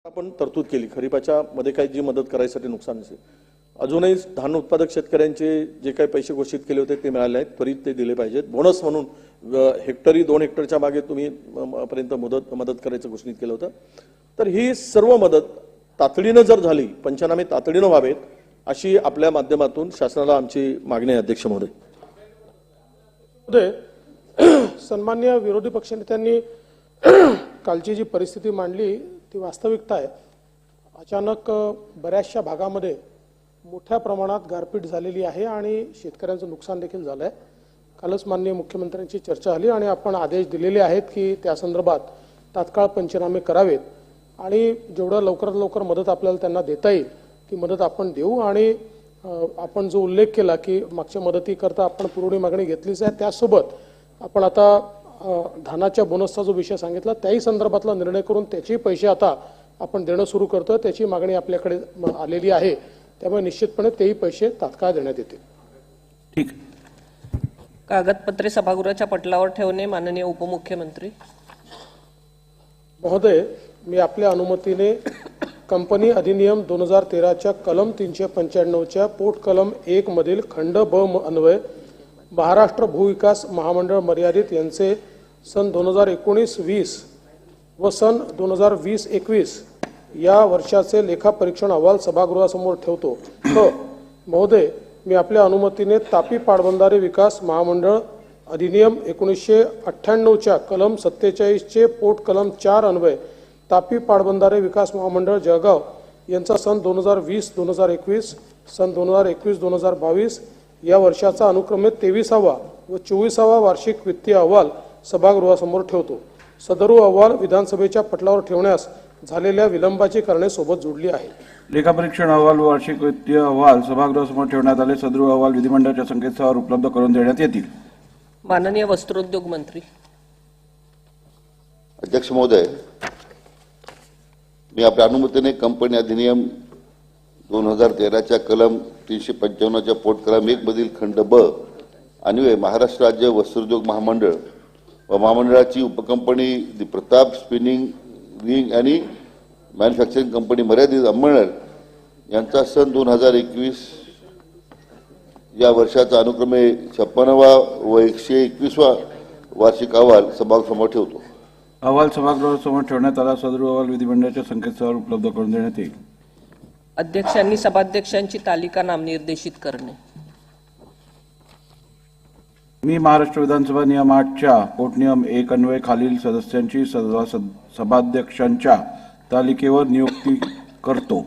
आपण तरतूद केली खरीपाच्या मध्ये काही जी मदत करायसाठी नुकसान असेल अजूनही धान उत्पादक शेतकऱ्यांचे जे काही पैसे घोषित केले होते ते मिळाले आहेत त्वरित ते दिले पाहिजेत बोनस म्हणून हेक्टरी 2 हेक्टरच्या मागे तुम्ही पर्यंत मदत करायचं घोषित केलं होतं तर ही सर्व मदत तातडीने जर झाली पंचनामे तातडीने व्हावेत अशी आपल्या माध्यमातून शासनाला आमची मागणी आहे अध्यक्ष महोदय। सन्माननीय विरोधी पक्षनेत्यांनी कालची जी परिस्थिती मांडली ती वास्तविकता आहे। अचानक बऱ्याचशा भागामध्ये मोठ्या प्रमाणात गारपीट झालेली आहे आणि शेतकऱ्यांचं नुकसान देखील झालं आहे। कालच माननीय मुख्यमंत्र्यांची चर्चा झाली आणि आपण आदेश दिलेले आहेत की त्या संदर्भात तात्काळ पंचनामे करावेत आणि जेवढं लवकरात लवकर मदत आपल्याला त्यांना देता येईल ती मदत आपण देऊ आणि आपण जो उल्लेख केला की मागच्या मदतीकरता आपण पुरवणी मागणी घेतलीच आहे त्यासोबत आपण आता धानाच्या बोनसचा जो विषय सांगितला त्याही संदर्भातला निर्णय करून त्याचे पैसे आता आपण देणं सुरू करतोय त्याची मागणी आपल्याकडे आलेली आहे त्यामुळे निश्चितपणे तेही पैसे तात्काळ देण्यात येतील। ठीक। कागदपत्रे सभागृहाच्या पटलावर ठेवणे माननीय उपमुख्यमंत्री महोदय मी आपल्या अनुमतीने कंपनी अधिनियम 2013 च्या कलम 395 च्या पोट कलम 1 मधील खंड ब अन्वय महाराष्ट्र भूविकास महामंडळ मर्यादित यांचे सन 2019-20 व सन 2020-21 या वर्षाचे लेखापरीक्षण अहवाल सभागृहासमोर ठेवतो। महोदय मी आपल्या अनुमतीने तापी पाटबंधारे विकास महामंडळ अधिनियम 1998 च्या कलम 47 चे पोट कलम 4 अन्वय तापी पाटबंधारे विकास महामंडळ जळगाव यांचा सन 2020-2021 सन 2021-2022 या वर्षाचा अनुक्रमे 23वा व 24वा वार्षिक वित्तीय अहवाल सभागृहासमोर ठेवतो। सदर अहवाल विधानसभेच्या पटलावर ठेवण्यास झालेल्या विलंबाची कारणे सोबत जोडली आहे। लेखापरीक्षण अहवाल व वार्षिक वित्तीय अहवाल सभागृहासमोर ठेवण्यात आले। सदर अहवाल विधिमंडळाच्या संकेतस्थळावर उपलब्ध करून देण्यात येतील। माननीय वस्त्रोद्योग मंत्री अध्यक्ष महोदय मी आपल्या अनुमतीने कंपनी अधिनियम 2013 च्या कलम 355 च्या पोट कलम 1 मधील खंड ब अन्वय महाराष्ट्र राज्य वस्त्रोद्योग महामंडळ व महामंडळाची उपकंपनी दी प्रताप स्पिनिंग रिंग आणि मॅन्युफॅक्चरिंग कंपनी मर्यादित अंमळनेर यांचा सन 2021 या वर्षाचा अनुक्रमे 56वा व 121वा वार्षिक अहवाल सभागृहासमोर ठेवतो। अहवाल सभागृहासमोर ठेवण्यात आला। सदर अहवाल विधिमंडळाच्या संकेतस्थळावर उपलब्ध करून देण्यात येईल। अध्यक्षांनी सभाध्यक्षांची तालिका नामनिर्देशित करणे। मी महाराष्ट्र विधानसभा नियम 8 च्या पोटनियम 1 अन्वय खालील सदस्यांची सभाध्यक्षांच्या तालिकेवर नियुक्ती करतो।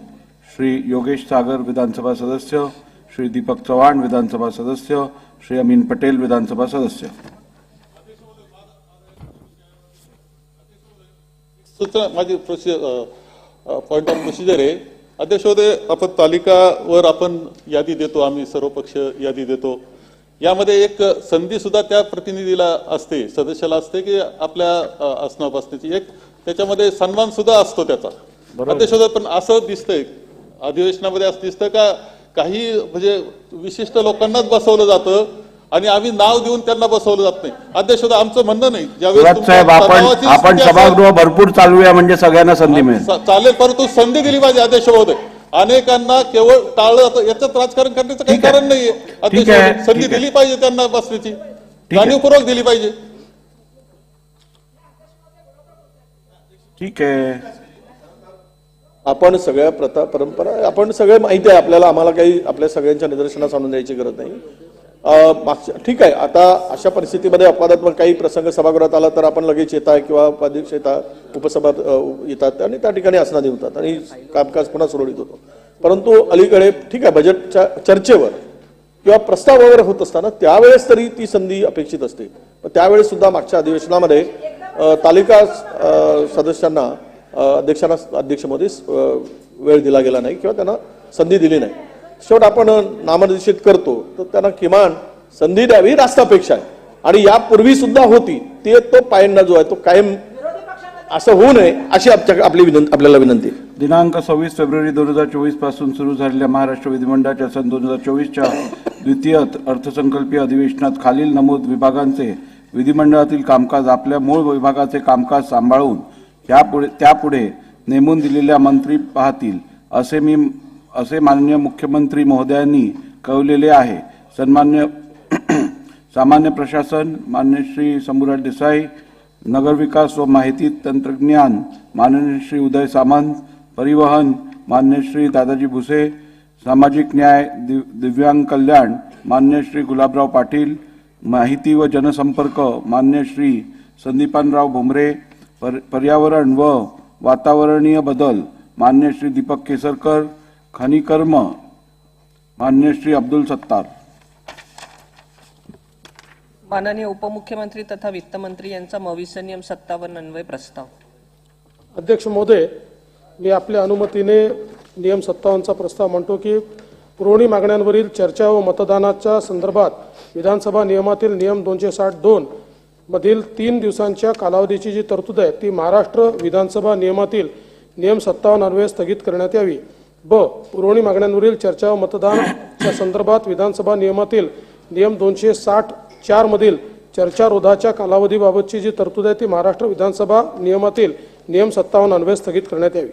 श्री योगेश सागर विधानसभा सदस्य, श्री दीपक चव्हाण विधानसभा सदस्य, श्री अमीन पटेल विधानसभा सदस्य। माझी पॉइंट ऑफ प्रोसिजर आहे अध्यक्ष महोदय आपण तालिकावर आपण यादी देतो आम्ही सर्व पक्ष यादी देतो यामध्ये एक संधी सुद्धा त्या प्रतिनिधीला असते सदस्याला असते की आपल्या असणं बसण्याची एक त्याच्यामध्ये सन्मान सुद्धा असतो त्याचा अध्यक्ष महोदय पण असं दिसतंय अधिवेशनामध्ये असं दिसतं का काही म्हणजे विशिष्ट लोकांनाच बसवलं जातं आणि आम्ही नाव देऊन त्यांना बसवलं जात नाही। अध्यक्ष महोदय आमचं म्हणणं नाही ज्यावेळेस आपण सभागृह भरपूर चालूया म्हणजे सगळ्यांना संधी मिळेल चालेल परंतु संधी दिली पाहिजे अध्यक्ष महोदय अनेकांना केवळ टाळलं याच्यात राजकारण करण्याचं काही कारण नाहीये अध्यक्ष संधी दिली पाहिजे त्यांना बसण्याची जाणीवपूर्वक दिली पाहिजे। ठीक आहे आपण सगळ्या प्रथा परंपरा आपण सगळे माहिती आहे आपल्याला आम्हाला काही आपल्या सगळ्यांच्या निदर्शनास आणून द्यायची गरज नाही। ठीक आहे आता अशा परिस्थितीमध्ये अपवादात्मक काही प्रसंग सभागृहात आला तर आपण लगेच येता किंवा उपाध्यक्ष येतात उपसभा येतात आणि त्या ठिकाणी आसनं देतात आणि कामकाज पुन्हा सुरळीत होतो। परंतु अलीकडे ठीक आहे बजेटच्या चर्चेवर किंवा प्रस्तावावर होत असताना त्यावेळेस तरी ती संधी अपेक्षित असते। त्यावेळेस सुद्धा मागच्या अधिवेशनामध्ये तालिका सदस्यांना अध्यक्ष मध्ये वेळ दिला गेला नाही किंवा त्यांना संधी दिली नाही। शेवट आपण नामनिर्देशित करतो तर त्यांना किमान संधी द्यावी रास्त अपेक्षा आहे आणि यापूर्वी सुद्धा होती ते तो पायंडा जो आहे तो कायम असं होऊ नये अशी आपल्याला विनंती। दिनांक 26 फेब्रुवारी 2024 पासून सुरू झालेल्या महाराष्ट्र विधिमंडळाच्या सन 2024 च्या द्वितीय अर्थसंकल्पीय अधिवेशनात खालील नमूद विभागांचे विधिमंडळातील कामकाज आपल्या मूळ विभागाचे कामकाज सांभाळून त्यापुढे नेमून दिलेल्या मंत्री पाहतील असे माननीय मुख्यमंत्री महोदयांनी कळवलेले आहे. सामान्य प्रशासन मान्य श्री शंभूराज देसाई, नगरविकास व माहिती तंत्रज्ञान माननीय श्री उदय सामंत, परिवहन मान्य श्री दादाजी भुसे, सामाजिक न्याय दिव्यांग कल्याण मान्य श्री गुलाबराव पाटील, माहिती व जनसंपर्क मान्य श्री संदीपानराव भुमरे, पर्यावरण व वातावरणीय बदल मान्य श्री दीपक केसरकर, खनिकर्म मान्य श्री अब्दुल सत्तार. माननीय उपमुख्यमंत्री तथा वित्तमंत्री यांचा मविस्य नियम 57 अन्वय प्रस्ताव. अध्यक्ष महोदय, मी आपल्या अनुमतीने नियम 57चा प्रस्ताव म्हणतो की पुरवणी मागण्यांवरील चर्चा व मतदानाच्या संदर्भात विधानसभा नियमातील नियम 262 मधील 3 दिवसांच्या कालावधीची जी तरतूद आहे ती महाराष्ट्र विधानसभा नियमातील नियम 57 अन्वये स्थगित करण्यात यावी. ब. पुरवणी मागण्यांवरील चर्चा व मतदानाच्या संदर्भात विधानसभा नियमातील नियम 264 मधील चर्चारोधाच्या कालावधीबाबतची जी तरतूद आहे ती महाराष्ट्र विधानसभा नियमातील नियम 57 अन्वये स्थगित करण्यात यावी.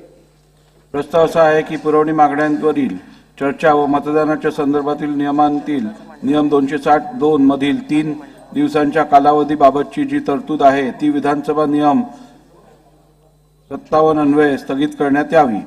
प्रस्ताव असा आहे की पुरवणी मागण्यांवरील चर्चा व मतदानाच्या संदर्भातील नियमांतील नियम 262 मधील 3 दिवसांच्या कालावधीबाबतची जी तरतूद आहे ती विधानसभा नियम 57 अन्वये स्थगित करण्यात यावी.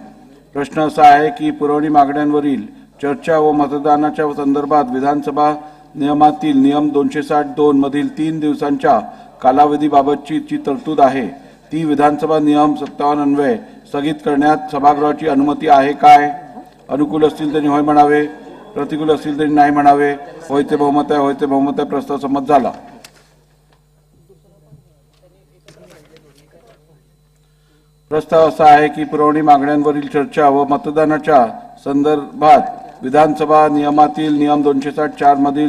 प्रश्न असा आहे की पुरवणी मागण्यांवरील चर्चा व मतदानाच्या संदर्भात विधानसभा नियमातील नियम 262 मधील 3 दिवसांच्या कालावधीबाबतची जी तरतूद आहे ती विधानसभा नियम 57 अन्वये स्थगित करण्यात सभागृहाची अनुमती आहे काय? अनुकूल असतील तरी होय म्हणावे, प्रतिकूल असतील तरी नाही म्हणावे. होय ते बहुमत आहे, होय ते बहुमत आहे. प्रस्ताव संमत झाला. प्रस्ताव असा आहे की पुरवणी मागण्यांवरील चर्चा व मतदानाच्या संदर्भात विधानसभा नियमातील नियम 264 मधील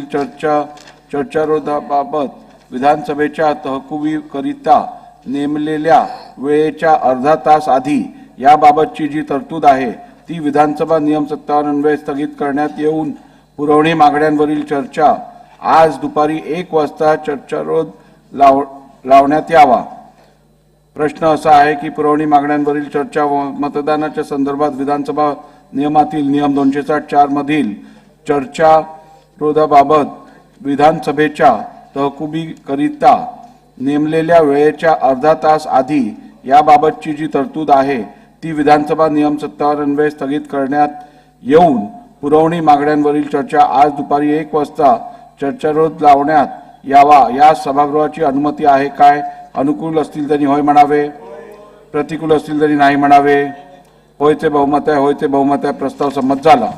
चर्चारोधाबाबत विधानसभेच्या तहकुबीकरिता नेमलेल्या वेळेच्या अर्धा तास आधी याबाबतची जी तरतूद आहे ती विधानसभा नियम 57 अन्वये स्थगित करण्यात येऊन पुरवणी मागण्यांवरील चर्चा आज दुपारी 1 वाजता चर्चारोध लावण्यात यावा. प्रश्न असा आहे की पुरवणी मागण्यांवरील चर्चा व मतदानाच्या संदर्भात विधानसभा नियमातील नियम 264 मधील चर्चारोधाबाबत विधानसभेच्या तहकुबीकरिता नेमलेल्या वेळेच्या अर्धा तास आधी याबाबतची जी तरतूद आहे ती विधानसभा नियम 57 अन्वये स्थगित करण्यात येऊन पुरवणी मागण्यांवरील चर्चा आज दुपारी 1 वाजता चर्चारोध लावण्यात यावा. या सभागृहाची अनुमती आहे काय? अनुकूल असतील तरी होय म्हणावे, प्रतिकूल असतील तरी नाही म्हणावे. होय ते बहुमत आहे, होय ते बहुमत आहे. प्रस्ताव संमत झाला.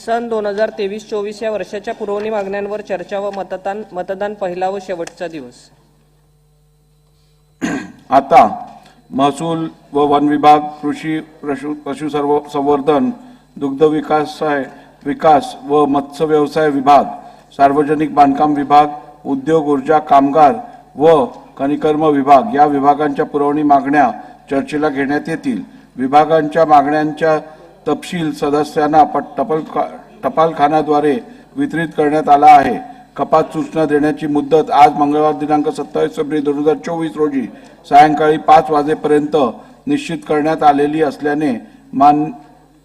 सन 2023-24 या वर्षाच्या पुरवणी मागण्यांवर चर्चा व मतदान पहिला व शेवटचा दिवस. आता महसूल व वन विभाग, कृषी पशुसंवर्धन, दुग्ध विकास व मत्स्य व्यवसाय विभाग, सार्वजनिक बांधकाम विभाग, उद्योग, ऊर्जा, कामगार व खनिकर्म विभाग या विभागांच्या पुरवणी मागण्या चर्चेला घेण्यात येतील. विभागांच्या मागण्यांच्या तपशील सदस्यांना टपालखान्याद्वारे वितरित करण्यात आला आहे. कपात सूचना देण्याची मुदत आज मंगळवार दिनांक 27 फेब्रुवारी 2024 रोजी सायंकाळी 5 वाजेपर्यंत निश्चित करण्यात आलेली असल्याने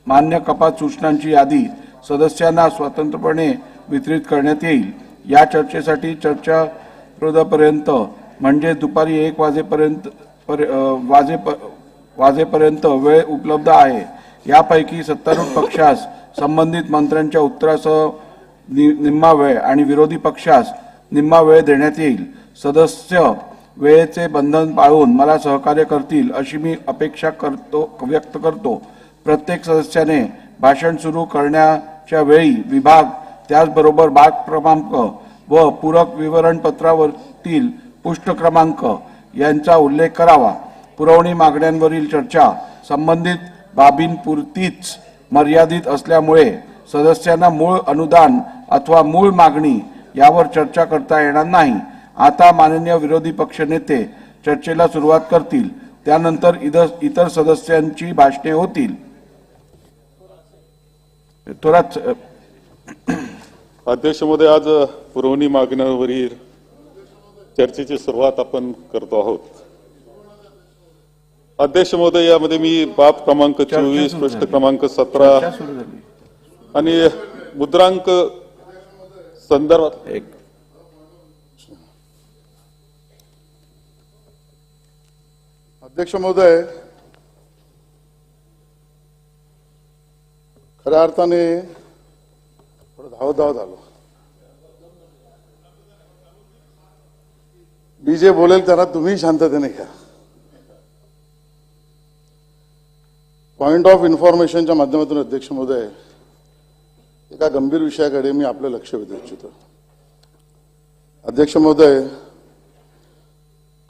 मान्य कपात सूचनांची यादी सदस्यांना स्वतंत्रपणे वितरित करण्यात येईल. या चर्चेसाठी चर्चारोधापर्यंत म्हणजे दुपारी 1 वाजेपर्यंत वेळ उपलब्ध आहे. यापैकी सत्तारूढ पक्षास संबंधित मंत्र्यांच्या उत्तरासह निम्मा वेळ आणि विरोधी पक्षास निम्मा वेळ देण्यात येईल. सदस्य वेळेचे बंधन पाळून मला सहकार्य करतील अशी मी अपेक्षा व्यक्त करतो. प्रत्येक सदस्याने भाषण सुरू करण्याच्या वेळी विभाग, त्याचबरोबर भाग क्रमांक व पूरक विवरणपत्रावरील पृष्ठ क्रमांक यांचा उल्लेख करावा. पुरवणी मागण्यांवरील चर्चा संबंधित बाबींपुरतीच मर्यादित असल्यामुळे सदस्यांना मूळ अनुदान अथवा मूळ मागणी यावर चर्चा करता येणार नाही. आता माननीय विरोधी पक्षनेते चर्चेला सुरुवात करतील. त्यानंतर इतर सदस्यांची भाषणे होतील. थोरात अध्यक्ष महोदय, आज पुरवणी मागण्यांवरील चर्चेची सुरुवात आपण करतो आहोत. अध्यक्ष महोदय, यामध्ये मी बाब क्रमांक 24, सुरू प्रश्न झाली. क्रमांक 17 चर्चा सुरू झाली. आणि मुद्रांक संदर्भात एक अध्यक्ष महोदय, खऱ्या अर्थाने थोडं धावत आलो. मी जे बोलेल त्याला तुम्ही शांततेने घ्या. पॉइंट ऑफ इन्फॉर्मेशनच्या माध्यमातून अध्यक्ष महोदय, एका गंभीर विषयाकडे मी आपलं लक्ष वेधू इच्छितो. अध्यक्ष महोदय,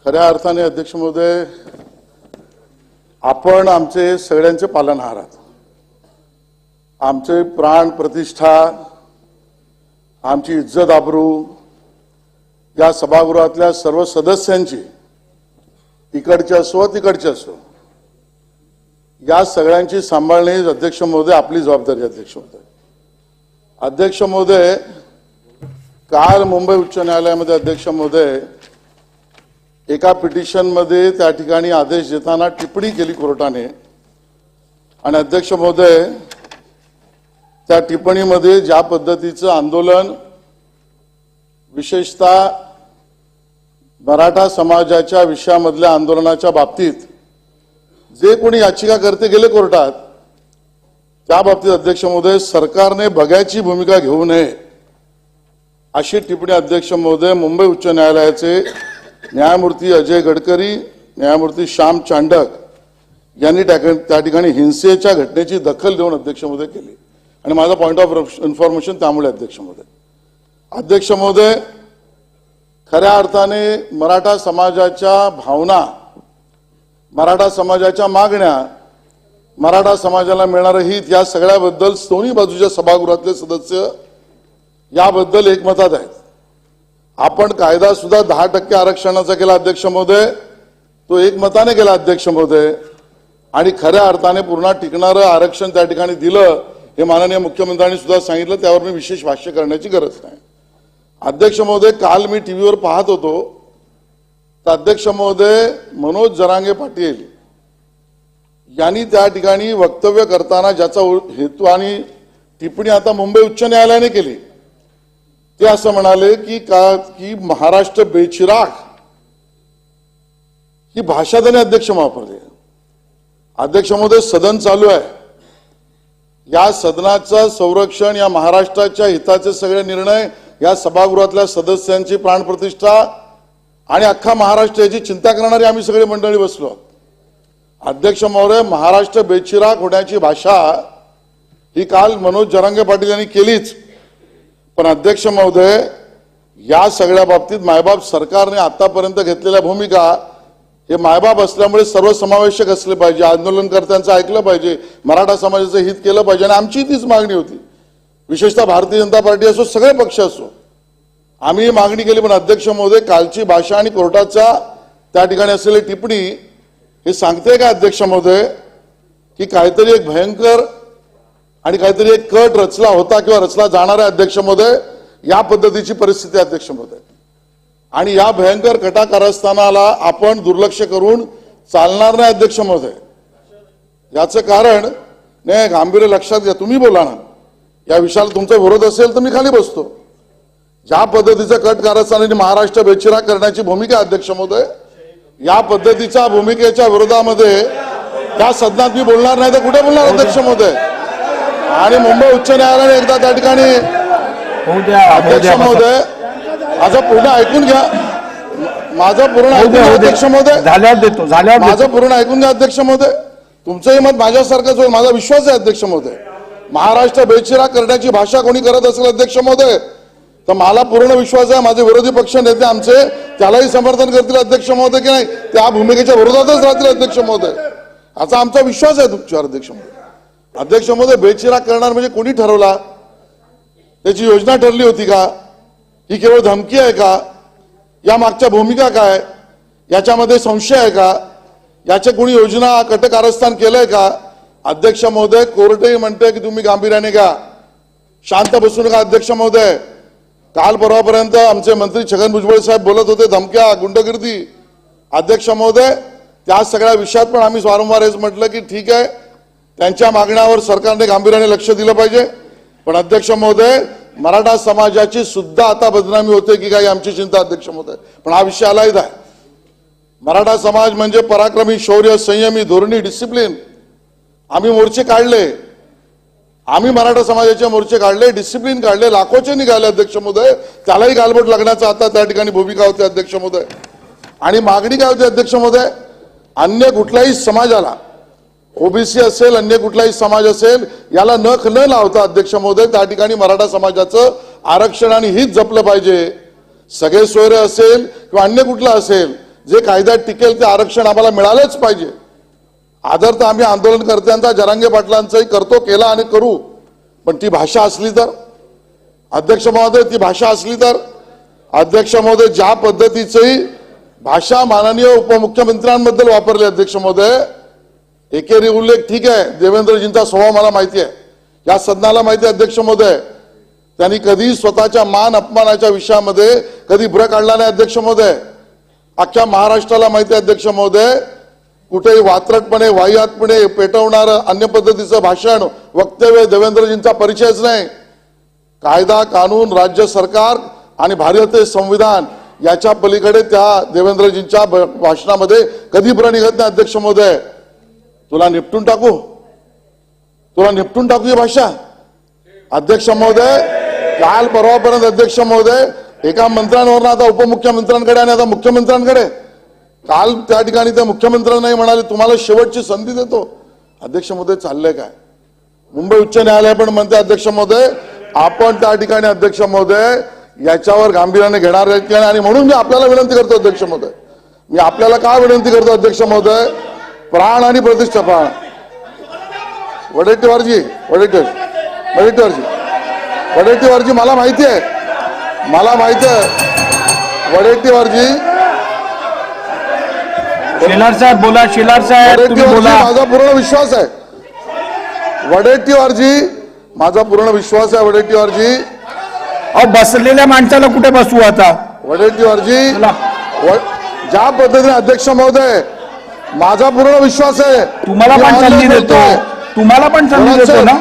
खऱ्या अर्थाने अध्यक्ष महोदय, आपण आमचे सगळ्यांचे पालनहार आहात. आमचे प्राण प्रतिष्ठा, आमची इज्जत आबरू, या सभागृहातल्या सर्व सदस्यांची, इकडचे असो तिकडचे असो, या सगळ्यांची सांभाळणे ही अध्यक्ष महोदय आपली जबाबदारी आहे. अध्यक्ष महोदय, अध्यक्ष महोदय, काल मुंबई उच्च न्यायालयामध्ये अध्यक्ष महोदय एका पिटिशनमध्ये त्या ठिकाणी आदेश देताना टिप्पणी केली कोर्टाने. आणि अध्यक्ष महोदय, त्या टिप्पणीमध्ये ज्या पद्धतीचं आंदोलन विशेषतः मराठा समाजाच्या विषयामधल्या आंदोलनाच्या बाबतीत जे कोणी याचिकाकर्ते गेले कोर्टात, त्या बाबतीत अध्यक्ष महोदय सरकारने बघ्याची भूमिका घेऊ नये अशी टिप्पणी अध्यक्ष महोदय मुंबई उच्च न्यायालयाचे न्यायमूर्ती अजय गडकरी, न्यायमूर्ती श्याम चांडक यांनी त्या ठिकाणी हिंसेच्या घटनेची दखल देऊन अध्यक्ष महोदय केली. आणि माझा पॉइंट ऑफ इन्फॉर्मेशन त्यामुळे अध्यक्ष महोदय. अध्यक्ष महोदय, खऱ्या अर्थाने मराठा समाजाच्या भावना, मराठा समाजाच्या मागण्या, मराठा समाजाला मिळणारं हित या सगळ्याबद्दल दोन्ही बाजूच्या सभागृहातले सदस्य याबद्दल एकमतात आहेत. आपण कायदा सुद्धा 10% आरक्षणाचा केला अध्यक्ष महोदय, तो एकमताने केला अध्यक्ष महोदय. आणि खऱ्या अर्थाने पूर्ण टिकणारं आरक्षण त्या ठिकाणी दिलं हे माननीय मुख्यमंत्र्यांनी सुद्धा सांगितलं, त्यावर मी विशेष भाष्य करण्याची गरज नाही. अध्यक्ष महोदय, काल मी टीव्हीवर पाहत होतो तर अध्यक्ष महोदय मनोज जरांगे पाटील यांनी त्या ठिकाणी वक्तव्य करताना ज्याचा हेतू आणि टिप्पणी आता मुंबई उच्च न्यायालयाने केली, ते असं म्हणाले की महाराष्ट्र बेचिराग ही भाषा त्याने अध्यक्ष वापरली. अध्यक्ष महोदय, सदन चालू आहे, या सदनाचं संरक्षण, या महाराष्ट्राच्या हिताचे सगळे निर्णय या सभागृहातल्या सदस्यांची प्राणप्रतिष्ठा आणि अख्खा महाराष्ट्र याची चिंता करणारी आम्ही सगळे मंडळी बसलो. अध्यक्ष महोदय, महाराष्ट्र बेचिराग होण्याची भाषा ही काल मनोज जरांगे पाटील यांनी केलीच. पण अध्यक्ष महोदय, या सगळ्या बाबतीत मायबाप सरकारने आतापर्यंत घेतलेल्या भूमिका हे मायबाप असल्यामुळे सर्वसमावेशक असले पाहिजे, आंदोलनकर्त्यांचं ऐकलं पाहिजे, मराठा समाजाचं हित केलं पाहिजे. आणि आमची तीच मागणी होती, विशेषतः भारतीय जनता पार्टी असो, सगळे पक्ष असो, आम्ही ही मागणी केली. पण अध्यक्ष महोदय, कालची भाषा आणि कोर्टाचा त्या ठिकाणी असलेली टिप्पणी हे सांगते का अध्यक्ष महोदय की काहीतरी एक भयंकर आणि काहीतरी एक कट रचला होता किंवा रचला जाणार आहे अध्यक्ष महोदय, या पद्धतीची परिस्थिती अध्यक्ष महोदय. आणि या भयंकर कटा कारस्थानाला आपण दुर्लक्ष करून चालणार नाही अध्यक्ष महोदय. याचं कारण नाही, गांभीर्य लक्षात घ्या, तुम्ही बोला ना, या विषयाला तुमचा विरोध असेल तर मी खाली बसतो. ज्या पद्धतीचं कट कारस्थानाने महाराष्ट्र बेचिराग करण्याची भूमिका अध्यक्ष महोदय, या पद्धतीच्या भूमिकेच्या विरोधामध्ये त्या सदनात मी बोलणार नाही तर कुठे बोलणार अध्यक्ष महोदय. आणि मुंबई उच्च न्यायालयाने एकदा त्या ठिकाणी अध्यक्ष महोदय, माझं पूर्ण ऐकून घ्या, माझं पूर्ण ऐकून घ्या अध्यक्ष महोदय, माझं पूर्ण ऐकून घ्या अध्यक्ष महोदय. तुमचंही मत माझ्यासारखंच होईल, माझा विश्वास आहे अध्यक्ष महोदय. महाराष्ट्र बेचिराग करण्याची भाषा कोणी करत असेल अध्यक्ष महोदय तर मला पूर्ण विश्वास आहे माझे विरोधी पक्ष नेते आमचे त्यालाही समर्थन करतील अध्यक्ष महोदय, की नाही त्या भूमिकेच्या विरोधातच राहतील अध्यक्ष महोदय, असा आमचा विश्वास आहे तुमच्यावर अध्यक्ष महोदय. अध्यक्ष महोदय, बेचिराग करणार म्हणजे कोणी ठरवला, त्याची योजना ठरली होती का, ही केवळ धमकी आहे का, या मागच्या भूमिका काय, याच्यामध्ये संशय आहे का, याचे कोणी योजना कटकारस्थान केलंय का. अध्यक्ष महोदय, कोर्टही म्हणते की तुम्ही गांभीर्याने घ्या, शांत बसू नका अध्यक्ष महोदय. काल परवापर्यंत आमचे मंत्री छगन भुजबळ साहेब बोलत होते धमक्या, गुंडगिर्दी. अध्यक्ष महोदय, त्या सगळ्या विषयात पण आम्ही वारंवार हेच म्हटलं की ठीक आहे, त्यांच्या मागण्यावर सरकारने गांभीर्याने लक्ष दिलं पाहिजे. पण अध्यक्ष महोदय, मराठा समाजाची सुद्धा आता बदनामी होते की काय आमची चिंता अध्यक्ष महोदय. पण हा विषय आलाही आहे. मराठा समाज म्हणजे पराक्रमी, शौर्य, संयमी, धोरणी, डिसिप्लिन. आम्ही मोर्चे काढले, आम्ही मराठा समाजाचे मोर्चे काढले, डिसिप्लिन काढले, लाखोचे निघाले अध्यक्ष महोदय. त्यालाही गालबोट लागण्याचा आता त्या ठिकाणी भूमिका होती अध्यक्ष महोदय. आणि मागणी काय होती अध्यक्ष महोदय, अन्य कुठल्याही समाजाला, ओबीसी असेल, अन्य कुठलाही समाज असेल, याला नख न लावता अध्यक्ष महोदय त्या ठिकाणी मराठा समाजाचं आरक्षण आणि हित जपलं पाहिजे. सगळे सोयरे असेल किंवा अन्य कुठलं असेल, जे कायद्यात टिकेल ते आरक्षण आम्हाला मिळालंच पाहिजे. आदर तर आम्ही आंदोलनकर्त्यांचा, जरांगे पाटलांचाही करतो, केला आणि करू. पण ती भाषा असली तर अध्यक्ष महोदय, ती भाषा असली तर अध्यक्ष महोदय, ज्या पद्धतीची भाषा माननीय उपमुख्यमंत्र्यांबद्दल वापरली अध्यक्ष महोदय, एकेरी उल्लेख ठीक आहे, देवेंद्रजींचा स्वभाव मला माहिती आहे, या सदनाला माहिती आहे अध्यक्ष महोदय. त्यांनी कधी स्वतःच्या मान अपमानाच्या विषयामध्ये कधी भ्र काढला नाही अध्यक्ष महोदय. अख्ख्या महाराष्ट्राला माहिती आहे अध्यक्ष महोदय, कुठेही वात्रटपणे, वाह्यातपणे पेटवणारं अन्य पद्धतीचं भाषण, वक्तव्य देवेंद्रजींचा परिचयच नाही. कायदा, कानून, राज्य सरकार आणि भारतीय संविधान याच्या पलीकडे त्या देवेंद्रजींच्या भाषणामध्ये कधी भ्र निघत नाही अध्यक्ष महोदय. तुला निपटून टाकू, तुला निपटून टाकू ही भाषा अध्यक्ष महोदय. काल परवापर्यंत अध्यक्ष महोदय एका मंत्र्यांवर आता उपमुख्यमंत्र्यांकडे आणि आता मुख्यमंत्र्यांकडे, काल त्या ठिकाणी त्या मुख्यमंत्र्यांनाही म्हणाले तुम्हाला शेवटची संधी देतो. अध्यक्ष महोदय चाललंय काय? मुंबई उच्च न्यायालय पण म्हणते अध्यक्ष महोदय आपण त्या ठिकाणी अध्यक्ष महोदय याच्यावर गांभीर्याने घेणार आहेत की नाही. आणि म्हणून मी आपल्याला विनंती करतो अध्यक्ष महोदय, मी आपल्याला का विनंती करतो अध्यक्ष महोदय, प्राण आणि प्रतिष्ठा, प्राण वडेट्टीवारजी, वडेट्टीवारजी मला माहिती आहे, मला माहिती आहे वडेट्टीवारजी. शेलार साहेब बोला, शेलार साहेब तुम्ही बोला. माझा पूर्ण विश्वास आहे वडेट्टीवारजी, माझा पूर्ण विश्वास आहे वडेट्टीवारजी. अहो बसलेल्या माणसाला कुठे बसवू आता? वडेट्टीवारजी, ज्या पद्धतीने अध्यक्ष महोदय माझा पूर्ण विश्वास आहे, तुम्हाला पण संधी देतो, तुम्हाला पण संधी देतो ना,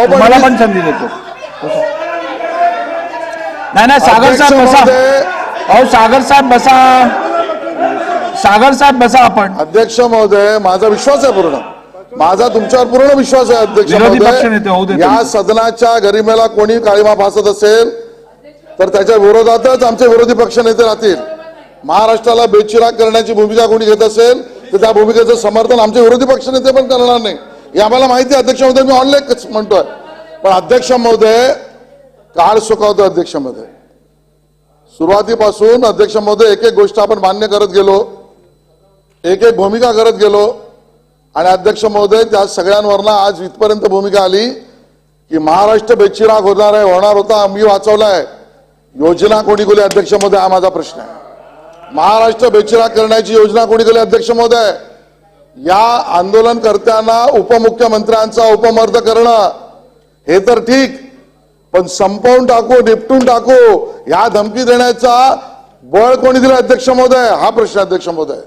तुम्हाला पण संधी देतो. नाही नाही, सागर साहेब बसा. अहो सागर साहेब बसा, सागर साहेब बसा. आपण अध्यक्ष महोदय माझा विश्वास आहे पूर्ण, माझा तुमच्यावर पूर्ण विश्वास आहे अध्यक्ष महोदय. या सदनाच्या गरिमेला कोणी काळीमा फासत असेल तर त्याच्या विरोधातच आमचे विरोधी पक्ष नेते राहतील. महाराष्ट्राला बेचिराग करण्याची भूमिका कोणी घेत असेल तर त्या भूमिकेचं समर्थन आमचे विरोधी पक्ष नेते पण करणार नाही, हे आम्हाला माहिती आहे अध्यक्ष महोदय. मी ऑनलाईन म्हणतोय. पण अध्यक्ष महोदय काळ सुकावतो अध्यक्ष महोदय. सुरुवातीपासून अध्यक्ष महोदय एक एक गोष्ट आपण मान्य करत गेलो, एक एक भूमिका करत गेलो आणि अध्यक्ष महोदय त्या सगळ्यांवरना आज इथपर्यंत भूमिका आली की महाराष्ट्र बेचिराग होणार आहे, होणार होता, मी वाचवलाय. योजना कोणी केली अध्यक्ष महोदय, हा माझा प्रश्न आहे. महाराष्ट्र बेचिराग करण्याची योजना कोणी केली अध्यक्ष महोदय? या आंदोलनकर्त्यांना उपमुख्यमंत्र्यांचा उपमर्द करणं हे तर ठीक, पण संपवून टाकू, निपटून टाकू या धमकी देण्याचा बळ कोणी दिलं अध्यक्ष महोदय, हा प्रश्न अध्यक्ष महोदय.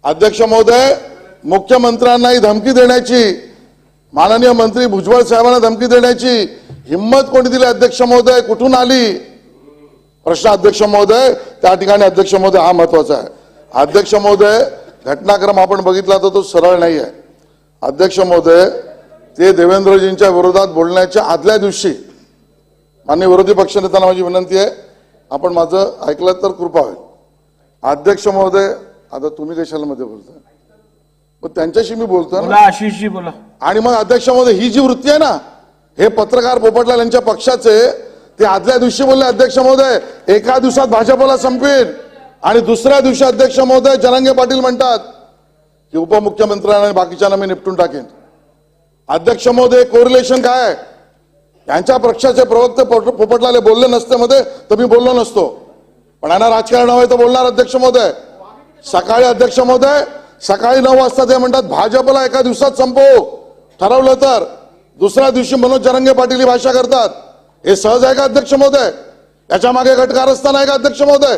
अध्यक्ष महोदय मुख्यमंत्र्यांनाही धमकी देण्याची, माननीय मंत्री भुजबळ साहेबांना धमकी देण्याची हिम्मत कोणी दिली अध्यक्ष महोदय, कुठून आली प्रश्न अध्यक्ष महोदय. त्या ठिकाणी अध्यक्ष महोदय हा महत्वाचा आहे. अध्यक्ष महोदय घटनाक्रम आपण बघितला तर तो सरळ नाही आहे अध्यक्ष महोदय. ते देवेंद्रजींच्या विरोधात बोलण्याच्या आदल्या दिवशी माननीय विरोधी पक्षनेत्यांना माझी विनंती आहे, आपण माझं ऐकलं तर कृपा होईल. अध्यक्ष महोदय आता तुम्ही कशाला मध्ये बोलताय, पण त्यांच्याशी मी बोलतो ना, आशिषजी बोला. आणि मग अध्यक्ष महोदय ही जी वृत्ती आहे ना, हे पत्रकार पोपटलाल यांच्या पक्षाचे, ते आदल्या दिवशी बोलले अध्यक्ष महोदय एका दिवसात भाजपला संपवेल आणि दुसऱ्या दिवशी अध्यक्ष महोदय जरांगे पाटील म्हणतात की उपमुख्यमंत्र्यांना आणि बाकीच्यांना मी निपटून टाकेन. अध्यक्ष महोदय कोरिलेशन काय आहे? यांच्या पक्षाचे प्रवक्ते पोपटलाल बोलले नसते मध्ये तर मी बोललो नसतो, पण यांना राजकारण हवंय तर बोलणार अध्यक्ष महोदय. सकाळी अध्यक्ष महोदय सकाळी 9 वाजता ते म्हणतात भाजपला एका दिवसात संपवू ठरवलं तर, दुसऱ्या दिवशी मनोज जरांगे पाटील ही भाषा करतात. हे सहज आहे का अध्यक्ष महोदय? याच्या मागे घटकारस्थान आहे का अध्यक्ष महोदय?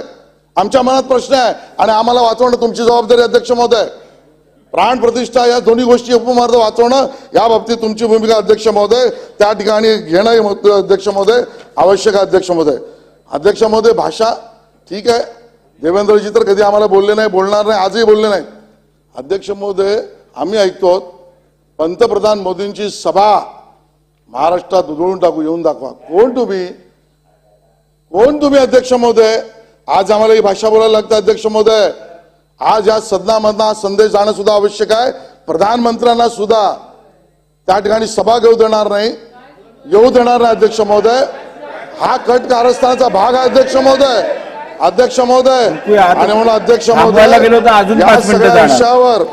आमच्या मनात प्रश्न आहे आणि आम्हाला वाचवणं तुमची जबाबदारी अध्यक्ष महोदय. प्राण प्रतिष्ठा या दोन्ही गोष्टी उपमार्ग वाचवणं या बाबतीत तुमची भूमिका अध्यक्ष महोदय, त्या ठिकाणी घेणं अध्यक्ष महोदय आवश्यक आहे अध्यक्ष महोदय. अध्यक्ष महोदय भाषा ठीक आहे, देवेंद्रजी तर कधी आम्हाला बोलले नाही, बोलणार नाही, आजही बोलले नाही. अध्यक्ष महोदय आम्ही ऐकतो पंतप्रधान मोदींची सभा महाराष्ट्रात उधळून टाकू, येऊन दाखवा. कोण तुम्ही अध्यक्ष महोदय? आज आम्हाला ही भाषा बोलायला लागतं अध्यक्ष महोदय. आज या सदनामधला संदेश जाणं सुद्धा आवश्यक आहे. प्रधानमंत्र्यांना सुद्धा त्या ठिकाणी सभा येऊ देणार नाही अध्यक्ष महोदय. हा कट कारस्थानाचा भाग आहे अध्यक्ष महोदय. अध्यक्ष महोदय आणि म्हणून अध्यक्ष महोदय या सगळ्या विषयावर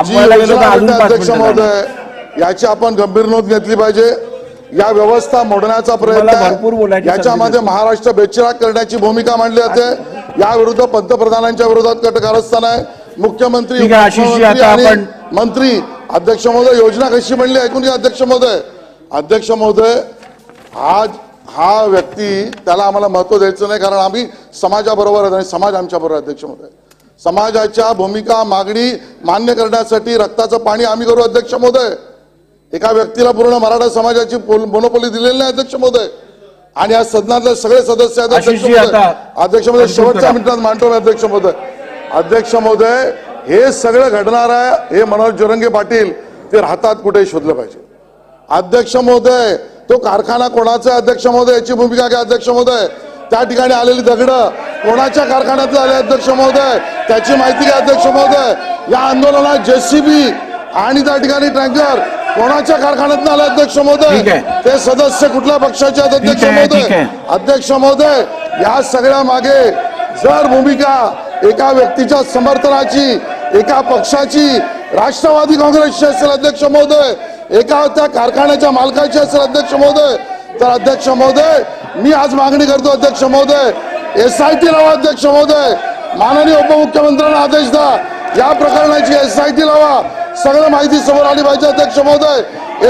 जी योजना आहे अध्यक्ष महोदय याची आपण गंभीर नोंद घेतली पाहिजे. या व्यवस्था मोडण्याचा प्रयत्न आहे. याच्यामध्ये महाराष्ट्र बेचिराग करण्याची भूमिका मांडली जाते. या विरुद्ध पंतप्रधानांच्या विरोधात कट कारस्थान आहे. मुख्यमंत्री आणि मंत्री अध्यक्ष महोदय योजना कशी म्हणली ऐकून घ्या अध्यक्ष महोदय. अध्यक्ष महोदय आज हा व्यक्ती त्याला आम्हाला महत्व द्यायचं नाही, कारण आम्ही समाजाबरोबर आहे आणि समाज आमच्या बरोबर आहे अध्यक्ष महोदय. समाजाच्या भूमिका मागणी मान्य करण्यासाठी रक्ताचं पाणी आम्ही करू अध्यक्ष महोदय. एका व्यक्तीला पूर्ण मराठा समाजाची मोनोपोली दिलेली नाही अध्यक्ष महोदय. आणि या सदनातले सगळे सदस्य आहेत अध्यक्ष महोदय. अध्यक्ष महोदय शेवटच्या मिनिटात मांडतो मी अध्यक्ष महोदय. अध्यक्ष महोदय हे सगळं घडणार आहे हे मनोज जरंगे पाटील ते राहतात कुठे शोधलं पाहिजे. अध्यक्ष महोदय तो कारखाना कोणाचा आहे अध्यक्ष महोदय याची भूमिका घ्या अध्यक्ष महोदय. त्या ठिकाणी आलेली दगडं कोणाच्या कारखान्यातले आले अध्यक्ष महोदय त्याची माहिती घ्या अध्यक्ष महोदय. या आंदोलनात जेसीबी आणि त्या ठिकाणी टँकर कोणाच्या कारखान्यात आले अध्यक्ष महोदय. ते सदस्य कुठल्या पक्षाचे आहेत अध्यक्ष महोदय. अध्यक्ष महोदय या सगळ्या मागे जर भूमिका एका व्यक्तीच्या समर्थनाची एका पक्षाची राष्ट्रवादी काँग्रेसची असेल अध्यक्ष महोदय, एका त्या कारखान्याच्या मालकाची असेल अध्यक्ष महोदय, तर अध्यक्ष महोदय मी आज मागणी करतो अध्यक्ष महोदय SIT लावा अध्यक्ष महोदय. माननीय उपमुख्यमंत्र्यांना आदेश द्या या प्रकरणाची SIT लावा. सगळं माहिती समोर आली पाहिजे अध्यक्ष महोदय.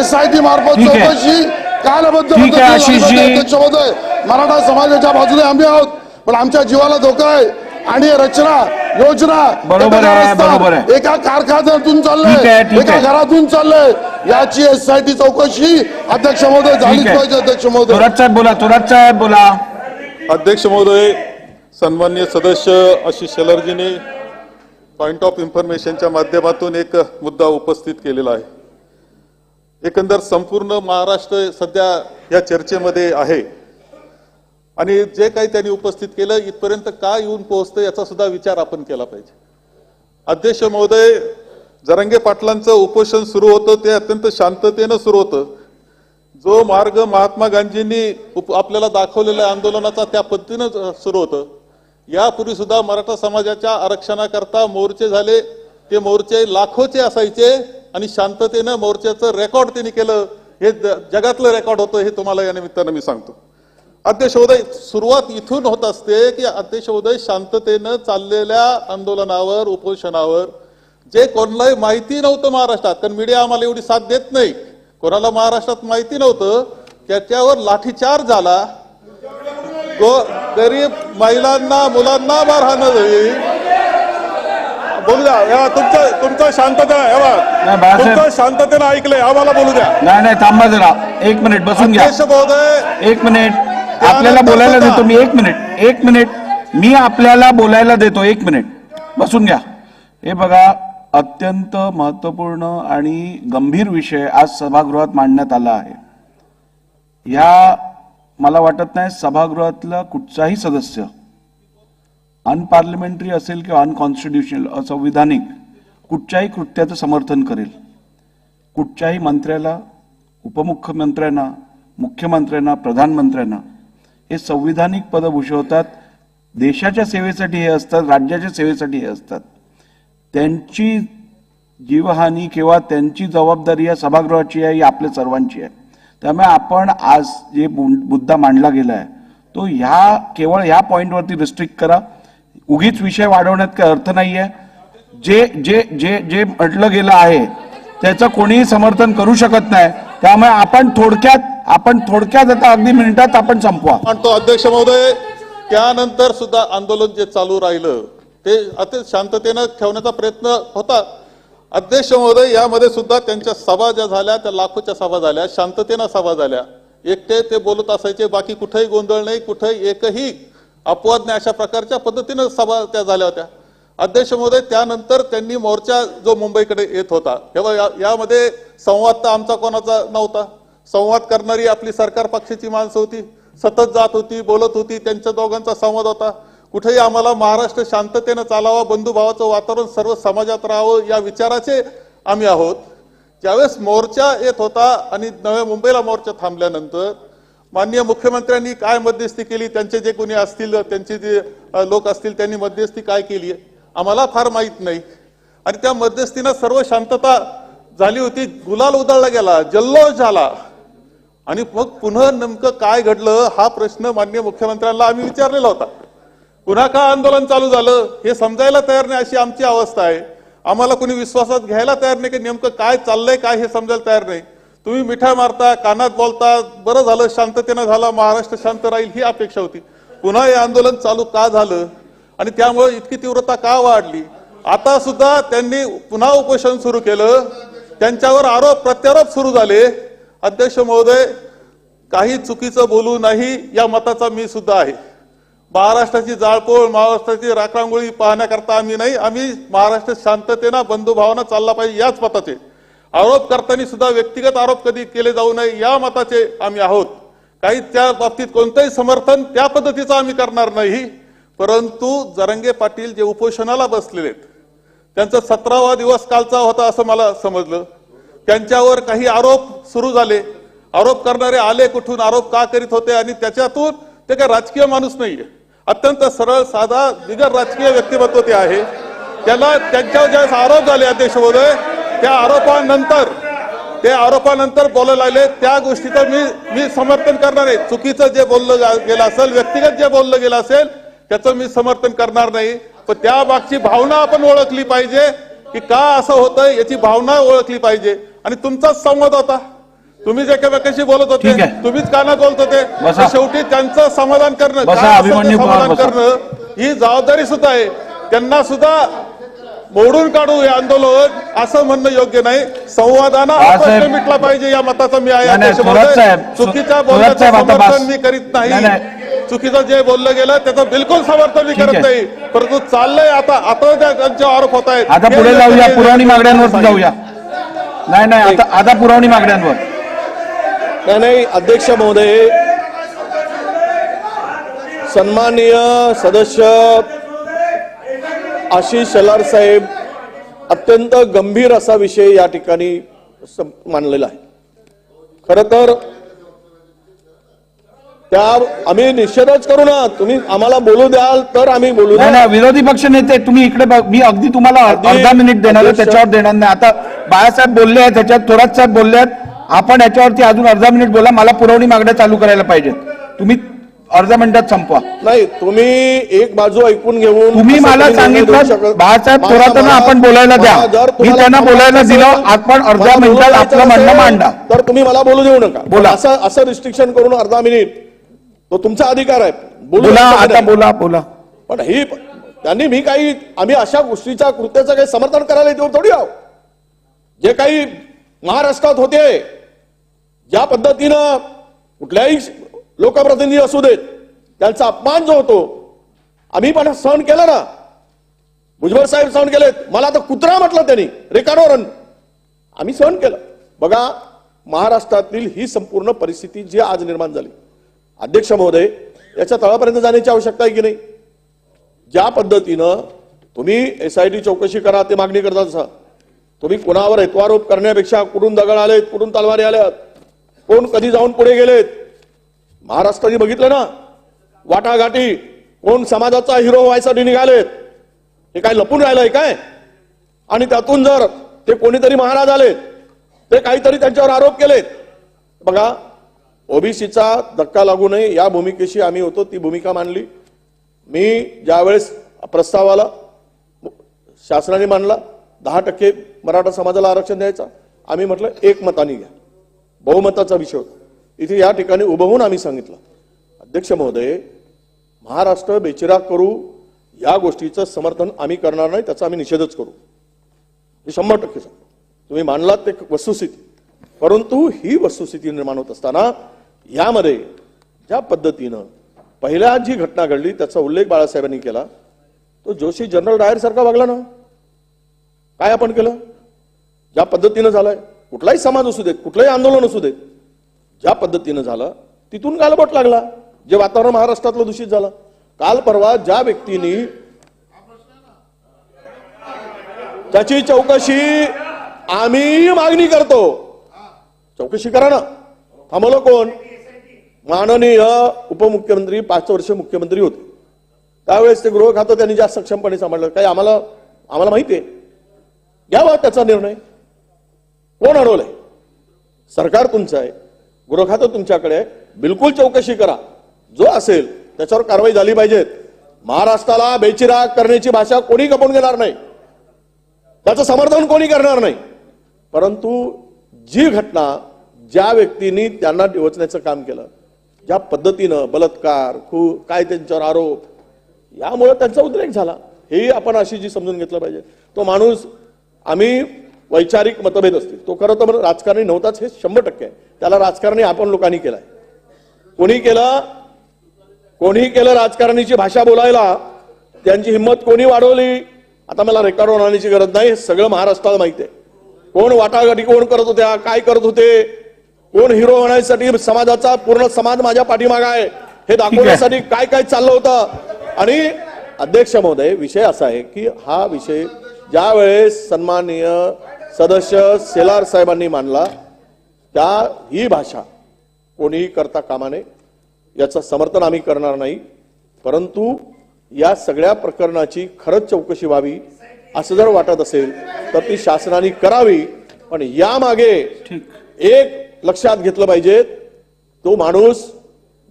SIT मार्फत चौकशी कालबद्ध अध्यक्ष महोदय. मराठा समाजाच्या बाजूने आम्ही आहोत, पण आमच्या जीवाला धोका आहे आणि रचना योजना एका कारखान्यातून चाललंय, एका घरातून चाललंय. याची SIT चौकशी अध्यक्ष महोदय झालीच पाहिजे अध्यक्ष महोदय. थोरात साहेब बोला. अध्यक्ष महोदय, सन्माननीय सदस्य आशिष शेलारजीने पॉइंट ऑफ इन्फॉर्मेशनच्या माध्यमातून एक मुद्दा उपस्थित केलेला आहे. एकंदर संपूर्ण महाराष्ट्र सध्या या चर्चेमध्ये आहे आणि जे काही त्यांनी उपस्थित केलं इथपर्यंत का येऊन पोहोचतं याचा सुद्धा विचार आपण केला पाहिजे. अध्यक्ष महोदय, जरांगे पाटलांचं उपोषण सुरू होतं ते अत्यंत शांततेनं सुरू होतं. जो मार्ग महात्मा गांधींनी आपल्याला दाखवलेल्या आंदोलनाचा त्या पद्धतीनं सुरू होतं. यापूर्वी सुद्धा मराठा समाजाच्या आरक्षणाकरता मोर्चे झाले, ते मोर्चे लाखोचे असायचे आणि शांततेनं मोर्चाचं रेकॉर्ड त्यांनी केलं. हे जगातलं रेकॉर्ड होतं हे तुम्हाला या निमित्तानं मी सांगतो. अध्यक्ष महोदय, सुरुवात इथून होत असते की अध्यक्ष महोदय शांततेनं चाललेल्या आंदोलनावर उपोषणावर जे कोणालाही माहिती नव्हतं महाराष्ट्रात, कारण मीडिया आम्हाला एवढी साथ देत नाही, कोणाला महाराष्ट्रात माहिती नव्हतं त्याच्यावर लाठीचार्ज झाला. गरीब महिलांना मुलांना मारहाण झाली. बोलू द्या तुमचं शांतता शांततेनं ऐकलंय आम्हाला बोलू द्या. नाही थांबा जरा एक मिनिट बसून घ्या. एक मिनिट आपल्याला बोलायला देतो मी. एक मिनिट मी आपल्याला बोलायला देतो. एक मिनिट बसून घ्या. हे बघा अत्यंत महत्वपूर्ण आणि गंभीर विषय आज सभागृहात मांडण्यात आला आहे. या मला वाटत नाही सभागृहातला कुठचाही सदस्य अनपार्लिमेंटरी असेल किंवा अनकॉन्स्टिट्युशनल असंविधानिक कुठच्याही कृत्याचं समर्थन करेल. कुठच्याही मंत्र्याला, उपमुख्यमंत्र्यांना, मुख्यमंत्र्यांना, प्रधानमंत्र्यांना हे संविधानिक पद भूषवतात. देशाच्या सेवेसाठी हे असतात, राज्याच्या सेवेसाठी हे असतात. त्यांची जीवहानी किंवा त्यांची जबाबदारी या सभागृहाची आहे, ही आपल्या सर्वांची आहे. त्यामुळे आपण आज जे मुद्दा मांडला गेला आहे तो केवळ ह्या पॉइंटवरती रिस्ट्रिक्ट करा. उगीच विषय वाढवण्यात काही अर्थ नाही आहे. जे जे जे जे म्हटलं गेलं आहे त्याचं कोणीही समर्थन करू शकत नाही. त्यामुळे आपण थोडक्यात आता अगदी मिनिटात आपण संपवा. म्हणतो अध्यक्ष महोदय, त्यानंतर सुद्धा आंदोलन जे चालू राहिलं ते अति शांततेनं ठेवण्याचा प्रयत्न होता. अध्यक्ष महोदय, यामध्ये सुद्धा त्यांच्या सभा ज्या झाल्या त्या लाखोच्या सभा झाल्या, शांततेनं सभा झाल्या. एकटे ते बोलत असायचे, बाकी कुठेही गोंधळ नाही, कुठेही एकही अपवाद नाही, अशा प्रकारच्या पद्धतीनं सभा त्या झाल्या होत्या. अध्यक्ष महोदय, त्यानंतर त्यांनी मोर्चा जो मुंबईकडे येत होता तेव्हा यामध्ये संवाद तर आमचा कोणाचा नव्हता. संवाद करणारी आपली सरकार पक्षाची माणसं होती, सतत जात होती, बोलत होती, त्यांच्या दोघांचा संवाद होता. कुठेही आम्हाला महाराष्ट्र शांततेनं चालावा, बंधुभावाचं वातावरण सर्व समाजात राहावं या विचाराचे आम्ही आहोत. ज्यावेळेस मोर्चा येत होता आणि नव्या मुंबईला मोर्चा थांबल्यानंतर माननीय मुख्यमंत्र्यांनी काय मध्यस्थी केली, त्यांचे जे कोणी असतील, त्यांचे जे लोक असतील, त्यांनी मध्यस्थी काय केली आम्हाला फार माहीत नाही. आणि त्या मध्यस्थीनं सर्व शांतता झाली होती, गुलाल उधळला गेला, जल्लोष झाला. आणि मग पुन्हा नेमकं काय घडलं हा प्रश्न माननीय मुख्यमंत्र्यांना आम्ही विचारलेला होता. पुन्हा का आंदोलन चालू झालं हे समजायला तयार नाही, अशी आमची अवस्था आहे. आम्हाला कोणी विश्वासात घ्यायला तयार नाही की नेमकं काय चाललंय, काय हे समजायला तयार नाही. तुम्ही मिठा मारता, कानात बोलता, बरं झालं शांततेनं झाला, महाराष्ट्र शांत राहील ही अपेक्षा होती. पुन्हा हे आंदोलन चालू का झालं आणि त्यामुळे इतकी तीव्रता का वाढली? आता सुद्धा त्यांनी पुन्हा उपोषण सुरू केलं, त्यांच्यावर आरोप प्रत्यारोप सुरू झाले. अध्यक्ष महोदय, काही चुकीचं बोलू नाही या मताचा मी सुद्धा आहे. महाराष्ट्राची जाळपोळ, महाराष्ट्राची राखरांगोळी पाहण्याकरता आम्ही नाही, आम्ही महाराष्ट्र शांततेनं बंधुभावानं चालला पाहिजे याच मताचे. आरोप करताना सुद्धा व्यक्तिगत आरोप कधी केले जाऊ नये या मताचे आम्ही आहोत. काही त्या बाबतीत कोणतंही समर्थन त्या पद्धतीचं आम्ही करणार नाही. परंतु जरांगे पाटील जे उपोषणाला बसलेले आहेत त्यांचा 17वा दिवस कालचा होता असं मला समजलं. त्यांच्यावर काही आरोप सुरू झाले. आरोप करणारे आले कुठून, आरोप का करीत होते आणि त्याच्यातून ते काय राजकीय माणूस नाहीये, अत्यंत सरळ साधा बिगर राजकीय व्यक्तिमत्व ते आहे. त्याला त्यांच्यावर ज्यावेळेस आरोप झाले अध्यक्ष महोदय, त्या आरोपानंतर बोलायला लागले त्या गोष्टीचं मी समर्थन करणार आहे. चुकीचं जे बोललं गेलं असेल, व्यक्तिगत जे बोललं गेलं असेल त्याचं मी समर्थन करणार नाही. पण त्या मागची भावना आपण ओळखली पाहिजे की का असं होतंय याची भावना ओळखली पाहिजे. आणि तुमचाच संवाद होता, तुम्ही जे एकमेकांशी बोलत होते, तुम्हीच कानात बोलत होते, शेवटी त्यांचं समाधान करणं, समाधान करणं ही जबाबदारी सुद्धा आहे. त्यांना सुद्धा मोडून काढू हे आंदोलन असं म्हणणं योग्य नाही. संवादानं प्रश्न मिटला पाहिजे या मताचा मी आहे. चुकीच्या बोलण्याचं समर्थन मी करीत नाही, चुकीचं जे बोललं गेलं त्याचं बिलकुल समर्थन मी करत नाही. परंतु चाललंय आता त्यांचे आरोप होत आहेत. आता पुढे जाऊया, पुरवणी मागण्यांवर जाऊया. नाही आता पुरवणी मागण्यांवर. नाही अध्यक्ष महोदय, सन्माननीय सदस्य आशिष शेलार साहेब अत्यंत गंभीर असा विषय या ठिकाणी मांडलेला आहे. खरं तर त्या आम्ही निषेधच करू ना, तुम्ही आम्हाला बोलू द्याल तर आम्ही बोलू. नाही, विरोधी पक्ष नेते तुम्ही इकडे मी अगदी तुम्हाला अर्धा मिनिट देणार आहे, त्याच्यावर देणार नाही. आता बाळासाहेब बोलले आहेत, त्याच्यात थोरात साहेब बोलले आहेत, आपण याच्यावरती अजून अर्धा मिनिट बोला. मला पुरवणी मागण्या चालू करायला पाहिजेत. तुम्ही अर्ध्या मिनिटात संपवा. नाही, तुम्ही एक बाजू ऐकून घेऊन तुम्ही मला सांगितलं बाळासाहेब थोरातांना आपण बोलायला द्या, मी त्यांना बोलायला दिलं, आपण अर्ध्या मिनिटात आपलं म्हणणं मांडा. तर तुम्ही मला बोलू देऊ नका. बोला. असं रिस्ट्रिक्शन करून अर्धा मिनिट तो तुमचा अधिकार आहे. बोला आता, बोला. पण ही त्यांनी आम्ही अशा गोष्टीच्या कृत्याचं काही समर्थन करायला येतो थोडी आहोत. जे काही महाराष्ट्रात होते, ज्या पद्धतीनं कुठल्याही लोकप्रतिनिधी असू देत त्यांचा अपमान जो होतो आम्ही पण सहन केला ना. भुजबळ साहेब सहन केलेत, मला तर कुत्रा म्हटलं त्यांनी रेकॉर्डवर, आम्ही सहन केलं. बघा महाराष्ट्रातील ही संपूर्ण परिस्थिती जी आज निर्माण झाली, अध्यक्ष महोदय, याच्या तळापर्यंत जाण्याची आवश्यकता आहे की नाही? ज्या पद्धतीनं तुम्ही SIT चौकशी करा ते मागणी करता, तुम्ही कोणावर हेतुआरोप करण्यापेक्षा कुठून दगड आलेत, कुठून तलवारी आल्यात, कोण कधी जाऊन पुढे गेलेत, महाराष्ट्राने बघितलं ना वाटाघाटी, कोण समाजाचा हिरो व्हायसाठी निघालेत, हे काय लपून राहिलंय काय? आणि त्यातून जर ते कोणीतरी महाराज आलेत, ते काहीतरी त्यांच्यावर आरोप केलेत. बघा, ओबीसीचा धक्का लागू नये या भूमिकेशी आम्ही होतो, ती भूमिका मांडली. मी ज्यावेळेस प्रस्ताव आला शासनाने मांडला 10% मराठा समाजाला आरक्षण द्यायचा, आम्ही म्हटलं एकमताने घ्या, बहुमताचा विषय होता. इथे या ठिकाणी उभं होऊन आम्ही सांगितलं, अध्यक्ष महोदय, महाराष्ट्र बेचिराग करू या गोष्टीचं समर्थन आम्ही करणार नाही, त्याचा आम्ही निषेधच करू. हे 100% सांगतो. तुम्ही मानलात ते वस्तुस्थिती, परंतु ही वस्तुस्थिती निर्माण होत असताना यामध्ये ज्या पद्धतीनं पहिल्या जी घटना घडली त्याचा उल्लेख बाळासाहेबांनी केला, तो जोशी जनरल डायर सारखा वागला ना. काय आपण केलं? ज्या पद्धतीनं झालंय, कुठलाही समाज असू देत, कुठलंही आंदोलन असू देत, ज्या पद्धतीनं झालं तिथून गालबोट लागला. जे वातावरण महाराष्ट्रातलं दूषित झालं, काल परवा ज्या व्यक्तींनी त्याची चौकशी आम्ही मागणी करतो, चौकशी करा ना. थांबवलं कोण? माननीय उपमुख्यमंत्री 5 वर्ष मुख्यमंत्री होते. त्यावेळेस ते गृह खातं त्यांनी जास्त सक्षमपणे सांभाळलं. काही आम्हाला माहिती आहे, घ्यावा त्याचा निर्णय. कोण अडवलंय? सरकार तुमचं आहे, गृह खातं तुमच्याकडे आहे. बिलकुल चौकशी करा, जो असेल त्याच्यावर कारवाई झाली पाहिजे. महाराष्ट्राला बेचिराग करण्याची भाषा कोणी खपवून घेणार नाही, त्याचं समर्थन कोणी करणार नाही. परंतु जी घटना ज्या व्यक्तींनी त्यांना डिवचण्याचं काम केलं, ज्या पद्धतीनं बलात्कार काय त्यांच्यावर आरोप, यामुळे त्यांचा उद्रेक झाला. हे आपण अशी जी समजून घेतलं पाहिजे. तो माणूस, आम्ही वैचारिक मतभेद असतील, तो खरं तर राजकारणी नव्हताच, हे 100% आहे. त्याला राजकारणी आपण लोकांनी केलाय. कोणी केलं राजकारणाची भाषा बोलायला, त्यांची हिंमत कोणी वाढवली. आता मला रेकॉर्डवर आणण्याची गरज नाही, हे सगळं महाराष्ट्राला माहिती आहे. कोण वाटाघाटी कोण करत होत्या, काय करत होते, कोण हिरो होण्यासाठी समाजाचा पूर्ण समाज माझ्या पाठीमागा आहे हे दाखवण्यासाठी काय काय चाललं होतं. आणि अध्यक्ष महोदय, विषय असा आहे की हा विषय ज्या वेळेस सन्माननीय सदस्य सेलार साहेबांनी मांडला, ही भाषा कोणीही करता कामा नये, याचं समर्थन आम्ही करणार नाही. परंतु या सगळ्या प्रकरणाची खरंच चौकशी व्हावी असं जर वाटत असेल तर ती शासनाने करावी. पण यामागे एक लक्षात घेतलं पाहिजे, तो माणूस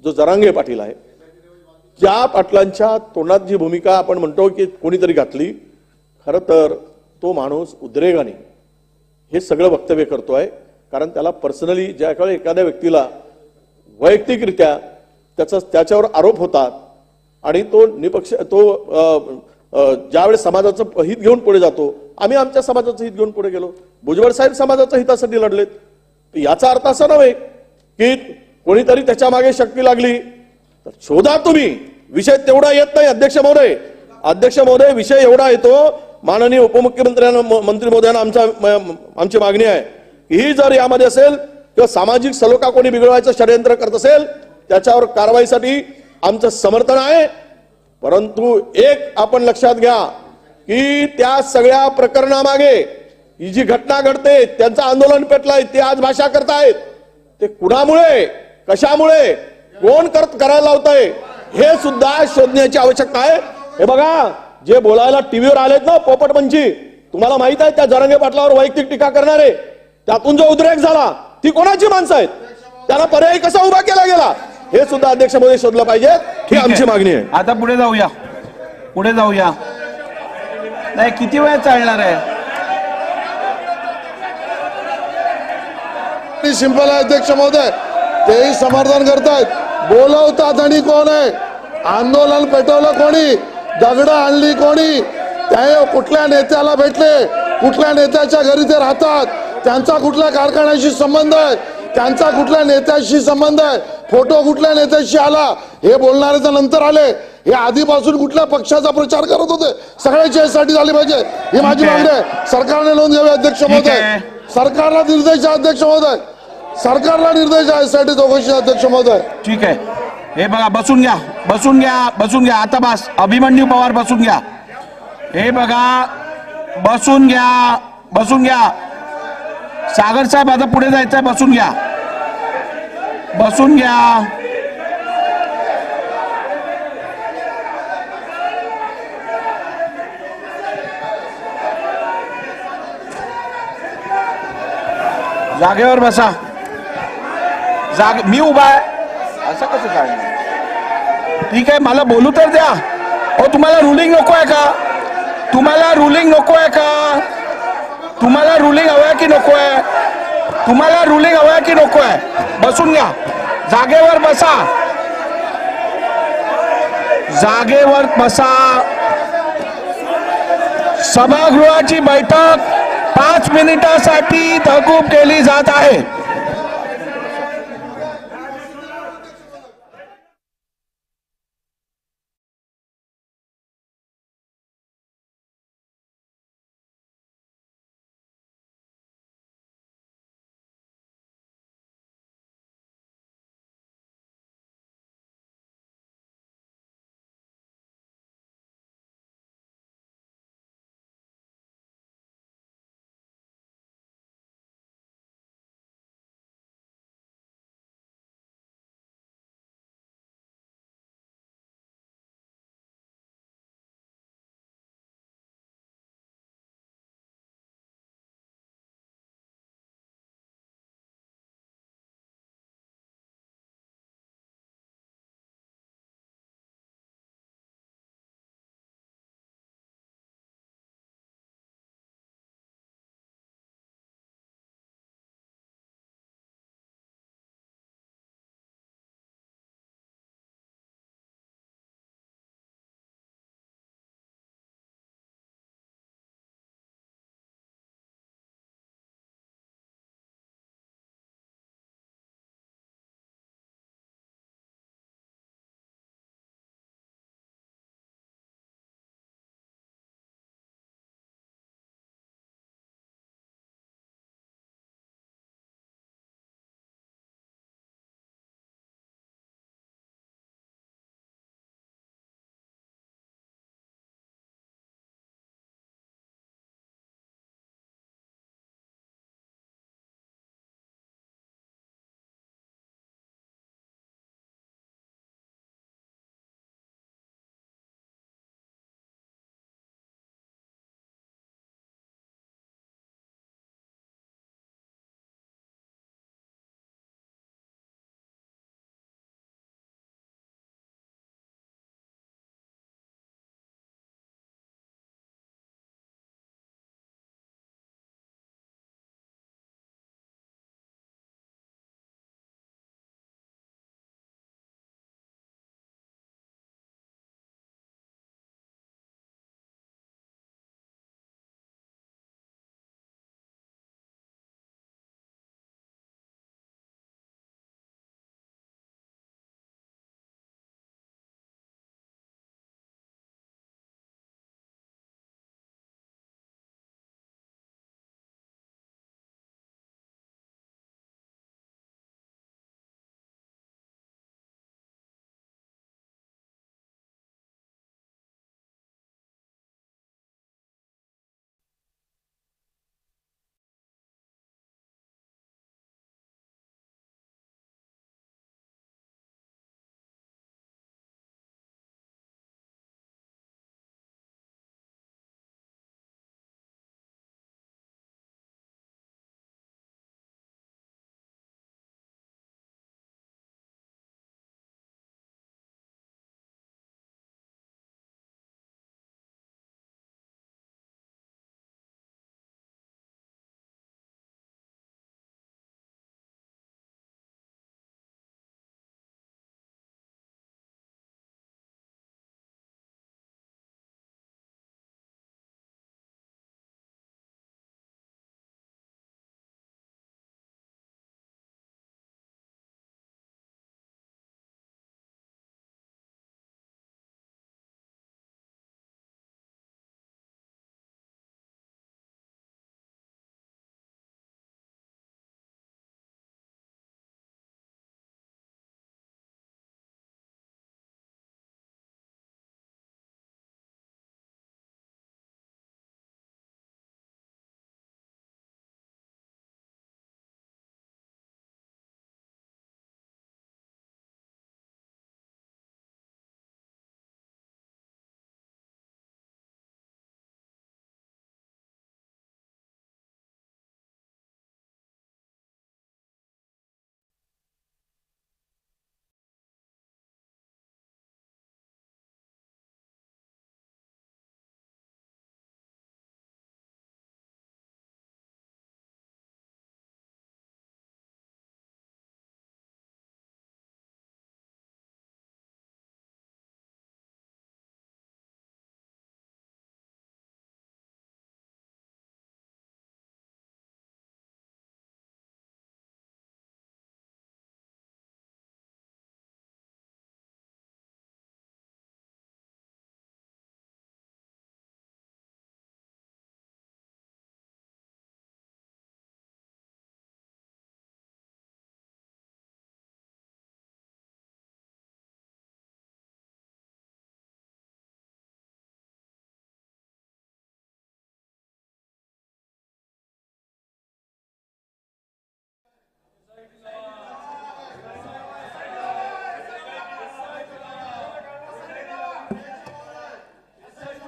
जो जरांगे पाटील आहे, ज्या पाटलांच्या तोंडात जी भूमिका आपण म्हणतो की कोणीतरी घातली, खरं तर तो माणूस उद्रेकाने हे सगळं वक्तव्य करतोय. कारण त्याला पर्सनली ज्याकडे एखाद्या व्यक्तीला वैयक्तिकरित्या त्याच्यावर आरोप होतात आणि तो निपक्ष ज्यावेळेस समाजाचं हित घेऊन पुढे जातो, आम्ही आमच्या समाजाचं हित घेऊन पुढे गेलो, भुजबळ साहेब समाजाच्या हितासाठी लढलेत. याचा अर्थ असा नव्हे की कोणीतरी त्याच्या मागे शक्ती लागली. तर शोधा तुम्ही, विषय तेवढा येत नाही. अध्यक्ष महोदय, विषय एवढा येतो. माननीय उपमुख्यमंत्र्यांना, मंत्री महोदयांना आमची मागणी आहे की ही जर यामध्ये असेल किंवा सामाजिक सलोखा कोणी बिघडवायचं षडयंत्र करत असेल, त्याच्यावर कारवाईसाठी आमचं समर्थन आहे. परंतु एक आपण लक्षात घ्या की त्या सगळ्या प्रकरणामागे ही जी घटना घडते, त्यांचं आंदोलन पेटलंय, ते आज भाषा करतायत, ते कुणामुळे, कशामुळे, कोण करायला लावतंय, हे सुद्धा शोधण्याची आवश्यकता आहे. हे बघा, जे बोलायला टीव्हीवर आलेत ना पोपटपंची, तुम्हाला माहित आहे त्या जरांगे पाटलावर वैयक्तिक टीका करणारे, त्यातून जो उद्रेक झाला ती कोणाची माणसं आहेत, त्याला पर्याय कसा उभा केला गेला, हे सुद्धा अध्यक्ष महोदय शोधलं पाहिजे. ही आमची मागणी आहे. आता पुढे जाऊया. नाही, किती वेळ चालणार आहे? सिंपल आहे अध्यक्ष महोदय, तेही समर्थन करतायत. बोलवतात आणि कोण आहे, आंदोलन पेटवलं कोणी, दगडं आणली कोणी, ते कुठल्या नेत्याला भेटले, कुठल्या नेत्याच्या घरी ते राहतात, त्यांचा कुठल्या कारखान्याशी संबंध आहे, त्यांचा कुठल्या नेत्याशी संबंध आहे, फोटो कुठल्या नेत्याशी आला, हे बोलणारे तर नंतर आले. हे आधीपासून कुठल्या पक्षाचा प्रचार करत होते, सगळ्याची यासाठी झाली पाहिजे, ही माझी मागणी आहे. सरकारने नोंद घ्यावी अध्यक्ष महोदय, सरकारला निर्देश आहे अध्यक्ष महोदय, सरकारला निर्देश आहे यासाठी चौकशी अध्यक्ष महोदय. ठीक आहे. हे बघा, बसून घ्या. आता बस. अभिमन्यू पवार बसून घ्या. हे बघा, बसून घ्या. सागर साहेब आता पुढे जायचंय, बसून घ्या. जागेवर बसा. मी उभा आहे, असं कसं काय? ठीक आहे, मला बोलू तर द्या. हो, तुम्हाला रुलिंग नको आहे का? तुम्हाला रुलिंग हवंय की नको आहे? बसून घ्या, जागेवर बसा. जागेवर बसा. सभागृहाची बैठक 5 मिनिटासाठी तहकूब केली जात आहे.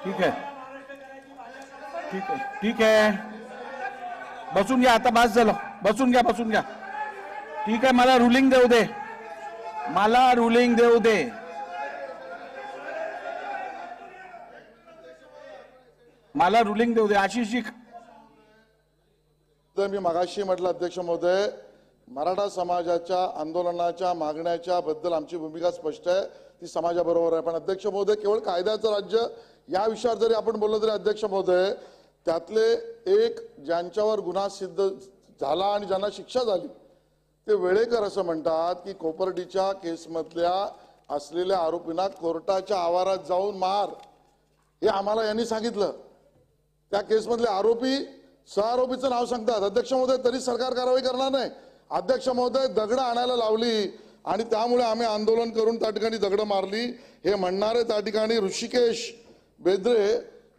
ठीक आहे ठीक आहे ठीक आहे बसून घ्या आता बस झालं बसून घ्या ठीक आहे मला रुलिंग देऊ दे मला रुलिंग देऊ दे आशिषजी तर मी मगाशी म्हटलं अध्यक्ष महोदय मराठा समाजाच्या आंदोलनाच्या मागण्याच्या बद्दल आमची भूमिका स्पष्ट आहे ती समाजाबरोबर आहे पण अध्यक्ष महोदय केवळ कायद्याचं राज्य या विषयावर जरी आपण बोललो तरी अध्यक्ष महोदय त्यातले एक ज्यांच्यावर गुन्हा सिद्ध झाला आणि ज्यांना शिक्षा झाली ते वेळेकर असं म्हणतात की कोपर्डीच्या केसमधल्या असलेल्या आरोपींना कोर्टाच्या आवारात जाऊन मार हे आम्हाला यांनी सांगितलं त्या केसमधले आरोपी सहआरोपीचं नाव सांगतात अध्यक्ष महोदय तरी सरकार कारवाई करणार नाही अध्यक्ष महोदय दगड आणायला लावली आणि त्यामुळे आम्ही आंदोलन करून त्या ठिकाणी दगड मारली हे म्हणणारे त्या ठिकाणी ऋषिकेश बेद्रे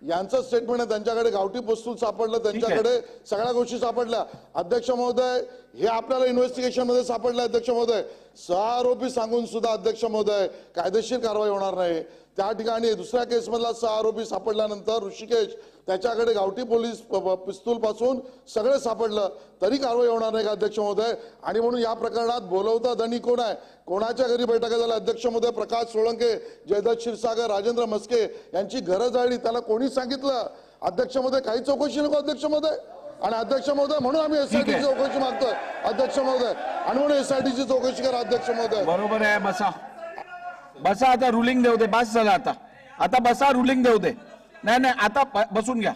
यांचं स्टेटमेंट आहे त्यांच्याकडे गावठी पिस्तूल सापडलं त्यांच्याकडे सगळ्या गोष्टी सापडल्या अध्यक्ष महोदय हे आपल्याला इन्व्हेस्टिगेशन मध्ये सापडलं अध्यक्ष महोदय सहआरोपी सांगून सुद्धा अध्यक्ष महोदय कायदेशीर कारवाई होणार नाही त्या ठिकाणी दुसऱ्या केसमधला सहआरोपी सापडल्यानंतर ऋषिकेश त्याच्याकडे गावठी पोलीस पिस्तूल पासून सगळे सापडलं तरी कारवाई होणार नाही का अध्यक्ष महोदय आणि म्हणून या प्रकरणात बोलवता धनी कोण आहे कोणाच्या घरी बैठका झाल्या अध्यक्ष महोदय प्रकाश सोळंके जयदत्त क्षीरसागर राजेंद्र मस्के यांची घरं जाळली त्याला कोणी सांगितलं अध्यक्ष महोदय काही चौकशी नको अध्यक्ष महोदय आणि अध्यक्ष महोदय म्हणून आम्ही एसआयटीची चौकशी मागतोय अध्यक्ष महोदय आणि म्हणून एसआयटीची चौकशी करा अध्यक्ष महोदय बरोबर आहे बसा आता रुलिंग देऊ दे बस झालं आता बसा रुलिंग देऊ दे नाही आता बसून घ्या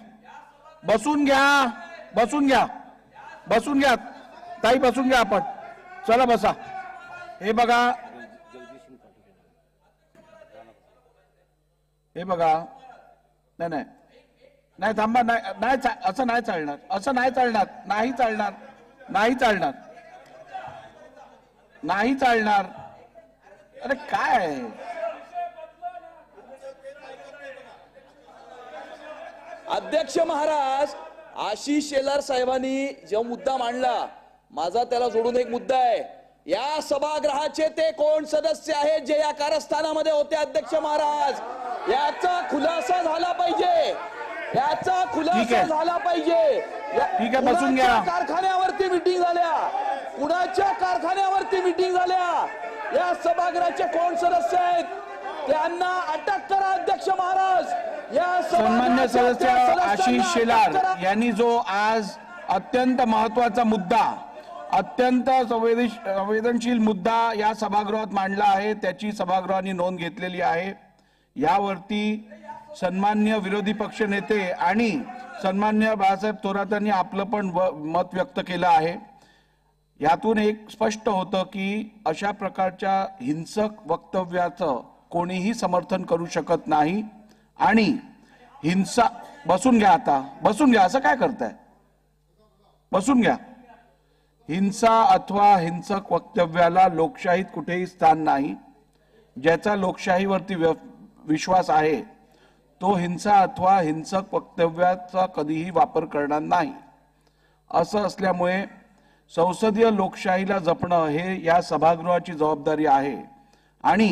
ताई बसून घ्या आपण चला बसा हे बघा नाही थांबा नाही असं नाही चालणार अरे काय अध्यक्ष महाराज आशिष शेलार साहेबांनी जो मुद्दा मांडला माझा त्याला जोडून एक मुद्दा आहे या सभागृहाचे ते कोण सदस्य आहेत जे या कारस्थानामध्ये होते अध्यक्ष महाराज याचा खुलासा झाला पाहिजे ठीक आहे बसून घ्या कारखान्यावरती मीटिंग झाल्या कुणाच्या कारखान्यावरती मीटिंग झाल्या या सभागृहाचे कोण सदस्य आहेत त्यांना अटक करा अध्यक्ष महाराज या सन्मान्य सदस्य आशिष शेलार यांनी जो आज अत्यंत महत्वाचा मुद्दा अत्यंत संवेदनशील मुद्दा या सभागृहात मांडला आहे त्याची सभागृहाने नोंद घेतलेली आहे यावरती सन्मान्य विरोधी पक्ष नेते आणि सन्मान्य बाळासाहेब थोरातांनी आपलं पण मत व्यक्त केलं आहे यातून एक स्पष्ट होतं की अशा प्रकारच्या हिंसक वक्तव्याचं कोणीही समर्थन करू शकत नाही आणि हिंसा बसून घ्या असं काय करताय बसून घ्या हिंसा अथवा हिंसक वक्तव्याला लोकशाहीत कुठेही स्थान नाही ज्याचा लोकशाहीवरती विश्वास आहे तो हिंसा अथवा हिंसक वक्तव्याचा कधीही वापर करणार नाही असं असल्यामुळे संसदीय लोकशाहीला जपणं हे या सभागृहाची जबाबदारी आहे आणि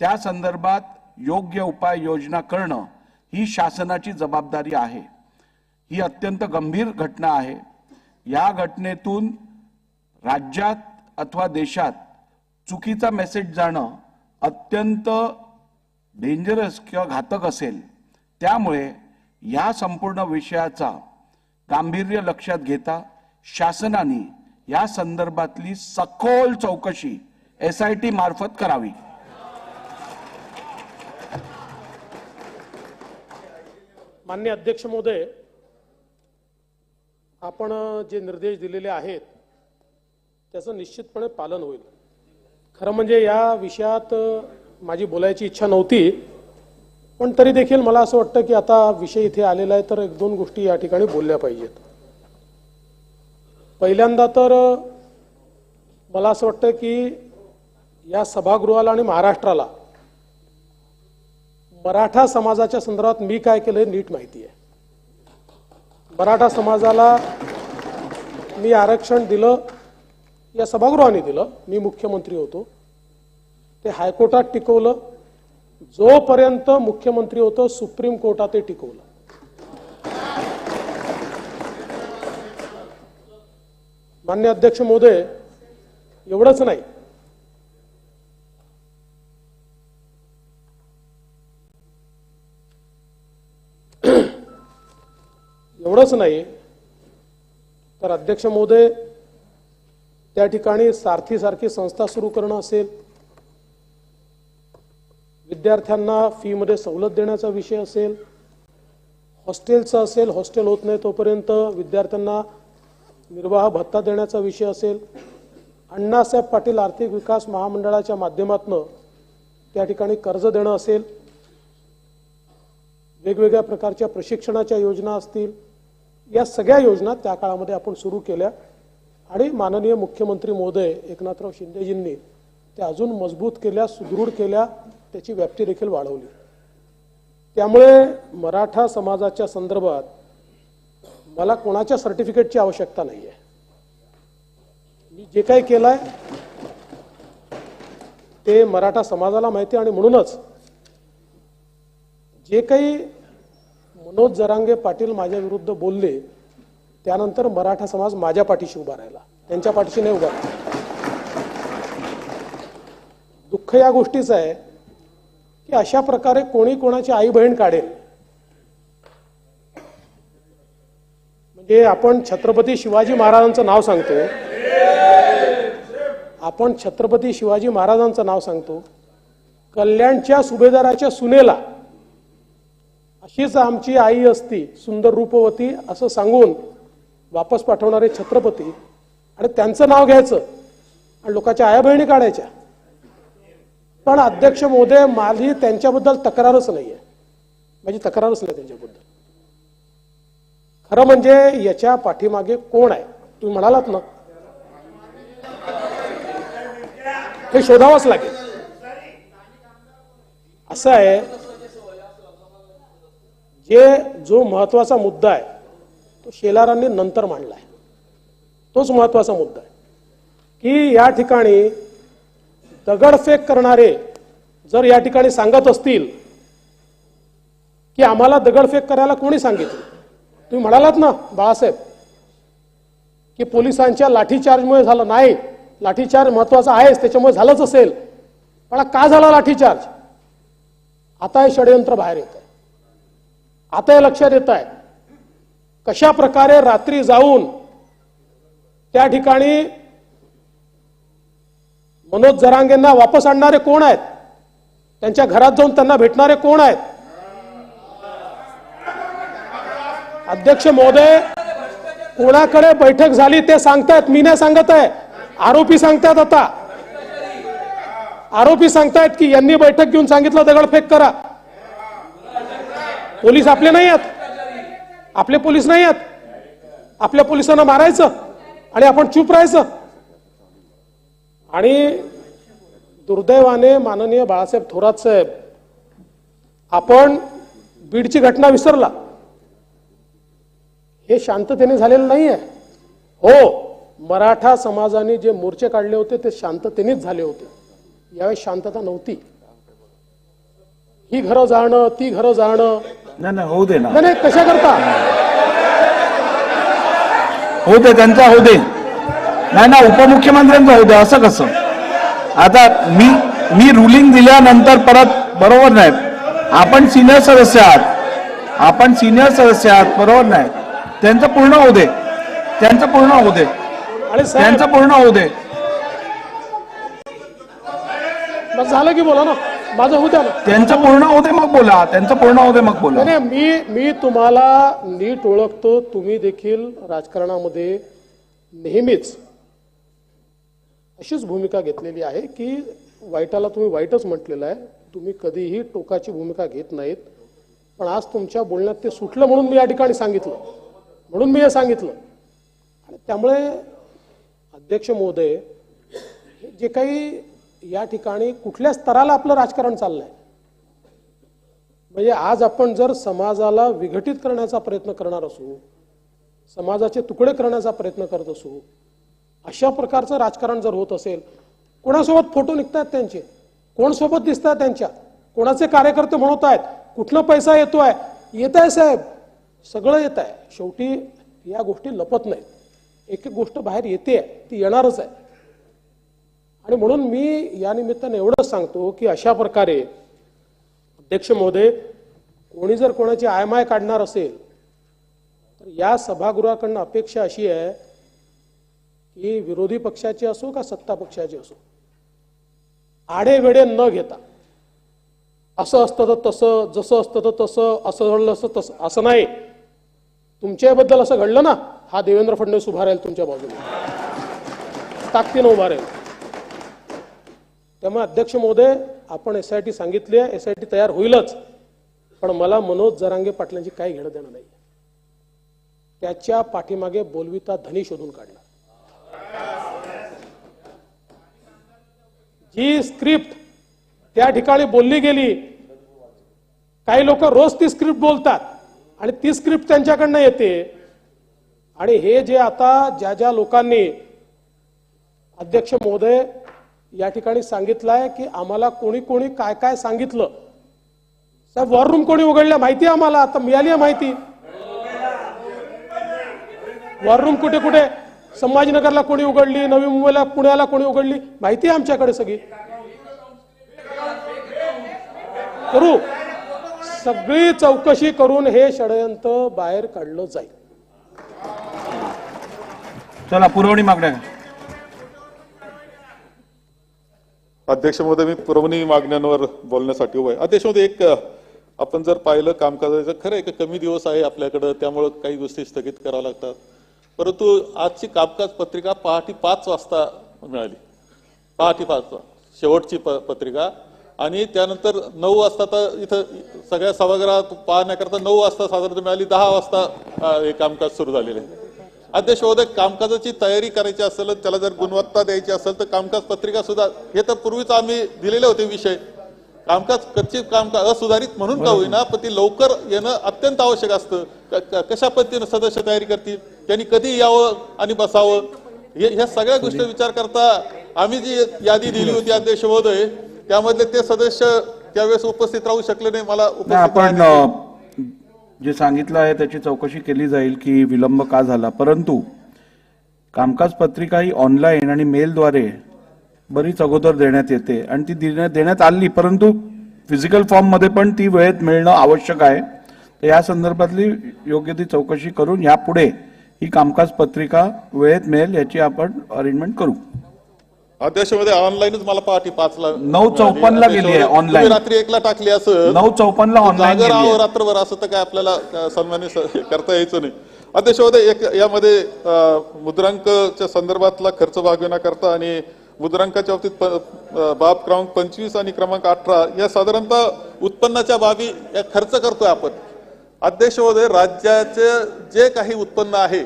त्या संदर्भात योग्य उपाययोजना करणं ही शासनाची जबाबदारी आहे ही अत्यंत गंभीर घटना आहे या घटनेतून राज्यात अथवा देशात चुकीचा मेसेज जाणं अत्यंत डेंजरस किंवा घातक असेल त्यामुळे या संपूर्ण विषयाचा गांभीर्य लक्षात घेता शासनाने या संदर्भातली सखोल चौकशी एसआयटी मार्फत करावी माननीय अध्यक्ष महोदय आपण जे निर्देश दिलेले आहेत त्याचं निश्चितपणे पालन होईल खरं म्हणजे या विषयात माझी बोलायची इच्छा नव्हती पण तरी देखील मला असं वाटतं की आता विषय इथे आलेला आहे तर एक दोन गोष्टी या ठिकाणी बोलल्या पाहिजेत पहिल्यांदा तर मला असं वाटतं की या सभागृहाला आणि महाराष्ट्राला मराठा समाजाच्या संदर्भात मी काय केलंय नीट माहिती आहे मराठा समाजाला मी आरक्षण दिलं या सभागृहाने दिलं मी मुख्यमंत्री होतो ते हायकोर्टात टिकवलं जोपर्यंत मुख्यमंत्री होतो सुप्रीम कोर्टात ते टिकवलं. मान्य अध्यक्ष महोदय, एवढंच नाही, एवढंच नाही तर अध्यक्ष महोदय, त्या ठिकाणी सारथी संस्था सुरू करणं असेल, विद्यार्थ्यांना फी मध्ये सवलत देण्याचा विषय असेल, हॉस्टेलचा असेल, हॉस्टेल होत नाही तोपर्यंत विद्यार्थ्यांना निर्वाह भत्ता देण्याचा विषय असेल, अण्णासाहेब पाटील आर्थिक विकास महामंडळाच्या माध्यमातून त्या ठिकाणी कर्ज देणं असेल, वेगवेगळ्या प्रकारच्या प्रशिक्षणाच्या योजना असतील, या सगळ्या योजना त्या काळामध्ये आपण सुरू केल्या आणि माननीय मुख्यमंत्री महोदय एकनाथराव शिंदेजींनी त्या अजून मजबूत केल्या, सुदृढ केल्या, त्याची व्याप्ती देखील वाढवली. त्यामुळे मराठा समाजाच्या संदर्भात मला कोणाच्या सर्टिफिकेटची आवश्यकता नाही आहे. मी जे काही केलंय ते मराठा समाजाला माहिती आहे आणि म्हणूनच जे काही मनोज जरांगे पाटील माझ्या विरुद्ध बोलले त्यानंतर मराठा समाज माझ्या पाठीशी उभा राहिला, त्यांच्या पाठीशी नाही उभा राहिला. दुःख या गोष्टीचं आहे की अशा प्रकारे कोणी कोणाची आई बहीण काढेल. म्हणजे आपण छत्रपती शिवाजी महाराजांचं नाव सांगतो, आपण छत्रपती शिवाजी महाराजांचं नाव सांगतो, कल्याणच्या सुभेदाराच्या सुनेला अशीच आमची आई असती सुंदर रूपवती असं सांगून वापस पाठवणारे छत्रपती, आणि त्यांचं नाव घ्यायचं आणि लोकांच्या आया बहिणी काढायच्या. पण अध्यक्ष महोदय, माझी त्यांच्याबद्दल तक्रारच नाहीये, माझी तक्रारच नाही त्यांच्याबद्दल. खरं म्हणजे याच्या पाठीमागे कोण आहे तुम्ही म्हणालात ना, हे शोधावंच लागेल. असं आहे, जो महत्वाचा मुद्दा आहे तो शेलारांनी नंतर मांडलाय, तोच महत्वाचा मुद्दा आहे की या ठिकाणी दगडफेक करणारे जर या ठिकाणी सांगत असतील की आम्हाला दगडफेक करायला कोणी सांगितलं, तुम्ही म्हणालात ना बाळासाहेब की पोलिसांच्या लाठीचार्जमुळे झालं, नाही, लाठीचार्ज महत्वाचा आहेच, त्याच्यामुळे झालंच असेल, पण का झाला लाठीचार्ज? आता हे षडयंत्र बाहेर येत आहे, आता हे लक्षात येत आहे कशा प्रकारे रात्री जाऊन त्या ठिकाणी मनोज जरांगेंना वापस आणणारे कोण आहेत, त्यांच्या घरात जाऊन त्यांना भेटणारे कोण आहेत. अध्यक्ष महोदय, कोणाकडे बैठक झाली ते सांगतायत, मी नाही सांगत आहे, आरोपी सांगतायत. आता आरोपी सांगतायत की यांनी बैठक घेऊन सांगितलं दगडफेक करा. पोलीस आपले नाही आहेत, आपले पोलीस नाही आहेत. आपल्या पोलिसांना मारायचं आणि आपण चूप राहायचं. आणि दुर्दैवाने माननीय बाळासाहेब थोरात साहेब, आपण बीडची घटना विसरला. हे शांततेने झालेलं नाहीये. हो, मराठा समाजाने जे मोर्चे काढले होते ते शांततेनेच झाले होते, यावेळी शांतता नव्हती. ही घरं जाणं, ती घरं जाणं, नाही होऊ दे ना, नाही कशा करता, होऊ दे, त्यांचा होऊ दे. नाही ना, उपमुख्यमंत्र्यांचा होऊ दे, असं कसं? आता मी रुलिंग दिल्यानंतर परत बरोबर नाही. आपण सिनियर सदस्य आहात, आपण सिनियर सदस्य आहात, बरोबर नाही. त्यांचं पूर्ण होऊ दे, त्यांचं पूर्ण होऊ दे, आणि त्यांचं पूर्ण होऊ दे. मग झालं की बोला ना, माझं होऊ द्या ना. त्यांचं पूर्ण होऊ दे मग बोला, त्यांचं पूर्ण होऊ दे मग बोला. नाही, मी तुम्हाला नीट ओळखतो. तुम्ही देखील राजकारणामध्ये नेहमीच अशीच भूमिका घेतलेली आहे की वाईटाला तुम्ही वाईटच म्हटलेलं आहे, तुम्ही कधीही टोकाची भूमिका घेत नाहीत. पण आज तुमच्या बोलण्यात ते सुटलं म्हणून मी या ठिकाणी सांगितलं, म्हणून मी हे सांगितलं. आणि त्यामुळे अध्यक्ष महोदय, जे काही या ठिकाणी कुठल्या स्तराला आपलं राजकारण चाललंय, म्हणजे आज आपण जर समाजाला विघटित करण्याचा प्रयत्न करणार असू, समाजाचे तुकडे करण्याचा प्रयत्न करत असू, अशा प्रकारचं राजकारण जर होत असेल, कोणासोबत फोटो निघतात त्यांचे, कोण सोबत दिसतात त्यांच्या, कोणाचे कार्यकर्ते म्हणत आहेत, कुठनं पैसा येतोय, येत आहे साहेब, सगळं येत आहे. शेवटी या गोष्टी लपत नाहीत. एक एक गोष्ट बाहेर येते, ती येणारच आहे. आणि म्हणून मी या निमित्ताने एवढंच सांगतो की अशा प्रकारे अध्यक्ष महोदय, कोणी जर कोणाची आयमाय काढणार असेल तर या सभागृहाकडनं अपेक्षा अशी आहे की विरोधी पक्षाची असो का सत्ता पक्षाची असो, आडेवेडे न घेता असं असतं तर तसं, जसं असतं तर तसं, असं घडलं असं तसं, असं नाही. तुमच्याबद्दल असं घडलं ना, हा देवेंद्र फडणवीस उभा राहील तुमच्या बाजूने, ताकदीनं उभा राहील. त्यामुळे अध्यक्ष महोदय, आपण SIT सांगितली आहे, SIT तयार होईलच, पण मला मनोज जरांगे पाटलांची काही घेणं देणं नाही. त्याच्या पाठीमागे बोलविता धनी शोधून काढला. जी स्क्रिप्ट त्या ठिकाणी बोलली गेली, काही लोक रोज ती स्क्रिप्ट बोलतात आणि ती स्क्रिप्ट त्यांच्याकडनं येते. आणि हे जे आता ज्या ज्या लोकांनी अध्यक्ष महोदय या ठिकाणी सांगितलंय की आम्हाला कोणी कोणी काय काय सांगितलं, साहेब वॉर रूम कोणी उघडल्या माहिती आहे आम्हाला, आता मिळाली आहे माहिती. वॉर रूम कुठे कुठे संभाजीनगरला कोणी उघडली, नवी मुंबईला, पुण्याला कोणी उघडली, माहिती आहे आमच्याकडे सगळी. करू, सगळी चौकशी करून हे षडयंत्र बाहेर काढलं जाईल. चला पुरवणी मागण्या. अध्यक्ष महोदय, मी पुरवणी मागण्यांवर बोलण्यासाठी उभा आहे. अध्यक्ष महोदय, एक आपण जर पाहिलं कामकाजाचं, खरं आहे की कमी दिवस आहे आपल्याकडं, त्यामुळे काही गोष्टी स्थगित कराव्या लागतात. परंतु आजची कामकाज पत्रिका पहाटे 5 वाजता मिळाली, पहाटे 5 वाजता शेवटची पत्रिका. आणि त्यानंतर 9 वाजता, तर इथं सगळ्या सभागृहात पाहण्याकरता 9 वाजता साधारणतः मिळाली, 10 वाजता हे कामकाज सुरू झालेलं आहे. अध्यक्ष महोदय, कामकाजाची तयारी करायची असेल, त्याला जर गुणवत्ता द्यायची असेल तर कामकाज पत्रिका सुद्धा, हे तर पूर्वीच आम्ही दिलेले होते विषय, कामकाज कच्चे कामकाज असुधारित म्हणून का होईना, पण ती लवकर येणं अत्यंत आवश्यक असतं. कशा पद्धतीनं सदस्य तयारी करतील, त्यांनी कधी यावं आणि बसावं, ह्या सगळ्या गोष्टी विचार करता आम्ही जी यादी दिली होती अध्यक्ष महोदय, त्यामधले ते सदस्य त्यावेळेस उपस्थित राहू शकले नाही. मला आपण जे सांगितलं आहे त्याची चौकशी केली जाईल की विलंब का झाला, परंतु कामकाज पत्रिका ही ऑनलाईन आणि मेलद्वारे बरीच अगोदर देण्यात येते आणि ती देण्यात आली, परंतु फिजिकल फॉर्म मध्ये पण ती वेळेत मिळणं आवश्यक आहे. तर या संदर्भातली योग्य ती चौकशी करून यापुढे ही कामकाज पत्रिका वेळेत मिळेल याची आपण अरेंजमेंट करू. अध्यक्ष मध्ये ऑनलाईनच मला पहाटे 5ला 9:54 ला गेली आहे ऑनलाईन, रात्री 1ला टाकली असं 9:54 ला ऑनलाईन रात्रभर असं तर काय आपल्याला सन्मानित करता यायचं नाही. अध्यक्ष महोदय, एक यामध्ये मुद्रांकच्या संदर्भातला खर्च भागविण्याकरता आणि मुद्रांकाच्या बाबतीत बाब क्रमांक 25 आणि क्रमांक 18 या साधारणतः उत्पन्नाच्या बाबी या खर्च करतोय आपण. अध्यक्ष महोदय, राज्याचे जे काही उत्पन्न आहे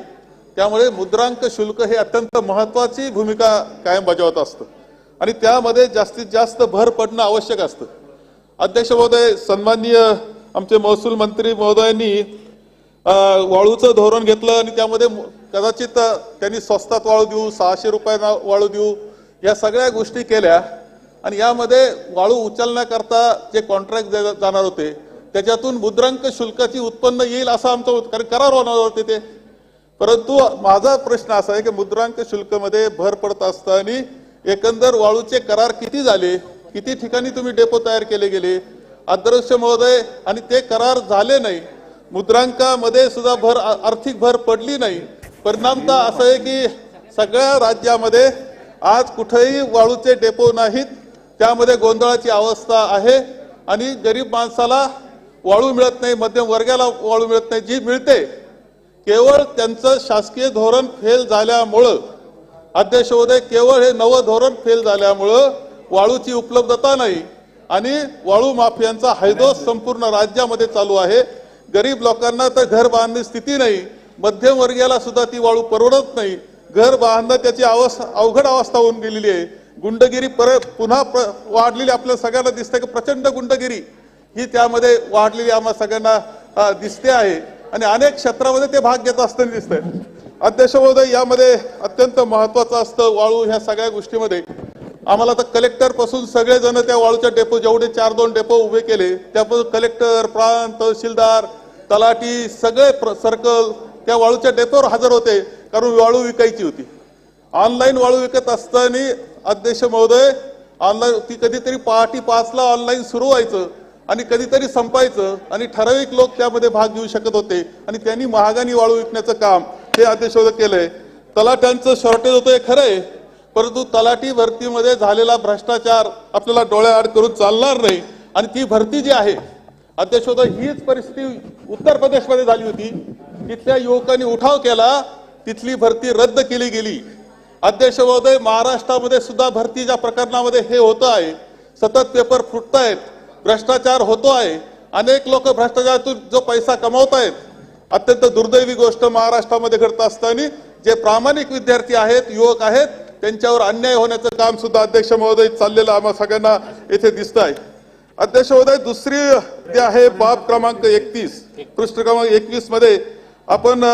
त्यामुळे मुद्रांक शुल्क हे अत्यंत महत्वाची भूमिका कायम बजावत असतं आणि त्यामध्ये जास्तीत जास्त भर पडणं आवश्यक असतं. अध्यक्ष महोदय, सन्माननीय आमचे महसूल मंत्री महोदयांनी वाळूचं धोरण घेतलं आणि त्यामध्ये कदाचित त्यांनी स्वस्तात वाळू देऊ, 600 रुपयांना वाळू देऊ, या सगळ्या गोष्टी केल्या. आणि यामध्ये वाळू उचलण्याकरता जे कॉन्ट्रॅक्ट जाणार होते त्याच्यातून मुद्रांक शुल्काची उत्पन्न येईल असं आमचं करार होणार होते ते. परंतु माझा प्रश्न असा आहे की मुद्रांक शुल्कामध्ये भर पडत असताना एकंदर वाळूचे करार किती झाले, किती ठिकाणी तुम्ही डेपो तयार केले गेले अध्यक्ष महोदय, आणि ते करार झाले नाही. मुद्रांकामध्ये सुद्धा आर्थिक भर पडली नाही. परिणामतः असं आहे की सगळ्या राज्यामध्ये आज कुठेही वाळूचे डेपो नाहीत, त्यामध्ये गोंधळाची अवस्था आहे आणि गरीब माणसाला वाळू मिळत नाही, मध्यम वर्गाला वाळू मिळत नाही. जी मिळते केवळ त्यांचं शासकीय धोरण फेल झाल्यामुळं, अध्यक्ष महोदय, केवळ हे नवं धोरण फेल झाल्यामुळं वाळूची उपलब्धता नाही आणि वाळू माफियांचा हैदोस संपूर्ण राज्यामध्ये चालू आहे. गरीब लोकांना तर घर बांधण्याची स्थिती नाही, मध्यम वर्गीयाला सुद्धा ती वाळू परवडत नाही. घर बांधणं त्याची अवघड अवस्था होऊन गेलेली आहे. गुंडगिरी पुन्हा वाढलेली आपल्याला सगळ्यांना दिसते की प्रचंड गुंडगिरी ही त्यामध्ये वाढलेली आम्हाला सगळ्यांना दिसते आहे आणि अनेक क्षेत्रामध्ये ते भाग घेत असताना दिसतंय. अध्यक्ष महोदय, यामध्ये अत्यंत महत्वाचं असतं वाळू ह्या सगळ्या गोष्टीमध्ये आम्हाला तर कलेक्टर पासून सगळेजण त्या वाळूच्या डेपो जेवढे 4-2 डेपो उभे केले त्यापासून कलेक्टर, प्रांत, तहसीलदार, तलाठी सगळे सर्कल त्या वाळूच्या डेपोवर हजर होते, कारण वाळू विकायची होती. ऑनलाईन वाळू विकत असताना अध्यक्ष महोदय ऑनलाईन ती कधीतरी पहाटे 5ला ऑनलाईन सुरू व्हायचं आणि कधीतरी संपायचं आणि ठराविक लोक त्यामध्ये भाग घेऊ शकत होते आणि त्यांनी महागानी वाळू विकण्याचं काम हे अध्यक्ष महोदय केलंय. तलाट्यांचं शॉर्टेज होतं हे खरं आहे, परंतु तलाठी भरतीमध्ये झालेला भ्रष्टाचार आपल्याला डोळ्याआड करून चालणार नाही. आणि ती भरती जी आहे अध्यक्ष महोदय, हीच परिस्थिती उत्तर प्रदेशमध्ये झाली होती. तिथल्या युवकांनी उठाव केला, तिथली भरती रद्द केली गेली. अध्यक्ष महोदय, महाराष्ट्रामध्ये सुद्धा भरतीच्या प्रकरणामध्ये हे होतं आहे. सतत पेपर फुटत आहेत, भ्रष्टाचार होतो आहे, अनेक लोक भ्रष्टाचारातून जो पैसा कमावत आहेत. अत्यंत दुर्दैवी गोष्ट महाराष्ट्रामध्ये घडत असताना जे प्रामाणिक विद्यार्थी आहेत, युवक आहेत, त्यांच्यावर अन्याय होण्याचं काम सुद्धा अध्यक्ष महोदय चाललेलं आम्हा सगळ्यांना येथे दिसत आहे. अध्यक्ष महोदय, दुसरी जे आहे बाब क्रमांक 31 पृष्ठ क्रमांक 21 मध्ये आपण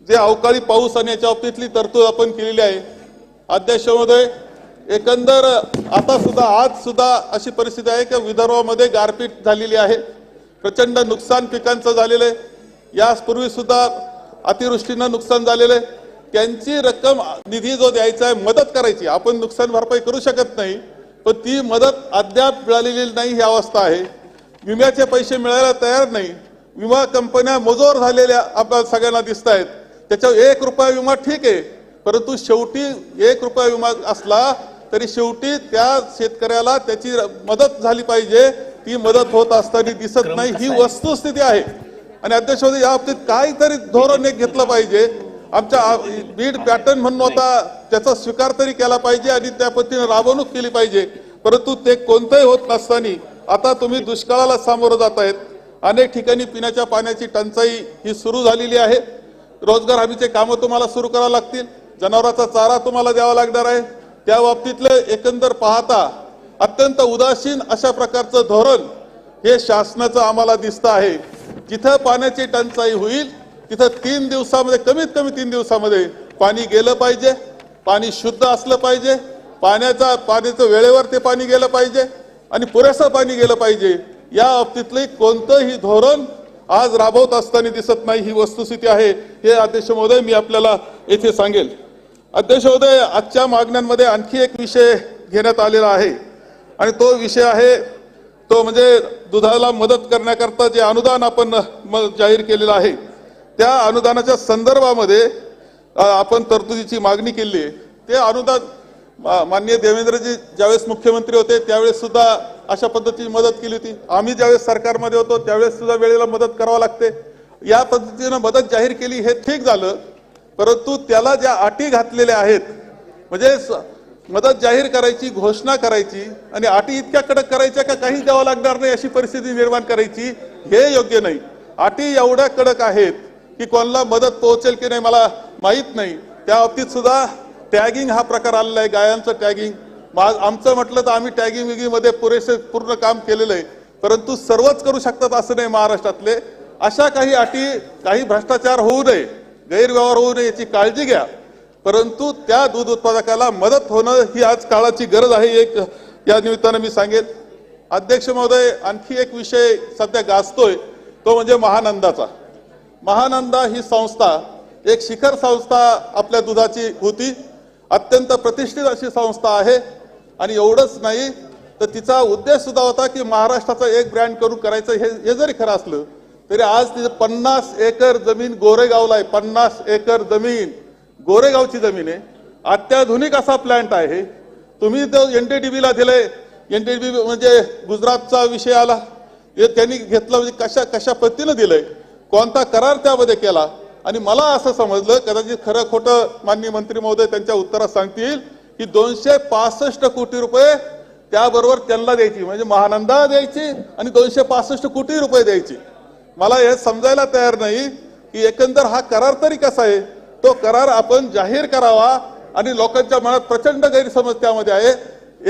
जे अवकाळी पाऊस आणि याच्या बाबतीतली तरतूद आपण केलेली आहे. अध्यक्ष महोदय, एकंदर आता सुद्धा आज सुद्धा अशी परिस्थिती आहे की विदर्भामध्ये गारपीट झालेली आहे, प्रचंड नुकसान पिकांचं झालेलं आहे. यापूर्वी सुद्धा अतिवृष्टीनं नुकसान झालेलं आहे. त्यांची रक्कम निधी जो द्यायचा आहे, मदत करायची, आपण नुकसान भरपाई करू शकत नाही, पण ती मदत अद्याप मिळालेली नाही ही अवस्था आहे. विम्याचे पैसे मिळायला तयार नाही. विमा कंपन्या मजूर झालेल्या आपल्याला सगळ्यांना दिसत आहेत. त्याच्यावर 1 रुपया विमा ठीक आहे, परंतु शेवटी 1 रुपया विमा असला तरी शेवटी त्या शेतकऱ्याला त्याची मदत झाली पाहिजे. ती मदत होत असताना दिसत नाही, ही वस्तुस्थिती आहे. आणि अध्यक्ष महोदय, या बाबतीत काहीतरी धोरण एक घेतलं पाहिजे. आमच्या बीड पॅटर्न म्हणून होता, त्याचा स्वीकार तरी केला पाहिजे आणि त्या पद्धतीने राबवणूक केली पाहिजे, परंतु ते कोणतंही होत नसताना आता तुम्ही दुष्काळाला सामोरं जात आहेत. अनेक ठिकाणी पिण्याच्या पाण्याची टंचाई ही सुरू झालेली आहे. रोजगार हमीचे कामं तुम्हाला सुरू करावं लागतील, जनावरांचा चारा तुम्हाला द्यावा लागणार आहे. त्या बाबतीतले एकंदर पाहता अत्यंत उदासीन अशा प्रकारचं धोरण हे शासनाचं आम्हाला दिसतं आहे. जिथं पाण्याची टंचाई होईल तिथं 3 दिवसामध्ये, कमीत कमी 3 दिवसामध्ये पाणी गेलं पाहिजे, पाणी शुद्ध असलं पाहिजे, पाण्याचं वेळेवर ते पाणी गेलं पाहिजे आणि पुरेसं पाणी गेलं पाहिजे. या बाबतीतले कोणतंही धोरण आज राबवत असताना दिसत नाही, ही वस्तुस्थिती आहे. हे अध्यक्ष महोदय मी आपल्याला येथे सांगेल. अध्यक्ष महोदय, आजच्या मागण्यांमध्ये आणखी एक विषय घेण्यात आलेला आहे आणि तो विषय आहे तो म्हणजे दुधाला मदत करण्याकरता जे अनुदान आपण जाहीर केलेलं आहे, त्या अनुदानाच्या संदर्भामध्ये आपण तरतुदीची मागणी केली आहे. ते अनुदान माननीय देवेंद्रजी ज्यावेळेस मुख्यमंत्री होते त्यावेळेस सुद्धा अशा पद्धतीची मदत केली होती. आम्ही ज्यावेळेस सरकारमध्ये होतो त्यावेळेस सुद्धा वेळेला मदत करावी लागते. या पद्धतीनं मदत जाहीर केली हे ठीक झालं, परंतु त्याला ज्या अटी घातलेल्या आहेत, म्हणजे मदत जाहीर करायची, घोषणा करायची आणि अटी इतक्या कडक करायच्या का काही द्यावं लागणार नाही अशी परिस्थिती निर्माण करायची, हे योग्य नाही. अटी एवढ्या कडक आहेत की कोणाला मदत पोहोचेल की नाही मला माहीत नाही. त्या बाबतीत सुद्धा टॅगिंग हा प्रकार आलेला आहे, गायांचं टॅगिंग. आमचं म्हटलं तर आम्ही टॅगिंग विगिंगमध्ये पुरेसे पूर्ण काम केलेलं आहे, परंतु सर्वच करू शकतात असं नाही महाराष्ट्रातले. अशा काही अटी, काही भ्रष्टाचार होऊ नये, गैरव्यवहार होऊ नये याची काळजी घ्या, परंतु त्या दूध उत्पादकाला मदत होणं ही आज काळाची गरज आहे, एक या निमित्तानं मी सांगेन. अध्यक्ष महोदय, आणखी एक विषय सध्या गाजतोय तो म्हणजे महानंदाचा. महानंदा ही संस्था एक शिखर संस्था आपल्या दुधाची होती, अत्यंत प्रतिष्ठित अशी संस्था आहे. आणि एवढंच नाही तर तिचा उद्देश सुद्धा होता की महाराष्ट्राचा एक ब्रँड करून करायचं. हे जरी खरं असलं तरी आज तिथे 50 एकर जमीन गोरेगावला आहे. 50 एकर जमीन गोरेगावची जमीन आहे. अत्याधुनिक असा प्लांट आहे. तुम्ही तो NDDB ला दिलंय. NDDB म्हणजे गुजरातचा विषय आला, हे त्यांनी घेतलं म्हणजे कशा पद्धतीनं दिलंय, कोणता करार त्यामध्ये केला. आणि मला असं समजलं, कदाचित खरं खोटं माननीय मंत्री महोदय त्यांच्या उत्तरात सांगतील, की 265 कोटी रुपये त्याबरोबर त्यांना द्यायची, म्हणजे महानंदा द्यायची आणि 265 कोटी रुपये द्यायची. मला हे समजायला तयार नाही की एकंदर हा करार तरी कसा आहे. तो करार आपण जाहीर करावा. आणि लोकांच्या मनात प्रचंड गैरसमज त्यामध्ये आहे.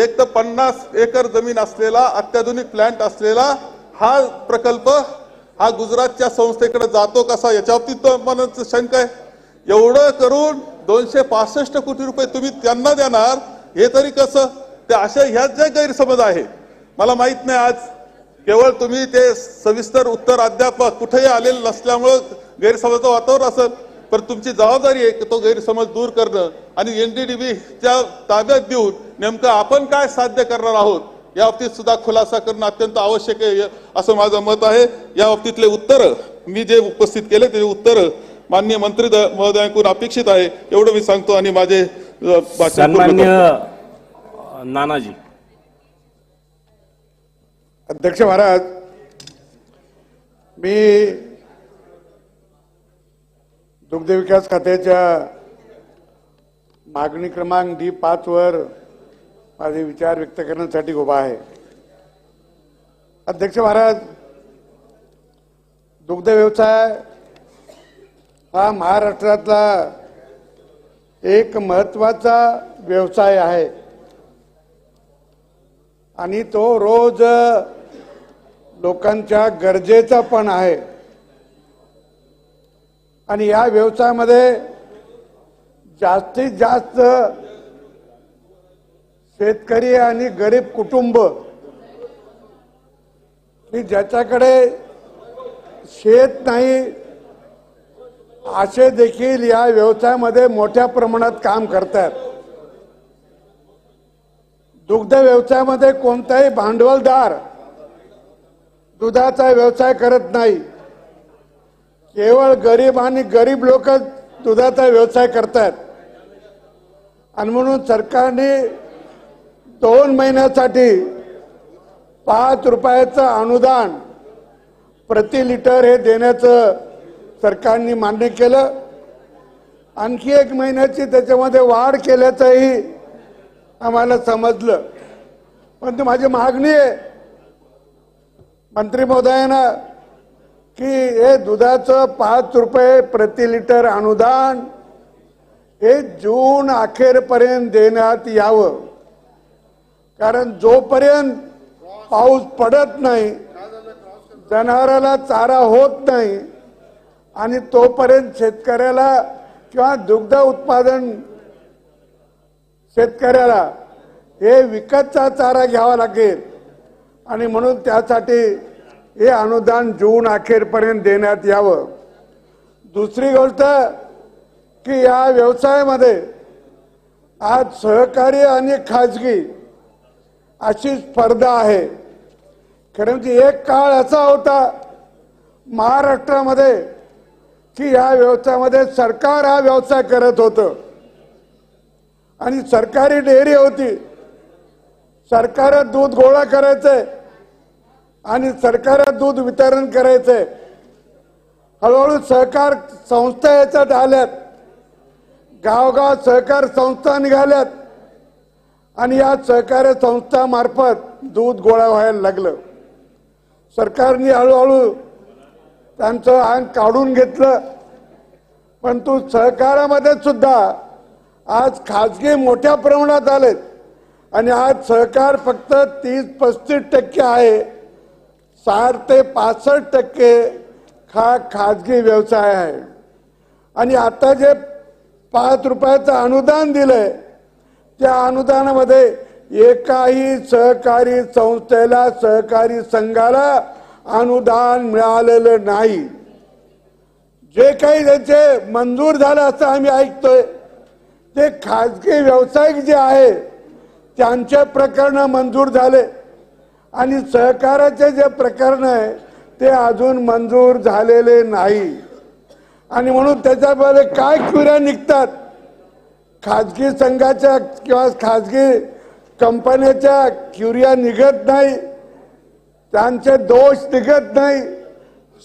एक तर 50 एकर जमीन असलेला अत्याधुनिक प्लांट असलेला हा प्रकल्प हा गुजरातच्या संस्थेकडे जातो कसा, याच्या बाबतीत मनात शंका आहे. एवढं करून 265 कोटी रुपये तुम्ही त्यांना देणार, हे तरी कसं. ते अशा ह्या ज्या गैरसमज आहे, मला माहित नाही आज केवळ तुम्ही ते सविस्तर उत्तर अद्याप कुठेही आलेलं नसल्यामुळं गैरसमजाचं वातावरण असेल, पण तुमची जबाबदारी आहे की तो गैरसमज दूर करणं आणि एनडीडीबीच्या ताब्यात देऊन नेमकं आपण काय साध्य करणार आहोत या बाबतीत सुद्धा खुलासा करणं अत्यंत आवश्यक आहे असं माझं मत आहे. या बाबतीतले उत्तर मी जे उपस्थित केले ते उत्तर माननीय मंत्री महोदयांकडून अपेक्षित आहे एवढं मी सांगतो आणि माझे भाषण पूर्ण सन्माननीय करतो. नानाजी. अध्यक्ष महाराज, मी दुग्ध विकास खात्याच्या मागणी क्रमांक D5 वर माझे विचार व्यक्त करण्यासाठी उभा आहे. अध्यक्ष महाराज, दुग्ध व्यवसाय हा महाराष्ट्रातला एक महत्वाचा व्यवसाय आहे आणि तो रोज लोकांच्या गरजेचा पण आहे. आणि या व्यवसायामध्ये जास्तीत जास्त शेतकरी आणि गरीब कुटुंब की ज्याच्याकडे शेत नाही असे देखील या व्यवसायामध्ये मोठ्या प्रमाणात काम करतात. दुग्ध व्यवसायामध्ये कोणताही भांडवलदार दुधाचा व्यवसाय करत नाही. केवळ गरीब आणि गरीब लोक दुधाचा व्यवसाय करतात. आणि म्हणून सरकारने 2 महिन्यासाठी 5 रुपयाचं अनुदान प्रति लिटर हे देण्याचं सरकारने मान्य केलं. आणखी 1 महिन्याची त्याच्यामध्ये वाढ केल्याचंही आम्हाला समजलं. पण माझी मागणी आहे मंत्री महोदयांना की हे दुधाचं 5 रुपये प्रति लिटर अनुदान हे जून अखेरपर्यंत देण्यात यावं. कारण जोपर्यंत पाऊस पडत नाही, जनावराला चारा होत नाही आणि तोपर्यंत शेतकऱ्याला किंवा दुग्ध उत्पादन शेतकऱ्याला हे विकतचा चारा घ्यावा लागेल. आणि म्हणून त्यासाठी हे अनुदान जून अखेरपर्यंत देण्यात यावं. दुसरी गोष्ट की या व्यवसायामध्ये आज सहकारी आणि खाजगी अशी स्पर्धा आहे. खरं म्हणजे एक काळ असा होता महाराष्ट्रामध्ये की या व्यवसायामध्ये सरकार हा व्यवसाय करत होतं आणि सरकारी डेअरी होती. सरकार दूध गोळा करायचे आणि सरकार दूध वितरण करायचे. हळूहळू सहकार संस्था याच्यात आल्यात, गावगाव सहकार संस्था निघाल्यात आणि या सहकारी संस्थामार्फत दूध गोळा व्हायला लागलं. सरकारने हळूहळू त्यांचं अंग काढून घेतलं. परंतु सहकारामध्ये सुद्धा आज खाजगी मोठ्या प्रमाणात आलेत आणि आज सहकार फक्त 30-35% आहे. 60 ते 65% हा खाजगी व्यवसाय आहे. आणि आता जे 5 रुपयाचं अनुदान दिलंय त्या अनुदानामध्ये एकाही सहकारी संस्थेला, सहकारी संघाला अनुदान मिळालेलं नाही. जे काही त्याचे मंजूर झालं असं आम्ही ऐकतोय ते खाजगी व्यावसायिक जे आहे त्यांचे प्रकरण मंजूर झाले आणि सहकाराचे जे प्रकरण आहे ते अजून मंजूर झालेले नाही. आणि म्हणून त्याच्यामध्ये काय क्युऱ्या निघतात, खाजगी संघाच्या किंवा खाजगी कंपन्याच्या क्युऱ्या निघत नाही, त्यांचे दोष निघत नाही.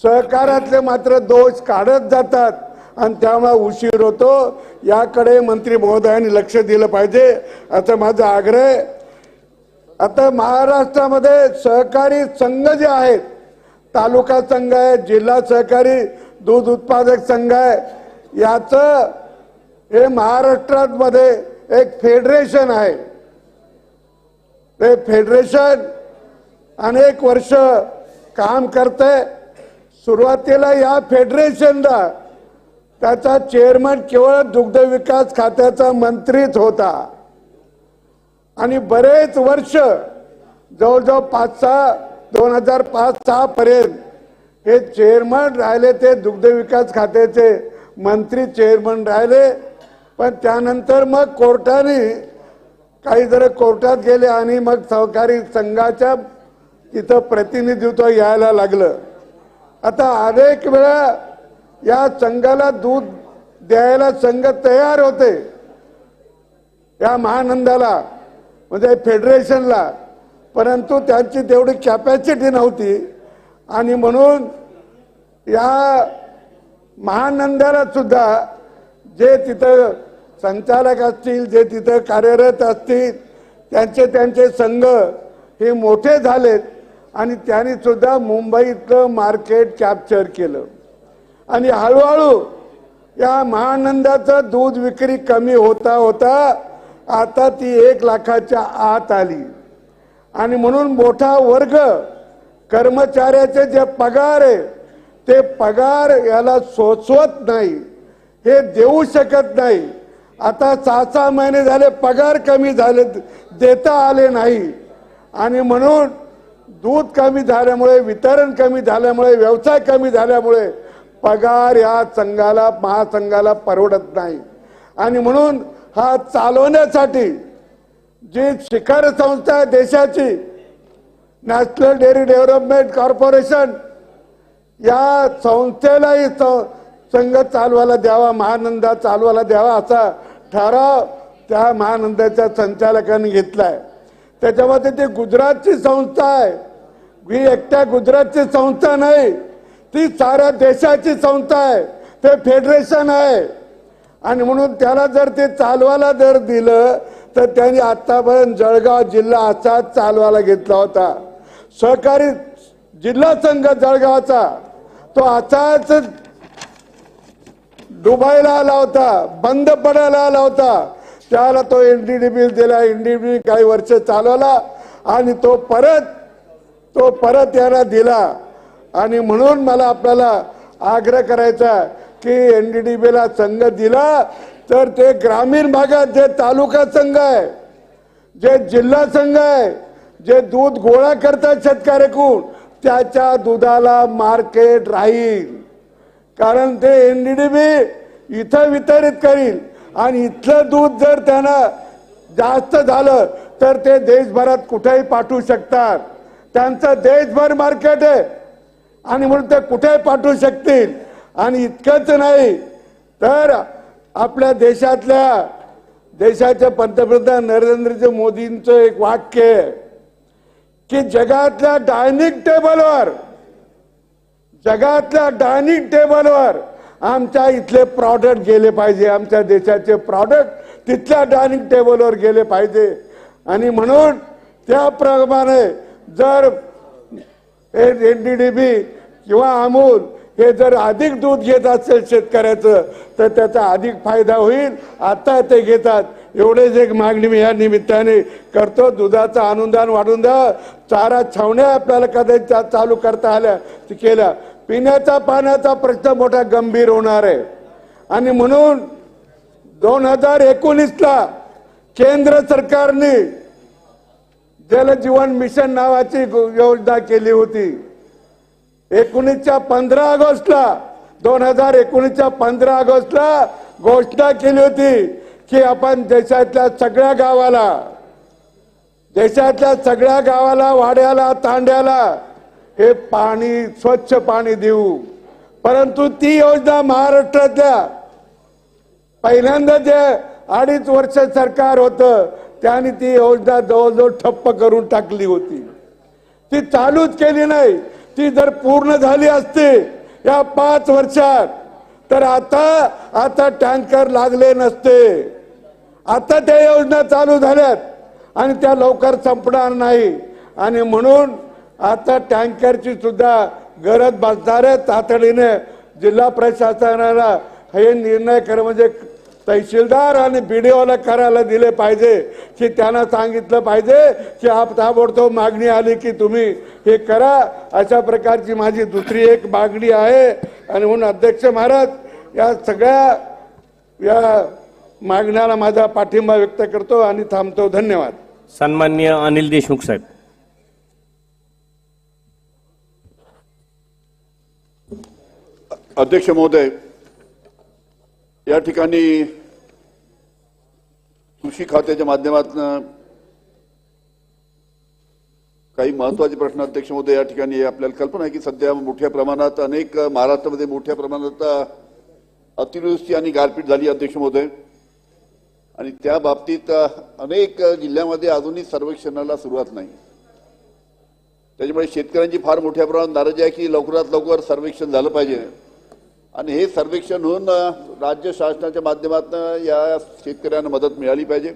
सहकारातले मात्र दोष काढत जातात आणि त्यामुळे उशीर होतो. याकडे मंत्री महोदयांनी लक्ष दिलं पाहिजे असं माझा आग्रह आहे. आता महाराष्ट्रामध्ये सहकारी संघ जे आहेत, तालुका संघ आहे, जिल्हा सहकारी दूध उत्पादक संघ आहे, याचं हे महाराष्ट्रात मध्ये एक फेडरेशन आहे. ते फेडरेशन अनेक वर्ष काम करते. सुरुवातीला या फेडरेशनला त्याचा चेअरमन केवळ दुग्ध विकास खात्याचा मंत्रीच होता आणि बरेच वर्ष जवळजवळ 2005-06 पर्यंत हे चेअरमन राहिले, ते दुग्ध विकास खात्याचे मंत्री चेअरमन राहिले. पण त्यानंतर मग कोर्टाने काही जर कोर्टात गेले आणि मग सहकारी संघाच्या तिथं प्रतिनिधित्व यायला लागलं. आता अनेक वेळा या संघाला दूध द्यायला संघ तयार होते, या महानंदाला म्हणजे फेडरेशनला, परंतु त्यांची तेवढी कॅपॅसिटी नव्हती. आणि म्हणून या महानंदाला सुद्धा जे तिथं संचालक असतील, जे तिथं कार्यरत असतील, त्यांचे संघ हे मोठे झालेत आणि त्यांनी सुद्धा मुंबईतलं मार्केट कॅप्चर केलं. आणि हळूहळू या महानंदाचं दूध विक्री कमी होता होता आता ती 1 लाखाच्या आत आली. आणि म्हणून मोठा वर्ग कर्मचाऱ्याचे जे पगार आहे ते पगार याला सोसवत नाही, हे देऊ शकत नाही. आता 6-6 महिने झाले पगार कमी झाले, देता आले नाही. आणि म्हणून दूध कमी झाल्यामुळे, वितरण कमी झाल्यामुळे, व्यवसाय कमी झाल्यामुळे पगार या संघाला, महासंघाला परवडत नाही. आणि म्हणून हा चालवण्यासाठी जी शिखर संस्था आहे देशाची, नॅशनल डेअरी डेव्हलपमेंट कॉर्पोरेशन, या संस्थेलाही संघ चालवायला द्यावा, महानंदा चालवायला द्यावा असा ठराव त्या महानंदाच्या संचालकांनी घेतलाय. त्याच्यामध्ये ती गुजरातची संस्था आहे, ही एकट्या गुजरातची संस्था नाही, ती साऱ्या देशाची संस्था आहे, ते फेडरेशन आहे. आणि म्हणून त्याला जर ते चालवायला जर दिलं तर त्यांनी आतापर्यंत जळगाव जिल्हा असाच चालवायला घेतला होता. सहकारी जिल्हा संघ जळगावचा तो असाच डुबायला आला होता, बंद पडायला आला होता. त्याला तो एनडीडीबी दिला, एनडीडीबी काही वर्ष चालवला आणि तो परत याला दिला. आणि म्हणून मला आपल्याला आग्रह करायचा की एनडीडीबीला संघ दिला तर ते ग्रामीण भागात जे तालुका संघ आहे, जे जिल्हा संघ आहे, जे दूध गोळा करतात शेतकऱ्याकडून, त्याच्या दुधाला मार्केट राहील. कारण ते एनडीडीबी इथं वितरित करील आणि इथलं दूध जर त्यांना जास्त झालं तर ते देशभरात कुठेही पाठवू शकतात. त्यांचं देशभर मार्केट आहे आणि म्हणून ते कुठेही पाठवू शकतील. आणि इतकंच नाही तर आपल्या देशाचे पंतप्रधान नरेंद्र मोदींचं एक वाक्य आहे की जगातल्या डायनिंग टेबलवर आमच्या इथले प्रॉडक्ट गेले पाहिजे, आमच्या देशाचे प्रॉडक्ट तिथल्या डायनिंग टेबलवर गेले पाहिजे. आणि म्हणून त्याप्रमाणे जर एनडीडीबी किंवा अमूल हे जर अधिक दूध घेत असेल शेतकऱ्याचं तर त्याचा अधिक फायदा होईल. आता ते घेतात. एवढेच एक मागणी मी या निमित्ताने करतो. दुधाचं अनुदान वाढून द्या, चारा छावण्या आपल्याला कदाचित चालू करता आल्या केल्या. पिण्याचा पाण्याचा प्रश्न मोठा गंभीर होणार आहे. आणि म्हणून 2019ला केंद्र सरकारने जल जीवन मिशन नावाची योजना केली होती. 2019च्या 15 ऑगस्टला घोषणा केली होती की आपण देशातल्या सगळ्या गावाला, वाड्याला, तांड्याला हे पाणी, स्वच्छ पाणी देऊ. परंतु ती योजना महाराष्ट्रातल्या पहिल्यांदा जे 2.5 वर्ष सरकार होतं त्यांनी ती योजना जवळजवळ ठप्प करून टाकली होती. ती चालूच केली नाही. ती जर पूर्ण झाली असती या 5 वर्षात तर आता टँकर लागले नसते. आता त्या योजना चालू झाल्यात आणि त्या लवकर संपणार नाही. आणि म्हणून आता टँकरची सुद्धा गरज भासणार आहे. तातडीने जिल्हा प्रशासनाला हे निर्णय कर, म्हणजे तहसीलदार आणि बीडीओला करायला दिले पाहिजे की त्यांना सांगितलं पाहिजे की ताबडतोब मागणी आली की तुम्ही हे करा. अशा प्रकारची माझी दुसरी एक मागणी आहे. आणि म्हणून अध्यक्ष महाराज या सगळ्या मागण्याला माझा पाठिंबा व्यक्त करतो आणि थांबतो. धन्यवाद. सन्माननीय अनिल देशमुख साहेब. अध्यक्ष महोदय, या ठिकाणी कृषी खात्याच्या माध्यमातून काही महत्वाचे प्रश्न अध्यक्ष महोदय या ठिकाणी आपल्याला कल्पना आहे की सध्या मोठ्या प्रमाणात अनेक महाराष्ट्रामध्ये मोठ्या प्रमाणात अतिवृष्टी आणि गारपीट झाली अध्यक्ष महोदय, आणि त्या बाबतीत अनेक जिल्ह्यामध्ये अजूनही सर्वेक्षणाला सुरुवात नाही. त्याच्यामुळे शेतकऱ्यांची फार मोठ्या प्रमाणात नाराजी आहे की लवकरात लवकर सर्वेक्षण झालं पाहिजे, आणि हे सर्वेक्षण होऊन राज्य शासनाच्या माध्यमातून या शेतकऱ्यांना मदत मिळाली पाहिजे.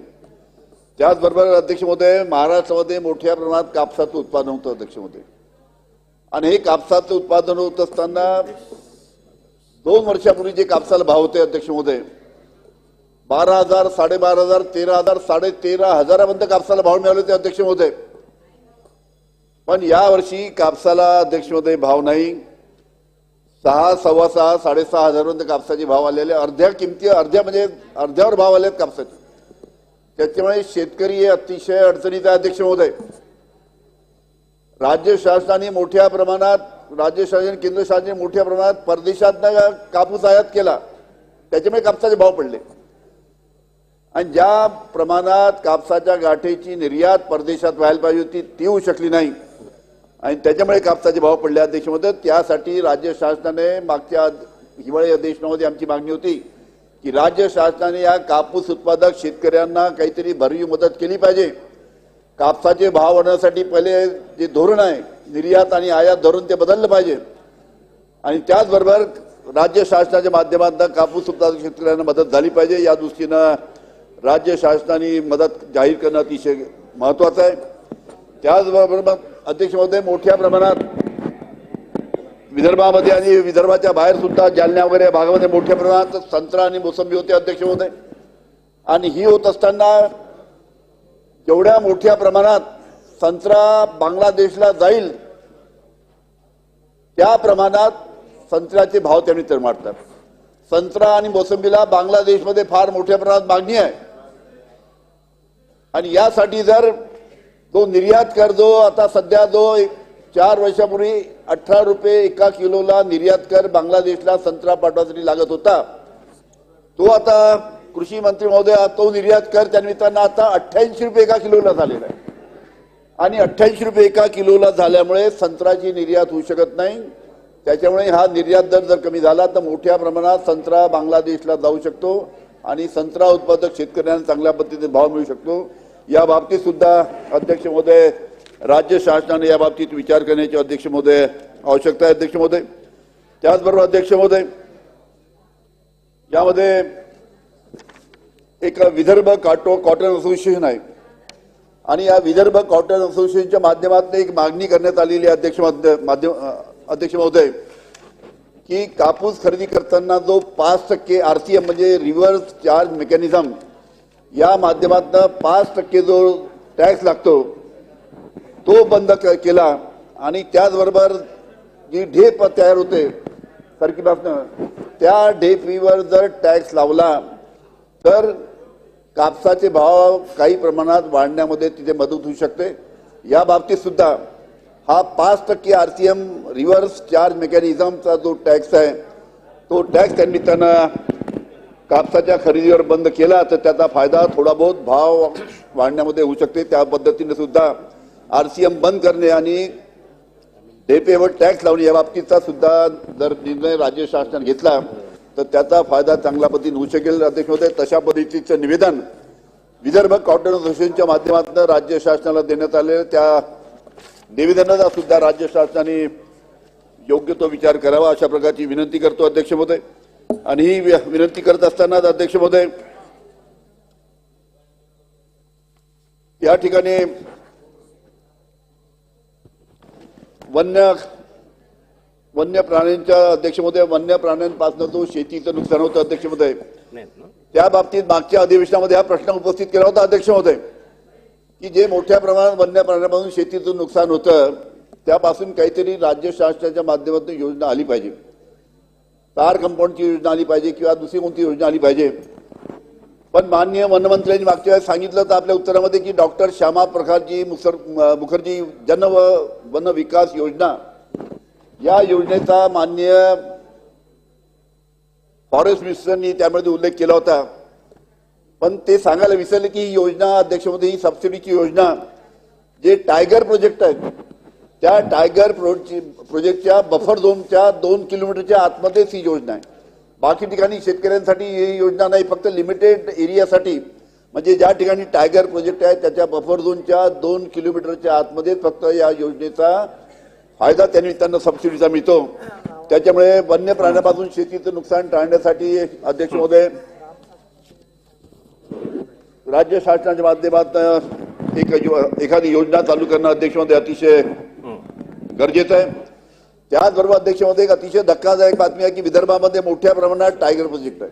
त्याचबरोबर अध्यक्ष महोदय, महाराष्ट्रामध्ये मोठ्या प्रमाणात कापसाचं उत्पादन होतं अध्यक्ष महोदय, आणि हे कापसाचं उत्पादन होत असताना 2 वर्षापूर्वी जे कापसाला भाव होते अध्यक्ष महोदय 12,000, 12,500, 13,000, 13,500 कापसाला भाव मिळाले होते अध्यक्ष महोदय. पण यावर्षी कापसाला अध्यक्ष महोदय भाव नाही. 6, 6,500, 6,500 कापसाचे भाव आलेले, अर्ध्या म्हणजे अर्ध्यावर भाव आले कापसाचे. त्याच्यामुळे शेतकरी हे अतिशय अडचणीत आहे अध्यक्ष महोदय. राज्य शासनाने मोठ्या प्रमाणात केंद्र शासनाने मोठ्या प्रमाणात परदेशातनं कापूस आयात केला, त्याच्यामुळे कापसाचे भाव पडले, आणि ज्या प्रमाणात कापसाच्या गाठीची निर्यात परदेशात व्हायला पाहिजे होती ती होऊ शकली नाही, आणि त्याच्यामुळे कापसाचे भाव पडले अध्यक्ष महोदय. त्यासाठी राज्य शासनाने मागच्या हिवाळी अधिवेशनामध्ये आमची मागणी होती की राज्य शासनाने या कापूस उत्पादक शेतकऱ्यांना काहीतरी भरीव मदत केली पाहिजे. कापसाचे भाव वाढवण्यासाठी पहिले जे धोरण आहे निर्यात आणि आयात धोरण ते बदललं पाहिजे, आणि त्याचबरोबर राज्य शासनाच्या माध्यमातून कापूस उत्पादक शेतकऱ्यांना मदत झाली पाहिजे. या दृष्टीनं राज्य शासनाने मदत जाहीर करणं अतिशय महत्वाचं आहे. त्याचबरोबर अध्यक्ष महोदय, मोठ्या प्रमाणात विदर्भामध्ये आणि विदर्भाच्या बाहेर सुद्धा जालना वगैरे या भागामध्ये मोठ्या प्रमाणात संत्रा आणि मोसंबी होते अध्यक्ष महोदय, आणि ही होत असताना जेवढ्या मोठ्या प्रमाणात संत्रा बांगलादेशला जाईल त्या प्रमाणात संत्र्याचे भाव त्यांनी तर मारतात. संत्रा आणि मोसंबीला बांगलादेशमध्ये फार मोठ्या प्रमाणात मागणी आहे, आणि यासाठी जर तो निर्यात कर जो आता सध्या जो 4 वर्षापूर्वी 18 रुपये एका किलोला निर्यात कर बांगलादेशला संत्रा पाठवण्यासाठी लागत होता, तो आता कृषी मंत्री महोदय तो निर्यात कर त्यानिमित्तानं आता 88 रुपये एका किलोला झालेला आहे, आणि 88 रुपये एका किलोला झाल्यामुळे संत्र्याची निर्यात होऊ शकत नाही. त्याच्यामुळे हा निर्यात दर जर कमी झाला तर मोठ्या प्रमाणात संत्रा बांगलादेशला जाऊ शकतो, आणि संत्रा उत्पादक शेतकऱ्यांना चांगल्या पद्धतीने भाव मिळू शकतो. या बाबतीत सुद्धा अध्यक्ष महोदय राज्य शासनाने या बाबतीत विचार करण्याची अध्यक्ष महोदय आवश्यकता आहे अध्यक्ष महोदय. त्याचबरोबर अध्यक्ष महोदय, यामध्ये एक विदर्भ कॉटन असोसिएशन आहे, आणि या विदर्भ कॉटन असोसिएशनच्या माध्यमातून एक मागणी करण्यात आलेली आहे अध्यक्ष महोदय की कापूस खरेदी करताना जो 5% RCM म्हणजे रिव्हर्स चार्ज मेकॅनिझम या माध्यमातून 5% जो टॅक्स लागतो तो बंद केला, आणि त्याचबरोबर जी ढेप तयार होते सरकीपासून त्या ढेपीवर जर टॅक्स लावला तर कापसाचे भाव काही प्रमाणात वाढण्यामध्ये तिथे मदत होऊ शकते. या बाबतीत सुद्धा हा 5% RCM रिव्हर्स चार्ज मेकॅनिझमचा जो टॅक्स आहे तो टॅक्स त्यानिमित्तानं कापसाच्या खरेदीवर बंद केला तर त्याचा फायदा थोडा बहुत भाव वाढण्यामध्ये होऊ शकते. त्या पद्धतीने सुद्धा RCM बंद करणे आणि ढेपेवर टॅक्स लावणे या बाबतीचा सुद्धा जर निर्णय राज्य शासनाने घेतला तर त्याचा फायदा चांगल्या पद्धतीने होऊ शकेल अध्यक्ष महोदय. तशा पद्धतीचं निवेदन विदर्भ कॉटन असोसिएशनच्या माध्यमातून राज्य शासनाला देण्यात आले. त्या निवेदनाचा सुद्धा राज्य शासनाने योग्य तो विचार करावा अशा प्रकारची विनंती करतो अध्यक्ष महोदय. आणि ही विनंती करत असताना अध्यक्ष महोदय या ठिकाणी वन्य प्राण्यांच्या अध्यक्ष महोदय वन्य प्राण्यांपासून जो शेतीचं नुकसान होतं अध्यक्ष महोदय त्या बाबतीत मागच्या अधिवेशनामध्ये हा प्रश्न उपस्थित केला होता अध्यक्ष महोदय की जे मोठ्या प्रमाणात वन्य प्राण्यांपासून शेतीचं नुकसान होतं त्यापासून काहीतरी राज्य शासनाच्या माध्यमातून योजना आली पाहिजे. तार कंपाऊंडची योजना आली पाहिजे किंवा दुसरी कोणती योजना आली पाहिजे. पण माननीय वनमंत्र्यांनी मागच्या वेळेस सांगितलं तर आपल्या उत्तरामध्ये की डॉक्टर श्यामा प्रसादजी मुखर्जी जन व वन विकास योजना या योजनेचा माननीय फॉरेस्ट मिनिस्टरनी त्यामध्ये उल्लेख केला होता. पण ते सांगायला विसरले की ही योजना अध्यक्षमध्ये ही सबसिडीची योजना जे टायगर प्रोजेक्ट आहेत त्या टायगर प्रोजेक्टच्या बफर झोनच्या 2 किलोमीटरच्या आतमध्येच ही योजना आहे. बाकी ठिकाणी शेतकऱ्यांसाठी ही योजना नाही, फक्त लिमिटेड एरियासाठी म्हणजे ज्या ठिकाणी टायगर प्रोजेक्ट आहे त्याच्या बफर झोनच्या 2 किलोमीटरच्या आतमध्येच फक्त या योजनेचा फायदा त्या निमित्तानं सबसिडीचा मिळतो. त्याच्यामुळे वन्य प्राण्यापासून शेतीचं नुकसान टाळण्यासाठी अध्यक्ष महोदय राज्य शासनाच्या माध्यमातून एखादी योजना चालू करणं अध्यक्ष महोदय अतिशय गरजेचं आहे. त्याचबरोबर अध्यक्ष महोदय एक अतिशय धक्कादायक बातमी आहे की विदर्भामध्ये मोठ्या प्रमाणात टायगर प्रोजेक्ट आहे.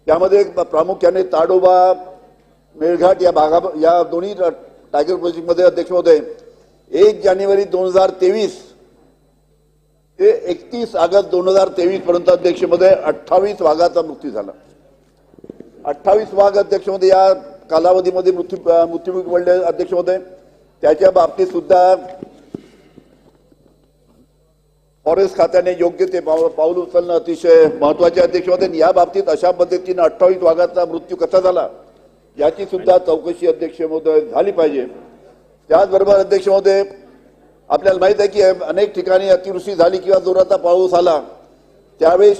त्यामध्ये प्रामुख्याने ताडोबा मेळघाट या दोन्ही टायगर प्रोजेक्टमध्ये अध्यक्ष महोदय 1 जानेवारी 2023 ते 31 ऑगस्ट 2023 पर्यंत अध्यक्ष महोदय 28 वाघाचा मृत्यू झाला. 28 वाघ अध्यक्ष महोदय या कालावधीमध्ये मृत्युमुखी पडले अध्यक्ष महोदय. त्याच्या बाबतीत सुद्धा फॉरेस्ट खात्याने योग्य ते पाऊल उचलणं अतिशय महत्वाचे अध्यक्ष महोदय. या बाबतीत अशा पद्धतीने 28 वाघाचा मृत्यू कसा झाला याची सुद्धा चौकशी अध्यक्ष महोदय झाली पाहिजे. त्याचबरोबर अध्यक्ष महोदय आपल्याला माहित आहे की अनेक ठिकाणी अतिवृष्टी झाली किंवा जोराचा पाऊस आला त्यावेळेस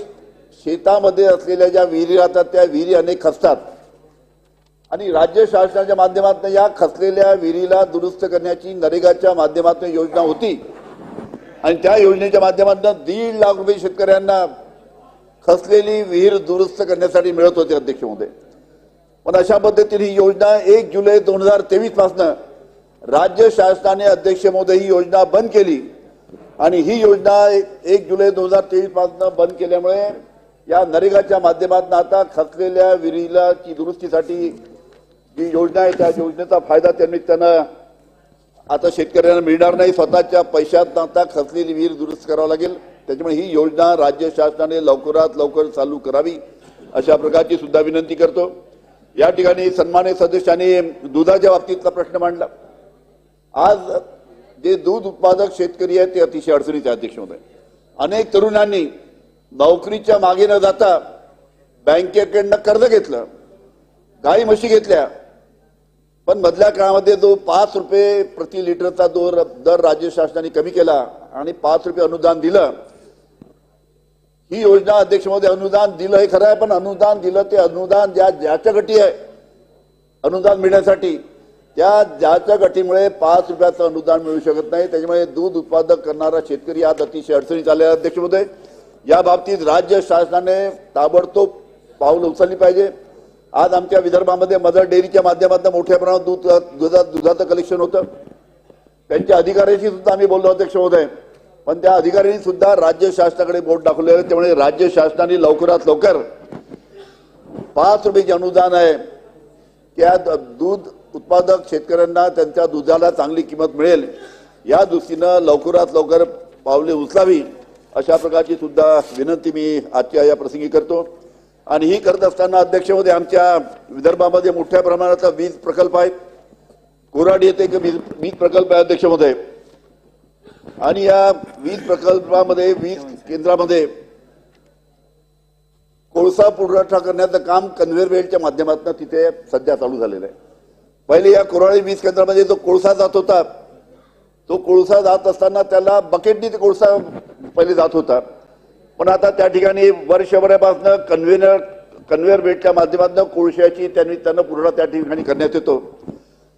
शेतामध्ये असलेल्या ज्या विहिरी राहतात त्या विहिरी अनेक खचतात आणि राज्य शासनाच्या माध्यमातून या खचलेल्या विहिरीला दुरुस्त करण्याची नरेगाच्या माध्यमातून योजना होती आणि त्या योजनेच्या माध्यमातून 1.5 लाख रुपये शेतकऱ्यांना खचलेली विहीर दुरुस्त करण्यासाठी मिळत होते अध्यक्ष महोदय. पण अशा पद्धतीने ही योजना 1 जुलै 2023 पासून राज्य शासनाने अध्यक्ष महोदय ही योजना बंद केली आणि ही योजना 1 जुलै 2023 पासून बंद केल्यामुळे या नरेगाच्या माध्यमातून आता खचलेल्या विहिरीला ची दुरुस्तीसाठी जी योजना आहे त्या योजनेचा फायदा त्या निमित्तानं आता शेतकऱ्यांना मिळणार नाही. स्वतःच्या पैशात आता खचलेली विहीर दुरुस्त करावं लागेल. त्याच्यामुळे ही योजना राज्य शासनाने लवकरात लवकर चालू करावी अशा प्रकारची सुद्धा विनंती करतो. या ठिकाणी सन्मान्य सदस्यांनी दुधाच्या बाबतीतला प्रश्न मांडला. आज जे दूध उत्पादक शेतकरी आहेत ते अतिशय अडचणीचे अध्यक्ष महोदय. अनेक तरुणांनी नोकरीच्या मागे न जाता बँकेकडनं कर्ज घेतलं, गाई म्हशी घेतल्या, पण मधल्या काळामध्ये जो 5 रुपये प्रति लिटरचा दर राज्य शासनाने कमी केला आणि 5 रुपये अनुदान दिलं. ही योजना अध्यक्ष महोदय अनुदान दिलं हे खरं आहे, पण अनुदान दिलं ते अनुदान ज्याच्या गटी आहे अनुदान मिळण्यासाठी त्या ज्याच्या गटीमुळे 5 रुपयाचं अनुदान मिळू शकत नाही. त्याच्यामुळे दूध उत्पादक करणारा शेतकरी आज अतिशय अडचणीत आलेला अध्यक्ष महोदय. या बाबतीत राज्य शासनाने ताबडतोब पाऊल उचलली पाहिजे. आज आमच्या विदर्भामध्ये मदर डेअरीच्या माध्यमातून मोठ्या प्रमाणात दुधाचं कलेक्शन होतं. त्यांच्या अधिकाऱ्यांशी सुद्धा आम्ही बोललो अध्यक्ष महोदय, पण त्या अधिकाऱ्यांनी सुद्धा राज्य शासनाकडे बोट दाखवले. त्यामुळे राज्य शासनाने लवकरात लवकर 5 रुपयाचे अनुदान आहे त्या दूध उत्पादक शेतकऱ्यांना त्यांच्या दुधाला चांगली किंमत मिळेल या दृष्टीनं लवकरात लवकर पावले उचलावी अशा प्रकारची सुद्धा विनंती मी आजच्या या प्रसंगी करतो. आणि ही करत असताना अध्यक्ष महोदय आमच्या विदर्भामध्ये मोठ्या प्रमाणाचा वीज प्रकल्प आहे. कोराडी येथे एक वीज प्रकल्प आहे अध्यक्ष महोदय आणि या वीज प्रकल्पामध्ये वीज केंद्रामध्ये कोळसा पुरवठा करण्याचं काम कन्व्हेअर बेल्टच्या माध्यमातून तिथे सध्या चालू झालेलं आहे. पहिले या कोराडी वीज केंद्रामध्ये जो कोळसा जात होता तो कोळसा जात असताना त्याला बकेटनी ते कोळसा पहिले जात होता, पण आता त्या ठिकाणी वर्षभरापासून कन्व्हेअर बेल्टच्या माध्यमातून कोळशाची त्या निमित्तानं पुरवठा त्या ठिकाणी करण्यात येतो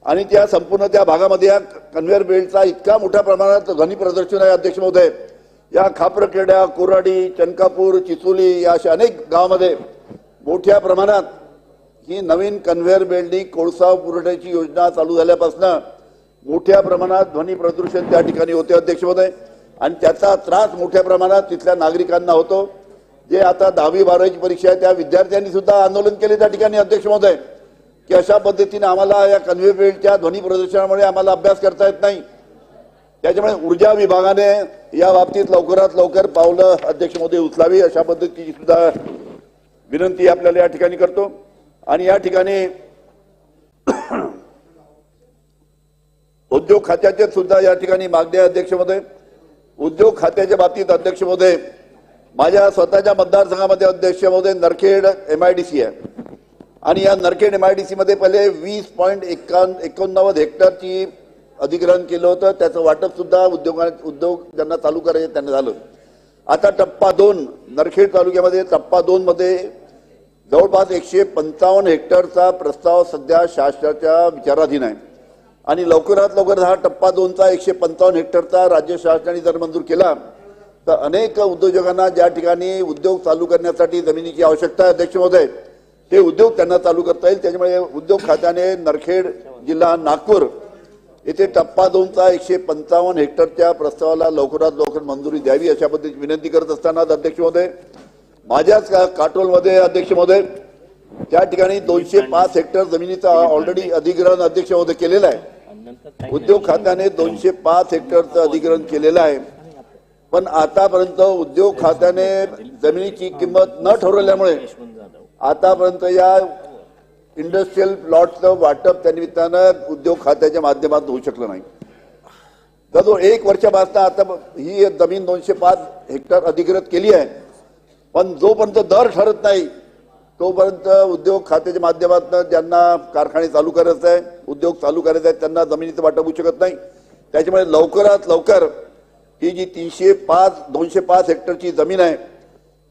आणि त्या संपूर्ण त्या भागामध्ये या कन्व्हेअर बेल्टचा इतका मोठ्या प्रमाणात ध्वनी प्रदर्शन आहे अध्यक्ष महोदय. या खापरखेडा, कोराडी, चनकापूर, चिचोली या अशा अनेक गावामध्ये मोठ्या प्रमाणात ही नवीन कन्व्हेअर बेल्टनी कोळसा पुरवठ्याची योजना चालू झाल्यापासून मोठ्या प्रमाणात ध्वनी प्रदूषण त्या ठिकाणी होते अध्यक्ष महोदय आणि त्याचा त्रास मोठ्या प्रमाणात तिथल्या नागरिकांना होतो. जे आता 10वी 12वीची परीक्षा आहे त्या विद्यार्थ्यांनी सुद्धा आंदोलन केले त्या ठिकाणी अध्यक्ष महोदय की अशा पद्धतीने आम्हाला या कन्व्हेअर बेल्टच्या ध्वनी प्रदूषणामुळे आम्हाला अभ्यास करता येत नाही. त्याच्यामुळे ऊर्जा विभागाने या बाबतीत लवकरात लवकर पावलं अध्यक्ष महोदय उचलावी अशा पद्धतीची सुद्धा विनंती आपल्याला या ठिकाणी करतो. आणि या ठिकाणी उद्योग खात्याचे सुद्धा या ठिकाणी मागणी आहे अध्यक्ष महोदय. उद्योग खात्याच्या बाबतीत अध्यक्ष महोदय, माझ्या स्वतःच्या मतदारसंघामध्ये अध्यक्ष महोदय नरखेड MIDC आहे आणि या नरखेड MIDC मध्ये पहिले 20.89 हेक्टरची अधिग्रहण केलं होतं. त्याचं वाटप सुद्धा उद्योग ज्यांना चालू करायचे त्यांना झालं. आता टप्पा 2 नरखेड तालुक्यामध्ये टप्पा 2 मध्ये जवळपास 155 हेक्टरचा प्रस्ताव सध्या शासनाच्या विचाराधीन आहे आणि लवकरात लवकर हा टप्पा 2चा 155 हेक्टरचा राज्य शासनाने जर मंजूर केला तर अनेक उद्योजकांना ज्या ठिकाणी उद्योग चालू करण्यासाठी जमिनीची आवश्यकता आहे अध्यक्ष महोदय, ते उद्योग त्यांना चालू करता येईल. त्याच्यामुळे उद्योग खात्याने नरखेड जिल्हा नागपूर येथे टप्पा 2चा 155 हेक्टरच्या प्रस्तावाला लवकरात लवकर मंजुरी द्यावी अशा पद्धतीची विनंती करत असताना अध्यक्ष महोदय, माझ्याच काटोलमध्ये अध्यक्ष महोदय त्या ठिकाणी 205 हेक्टर जमिनीचा ऑलरेडी अधिग्रहण अध्यक्ष महोदय केलेलं आहे. उद्योग खात्याने 205 हेक्टरचं अधिग्रहण केलेलं आहे, पण आतापर्यंत उद्योग खात्याने जमिनीची किंमत न ठरवल्यामुळे आतापर्यंत या इंडस्ट्रियल प्लॉटचं वाटप त्या निमित्तानं उद्योग खात्याच्या माध्यमातून होऊ शकलं नाही. तर जो 1 वर्षापासून आता ही जमीन 205 हेक्टर अधिग्रहित केली आहे, पण जोपर्यंत दर ठरत नाही तोपर्यंत उद्योग खात्याच्या माध्यमातून ज्यांना कारखाने चालू करायचे आहे, उद्योग चालू करायचे आहेत, त्यांना जमिनीचं वाटप होऊ शकत नाही. त्याच्यामुळे लवकरात लवकर ही जी 205 हेक्टरची जमीन आहे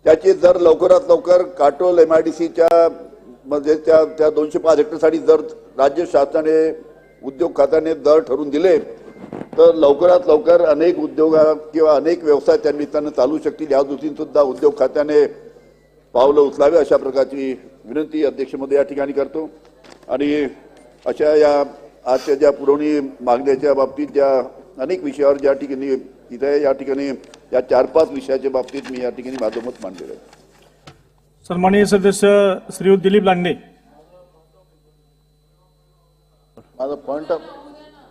त्याची जर लवकरात लवकर काटोल MIDCच्या म्हणजे त्या 205 हेक्टरसाठी जर राज्य शासनाने उद्योग खात्याने दर ठरवून दिले तर लवकरात लवकर अनेक उद्योग किंवा अनेक व्यवसाय त्या निमित्तानं चालू शकतील. या दृष्टीने सुद्धा उद्योग खात्याने पावलं उचलावे अशा प्रकारची विनंती अध्यक्ष महोदय या ठिकाणी करतो. आणि अशा या आजच्या ज्या पुरवणी मागण्याच्या बाबतीत ज्या अनेक विषयावर ज्या ठिकाणी इथे या ठिकाणी या 4-5 विषयाच्या बाबतीत मी या ठिकाणी माझं मत मांडलेलं आहे. सन्माननीय सदस्य श्रीयुत दिलीप लांडे. माझा पॉइंट ऑफ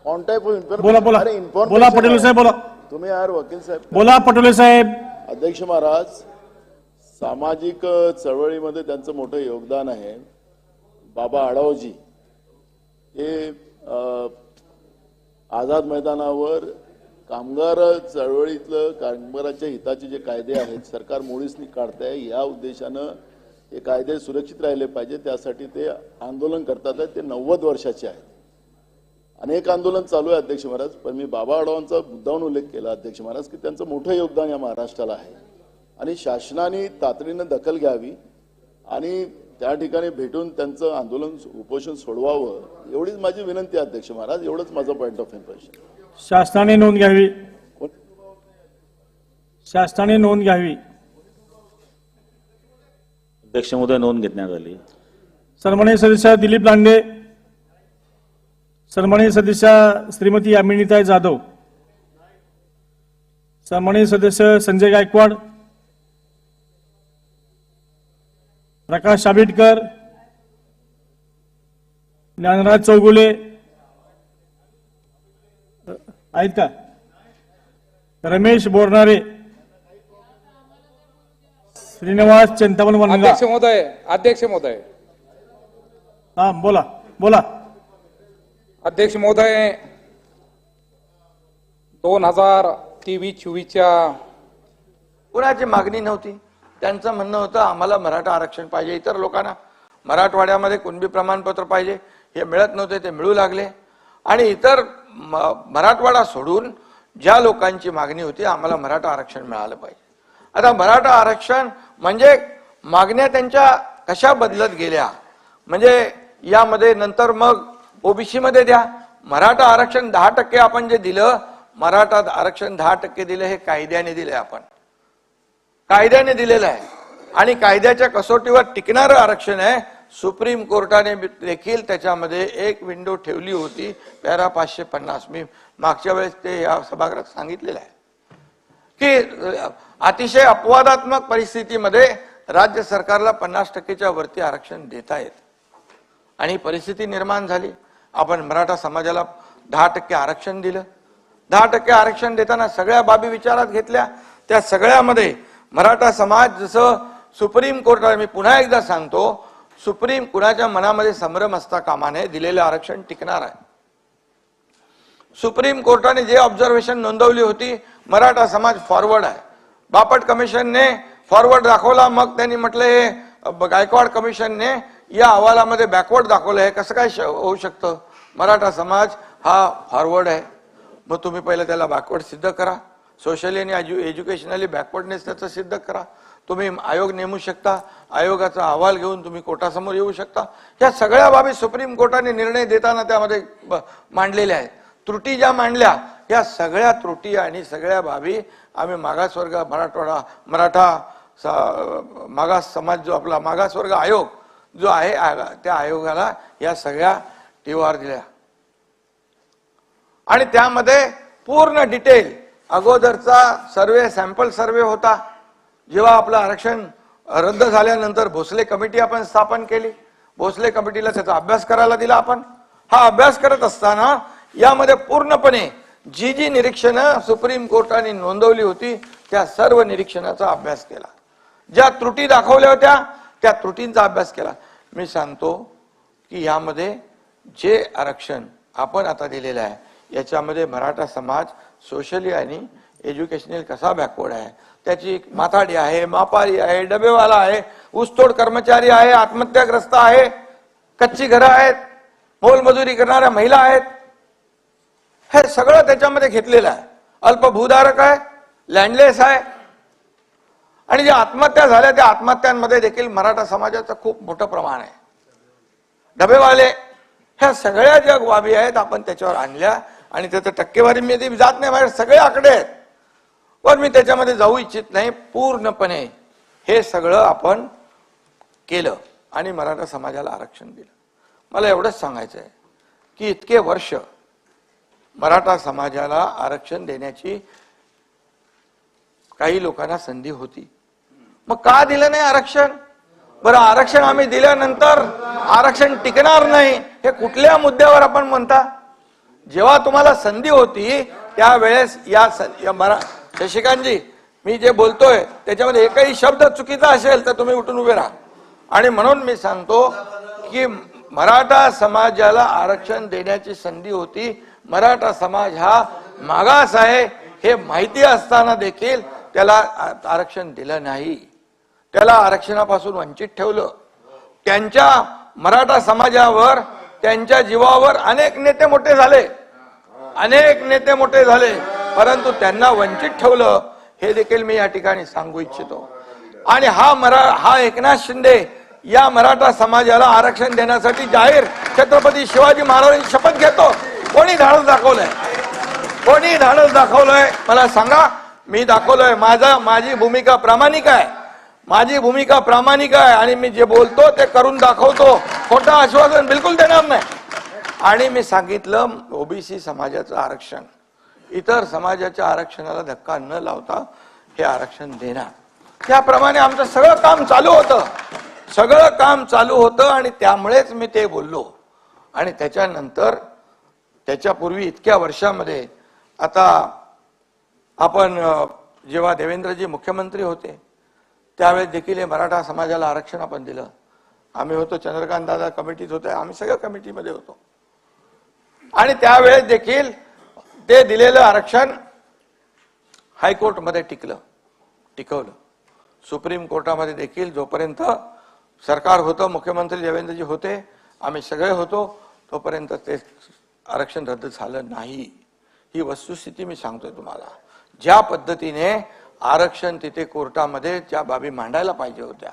बोला बोला बोला पटोले साहेब बोला. तुम्ही यार वकील साहेब. बोला पटोले साहेब. अध्यक्ष महाराज, सामाजिक चळवळीमध्ये त्यांचं मोठं योगदान आहे. बाबा आढावजी हे आझाद मैदानावर कामगार चळवळीतलं कामगारांच्या हिताचे जे कायदे आहेत सरकार मुळीच काढतंय, या उद्देशानं हे कायदे सुरक्षित राहिले पाहिजे त्यासाठी ते आंदोलन करतात. ते 90 वर्षाचे आहेत. अनेक आंदोलन चालू आहे अध्यक्ष महाराज, पण मी बाबा आढावांचा मुद्दाहून उल्लेख केला अध्यक्ष महाराज की त्यांचं मोठं योगदान या महाराष्ट्राला आहे आणि शासनाने तातडीनं दखल घ्यावी आणि त्या ठिकाणी भेटून त्यांचं आंदोलन उपोषण सोडवावं एवढीच माझी विनंती आहे अध्यक्ष महाराज. एवढंच माझं पॉइंट ऑफ इम्प्रेशन. शासनाने नोंद घ्यावी. शासनाने नोंद घ्यावी. अध्यक्ष महोदय नोंद घेण्यात आली. सन्माननीय सदस्य दिलीप लांडे. सन्माननीय सदस्य श्रीमती यामिनीताई जाधव. सन्माननीय सदस्य संजय गायकवाड. प्रकाश आंबेडकर. ज्ञानराज चौगुले आहेत का? रमेश बोरनारे. श्रीनिवास चिंतामण वनगा. अध्यक्ष महोदय हा बोला बोला. अध्यक्ष महोदय 2023-24च्या कुणाची मागणी नव्हती. त्यांचं म्हणणं होतं आम्हाला मराठा आरक्षण पाहिजे, इतर लोकांना मराठवाड्यामध्ये कुणबी प्रमाणपत्र पाहिजे, हे मिळत नव्हते ते मिळू लागले. आणि इतर मराठवाडा सोडून ज्या लोकांची मागणी होती आम्हाला मराठा आरक्षण मिळालं पाहिजे. आता मराठा आरक्षण म्हणजे मागण्या त्यांच्या कशा बदलत गेल्या, म्हणजे यामध्ये नंतर मग ओबीसी मध्ये द्या. मराठा आरक्षण 10% आपण जे दिलं, मराठा आरक्षण 10% दिलं हे कायद्याने दिले, आपण कायद्याने दिलेलं आहे आणि कायद्याच्या कसोटीवर टिकणारं आरक्षण आहे. सुप्रीम कोर्टाने देखील त्याच्यामध्ये एक विंडो ठेवली होती, पॅरा 550. मी मागच्या वेळेस ते या सभागृहात सांगितलेलं आहे की अतिशय अपवादात्मक परिस्थितीमध्ये राज्य सरकारला 50%च्या वरती आरक्षण देता येत आणि परिस्थिती निर्माण झाली. आपण मराठा समाजाला 10% आरक्षण दिलं. 10% आरक्षण देताना सगळ्या बाबी विचारात घेतल्या. त्या सगळ्यामध्ये मराठा समाज जसं सुप्रीम कोर्टाला, मी पुन्हा एकदा सांगतो, सुप्रीम कुणाच्या मनामध्ये संभ्रम असता कामा नये, दिलेले आरक्षण टिकणार आहे. सुप्रीम कोर्टाने जे ऑब्झर्वेशन नोंदवली होती, मराठा समाज फॉरवर्ड आहे. बापट कमिशनने फॉरवर्ड दाखवला, मग त्यांनी म्हटलं हे गायकवाड कमिशनने या अहवालामध्ये बॅकवर्ड दाखवलं. हे कसं काय होऊ शकतं? मराठा समाज हा फॉरवर्ड आहे. मग तुम्ही पहिलं त्याला बॅकवर्ड सिद्ध करा. सोशली आणि एज्युकेशनली बॅकवर्डनेस त्याचं सिद्ध करा. तुम्ही आयोग नेमू शकता, आयोगाचा अहवाल घेऊन तुम्ही कोर्टासमोर येऊ शकता. या सगळ्या बाबी सुप्रीम कोर्टाने निर्णय देताना त्यामध्ये मांडलेल्या आहेत. त्रुटी ज्या मांडल्या, या सगळ्या त्रुटी आणि सगळ्या बाबी आम्ही मागासवर्ग मराठा मागास समाज जो आपला मागासवर्ग आयोग जो आहे त्या आयोगाला या सगळ्या टीवार दिल्या. आणि त्यामध्ये पूर्ण डिटेल अगोदरचा सर्वे, सॅम्पल सर्वे होता. जेव्हा आपलं आरक्षण रद्द झाल्यानंतर भोसले कमिटी आपण स्थापन केली. भोसले कमिटीला त्याचा अभ्यास करायला दिला आपण. हा अभ्यास करत असताना यामध्ये पूर्णपणे जी निरीक्षणं सुप्रीम कोर्टाने नोंदवली होती त्या सर्व निरीक्षणाचा अभ्यास केला. ज्या त्रुटी दाखवल्या होत्या त्या त्रुटींचा अभ्यास केला. मी सांगतो की यामध्ये जे आरक्षण आपण आता दिलेलं आहे याच्यामध्ये मराठा समाज सोशली आणि एज्युकेशनल कसा बॅकवर्ड आहे, त्याची माथाडी आहे, मापारी आहे, डबेवाला आहे, ऊसतोड कर्मचारी आहे, आत्महत्याग्रस्त आहे, कच्ची घरं आहेत, मोलमजुरी करणाऱ्या महिला आहेत, हे सगळं त्याच्यामध्ये घेतलेलं आहे. अल्पभूधारक आहे, लँडलेस आहे. आणि ज्या आत्महत्या झाल्या त्या आत्महत्यांमध्ये देखील मराठा समाजाचं खूप मोठं प्रमाण आहे. डबेवाले, ह्या सगळ्या ज्या बाबी आहेत आपण त्याच्यावर आणल्या आणि त्याचं टक्केवारी मी जात नाही, माझे सगळे आकडे आहेत, पण मी त्याच्यामध्ये जाऊ इच्छित नाही. पूर्णपणे हे सगळं आपण केलं आणि मराठा समाजाला आरक्षण दिलं. मला एवढंच सांगायचं आहे की इतके वर्ष मराठा समाजाला आरक्षण देण्याची काही लोकांना संधी होती, मग का दिलं नाही आरक्षण? बरं, आरक्षण आम्ही दिल्यानंतर आरक्षण टिकणार नाही हे कुठल्या मुद्द्यावर आपण म्हणता? जेव्हा तुम्हाला संधी होती त्यावेळेस शशिकांतजी, मी जे बोलतोय त्याच्यामध्ये एकही शब्द चुकीचा असेल तर तुम्ही उठून उभे राहा. आणि म्हणून मी सांगतो की मराठा समाजाला आरक्षण देण्याची संधी होती. मराठा समाज हा मागास आहे हे माहिती असताना देखील त्याला आरक्षण दिलं नाही. त्याला आरक्षणापासून वंचित ठेवलं. त्यांच्या मराठा समाजावर, त्यांच्या जीवावर अनेक नेते मोठे झाले, परंतु त्यांना वंचित ठेवलं हे देखील मी या ठिकाणी सांगू इच्छितो. आणि हा एकनाथ शिंदे या मराठा समाजाला आरक्षण देण्यासाठी जाहीर छत्रपती शिवाजी महाराजांची शपथ घेतो. कोणी धाडस दाखवलंय? मला सांगा. मी दाखवलंय. माझी भूमिका प्रामाणिक आहे आणि मी जे बोलतो ते करून दाखवतो. खोटं आश्वासन बिलकुल देणार नाही. आणि मी सांगितलं ओबीसी समाजाचं आरक्षण, इतर समाजाच्या आरक्षणाला धक्का न लावता हे आरक्षण देणार. त्याप्रमाणे आमचं सगळं काम चालू होतं आणि त्यामुळेच मी ते बोललो. आणि त्याच्यानंतर त्याच्यापूर्वी इतक्या वर्षामध्ये आता आपण जेव्हा देवेंद्रजी मुख्यमंत्री होते त्यावेळेस देखील हे मराठा समाजाला आरक्षण आपण दिलं. आम्ही होतो, चंद्रकांत दादा कमिटीत होते, आम्ही सगळ्या कमिटीमध्ये होतो. आणि त्यावेळेस देखील ते दिलेलं आरक्षण हायकोर्टमध्ये टिकवलं. सुप्रीम कोर्टामध्ये देखील जोपर्यंत सरकार होतं, मुख्यमंत्री देवेंद्रजी होते, आम्ही सगळे होतो, तोपर्यंत ते आरक्षण रद्द झालं नाही. ही वस्तुस्थिती मी सांगतोय तुम्हाला. ज्या पद्धतीने आरक्षण तिथे कोर्टामध्ये ज्या बाबी मांडायला पाहिजे होत्या,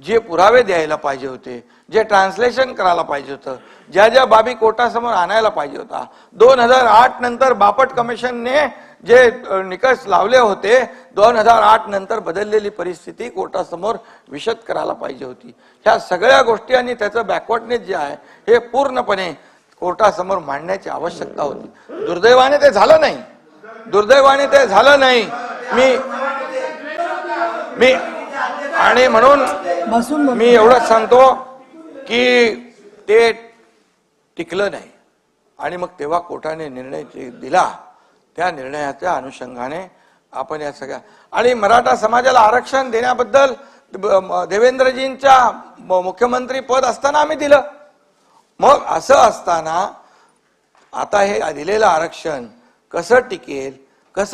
जे पुरावे द्यायला पाहिजे होते, जे ट्रान्सलेशन करायला पाहिजे होतं, ज्या बाबी कोर्टासमोर आणायला पाहिजे होता, 2008 नंतर बापट कमिशनने जे निकष लावले होते, 2008 नंतर बदललेली परिस्थिती कोर्टासमोर विशद करायला पाहिजे होती. ह्या सगळ्या गोष्टी आणि त्याचं बॅकवर्डनेस जे आहे हे पूर्णपणे कोर्टासमोर मांडण्याची आवश्यकता होती. दुर्दैवाने ते झालं नाही. मी आणि म्हणून मी एवढंच सांगतो की ते टिकलं नाही. आणि मग तेव्हा कोर्टाने निर्णय दिला, त्या निर्णयाच्या अनुषंगाने आपण या सगळ्या आणि मराठा समाजाला आरक्षण देण्याबद्दल देवेंद्रजींच्या मुख्यमंत्री पद असताना आम्ही दिलं. मग असं असताना आता हे दिलेलं आरक्षण कसं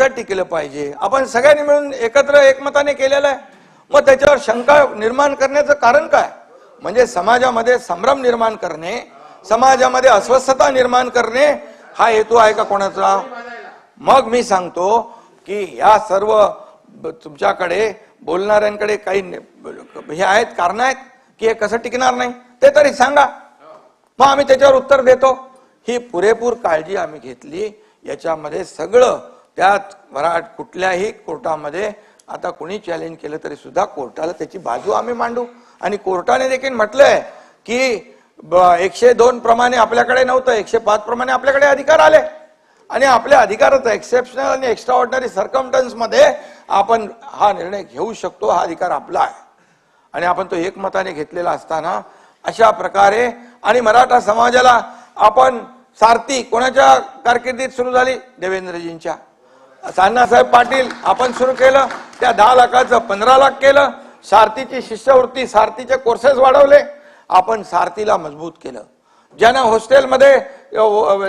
टिकेलं पाहिजे, आपण सगळ्यांनी मिळून एकत्र एकमताने केलेलं आहे. मग त्याच्यावर शंका निर्माण करण्याचं कारण काय? म्हणजे समाजामध्ये संभ्रम निर्माण करणे, समाजामध्ये अस्वस्थता निर्माण करणे हा हेतू आहे का कोणाचा? मग मी सांगतो की या सर्व तुमच्याकडे बोलणाऱ्यांकडे काही हे आहेत, कारण आहेत की हे कसं टिकणार नाही ते तरी सांगा, मग आम्ही त्याच्यावर उत्तर देतो. ही पुरेपूर काळजी आम्ही घेतली. याच्यामध्ये सगळं त्यात कुठल्याही कोर्टामध्ये आता कुणी चॅलेंज केलं तरी सुद्धा कोर्टाला त्याची बाजू आम्ही मांडू. आणि कोर्टाने देखील म्हटलंय की 102 प्रमाणे आपल्याकडे नव्हतं, 105 प्रमाणे आपल्याकडे अधिकार आले आणि आपल्या अधिकाराचा एक्सेप्शनल आणि एक्स्ट्रा ऑर्डिनरी सर्कमस्टन्स मध्ये आपण हा निर्णय घेऊ शकतो. हा अधिकार आपला आहे आणि आपण तो एकमताने घेतलेला असताना अशा प्रकारे आणि मराठा समाजाला आपण सारथी कोणाच्या कारकिर्दीत सुरू झाली? देवेंद्रजींच्या. अण्णासाहेब पाटील आपण सुरू केलं, त्या 10 लाखाचं 15 लाख केलं. सारथीची शिष्यवृत्ती, सारथीचे कोर्सेस वाढवले, आपण सारथीला मजबूत केलं. ज्यांना हॉस्टेलमध्ये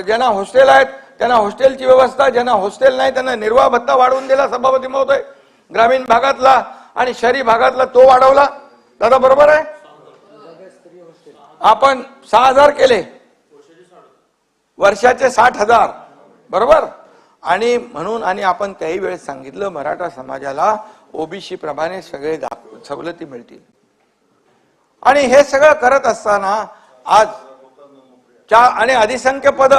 ज्यांना हॉस्टेल आहेत त्यांना हॉस्टेलची व्यवस्था, ज्यांना हॉस्टेल नाही त्यांना निर्वाह भत्ता वाढवून दिला सभापती महोदय. ग्रामीण भागातला आणि शहरी भागातला तो वाढवला. दादा बरोबर आहे? आपण 6,000 केले, वर्षाचे 60,000 बरोबर. आणि म्हणून आणि आपण त्याही वेळेस सांगितलं मराठा समाजाला ओबीसी प्रमाणे सगळे सवलती मिळतील. आणि हे सगळं करत असताना आज आणि अधिसंख्य पद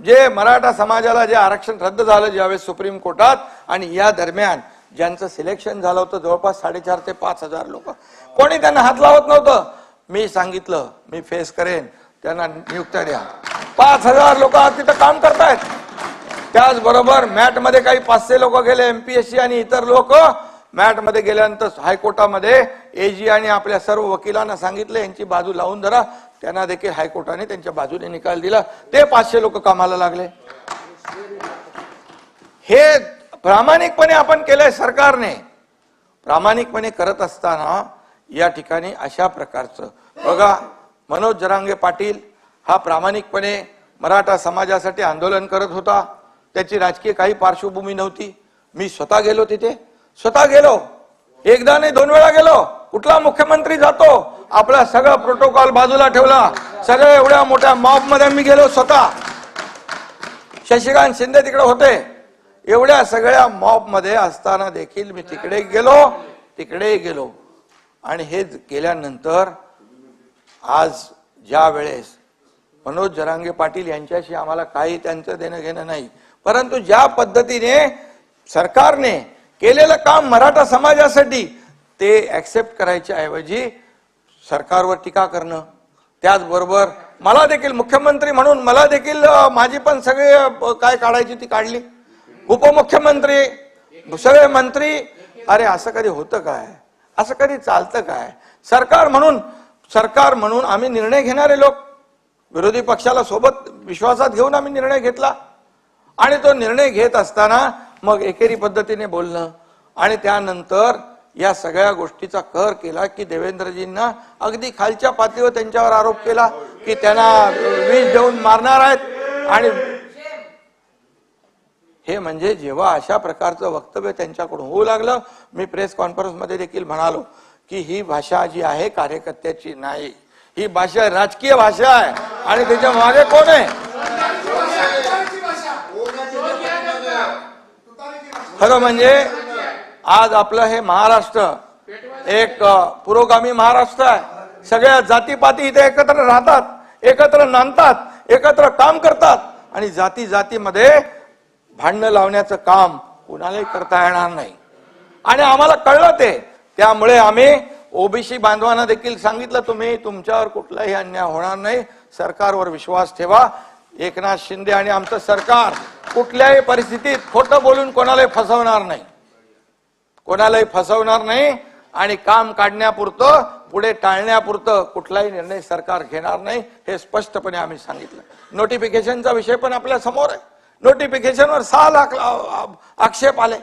जे मराठा समाजाला जे आरक्षण रद्द झालं ज्यावेळेस सुप्रीम कोर्टात, आणि या दरम्यान ज्यांचं सिलेक्शन झालं होतं जवळपास 4,500 ते 5,000 लोक, कोणी त्यांना हात लावत नव्हतं. मी सांगितलं मी फेस करेन, त्यांना नियुक्त्या द्या. 5,000 लोक तिथं काम करतायत. त्याचबरोबर मॅट मध्ये काही 500 लोक गेले, एमपीएससी आणि इतर लोक मॅट मध्ये गेल्यानंतर हायकोर्टामध्ये एजी आणि आपल्या सर्व वकिलांना सांगितलं यांची बाजू लावून धरा. त्यांना देखील हायकोर्टाने त्यांच्या बाजूने निकाल दिला. ते 500 लोक कामाला लागले. हे प्रामाणिकपणे आपण केलंय, सरकारने प्रामाणिकपणे करत असताना या ठिकाणी अशा प्रकारचं बघा. मनोज जरांगे पाटील हा प्रामाणिकपणे मराठा समाजासाठी आंदोलन करत होता. त्याची राजकीय काही पार्श्वभूमी नव्हती. मी स्वतः गेलो तिथे, स्वतः गेलो, एकदा नाही 2 वेळा गेलो. कुठला मुख्यमंत्री जातो आपला सगळं प्रोटोकॉल बाजूला ठेवला, सगळ्या एवढ्या मोठ्या मॉब मध्ये मी गेलो स्वतः. शशिकांत शिंदे तिकडे होते. एवढ्या सगळ्या मॉब मध्ये असताना देखील मी तिकडे गेलो. आणि हे केल्यानंतर आज ज्या वेळेस मनोज जरांगे पाटील यांच्याशी आम्हाला काही त्यांचं देणं घेणं नाही, परंतु ज्या पद्धतीने सरकारने केलेलं काम मराठा समाजासाठी ते ऍक्सेप्ट करायच्या ऐवजी सरकारवर टीका करणं, त्याचबरोबर मला देखील मुख्यमंत्री म्हणून मला देखील माझी पण सगळे काय काढायची ती काढली, उपमुख्यमंत्री सगळे मंत्री. अरे असं कधी होतं काय? असं कधी चालतं काय? सरकार म्हणून आम्ही निर्णय घेणारे लोक, विरोधी पक्षाला सोबत विश्वासात घेऊन आम्ही निर्णय घेतला. आणि तो निर्णय घेत असताना मग एकेरी पद्धतीने बोलणं आणि त्यानंतर या सगळ्या गोष्टीचा कहर केला की देवेंद्रजींना अगदी खालच्या पातळीवर त्यांच्यावर आरोप केला की त्यांना विष देऊन मारणार आहेत. आणि हे म्हणजे जेव्हा अशा प्रकारचं वक्तव्य त्यांच्याकडून होऊ लागलं, मी प्रेस कॉन्फरन्स मध्ये देखील म्हणालो की ही भाषा जी आहे कार्यकर्त्याची नाही, ही भाषा राजकीय भाषा आहे. आणि त्याच्या मागे कोण आहे? खरं म्हणजे आज आपलं हे महाराष्ट्र एक पुरोगामी महाराष्ट्र आहे. सगळ्या जातीपाती इथे एकत्र राहतात, एकत्र नांदतात, एकत्र काम करतात आणि जातीमध्ये भांडणं लावण्याचं काम कुणालाही करता येणार नाही. आणि आम्हाला कळलं ते, त्यामुळे आम्ही ओबीसी बांधवांना देखील सांगितलं तुम्ही तुमच्यावर कुठलाही अन्याय होणार नाही, सरकारवर विश्वास ठेवा. एकनाथ शिंदे आणि आमचं सरकार कुठल्याही परिस्थितीत खोटं बोलून कोणालाही फसवणार नाही आणि काम काढण्यापुरतं पुढे टाळण्यापुरतं कुठलाही निर्णय सरकार घेणार नाही, हे स्पष्टपणे आम्ही सांगितलं. नोटिफिकेशनचा विषय पण आपल्या समोर आहे. नोटिफिकेशनवर 6 लाख आक्षेप आले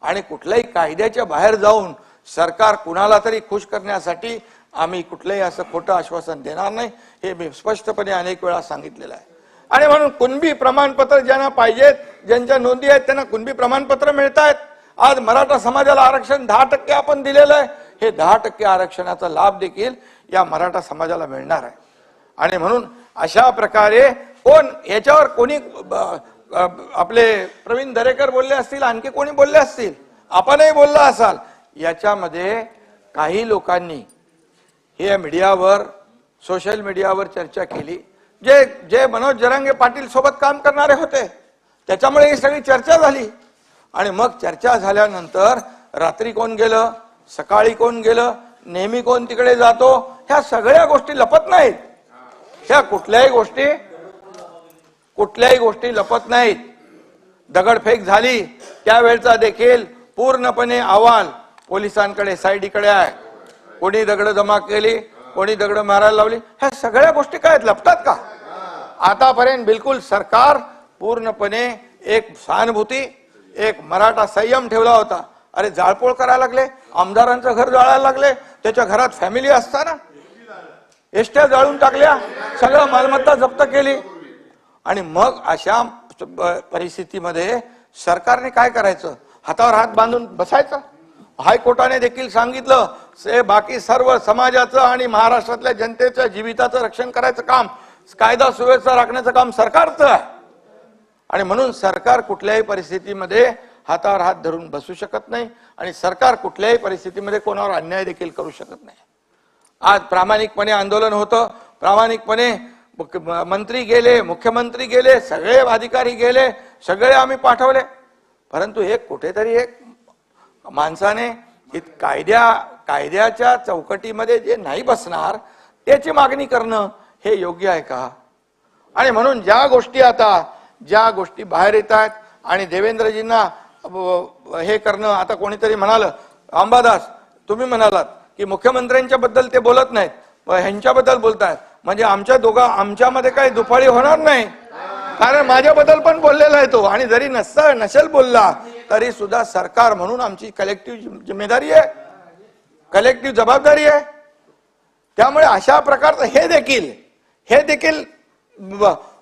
आणि कुठल्याही कायद्याच्या बाहेर जाऊन सरकार कुणाला तरी खुश करण्यासाठी आम्ही कुठलंही असं खोटं आश्वासन देणार नाही, हे मी स्पष्टपणे अनेक वेळा सांगितलेलं आहे. आणि म्हणून कुणबी प्रमाणपत्र ज्यांना पाहिजेत, ज्यांच्या नोंदी आहेत त्यांना कुणबी प्रमाणपत्र मिळत आहेत. आज मराठा समाजाला आरक्षण 10% आपण दिलेलं आहे. हे 10% आरक्षणाचा लाभ देखील या मराठा समाजाला मिळणार आहे. आणि म्हणून अशा प्रकारे कोण याच्यावर कोणी आपले प्रवीण दरेकर बोलले असतील, आणखी कोणी बोलले असतील, आपणही बोलला असाल, याच्यामध्ये काही लोकांनी हे मीडियावर, सोशल मीडियावर चर्चा केली. जे मनोज जरांगे पाटील सोबत काम करणारे होते, त्याच्यामुळे ही सगळी चर्चा झाली. आणि मग चर्चा झाल्यानंतर रात्री कोण गेलं, सकाळी कोण गेलं, नेहमी कोण तिकडे जातो, ह्या सगळ्या गोष्टी लपत नाहीत. ह्या कुठल्याही गोष्टी लपत नाहीत. दगडफेक झाली त्यावेळचा देखील पूर्णपणे अहवाल पोलिसांकडे, साईडीकडे आहे. कोणी दगड जमा केली, कोणी दगड मारायला लावली, ह्या सगळ्या गोष्टी काय लपतात का? आतापर्यंत बिलकुल सरकार पूर्णपणे एक सहानुभूती, एक मराठा संयम ठेवला होता. अरे जाळपोळ करायला लागले, आमदारांचं घर जाळायला लागले, त्याच्या घरात फॅमिली असताना एसट्या जाळून टाकल्या, सगळं मालमत्ता जप्त केली. आणि मग अशा परिस्थितीमध्ये सरकारने काय करायचं? हातावर हात बांधून बसायचं? हायकोर्टाने देखील सांगितलं बाकी सर्व समाजाचं आणि महाराष्ट्रातल्या जनतेच्या जीविताचं रक्षण करायचं काम, कायदा सुव्यवस्था राखण्याचं काम सरकारचं आहे. आणि म्हणून सरकार कुठल्याही परिस्थितीमध्ये हातावर हात धरून बसू शकत नाही आणि सरकार कुठल्याही परिस्थितीमध्ये कोणावर अन्याय देखील करू शकत नाही. आज प्रामाणिकपणे आंदोलन होतं, प्रामाणिकपणे मंत्री गेले, मुख्यमंत्री गेले, सगळे अधिकारी गेले, सगळे आम्ही पाठवले. परंतु एक कुठेतरी एक माणसाने कायद्याच्या चौकटीमध्ये जे नाही बसणार त्याची मागणी करणं हे योग्य आहे का? आणि म्हणून ज्या गोष्टी बाहेर येत आहेत आणि देवेंद्रजींना हे करणं, आता कोणीतरी म्हणालं, अंबादास तुम्ही म्हणालात की मुख्यमंत्र्यांच्या बद्दल ते बोलत नाहीत, ह्यांच्याबद्दल बोलतायत, म्हणजे आमच्यामध्ये काही दुफाळी होणार नाही. कारण माझ्याबद्दल पण बोललेला आहे तो, आणि जरी नसेल बोलला तरी सुद्धा सरकार म्हणून आमची कलेक्टिव्ह जिम्मेदारी आहे, कलेक्टिव्ह जबाबदारी आहे. त्यामुळे अशा प्रकारचं हे देखील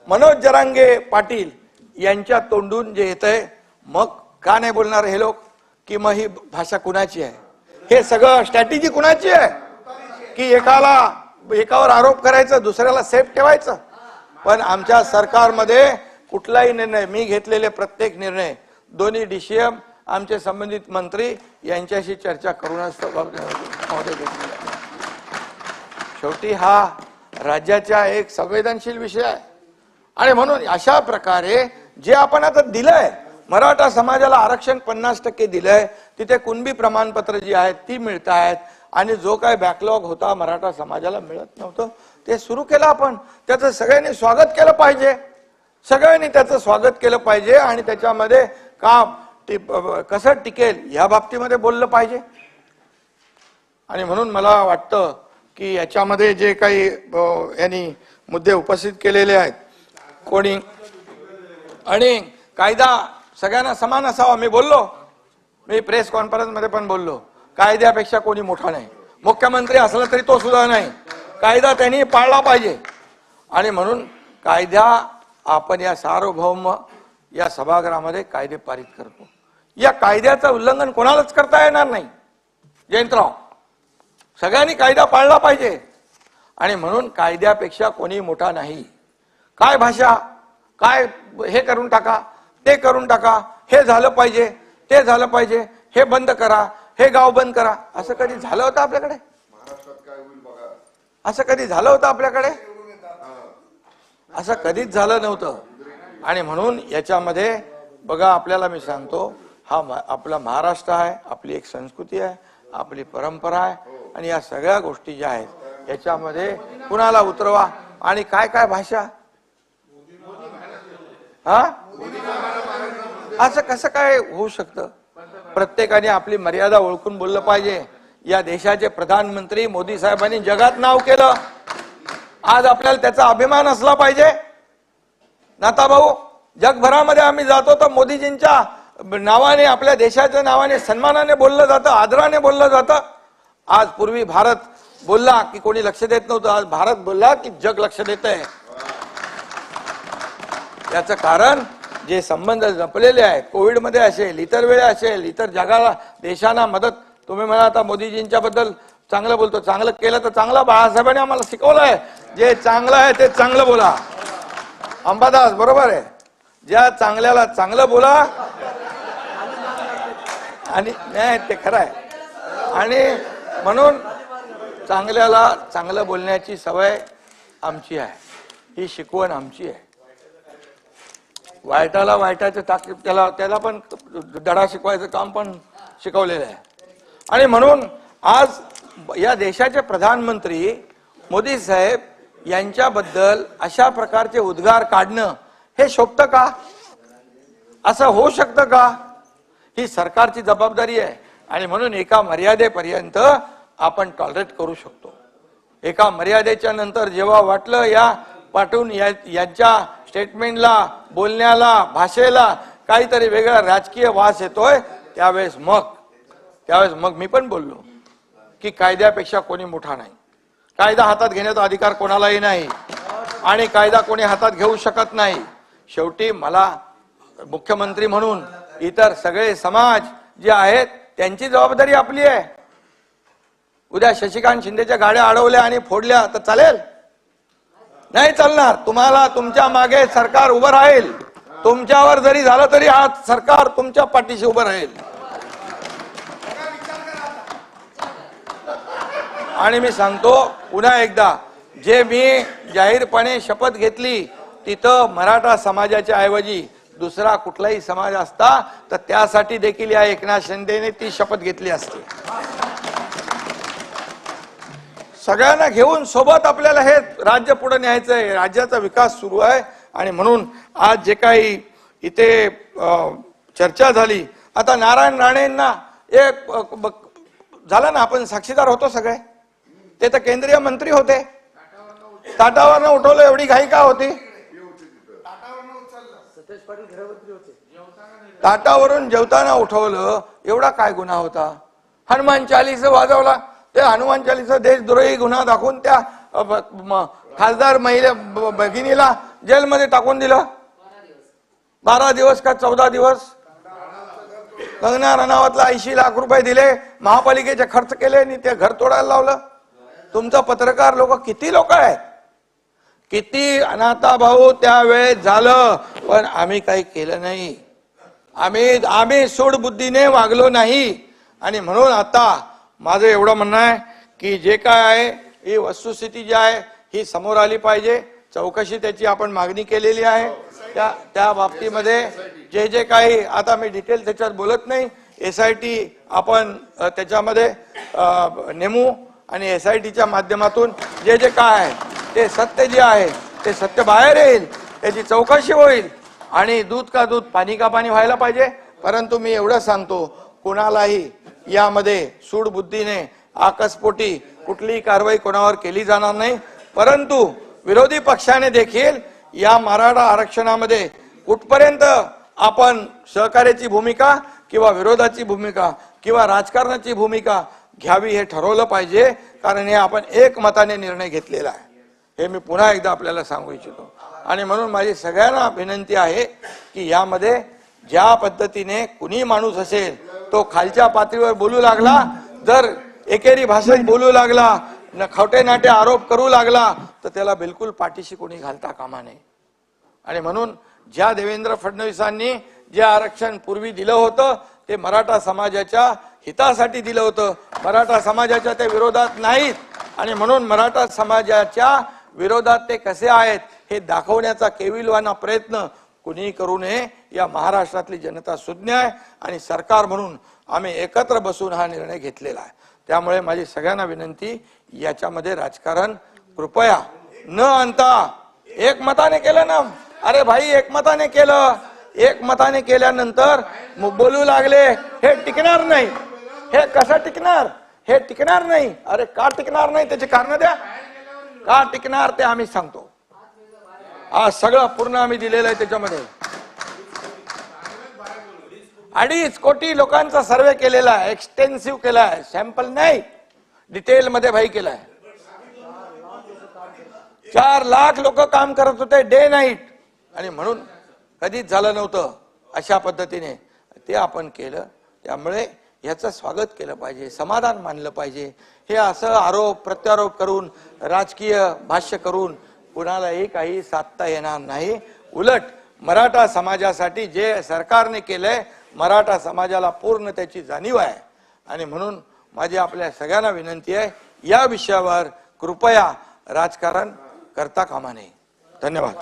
मनोज जरांगे पाटील यांच्या तोंडून जे येतंय, मग का नाही बोलणार हे लोक की मग ही भाषा कुणाची आहे, हे सगळं स्ट्रॅटेजी कुणाची आहे की एकावर आरोप करायचा, दुसऱ्याला सेफ ठेवायचं. पण आमच्या सरकारमध्ये कुठलाही निर्णय, मी घेतलेले प्रत्येक निर्णय दोन्ही DCM, आमचे संबंधित मंत्री यांच्याशी चर्चा करूनच शेवटी हा राज्याचा एक संवेदनशील विषय आहे. आणि म्हणून अशा प्रकारे जे आपण आता दिलंय, मराठा समाजाला आरक्षण 50% दिलंय, तिथे कुणबी प्रमाणपत्र जी आहेत ती मिळत आहेत. आणि जो काय बॅकलॉग होता मराठा समाजाला मिळत नव्हतं ते सुरू केलं आपण. त्याचं सगळ्यांनी स्वागत केलं पाहिजे, सगळ्यांनी त्याचं स्वागत केलं पाहिजे आणि त्याच्यामध्ये कसं टिकेल या बाबतीमध्ये बोललं पाहिजे. आणि म्हणून मला वाटतं की याच्यामध्ये जे काही यांनी मुद्दे उपस्थित केलेले आहेत कोणी, आणि कायदा सगळ्यांना समान असावा, मी प्रेस कॉन्फरन्स मध्ये पण बोललो, कायद्यापेक्षा कोणी मोठा नाही. मुख्यमंत्री असला तरी तो सुद्धा नाही, कायदा त्यांनी पाळला पाहिजे. आणि म्हणून कायदा आपण या सार्वभौम या सभागृहामध्ये कायदे पारित करतो. या कायद्याचं उल्लंघन कोणालाच करता येणार नाही. जयंतराव, सगळ्यांनी कायदा पाळला पाहिजे. आणि म्हणून कायद्यापेक्षा कोणी मोठा नाही. काय भाषा, काय हे करून टाका, ते करून टाका, हे झालं पाहिजे, ते झालं पाहिजे, हे बंद करा, हे गाव बंद करा, असं कधी झालं होतं आपल्याकडे? असं कधी झालं होतं आपल्याकडे? असं कधीच झालं नव्हतं. आणि म्हणून याच्यामध्ये बघा, आपल्याला मी सांगतो, हा आपला महाराष्ट्र आहे, आपली एक संस्कृती आहे, आपली परंपरा आहे. आणि या सगळ्या गोष्टी ज्या आहेत याच्यामध्ये कुणाला उतरवा आणि काय काय भाषा, असं कसं काय होऊ शकतं? प्रत्येकाने आपली मर्यादा ओळखून बोललं पाहिजे. या देशाचे प्रधानमंत्री मोदी साहेबांनी जगात नाव केलं, आज आपल्याला त्याचा अभिमान असला पाहिजे. नाता भाऊ, जगभरामध्ये आम्ही जातो तर मोदीजींच्या नावाने, आपल्या देशाच्या नावाने सन्मानाने बोललं जातं, आदराने बोललं जातं. आज पूर्वी भारत बोलला की कोणी लक्ष देत नव्हतं, आज भारत बोलला की जग लक्ष देत आहे. याचं कारण जे संबंध जपलेले आहेत, कोविडमध्ये असेल, इतर वेळा असेल, इतर जगाला देशांना मदत. तुम्ही म्हणा आता मोदीजींच्या बद्दल चांगलं बोलतो, चांगलं केलं तर चांगलं. बाळासाहेबांनी आम्हाला शिकवलंय, जे चांगलं आहे ते चांगलं बोला. अंबादास बरोबर आहे, ज्या चांगल्याला चांगलं बोला. आणि नाही ते खरं आहे. आणि म्हणून चांगल्याला चांगलं बोलण्याची सवय आमची आहे, ही शिकवण आमची आहे. वाईटाला वाईटाचं ताकीद, त्याला पण धडा शिकवायचं काम पण शिकवलेलं आहे. आणि म्हणून आज या देशाचे प्रधानमंत्री मोदी साहेब यांच्याबद्दल अशा प्रकारचे उद्गार काढणं हे शोभतं का? असं होऊ शकतं का? ही सरकारची जबाबदारी आहे. आणि म्हणून एका मर्यादेपर्यंत आपण टॉलरेट करू शकतो. एका मर्यादेच्या नंतर जेव्हा वाटलं या पाठवून यांच्या स्टेटमेंटला, बोलण्याला, भाषेला काहीतरी वेगळा राजकीय वास येतोय, त्यावेळेस मग मी पण बोललो की कायद्यापेक्षा कोणी मोठा नाही. कायदा हातात घेण्याचा अधिकार कोणालाही नाही आणि कायदा कोणी हातात घेऊ शकत नाही. शेवटी मला मुख्यमंत्री म्हणून इतर सगळे समाज जे आहेत त्यांची जबाबदारी आपली आहे. उद्या शशिकांत शिंदेच्या गाड्या अडवल्या आणि फोडल्या तर चालेल? नाही चालणार. तुम्हाला तुमच्या मागे सरकार उभं राहील. तुमच्यावर जरी झालं तरी हा सरकार तुमच्या पाठीशी उभं राहील. आणि मी सांगतो पुन्हा एकदा, जे मी जाहीरपणे शपथ घेतली तिथं मराठा समाजाच्या ऐवजी दुसरा कुठलाही समाज असता तर त्यासाठी देखील या एकनाथ शिंदेने ती शपथ घेतली असती. सगळ्यांना घेऊन सोबत आपल्याला हे राज्य पुढे न्यायचंय. राज्याचा विकास सुरू आहे. आणि म्हणून आज जे काही इथे चर्चा झाली, आता नारायण राणेंना एक झालं ना, आपण साक्षीदार होतो सगळे. ते तर केंद्रीय मंत्री होते, ताटावरनं उठवलं. एवढी घाई का होती? ताटावरून जेवताना उठवलं, एवढा काय गुन्हा होता? हनुमान चालीसा वाजवला, ते हनुमान चालीसा देशद्रोही गुन्हा दाखवून त्या खासदार महिला भगिनीला जेलमध्ये टाकून दिलं. 12 दिवस का 14 दिवस. कंगना रनावतला 80 लाख रुपये दिले, महापालिकेचे खर्च केले आणि ते घर तोडायला लावलं. तुमचा पत्रकार लोक किती लोक आहेत, किती अनाथा भाऊ त्यावेळेस झालं, पण आम्ही काही केलं नाही. आम्ही सूडबुद्धीने वागलो नाही. आणि म्हणून आता माझं एवढं म्हणणं आहे की जे काय आहे ही वस्तुस्थिती जी आहे ही समोर आली पाहिजे. चौकशी त्याची आपण मागणी केलेली आहे. त्या बाबतीमध्ये जे काही आता मी डिटेल त्याच्यात बोलत नाही. SIT आपण त्याच्यामध्ये नेमू आणि SITच्या माध्यमातून जे काय आहे ते सत्य जे आहे ते सत्य बाहेर येईल, त्याची चौकशी होईल. आणि दूध का दूध पाणी का पाणी व्हायला पाहिजे. परंतु मी एवढं सांगतो, कोणालाही यामध्ये सूडबुद्धीने आकस्फोटी कुठलीही कारवाई कोणावर केली जाणार नाही. परंतु विरोधी पक्षाने देखील या मराठा आरक्षणामध्ये कुठपर्यंत आपण सहकार्याची भूमिका किंवा विरोधाची भूमिका किंवा राजकारणाची भूमिका घ्यावी हे ठरवलं पाहिजे. कारण हे आपण एकमताने निर्णय घेतलेला आहे, हे मी पुन्हा एकदा आपल्याला सांगू इच्छितो. आणि म्हणून माझी सगळ्यांना विनंती आहे की यामध्ये ज्या पद्धतीने कुणी माणूस असेल तो खालच्या पातळीवर बोलू लागला, जर एकेरी भाषेत बोलू लागला, खोटे नाटे आरोप करू लागला, तर त्याला बिलकुल पाठीशी कोणी घालता कामा नये. आणि म्हणून ज्या देवेंद्र फडणवीसांनी जे आरक्षण पूर्वी दिलं होतं ते मराठा समाजाच्या हितासाठी दिलं होतं, मराठा समाजाच्या ते विरोधात नाहीत. आणि म्हणून मराठा समाजाच्या विरोधात ते कसे आहेत हे दाखवण्याचा केविलवाना प्रयत्न कुणीही करू नये. या महाराष्ट्रातली जनता सुज्ञ आहे आणि सरकार म्हणून आम्ही एकत्र बसून हा निर्णय घेतलेला आहे. त्यामुळे माझी सगळ्यांना विनंती, याच्यामध्ये राजकारण कृपया न आणता एकमताने केलं ना. अरे भाई, एकमताने केलं, एकमताने केल्यानंतर बोलू लागले, हे टिकणार नाही. हे कसं टिकणार? हे टिकणार नाही. अरे का टिकणार नाही त्याचे कारण द्या. का टिकणार ते आम्ही सांगतो. आज सगळं पूर्ण आम्ही दिलेलं आहे त्याच्यामध्ये. 2.5 कोटी लोकांचा सर्वे केलेला आहे, एक्सटेन्सिव्ह केला आहे, सॅम्पल नाही डिटेल मध्ये भाई केलाय. 4 लाख लोक काम करत होते डे नाईट, आणि म्हणून कधीच झालं नव्हतं अशा पद्धतीने ते आपण केलं. त्यामुळे याचं स्वागत केलं पाहिजे, समाधान मानलं पाहिजे. हे असं आरोप प्रत्यारोप करून राजकीय भाष्य करून कुणालाही काही साधता येणार नाही. उलट मराठा समाजासाठी जे सरकारने केलंय, मराठा समाजाला पूर्ण त्याची जाणीव आहे. आणि म्हणून माझी आपल्या सगळ्यांना विनंती आहे, या विषयावर कृपया राजकारण करता कामा नये. धन्यवाद.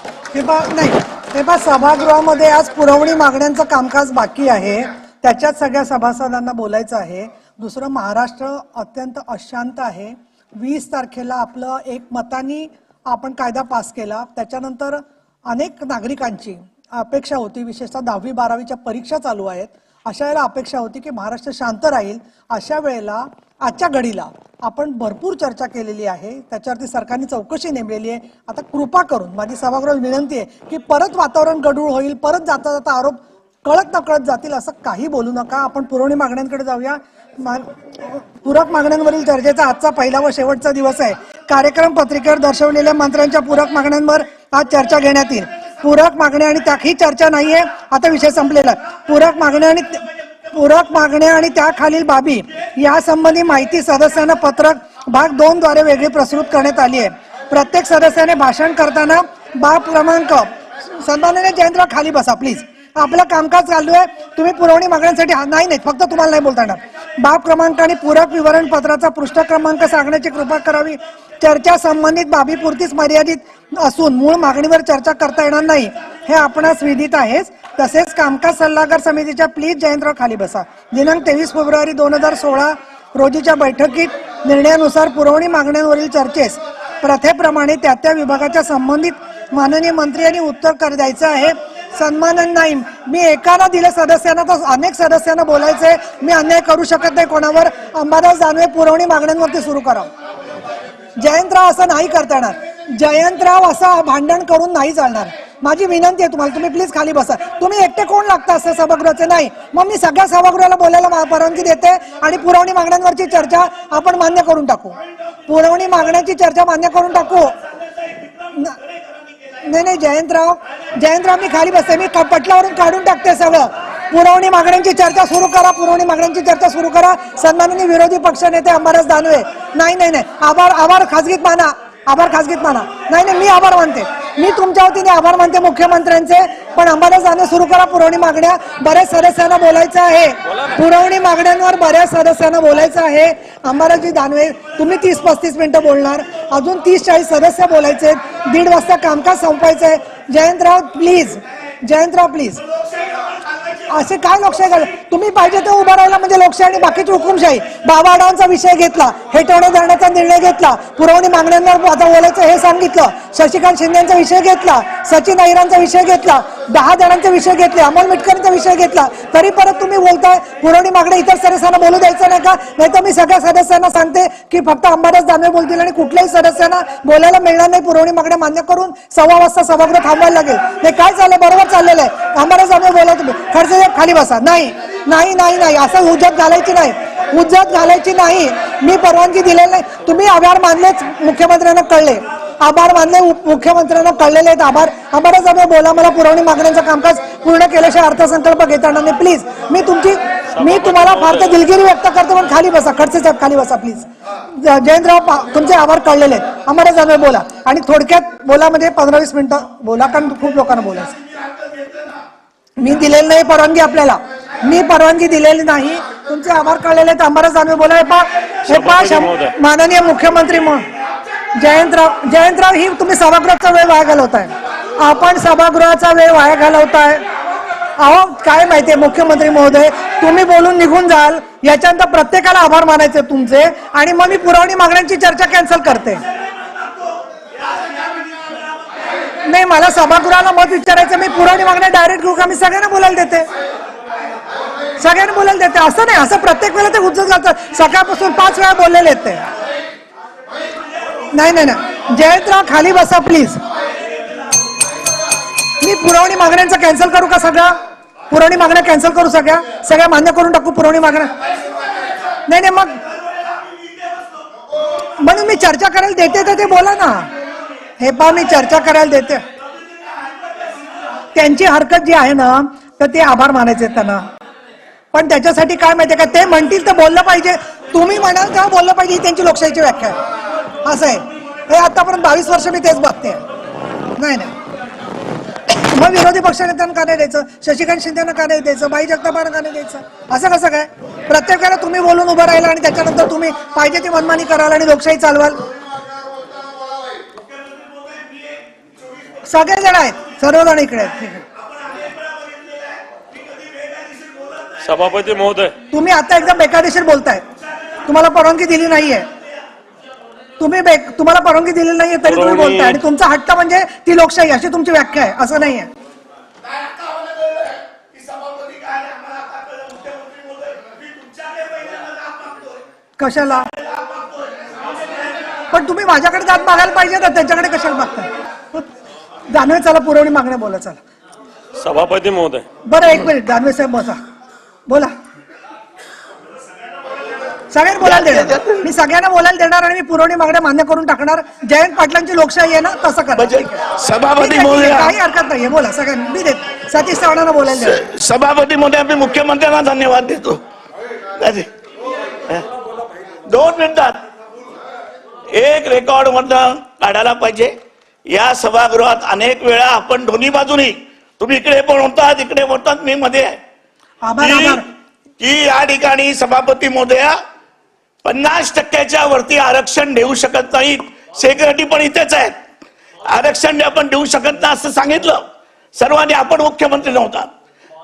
नाही सभागृहामध्ये आज पुरवणी मागण्यांचं कामकाज बाकी आहे, त्याच्यात सगळ्या सभासदांना बोलायचं आहे. दुसरं, महाराष्ट्र अत्यंत अशांत आहे. 20 तारखेला आपलं एक मतानी आपण कायदा पास केला, त्याच्यानंतर अनेक नागरिकांची अपेक्षा होती, विशेषतः 10वी 12वीच्या परीक्षा चालू आहेत, अशा वेळेला अपेक्षा होती की महाराष्ट्र शांत राहील. अशा वेळेला आजच्या घडीला आपण भरपूर चर्चा केलेली आहे, त्याच्यावरती सरकारने चौकशी नेमलेली आहे. आता कृपा करून माझी सभागृहाला विनंती आहे की परत वातावरण गढूळ होईल, परत जाता जाता आरोप कळत नकळत जातील, असं काही बोलू नका. आपण पुरवणी मागण्यांकडे जाऊया. पूरक मागण्यांवरील चर्चेचा आजचा पहिला व शेवटचा दिवस आहे. कार्यक्रम पत्रिकेवर दर्शवलेल्या मंत्र्यांच्या पूरक मागण्यांवर आज चर्चा घेण्यात येईल. पूरक मागण्या आणि ही चर्चा नाहीये, आता विषय संपलेला. पूरक मागण्या आणि त्याखालील बाबी यासंबंधी माहिती सदस्यांना पत्रक भाग 2 द्वारे वेगळी प्रस्तुत करण्यात आली आहे. प्रत्येक सदस्याने भाषण करताना बाब क्रमांक, सन्माननीय जयंतराव खाली बसा प्लीज, आपलं कामकाज चालू आहे, तुम्ही पुरवणी मागण्यांसाठी नाही फक्त तुम्हाला नाही बोलता येणार. बाब क्रमांक आणि पूरक विवरण पत्राचा पृष्ठ क्रमांक सांगण्याची कृपा करावी. चर्चा संबंधित बाबीपुरतीच मर्यादित असून मूळ मागणीवर चर्चा करता येणार नाही, हे आपणास विदित आहेच. तसेच कामकाज सल्लागार समितीच्या प्लीज जयंतराव खाली बसा दिनांक 23 फेब्रुवारी 2016 रोजीच्या बैठकीत निर्णयानुसार पुरवणी मागण्यांवरील चर्चेस प्रथेप्रमाणे त्या विभागाच्या संबंधित माननीय मंत्री यांनी उत्तर द्यायचं आहे. सन्मानन नाही, मी एकाला दिले सदस्यांना तर अनेक सदस्यांना बोलायचंय, मी अन्याय करू शकत नाही कोणावर. अंबादास दानवे पुरवणी मागण्यांवरती सुरू करा. जयंतराव असं नाही करता येणार, जयंतराव असं भांडण करून नाही चालणार. माझी विनंती आहे तुम्हाला, तुम्ही प्लीज खाली बसा. तुम्ही एकटे कोण लागता असं सभागृहाचे नाही, मग मी सगळ्या सभागृहाला बोलायला परवानगी देते आणि पुरवणी मागण्यांवरची चर्चा आपण मान्य करून टाकू. पुरवणी मागण्याची चर्चा मान्य करून टाकू. नाही जयंतराव मी खाली बसते, मी पटलावरून काढून टाकते सगळं. पुरवणी मागण्यांची चर्चा सुरू करा, पुरवणी मागण्यांची चर्चा सुरू करा. सन्माननीय विरोधी पक्षनेते अंबादास दानवे, नाही आभार खासगीत माना, आभार खासगीत माना. नाही मी आभार मानते, मी तुमच्या वतीने आभार मानते मुख्यमंत्र्यांचे, पण अंबादास दानवे सुरू करा पुरवणी मागण्या. बऱ्याच सदस्यांना बोलायचं आहे, पुरवणी मागण्यांवर बऱ्याच सदस्यांना बोलायचं आहे. अंबादासजी दानवे, तुम्ही 30-35 मिनिटं बोलणार, अजून 30-40 सदस्य बोलायचे, 1:30 वाजता कामकाज संपवायचंय. जयंतराव प्लीज असे काय लोकशाही, तुम्ही पाहिजे ते उभं राहिला म्हणजे लोकशाही आणि बाकीची हुकुमशाही. बाबाडांचा विषय घेतला, हेटवणे धरण्याचा निर्णय घेतला, पुरवणी मागण्यांवर आता बोलायचं हे सांगितलं, शशिकांत शिंदेचा विषय घेतला, सचिन अहिरांचा विषय घेतला, 10 जणांचे विषय घेतले, अमोल मिटकरींचा विषय घेतला, तरी परत तुम्ही बोलताय पुरवणी मागण्या इतर सदस्यांना बोलू द्यायचं नाही का? नाही तर मी सगळ्या सदस्यांना सांगते की फक्त अंबादास दानवे बोलतील आणि कुठल्याही सदस्यांना बोलायला मिळणार नाही. पुरवणी मागण्या मान्य करून 1:15 वाजता सभागृह थांबवायला लागेल. हे काय चाललंय? बरोबर चाललेलं आहे. अंबादास दानवे बोला, तुम्ही खर्च खाली बसा. नाही असं हुज्जत घालायची नाही. मी परवानगी दिलेली नाही. तुम्ही आभार मानलेच, मुख्यमंत्र्यांना कळले, आभार मानले, मुख्यमंत्र्यांना कळलेले आहेत आभार. अंबादास दानवे बोला, मला पुरवणी मागण्यांचं कामकाज पूर्ण केल्याशिवाय अर्थसंकल्प घेता येणार नाही. प्लीज मी तुम्हाला फार तर दिलगिरी व्यक्त करतो, पण खाली बसा. खडसे साहेब खाली बसा प्लीज. जयंतराव तुमचे आभार कळलेले आहेत. अंबादास दानवे बोला आणि थोडक्यात बोला, म्हणजे 15-20 मिनिटं बोला, कारण खूप लोकांना बोलायचं. मी दिलेली नाही परवानगी आपल्याला, मी परवानगी दिलेली नाही. तुमचे आभार कळलेले आहेत. अंबादास दानवे बोला. माननीय मुख्यमंत्री जयंतराव ही तुम्ही सभागृहाचा वेळ वाया घालवताय. आपण सभागृहाचा वेळ वाया घालवताय. अहो काय माहितीये मुख्यमंत्री महोदय, तुम्ही बोलून निघून जाल, याच्यानंतर प्रत्येकाला आभार मानायचे तुमचे, आणि मग मी पुरवणी मागण्यांची चर्चा कॅन्सल करते. नाही, मला सभागृहाला मत विचारायचं, मी पुरवणी मागण्या डायरेक्ट घेऊ का? मी सगळ्यांना बोलायला देते, असं नाही. असं प्रत्येक वेळेला ते उज्जत घालतात. सकाळपासून 5 वेळा बोललेले आहेत ते. नाही जयंतराव खाली बसा प्लीज. मी पुरवणी मागण्यांचं कॅन्सल करू का सगळं? पुरवणी मागण्या कॅन्सल करू, सगळ्या मान्य करून टाकू पुरवणी मागण्या. नाही मग म्हणून मी चर्चा करायला देते तर ते बोला ना. हे पहा, मी चर्चा करायला देते. त्यांची हरकत जी आहे ना, तर ते आभार मानायचे त्यांना. पण त्याच्यासाठी काय माहितीये का, ते म्हणतील तर बोललं पाहिजे. तुम्ही म्हणाल तेव्हा बोललं पाहिजे, ही त्यांची लोकशाहीची व्याख्या आहे. असं आहे हे. आतापर्यंत 22 वर्ष मी तेच बघते. नाही मग विरोधी पक्षनेत्यांना का नाही द्यायचं, शशिकांत शिंदेना का नाही द्यायचं, बाई जगतापांना का नाही द्यायचं? असं कसं काय? प्रत्येकाला तुम्ही बोलून उभं राहिला आणि त्याच्यानंतर तुम्ही पाहिजे ती मनमानी कराल आणि लोकशाही चालवाल. सगळेजण आहेत, सर्वजण इकडे आहेत. सभापती महोदय, तुम्ही आता एकदम बेकायदेशीर बोलताय. तुम्हाला परवानगी दिली नाहीये. तुम्हाला परवानगी दिलेली नाहीये तरी तुम्ही बोलताय. आणि तुमचा हट्ट म्हणजे ती लोकशाही, अशी तुमची व्याख्या आहे. असं नाहीये. कशाला? पण तुम्ही माझ्याकडे जात मागायला पाहिजे ना, त्यांच्याकडे कशाला मागताय? दानवे चला, पुरवणी मागण्या बोला. चला सभापती महोदय. बरं, एक मिनिट, दानवे साहेब बसा, बोला. सगळ्यांना बोलायला देणार, मी सगळ्यांना बोलायला देणार आणि मी पुरवणी मागण्या मान्य करून टाकणार. जयंत पाटलांची लोकशाही आहे ना, तसं करा. सभापती महोदय, काही हरकत नाहीये, बोला. सगळ्यांना मी देत, सतीश चव्हाणांना बोलायला देणार. सभापती महोदय, मी मुख्यमंत्र्यांना धन्यवाद देतो. 2 मिनिटात एक रेकॉर्ड मधनं काढायला पाहिजे. या सभागृहात अनेक वेळा आपण दोन्ही बाजूनी, तुम्ही इकडे पण होता तिकडे होतात, मी मध्ये आहे, की या ठिकाणी सभापती महोदया 50% वरती आरक्षण देऊ शकत नाहीत. सेक्रेटरी पण इथेच आहेत. आरक्षण आपण देऊ शकत नाही असं सांगितलं सर्वांनी. आपण मुख्यमंत्री नव्हता,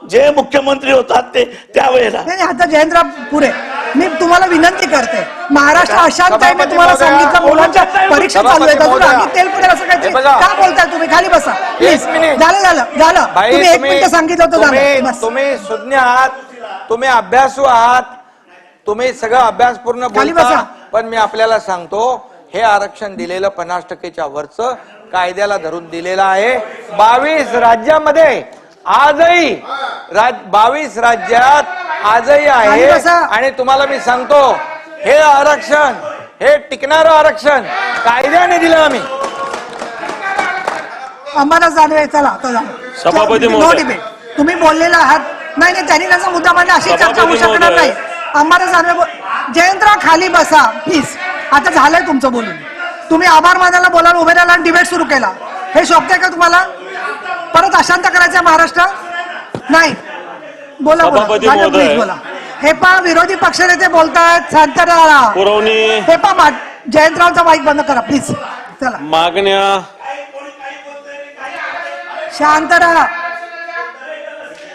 जे मुख्यमंत्री होतात ते त्यावेळेला. नाही, आता जयंतराव पुरे, मी तुम्हाला विनंती करते, महाराष्ट्र अशांत आहे. मी तुम्हाला सांगितलं, मुलांच्या परीक्षा चालू आहेत अजून, आम्ही तेल पडेल असं काहीतरी का बोलताय तुम्ही? खाली बसा प्लीज. झालं तुम्ही 1 मिनिट सांगितलं होतं. तुम्ही सुज्ञ आहात, तुम्ही अभ्यासू आहात, तुम्ही सगळं अभ्यासपूर्ण बोलता. पण मी आपल्याला सांगतो, हे आरक्षण दिलेलं 50%च्या वरचं कायद्याला धरून दिलेलं आहे. 22 राज्यामध्ये आजही 22 राज्यात आजही आहे. आणि तुम्हाला मी सांगतो, हे आरक्षण, हे टिकणारं आरक्षण कायद्याने दिलं आम्ही. आम्हाला जाणवे. चला सभापती महोदय, तुम्ही बोललेला आहात. नाही, त्यांनी त्याचा मुद्दा मांडला, अशी चर्चा होऊ शकणार नाही. आम्हाला जाणवे. जयंतराव खाली बसा प्लीज. आता झालंय तुमचं बोलून. तुम्ही आभार मानायला बोलायला उभे राहिला आणि डिबेट सुरू केला. हे शोभतंय का तुम्हाला? परत अशांत करायचं महाराष्ट्र? नाही, बोला बोला. हे पहा, विरोधी पक्षनेते बोलतायत, शांत राहा. पुरवणी, हे पहा, जयंतरावचा माईक बंद करा प्लीज. चला, मागण्या शांत राहा.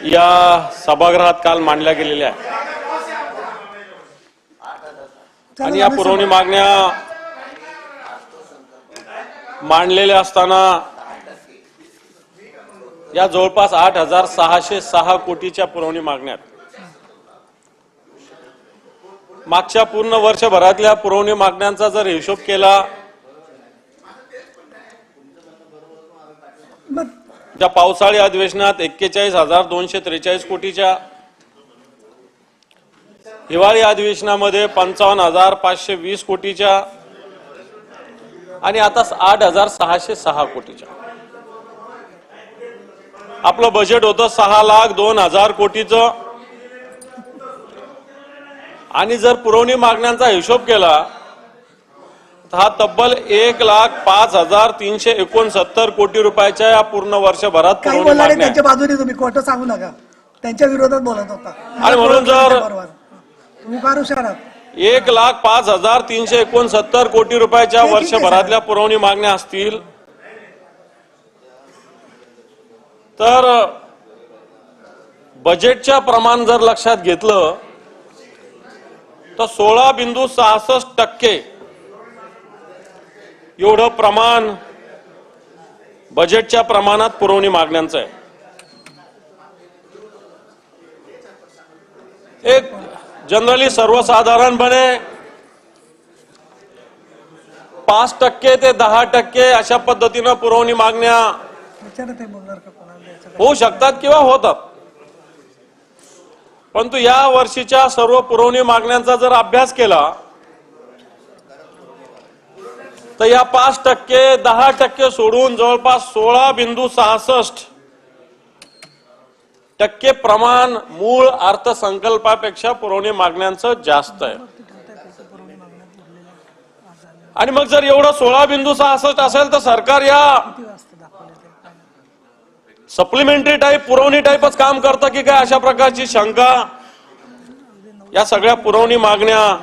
या सभागृहात काल मांडल्या गेलेल्या आहेत. आणि या पुरवणी मागण्या मांडलेल्या असताना या जवळपास 8,606 कोटीच्या पुरवणी मागण्या आहेत. मागच्या पूर्ण वर्षभरातल्या पुरवणी मागण्यांचा जर हिशोब केला, त्या पावसाळी अधिवेशनात 41,243 कोटीच्या, हिवाळी अधिवेशनामध्ये 55,520 कोटीच्या आणि आता 8,606 कोटीच्या. आपलं बजेट होतं 6,02,000 कोटीचं. आणि जर पुरवणी मागण्यांचा हिशोब केला तर हा तब्बल 1,05,369 कोटी रुपयाच्या या पूर्ण वर्षभरात पुरवणी मागण्या. त्यांच्या बाजूने तुम्ही खोटं सांगू नका, त्यांच्या विरोधात बोलत होता. आणि म्हणून जर तुम्ही फार हुशार आहात. 1,05,369 कोटी रुपयाच्या वर्षभरातल्या पुरवणी मागण्या असतील तर बजेटच्या प्रमाण जर लक्षात घेतलं तर 16.66% एवढं प्रमाण बजेटच्या प्रमाणात पुरवणी मागण्यांचं आहे. एक जनरली सर्वसाधारणपणे 5% ते 10% अशा पद्धतीनं पुरवणी मागण्या होऊ शकतात किंवा होतात. परंतु या वर्षीच्या सर्व पुरवणी मागण्यांचा जर अभ्यास केला तर या 5%, 10% सोडून जवळपास 16.66% प्रमाण मूळ अर्थसंकल्पापेक्षा पुरवणी मागण्यांचं जास्त आहे. आणि मग जर एवढं 16.66 असेल तर सरकार या सप्लिमेंटरी टाईप पुरवणी टाईपच काम करतं की काय, अशा प्रकारची शंका या सगळ्या पुरवणी मागण्या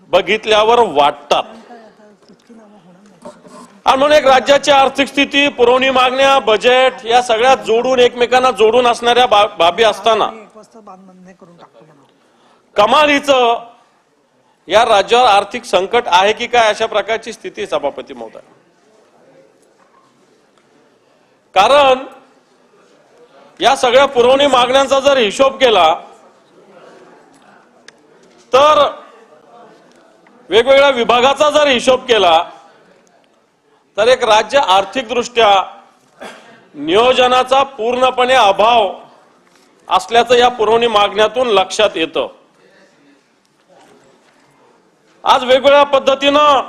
बघितल्यावर वाटतात. आणि म्हणून एक राज्याची आर्थिक स्थिती, पुरवणी मागण्या, बजेट या सगळ्या जोडून एकमेकांना जोडून असणाऱ्या बाबी असताना कमालीचं या राज्यावर आर्थिक संकट आहे की काय, अशा प्रकारची स्थिती सभापती महोदय. कारण या सगळ्या पुरवणी मागण्यांचा जर हिशोब केला तर वेगवेगळ्या विभागाचा जर हिशोब केला तर एक राज्य आर्थिकदृष्ट्या नियोजनाचा पूर्णपणे अभाव असल्याचं या पुरवणी मागण्यातून लक्षात येतं. आज वेगवेगळ्या पद्धतीनं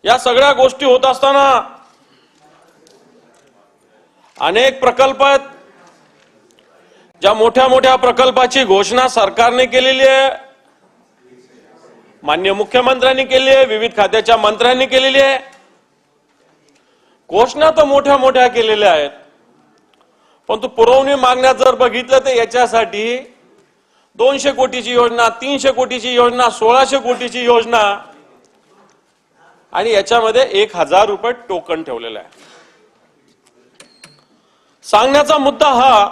या सगळ्या गोष्टी होत असताना अनेक प्रकल्प आहेत. ज्या मोठ्या मोठ्या प्रकल्पाची घोषणा सरकारने केलेली आहे, माननीय मुख्यमंत्र्यांनी केली आहे, विविध खात्याच्या मंत्र्यांनी केलेली आहे. घोषणा तर मोठ्या मोठ्या केलेल्या आहेत, परंतु पुरवणी मागण्या जर बघितलं तर याच्यासाठी 200 कोटीची योजना, 300 कोटीची योजना, 1600 कोटीची योजना आणि याच्यामध्ये 1000 रुपये टोकन ठेवलेलं आहे. सांगण्याचा मुद्दा हा,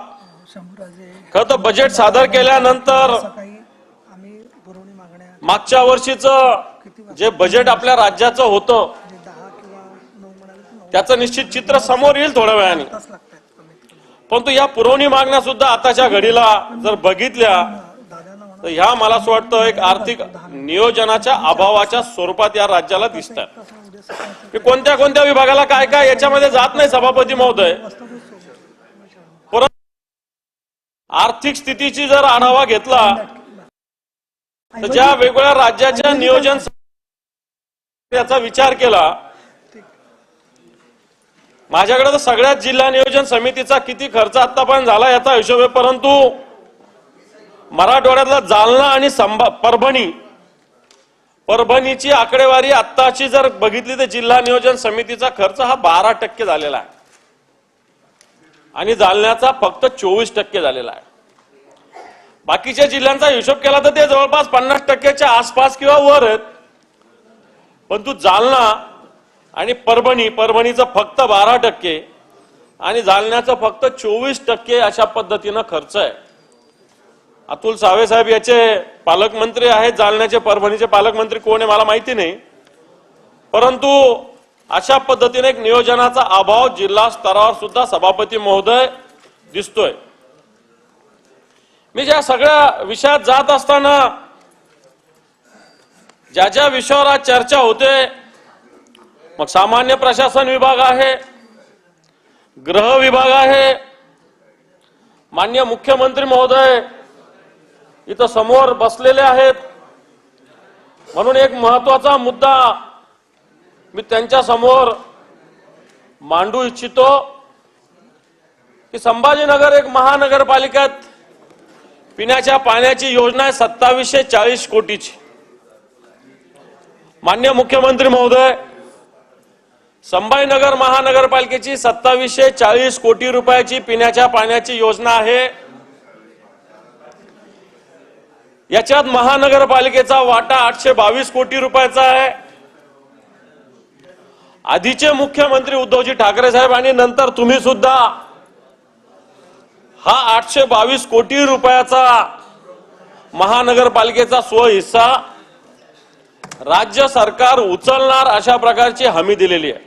खरं तर बजेट सादर केल्यानंतर मागच्या वर्षीचं जे बजेट आपल्या राज्याचं होतं त्याचं निश्चित चित्र समोर येईल थोड्या वेळाने. परंतु या पुरवणी मागण्या सुद्धा आताच्या घडीला जर बघितल्या तर ह्या मला असं वाटतं एक आर्थिक नियोजनाच्या अभावाच्या स्वरूपात या राज्याला दिसतात. की कोणत्या कोणत्या विभागाला काय काय याच्यामध्ये जात नाही सभापती महोदय, परंतु आर्थिक स्थितीची जर आढावा घेतला तर ज्या वेगवेगळ्या राज्याच्या नियोजन याचा विचार केला, माझ्याकडे तर सगळ्यात जिल्हा नियोजन समितीचा किती खर्च आतापर्यंत झाला याचा हिशोब आहे, परंतु मराठवाड्यातला जालना आणि परभणीची आकडेवारी आत्ताची जर बघितली तर जिल्हा नियोजन समितीचा खर्च हा 12% झालेला आहे आणि जालन्याचा फक्त 24% झालेला आहे. बाकीच्या जिल्ह्यांचा हिशोब केला तर ते जवळपास 50%च्या आसपास किंवा वर आहेत, परंतु जालना आणि परभणीचं फक्त 12% आणि जालन्याचं फक्त 24% अशा पद्धतीनं खर्च आहे. अतुल सावे साहेब याचे पालकमंत्री आहेत, जालन्याचे परभणीचे पालकमंत्री कोण आहे मला माहिती नाही, परंतु अशा पद्धतीने एक नियोजनाचा अभाव जिल्हा स्तरावर सुद्धा सभापती महोदय दिसतोय. मी ज्या सगळ्या विषयात जात असताना ज्या ज्या विषयावर आज चर्चा होते, मग सामान्य प्रशासन विभाग आहे, गृह विभाग आहे, माननीय मुख्यमंत्री महोदय इथं समोर बसलेले आहेत, म्हणून एक महत्वाचा मुद्दा मी त्यांच्या समोर मांडू इच्छितो की संभाजीनगर एक महानगरपालिकेत पिण्याच्या पाण्याची योजना आहे 2740 कोटीची. माननीय मुख्यमंत्री महोदय, संभाजीनगर महानगरपालिकेची 2740 कोटी रुपयाची पिण्याच्या पाण्याची योजना आहे. याच्यात महानगरपालिकेचा वाटा 822 कोटी रुपयाचा आहे. आधीचे मुख्यमंत्री उद्धवजी ठाकरे साहेब आणि नंतर तुम्ही सुद्धा हा 822 कोटी रुपयाचा महानगरपालिकेचा स्वहिस्सा राज्य सरकार उचलणार अशा प्रकारची हमी दिलेली आहे.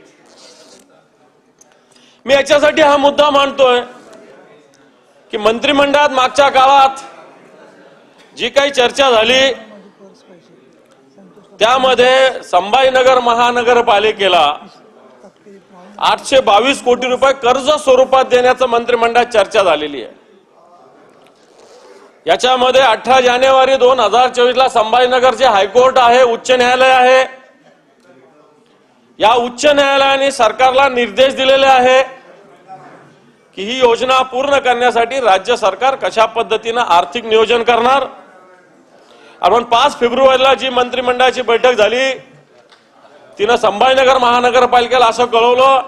मी याच्यासाठी हा मुद्दा मांडतोय की मंत्रिमंडळात मागच्या काळात जी काही चर्चा झाली त्यामध्ये संभाजीनगर महानगरपालिकेला 822 कोटी रुपये कर्ज स्वरूपात देण्याचं मंत्रिमंडळात चर्चा झालेली आहे. याच्यामध्ये 18 जानेवारी 2024 संभाजीनगरचे हायकोर्ट आहे, उच्च न्यायालय आहे. या उच्च न्यायालयाने सरकारला निर्देश दिलेले आहे की ही योजना पूर्ण करण्यासाठी राज्य सरकार कशा पद्धतीने आर्थिक नियोजन करणार. आपण 5 फेब्रुवारीला जी मंत्रिमंडळाची बैठक झाली तिनं संभाजीनगर महानगरपालिकेला असं कळवलं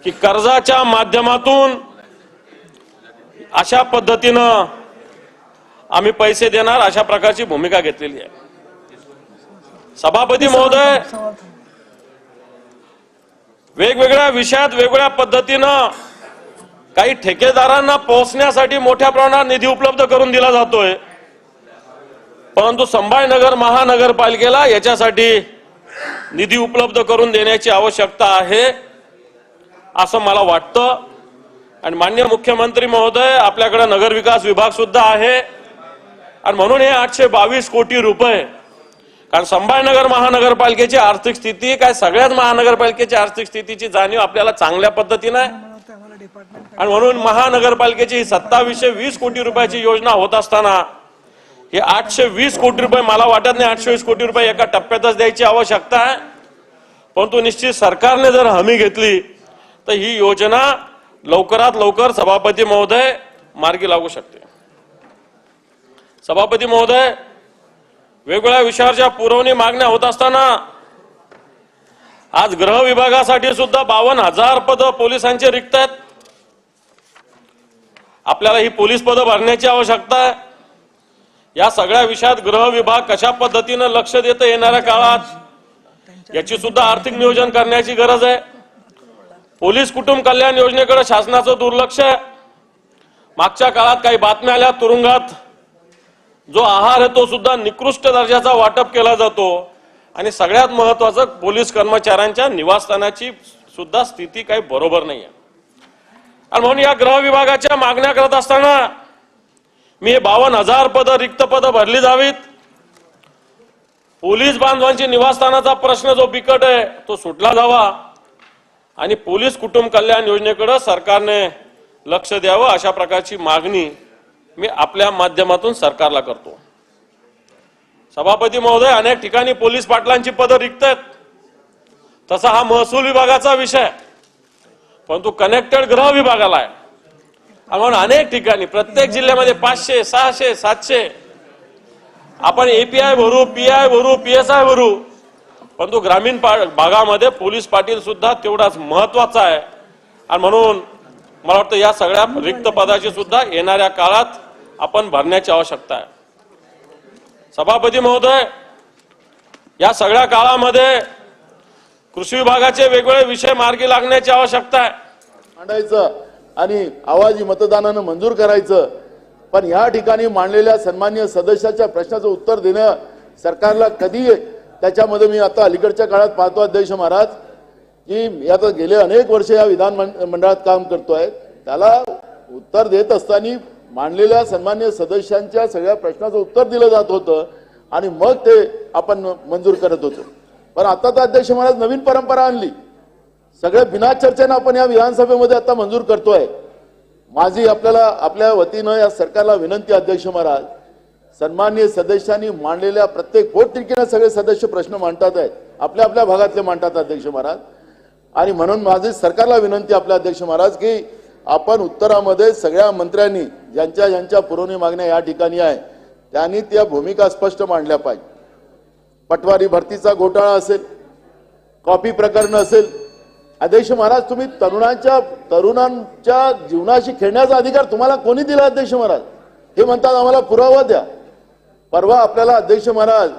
की कर्जाच्या माध्यमातून अशा पद्धतीनं आम्ही पैसे देणार, अशा प्रकारची भूमिका घेतलेली आहे. सभापती महोदय, वेगवेगळ्या विषयात वेगवेगळ्या पद्धतीनं काही ठेकेदारांना पोहोचण्यासाठी मोठ्या प्रमाणात निधी उपलब्ध करून दिला जातोय, परंतु संभाजीनगर महानगरपालिकेला याच्यासाठी निधी उपलब्ध करून देण्याची आवश्यकता आहे असं मला वाटतं. आणि माननीय मुख्यमंत्री महोदय, आपल्याकडे नगरविकास विभाग सुद्धा आहे आणि म्हणून हे 822 कोटी रुपये, कारण संभाजीनगर महानगरपालिकेची आर्थिक स्थिती काय सगळ्याच महानगरपालिकेची आर्थिक स्थितीची जाणीव आपल्याला चांगल्या पद्धतीने आहे आणि म्हणून महानगरपालिकेची 2720 कोटी रुपयाची योजना होत असताना हे 820 कोटी रुपये, मला वाटत नाही 820 कोटी रुपये एका टप्प्यातच द्यायची आवश्यकता आहे, परंतु निश्चित सरकारने जर हमी घेतली तर ही योजना लवकरात लवकर सभापती महोदय मार्गी लागू शकते. सभापती महोदय, वेगवेगळ्या विषयाच्या पुरवणी मागण्या होत असताना आज गृह विभागासाठी सुद्धा 52,000 पदं पोलिसांचे रिक्त आहेत. आपल्याला ही पोलीस पदं भरण्याची आवश्यकता आहे. या सगळ्या विषयात गृह विभाग कशा पद्धतीने लक्ष देतं येणाऱ्या काळात याची सुद्धा आर्थिक नियोजन करण्याची गरज आहे. पोलीस कुटुंब कल्याण योजनेकडे शासनाचं दुर्लक्ष आहे. मागच्या काळात काही बातम्या आल्या, तुरुंगात जो आहार आहे तो सुद्धा निकृष्ट दर्जाचा वाटप केला जातो आणि सगळ्यात महत्वाचं पोलीस कर्मचाऱ्यांच्या निवासस्थानाची सुद्धा स्थिती काही बरोबर नाही आहे. आणि म्हणून या गृह विभागाच्या मागण्या करत असताना मी हे 52,000 पदं रिक्त पदं भरली जावीत. पोलीस बांधवांची निवासस्थानाचा प्रश्न जो बिकट आहे तो सुटला जावा आणि पोलीस कुटुंब कल्याण योजनेकडे सरकारने लक्ष द्यावं, अशा प्रकारची मागणी मी आपल्या माध्यमातून सरकारला करतो. सभापती महोदय, अनेक ठिकाणी पोलीस पाटलांची पदं रिक्त आहेत. तसा हा महसूल विभागाचा विषय, परंतु कनेक्टेड गृह विभागाला आहे. म्हणून अनेक ठिकाणी प्रत्येक जिल्ह्यामध्ये 500, 600, 700 आपण एपीआय भरू, पीआय भरू, पीएसआय भरू, परंतु ग्रामीण भागामध्ये पोलीस पाटील सुद्धा तेवढाच महत्वाचा आहे. आणि म्हणून मला वाटतं या सगळ्या रिक्त पदाची सुद्धा येणाऱ्या काळात आपण भरण्याची आवश्यकता आहे. सभापती महोदय, या सगळ्या काळामध्ये कृषी विभागाचे वेगवेगळे विषय मार्गी लागण्याची आवश्यकता आहे. मांडायचं आणि आवाजी मतदानानं मंजूर करायचं, पण या ठिकाणी मांडलेल्या सन्माननीय सदस्याच्या प्रश्नाचं उत्तर देणं सरकारला कधी, त्याच्यामध्ये मी आता अलीकडच्या काळात पाहतो अध्यक्ष महाराज की मी आता गेले अनेक वर्ष या विधान मंडळात काम करतोय, त्याला उत्तर देत असताना मांडलेल्या सन्माननीय सदस्यांच्या सगळ्या प्रश्नाचं उत्तर दिलं जात होतं आणि मग ते आपण मंजूर करत होतो. पण आता तर अध्यक्ष महाराज नवीन परंपरा आणली, सगळ्या बिना चर्चेनं आपण या विधानसभेमध्ये आता मंजूर करतोय. माझी आपल्याला आपल्या वतीनं या सरकारला विनंती अध्यक्ष महाराज, सन्माननीय सदस्यांनी मांडलेल्या प्रत्येक पोटतिडकीनं सगळे सदस्य प्रश्न मांडतात आहेत, आपल्या आपल्या भागातले मांडतात अध्यक्ष महाराज. आणि म्हणून माझी सरकारला विनंती आपल्या अध्यक्ष महाराज की आपण उत्तरामध्ये सगळ्या मंत्र्यांनी ज्यांच्या ज्यांच्या पुरवणी मागण्या या ठिकाणी आहे त्यांनी त्या भूमिका स्पष्ट मांडल्या पाहिजे. पटवारी भरतीचा घोटाळा असेल, कॉपी प्रकरण असेल, अध्यक्ष महाराज तुम्ही तरुणांच्या जीवनाशी खेळण्याचा अधिकार तुम्हाला कोणी दिला अध्यक्ष महाराज? हे म्हणतात आम्हाला पुरावा द्या. परवा आपल्याला अध्यक्ष महाराज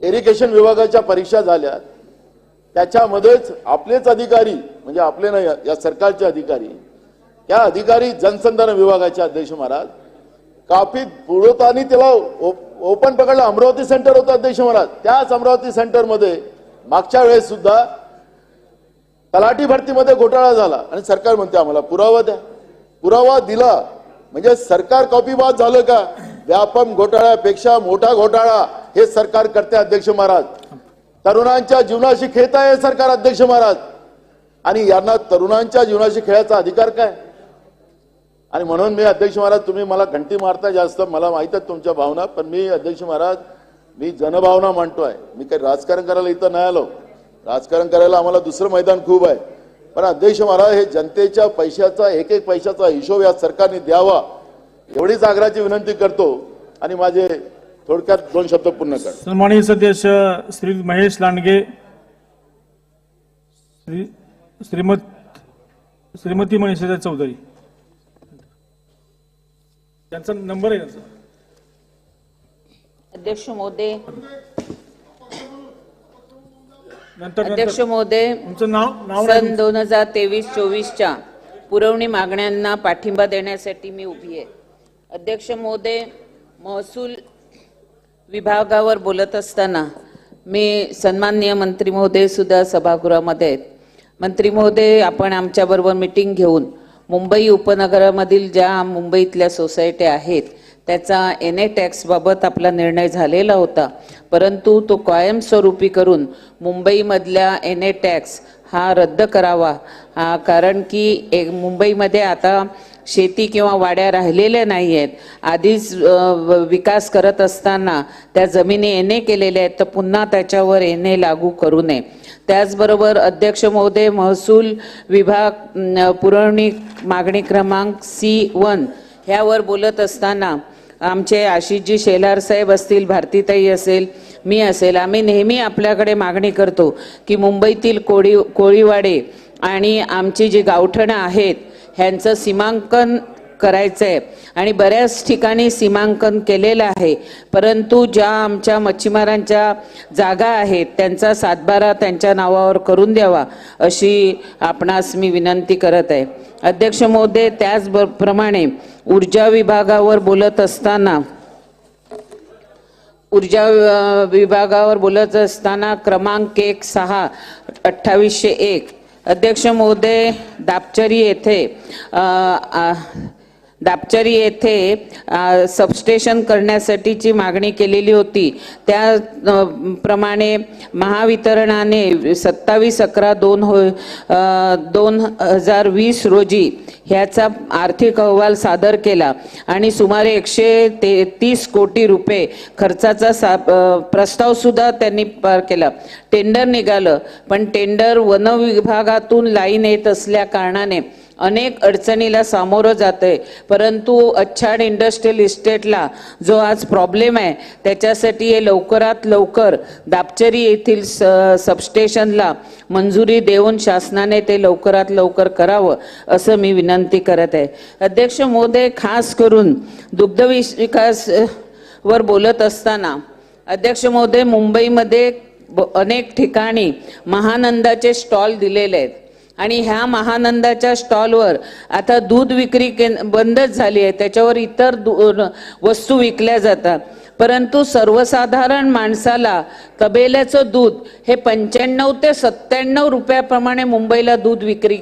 इरिगेशन विभागाच्या परीक्षा झाल्या, त्याच्यामध्येच आपलेच अधिकारी म्हणजे आपले नाही या सरकारचे अधिकारी, त्या अधिकारी जनसंधारण विभागाचे अध्यक्ष महाराज काफी पुरवताना त्याला ओपन पकडलं. अमरावती सेंटर होतं अध्यक्ष महाराज, त्याच अमरावती सेंटरमध्ये मागच्या वेळेस सुद्धा तलाठी भरतीमध्ये घोटाळा झाला आणि सरकार म्हणते आम्हाला पुरावा द्या. पुरावा दिला म्हणजे सरकार कॉपीबाज झालं का? व्यापम घोटाळ्यापेक्षा मोठा घोटाळा हे सरकार करते अध्यक्ष महाराज. तरुणांच्या जीवनाशी खेळत आहे सरकार अध्यक्ष महाराज, आणि यांना तरुणांच्या जीवनाशी खेळायचा अधिकार काय? आणि म्हणून मी अध्यक्ष महाराज, तुम्ही मला घंटी मारता जास्त, मला माहित आहे तुमच्या भावना, पण मी अध्यक्ष महाराज मी जनभावना मांडतोय. मी काही राजकारण करायला इथं नाही आलो. राजकारण करायला आम्हाला दुसरं मैदान खूप आहे. पण अध्यक्ष महाराज, हे जनतेच्या पैशाचा एक एक पैशाचा हिशोब या सरकारने द्यावा एवढीच आग्रहाची विनंती करतो आणि माझे थोडक्यात 2 शब्द पूर्ण कर. सन्माननीय सदस्य श्री महेश लांडगे, श्रीमती मनीषा चौधरी, त्यांचा नंबर आहे त्यांचा. अध्यक्ष महोदय, नंतर अध्यक्ष महोदय, तुमचं नाव सन 2023-24च्या पुरवणी मागण्यांना पाठिंबा देण्यासाठी मी उभी आहे. अध्यक्ष महोदय, महसूल विभागावर बोलत असताना मी सन्माननीय मंत्री महोदय सुद्धा सभागृहामध्ये आहेत. मंत्री महोदय, आपण आमच्याबरोबर मीटिंग घेऊन मुंबई उपनगरामधील ज्या मुंबईतल्या सोसायट्या आहेत त्याचा NA टॅक्स बाबत आपला निर्णय झालेला होता, परंतु तो कायमस्वरूपी करून मुंबईमधल्या NA टॅक्स हा रद्द करावा. कारण की मुंबईमध्ये आता शेती किंवा वाड्या राहिलेल्या नाही आहेत. आधीच विकास करत असताना त्या जमिनी NA केलेल्या आहेत, तर पुन्हा त्याच्यावर NA लागू करू नये. त्याचबरोबर अध्यक्ष महोदय, महसूल विभाग पुरवणी मागणी क्रमांक C1 ह्यावर बोलत असताना आमचे आशिषजी शेलार साहेब असतील, भारतीताई असेल, मी असेल, आम्ही नेहमी आपल्याकडे मागणी करतो की मुंबईतील कोळीवाडे आणि आमची जी गावठणं आहेत ह्यांचं सीमांकन करायचं आहे आणि बऱ्याच ठिकाणी सीमांकन केलेलं आहे, परंतु ज्या आमच्या मच्छीमारांच्या जागा आहेत त्यांचा 7/12 त्यांच्या नावावर करून द्यावा अशी आपणास मी विनंती करत आहे. अध्यक्ष महोदय, त्याचप्रमाणे ऊर्जा विभागावर बोलत असताना क्रमांक 1/6/2801 अध्यक्ष महोदय, दापचरी येथे सबस्टेशन करण्यासाठीची मागणी केलेली होती. त्याप्रमाणे महावितरणाने 27/11/2020 रोजी ह्याचा आर्थिक अहवाल सादर केला आणि सुमारे 130 कोटी रुपये खर्चाचा प्रस्ताव सुद्धा त्यांनी पार केला. टेंडर निघालं, पण टेंडर वन विभागातून लाईन येत असल्या कारणाने अनेक अडचणीला सामोरं जाते. परंतु अच्छाड इंडस्ट्रियल इस्टेटला जो आज प्रॉब्लेम आहे त्याच्यासाठी हे लवकरात लवकर दापचरी येथील सबस्टेशनला मंजुरी देऊन शासनाने ते लवकरात लवकर करावं असं मी विनंती करत आहे. अध्यक्ष महोदय, खास करून दुग्ध विकास वर बोलत असताना अध्यक्ष महोदय, मुंबईमध्ये अनेक ठिकाणी महानंदाचे स्टॉल दिलेले आहेत आणि ह्या महानंदाच्या स्टॉलवर आता दूध विक्री बंदच झाली आहे, त्याच्यावर इतर वस्तू विकल्या जातात. परंतु सर्वसाधारण माणसाला तबेल्याचं दूध हे 95 ते 97 रुपयाप्रमाणे मुंबईला दूध विक्री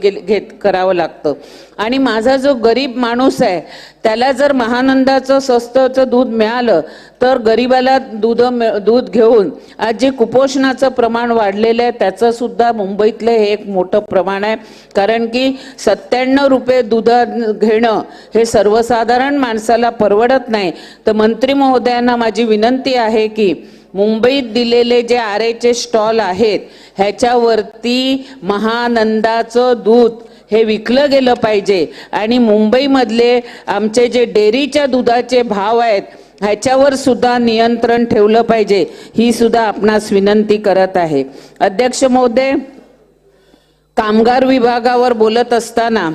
करावं लागतं आणि माझा जो गरीब माणूस आहे त्याला जर महानंदाचं स्वस्ताचं दूध मिळालं तर गरीबाला दूध घेऊन आज जे कुपोषणाचं प्रमाण वाढलेलं आहे त्याचं सुद्धा मुंबईतलं हे एक मोठं प्रमाण आहे. कारण की 97 रुपये दूध घेणं हे सर्वसाधारण माणसाला परवडत नाही. तर मंत्री महोदयांना माझी विनंती आहे की मुंबईत दिलेले जे आरेचे स्टॉल आहेत ह्याच्यावरती महानंदाचं दूध हे विकलं गेलं पाहिजे आणि मुंबईमधले आमचे जे डेअरीच्या दुधाचे भाव आहेत ह्याच्यावर सुद्धा नियंत्रण ठेवलं पाहिजे, ही सुद्धा आपणास विनंती करत आहे. अध्यक्ष महोदय, कामगार विभागावर बोलत असताना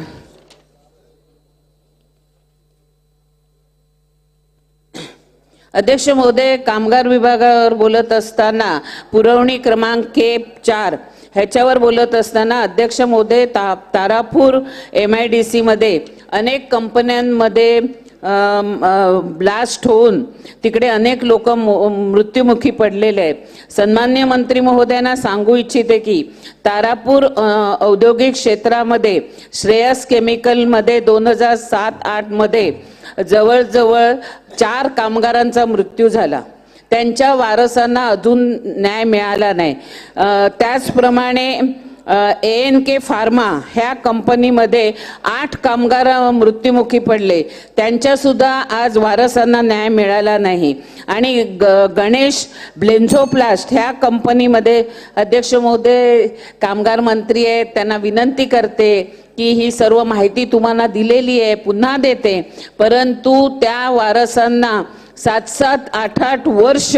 कामगार विभागावर बोलत असताना पुरवणी क्रमांक 4 ह्याच्यावर बोलत असताना अध्यक्ष महोदय, तारापूर MIDC मध्ये अनेक कंपन्यांमध्ये ब्लास्ट होऊन तिकडे अनेक लोक मृत्युमुखी पडलेले आहेत. सन्माननीय मंत्री महोदयांना सांगू इच्छिते की तारापूर औद्योगिक क्षेत्रामध्ये श्रेयस केमिकलमध्ये 2007-08 मध्ये जवळजवळ 4 कामगारांचा मृत्यू झाला. त्यांच्या वारसांना अजून न्याय मिळाला नाही. त्याचप्रमाणे ANK फार्मा ह्या कंपनीमध्ये 8 कामगार मृत्युमुखी पडले, त्यांच्या सुद्धा आज वारसांना न्याय मिळाला नाही. आणि गणेश ब्लेन्झोप्लास्ट ह्या कंपनीमध्ये अध्यक्ष महोदय कामगार मंत्री आहेत, त्यांना विनंती करते की ही सर्व माहिती तुम्हाला दिलेली आहे, पुन्हा देते, परंतु त्या वारसांना 7-7, 8-8 वर्ष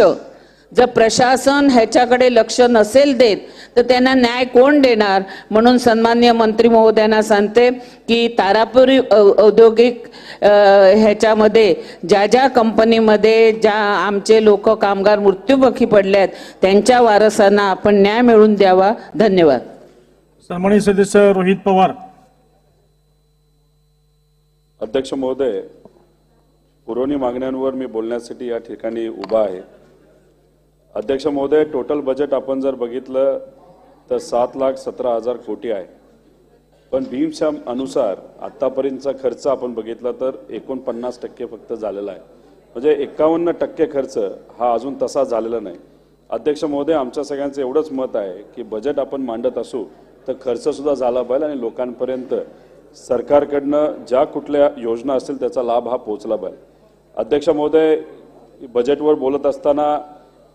जर प्रशासन ह्याच्याकडे लक्ष नसेल देत तर त्यांना न्याय कोण देणार. म्हणून सन्माननीय मंत्री महोदयांना सांगते की तारापुरी औद्योगिक ह्याच्यामध्ये ज्या कंपनीमध्ये ज्या आमचे लोक कामगार मृत्युमुखी पडले आहेत त्यांच्या वारसांना आपण न्याय मिळवून द्यावा. धन्यवाद. सन्माननीय सदस्य रोहित पवार. अध्यक्ष महोदय, पुरवणी मागण्यांवर मी बोलण्यासाठी या ठिकाणी उभा आहे. अध्यक्ष महोदय, टोटल बजेट आपण जर बघितलं तर 7,17,000 कोटी आहे, पण भीमश्याम अनुसार आतापर्यंतचा खर्च आपण बघितला तर 49% फक्त झालेला आहे. म्हणजे 51% खर्च हा अजून तसा झालेला नाही. अध्यक्ष महोदय, आमच्या सगळ्यांचं एवढंच मत आहे की बजेट आपण मांडत असू तर खर्च सुद्धा झाला पाहिजे आणि लोकांपर्यंत सरकारकडनं ज्या कुठल्या योजना असतील त्याचा लाभ हा पोहोचला पाहिजे. अध्यक्ष महोदय, बजेटवर बोलत असताना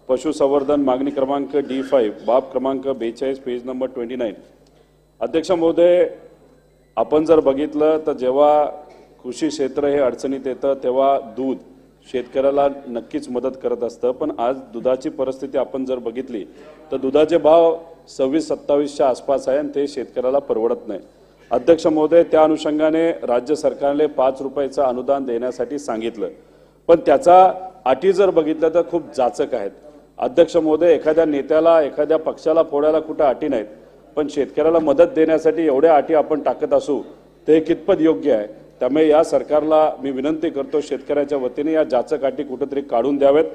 पशुसंवर्धन मागणी क्रमांक D5 बाब क्रमांक 42 पेज नंबर 29. अध्यक्ष महोदय, आपण जर बघितलं तर जेव्हा कृषी क्षेत्र हे अडचणीत येतं तेव्हा दूध शेतकऱ्याला नक्कीच मदत करत असतं, पण आज दुधाची परिस्थिती आपण जर बघितली तर दुधाचे भाव 26-27च्या आसपास आहे आणि ते शेतकऱ्याला परवडत नाही. अध्यक्ष महोदय, त्या अनुषंगाने राज्य सरकारने 5 रुपयाचं अनुदान देण्यासाठी सांगितलं, पण त्याचा अटी जर बघितल्या तर खूप जाचक आहेत. अध्यक्ष महोदय, एखाद्या नेत्याला एखाद्या पक्षाला फोडायला कुठं अटी नाहीत, पण शेतकऱ्याला मदत देण्यासाठी एवढ्या अटी आपण टाकत असू ते कितपत योग्य आहे. त्यामुळे या सरकारला मी विनंती करतो शेतकऱ्याच्या वतीने या जाचक अटी कुठेतरी काढून द्यावेत.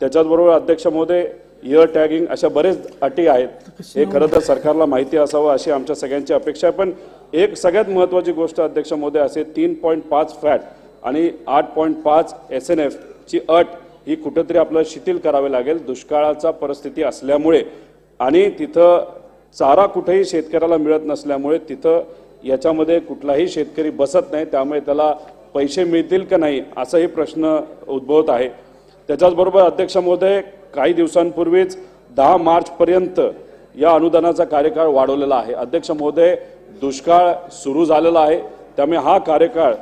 त्याच्याचबरोबर अध्यक्ष महोदय, इयर टॅगिंग अशा बरेच अटी आहेत, हे खरं तर सरकारला माहिती असावं अशी आमच्या सगळ्यांची अपेक्षा आहे. पण एक सगळ्यात महत्त्वाची गोष्ट अध्यक्ष महोदय असे 3.5 फॅट आणि 8.5 SNF ची अट ही कुठेतरी आपल्याला शिथिल करावी लागेल. दुष्काळाचा परिस्थिती असल्यामुळे आणि तिथं चारा कुठेही शेतकऱ्याला मिळत नसल्यामुळे तिथं याच्यामध्ये कुठलाही शेतकरी बसत नाही, त्यामुळे त्याला पैसे मिळतील का नाही असाही प्रश्न उद्भवत आहे. त्याच्याचबरोबर अध्यक्ष महोदय, काही दिवसांपूर्वीच 10 मार्चपर्यंत या अनुदानाचा कार्यकाळ वाढवलेला आहे. अध्यक्ष महोदय, दुष्काळ सुरू झालेला आहे, त्यामुळे हा कार्यकाळ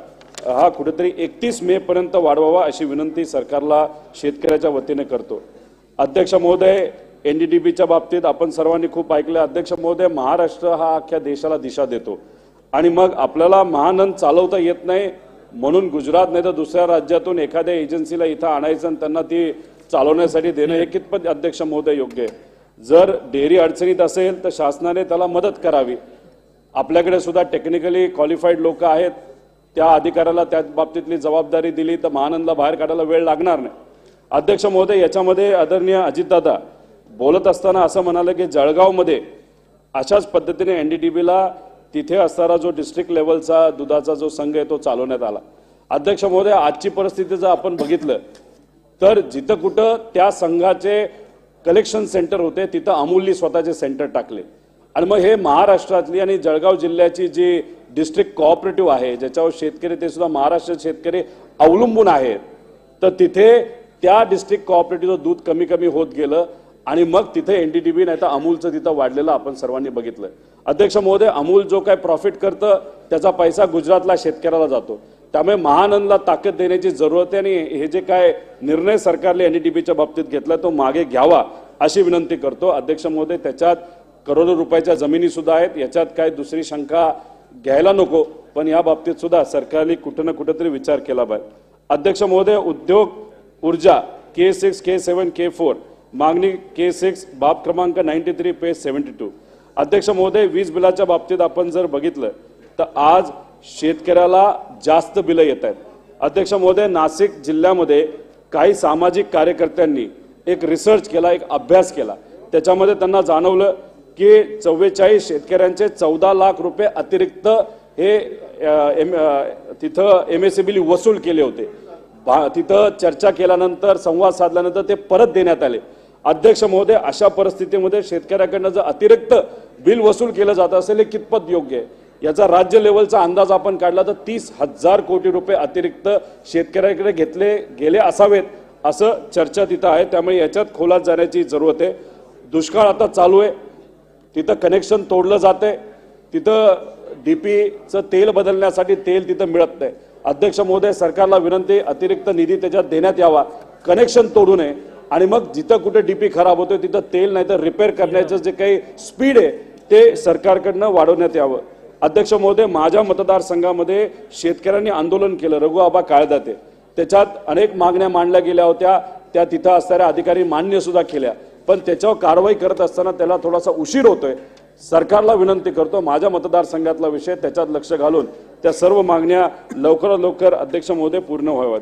हा कुठेतरी 31 मे पर्यंत वाढवावा अशी विनंती सरकारला शेतकऱ्याच्या वतीने करतो. अध्यक्ष महोदय, NDDBच्या बाबतीत आपण सर्वांनी खूप ऐकलं. अध्यक्ष महोदय, महाराष्ट्र हा अख्ख्या देशाला दिशा देतो आणि मग आपल्याला महानंद चालवता येत नाही म्हणून गुजरात नाही तर दुसऱ्या राज्यातून एखाद्या एजन्सीला इथं आणायचं आणि त्यांना ती चालवण्यासाठी देणं हे कितपत अध्यक्ष महोदय योग्य आहे. जर डेअरी अडचणीत असेल तर शासनाने त्याला मदत करावी. आपल्याकडे सुद्धा टेक्निकली क्वालिफाईड लोक आहेत, त्या अधिकाऱ्याला त्या बाबतीतली जबाबदारी दिली तर महानंदला बाहेर काढायला वेळ लागणार नाही. अध्यक्ष महोदय, याच्यामध्ये आदरणीय अजितदादा बोलत असताना असं म्हणाले की जळगावमध्ये अशाच पद्धतीने NDDBला तिथे असणारा जो डिस्ट्रिक्ट लेवलचा दुधाचा जो संघ आहे तो चालवण्यात आला. अध्यक्ष महोदय, आजची परिस्थिती जर आपण बघितलं तर जिथं कुठं त्या संघाचे कलेक्शन सेंटर होते तिथं अमूलनी स्वतःचे सेंटर टाकले आणि मग हे महाराष्ट्रातली आणि जळगाव जिल्ह्याची जी डिस्ट्रिक्ट कोऑपरेटिव्ह आहे ज्याच्यावर शेतकरी ते सुद्धा महाराष्ट्र शेतकरी अवलंबून आहेत, तर तिथे त्या डिस्ट्रिक्ट कोऑपरेटिव्हचं दूध कमी कमी होत गेलं आणि मग तिथे NDDB नाही तर अमूलचं तिथं वाढलेलं आपण सर्वांनी बघितलं. अध्यक्ष महोदय, अमूल जो काय प्रॉफिट करतं त्याचा पैसा गुजरातला शेतकऱ्याला जातो, त्यामुळे महानंदला ताकद देण्याची जरूरत आहे आणि हे जे काय निर्णय सरकारने NDDBच्या बाबतीत घेतला तो मागे घ्यावा अशी विनंती करतो. अध्यक्ष महोदय, त्याच्यात करोडो रुपयाच्या जमिनी सुद्धा आहेत, याच्यात काय दुसरी शंका घ्यायला नको, पण या बाबतीत सुद्धा सरकारने कुठं ना कुठेतरी विचार केला पाहिजे. अध्यक्ष महोदय, उद्योग ऊर्जा K6, K7, K4 मागणी K6 बाब क्रमांक 93 पेज 72. अध्यक्ष महोदय, वीज बिलाच्या बाबतीत आपण जर बघितलं तर आज शेतकऱ्याला जास्त बिलं येत आहेत. अध्यक्ष महोदय, नाशिक जिल्ह्यामध्ये काही सामाजिक कार्यकर्त्यांनी एक रिसर्च केला, एक अभ्यास केला, त्याच्यामध्ये त्यांना जाणवलं की 44 शेतकऱ्यांचे 14 लाख रुपये अतिरिक्त हे तिथं MSEBी वसूल केले होते. तिथं चर्चा केल्यानंतर संवाद साधल्यानंतर ते परत देण्यात आले. अध्यक्ष महोदय, अशा परिस्थितीमध्ये शेतकऱ्याकडनं जर अतिरिक्त बिल वसूल केलं जात असेल हे कितपत योग्य आहे? याचा राज्य लेवलचा अंदाज आपण काढला तर 30,000 कोटी रुपये अतिरिक्त शेतकऱ्याकडे घेतले गेले असावेत असं चर्चा तिथं आहे. त्यामुळे याच्यात खोलात जाण्याची जरूरत आहे. दुष्काळ आता चालू आहे, तिथं कनेक्शन तोडलं जातंय, तिथं डीपीचं तेल बदलण्यासाठी तेल तिथं मिळत नाही. अध्यक्ष महोदय, सरकारला विनंती, अतिरिक्त निधी त्याच्यात देण्यात यावा, कनेक्शन तोडू नये आणि मग जिथं कुठे डीपी खराब होतोय तिथं तेल नाही तर रिपेअर करण्याचं जे काही स्पीड आहे ते सरकारकडनं वाढवण्यात यावं. अध्यक्ष महोदय, माझ्या मतदारसंघामध्ये शेतकऱ्यांनी आंदोलन केलं, रघु आबा काळदाते, त्याच्यात अनेक मागण्या मांडल्या गेल्या होत्या, त्या तिथं असणाऱ्या अधिकारी मान्य सुद्धा केल्या, पण त्याच्यावर कारवाई करत असताना त्याला थोडासा उशीर होतोय. सरकारला विनंती करतो, माझ्या मतदारसंघातला विषय त्याच्यात लक्ष घालून त्या सर्व मागण्या लवकरात लवकर अध्यक्ष महोदय पूर्ण व्हाव्यात.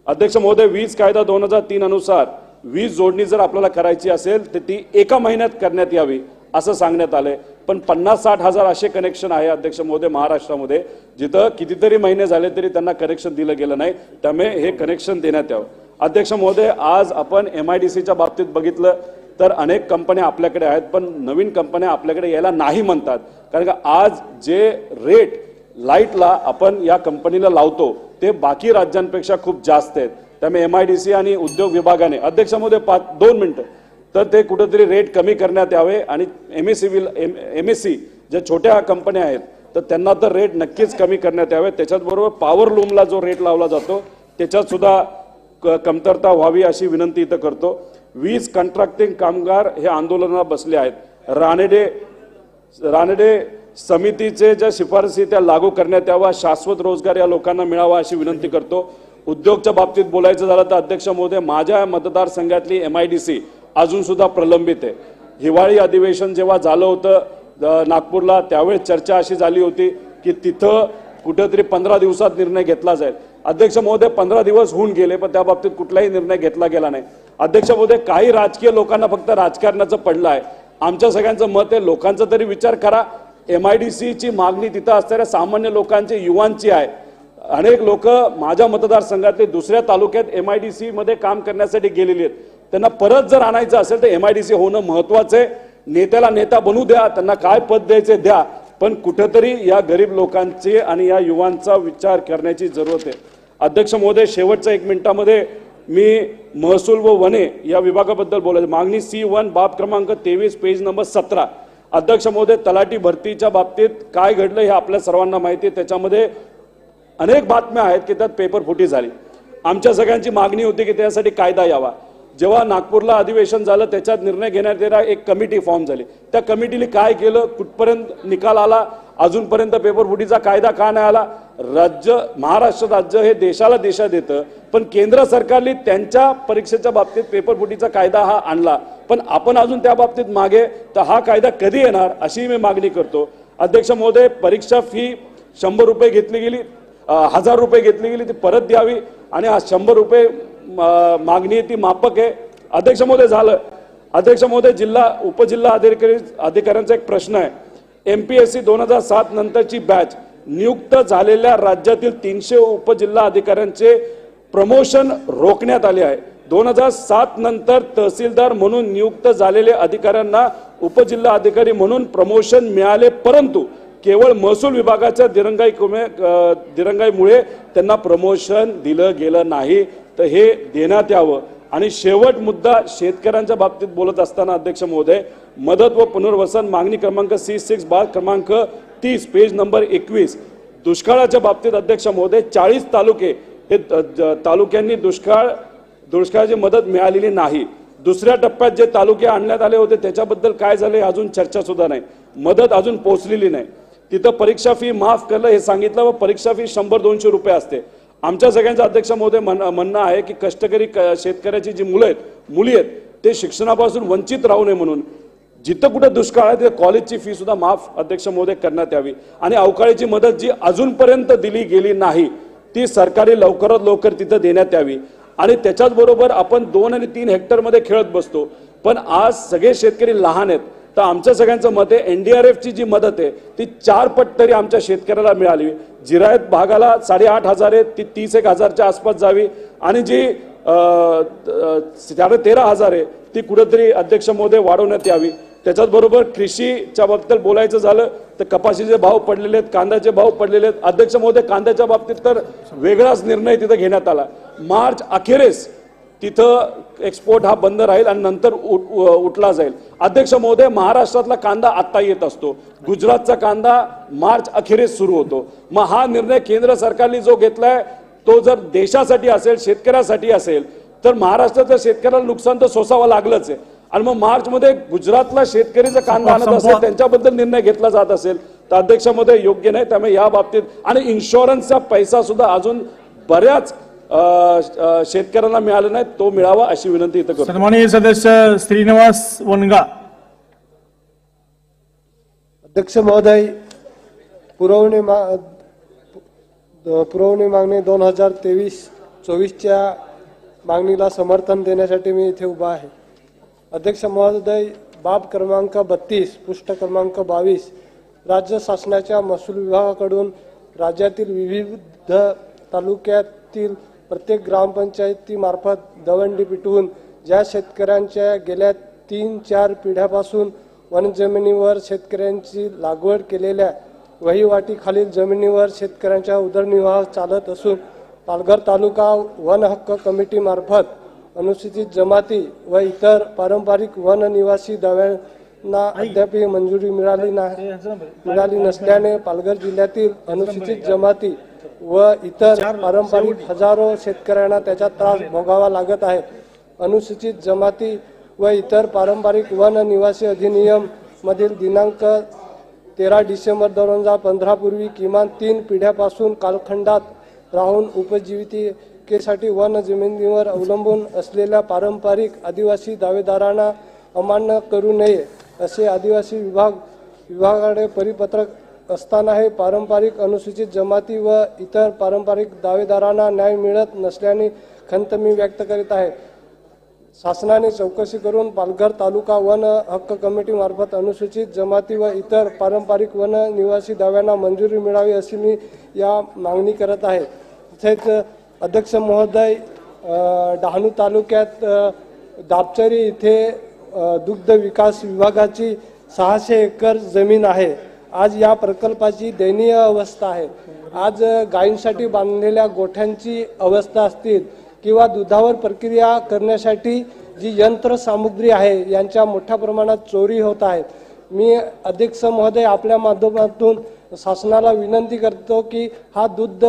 अध्यक्ष महोदय, वीज कायदा 2003 अनुसार वीज जोडणी जर आपल्याला करायची असेल तर ती एका महिन्यात करण्यात यावी असं सांगण्यात आलंय, पण 50-60 हजार असे कनेक्शन आहे अध्यक्ष महोदय महाराष्ट्रामध्ये, जिथं कितीतरी महिने झाले तरी त्यांना कनेक्शन दिलं गेलं नाही. त्यामुळे हे कनेक्शन देण्यात यावं. अध्यक्ष महोदय, आज आपण MIDCच्या बाबतीत बघितलं तर अनेक कंपन्या आपल्याकडे आहेत, पण नवीन कंपन्या आपल्याकडे यायला नाही म्हणतात, कारण का आज जे रेट लाईटला आपण या कंपनीला लावतो ते बाकी राज्यांपेक्षा खूप जास्त आहेत. त्यामुळे MIDC आणि उद्योग विभागाने, अध्यक्ष महोदय 2 मिनिटं, तर ते कुठेतरी रेट कमी करण्यात यावे आणि MSC ज्या छोट्या कंपन्या आहेत तर त्यांना तर रेट नक्कीच कमी करण्यात यावे. त्याच्याचबरोबर पॉवर लूमला जो रेट लावला जातो त्याच्यात सुद्धा कमतरता व्हावी अशी विनंती इथं करतो. वीज कॉन्ट्रॅक्टिंग कामगार हे आंदोलनाला बसले आहेत. रानडे समितीचे ज्या शिफारसी त्या लागू करण्यात यावा, शाश्वत रोजगार या लोकांना मिळावा अशी विनंती करतो. उद्योगच्या बाबतीत बोलायचं झालं तर अध्यक्ष महोदय, माझ्या मतदारसंघातली MIDC अजून सुद्धा प्रलंबित आहे. हिवाळी अधिवेशन जेव्हा झालं होतं नागपूरला, त्यावेळेस चर्चा अशी झाली होती की तिथं कुठेतरी 15 दिवसात निर्णय घेतला जाईल. अध्यक्ष महोदय, 15 दिवस होऊन गेले पण त्या बाबतीत कुठलाही निर्णय घेतला गेला नाही. अध्यक्ष महोदय, काही राजकीय लोकांना फक्त राजकारणाचं पडलं आहे. आमच्या सगळ्यांचं मत आहे, लोकांचा तरी विचार करा. MIDCची मागणी तिथं असणाऱ्या सामान्य लोकांची, युवांची आहे. अनेक लोक माझ्या मतदारसंघातले दुसऱ्या तालुक्यात MIDC मध्ये काम करण्यासाठी गेलेली आहेत. त्यांना परत जर आणायचं असेल तर MIDC होणं महत्वाचं आहे. नेत्याला नेता बनू द्या, त्यांना काय पद द्यायचे द्या, पण कुठेतरी या गरीब लोकांचे आणि या युवांचा विचार करण्याची जरूरत आहे. अध्यक्ष महोदय, शेवटच्या 1 मिनिटामध्ये मी महसूल व वने या विभागाबद्दल बोलायचं. मागणी C1 बाब क्रमांक 23 पेज नंबर 17. अध्यक्ष महोदय, तलाठी भरतीच्या बाबतीत काय घडलं हे आपल्या सर्वांना माहिती आहे. त्याच्यामध्ये अनेक बातम्या आहेत की त्यात पेपरफुटी झाली. आमच्या सगळ्यांची मागणी होती की त्यासाठी कायदा यावा. जेव्हा नागपूरला अधिवेशन झालं त्याच्यात निर्णय घेण्यात येणारा एक कमिटी फॉर्म झाली. त्या कमिटीने काय केलं, कुठपर्यंत निकाल आला, अजूनपर्यंत पेपरफुटीचा कायदा का नाही आला? महाराष्ट्र राज्य हे देशाला दिशा देतं, पण केंद्र सरकारने त्यांच्या परीक्षेच्या बाबतीत पेपरफुटीचा कायदा हा आणला, पण आपण अजून त्या बाबतीत मागे. तर हा कायदा कधी येणार अशी मी मागणी करतो. अध्यक्ष महोदय, परीक्षा फी 100 रुपये घेतली गेली, 1000 रुपये घेतली गेली, ती परत द्यावी आणि हा 100 रुपये मागणी ती माफक आहे. अध्यक्ष महोदय, झालं. अध्यक्ष महोदय, उपजिल्हा अधिकाऱ्यांचा एक प्रश्न आहे. MPSC 2007 नंतरची बॅच नियुक्त झालेल्या राज्यातील 300 उपजिल्हा अधिकाऱ्यांचे प्रमोशन रोखण्यात आले आहे. 2007 नंतर तहसीलदार म्हणून नियुक्त झालेल्या अधिकाऱ्यांना उपजिल्हा अधिकारी म्हणून प्रमोशन मिळाले, परंतु केवळ महसूल विभागाच्या दिरंगाईमुळे त्यांना प्रमोशन दिलं गेलं नाही, तर हे देण्यात यावं. आणि शेवट मुद्दा शेतकऱ्यांच्या बाबतीत बोलत असताना अध्यक्ष महोदय, मदत व पुनर्वसन मागणी क्रमांक C6 बार क्रमांक 30 पेज नंबर 21. दुष्काळाच्या बाबतीत अध्यक्ष महोदय, 40 तालुके हे तालुक्यांनी दुष्काळाची मदत मिळालेली नाही. दुसऱ्या टप्प्यात जे तालुके आणण्यात आले होते त्याच्याबद्दल काय झाले अजून चर्चा सुद्धा नाही. मदत अजून पोहोचलेली नाही. तिथं परीक्षा फी माफ केलं हे सांगितलं व परीक्षा फी 100-200 रुपये असते. आमच्या सगळ्यांचं अध्यक्ष महोदय म्हणणं आहे की कष्टकरी शेतकऱ्याची जी मुली आहेत ते शिक्षणापासून वंचित राहू नये म्हणून जिथं कुठं दुष्काळ आहे तिथे कॉलेजची फी सुद्धा माफ अध्यक्ष महोदय करण्यात यावी. आणि अवकाळीची मदत जी अजूनपर्यंत दिली गेली नाही ती सरकारी लवकरात लवकर तिथं देण्यात यावी. आणि त्याच्याच बरोबर आपण 2 आणि 3 हेक्टरमध्ये खेळत बसतो, पण आज सगळे शेतकरी लहान आहेत. तर आमच्या सगळ्यांचं मत आहे NDRFची जी मदत आहे ती 4 पट तरी आमच्या शेतकऱ्याला मिळाली. जिरायत भागाला 8,500 आहे, ती 31,000च्या आसपास जावी. आणि जी 13,000 आहे ती कुठेतरी अध्यक्ष महोदय वाढवण्यात यावी. त्याच्याचबरोबर कृषीच्या बाबतीत बोलायचं झालं तर कपाशीचे भाव पडलेले आहेत, कांद्याचे भाव पडलेले आहेत. अध्यक्ष महोदय कांद्याच्या बाबतीत तर वेगळाच निर्णय तिथं घेण्यात आला. मार्च अखेरीस तिथं एक्सपोर्ट हा बंद राहील आणि नंतर उठला जाईल. अध्यक्ष महोदय, महाराष्ट्रातला कांदा आत्ता येत असतो, गुजरातचा कांदा मार्च अखेरीस सुरू होतो. मग हा निर्णय केंद्र सरकारने जो घेतलाय तो जर देशासाठी असेल, शेतकऱ्यासाठी असेल, तर महाराष्ट्राच्या शेतकऱ्याला नुकसान तर सोसावं लागलंच आहे. आणि मग मार्च मध्ये गुजरातला शेतकरी जर कांदा आणत असेल, त्यांच्याबद्दल निर्णय घेतला जात असेल तर अध्यक्ष महोदय योग्य नाही. त्यामुळे या बाबतीत आणि इन्शुरन्सचा पैसा सुद्धा अजून बऱ्याच शेतकऱ्यांना मिळाला नाही, तो मिळावा अशी विनंती इथं करतो. सन्माननीय सदस्य श्रीनिवास वनगा. अध्यक्ष महोदय, पुरवणी मागणी 2023-24च्या मागणीला समर्थन देण्यासाठी मी इथे उभा आहे. अध्यक्ष महोदय, बाब क्रमांक 32 पृष्ठ क्रमांक 22 राज्य शासनाच्या महसूल विभागाकडून राज्यातील विविध तालुक्यातील प्रत्येक ग्रामपंचायतीमार्फत दवंडी पिटवून ज्या शेतकऱ्यांच्या गेल्या 3-4 पिढ्यापासून वनजमिनीवर शेतकऱ्यांची लागवड केलेल्या वहिवाटीखालील जमिनीवर शेतकऱ्यांचा उदरनिर्वाह चालत असून पालघर तालुका वन हक्क कमिटीमार्फत अनुसूचित जमाती व इतर पारंपरिक वन निवासी दाव्यांना अद्याप मंजुरी मिळाली नसल्याने पालघर जिल्ह्यातील अनुसूचित जमाती व इतर पारंपरिक हजारो शेतकऱ्यांना त्याचा त्रास भोगावा लागत आहे. अनुसूचित जमाती व इतर पारंपरिक वन निवासी अधिनियम मधील दिनांक 13 डिसेंबर 2015 पूर्वी किमान 3 पिढ्यापासून कालखंडात राहून उपजीविकेसाठी वन जमिनीवर अवलंबून असलेल्या पारंपरिक आदिवासी दावेदारांना अमान्य करू नये असे आदिवासी विभागाकडे परिपत्रक असताना हे पारंपरिक अनुसूचित जमाती व इतर पारंपरिक दावेदारांना न्याय मिळत नसल्याने खंत मी व्यक्त करीत आहे. शासनाने चौकशी करून पालघर तालुका वन हक्क कमिटी मार्फत अनुसूचित जमाती व इतर पारंपरिक वन निवासी दाव्यांना मंजुरी मिळावी अशी मी या मागणी करत आहे. तसेच अध्यक्ष महोदय, डहाणू तालुक्यात दापचरी इथे दुग्ध विकास विभागाची 600 एकर जमीन आहे. आज या प्रकल्पाची दयनीय अवस्था आहे. आज गायींसाठी बांधलेल्या गोठ्यांची अवस्था असतील किंवा दुधावर प्रक्रिया करण्यासाठी जी यंत्रसामुग्री आहे यांच्या मोठ्या प्रमाणात चोरी होत आहेत. मी अध्यक्ष महोदय, आपल्या माध्यमातून शासनाला विनंती करतो की हा दुग्ध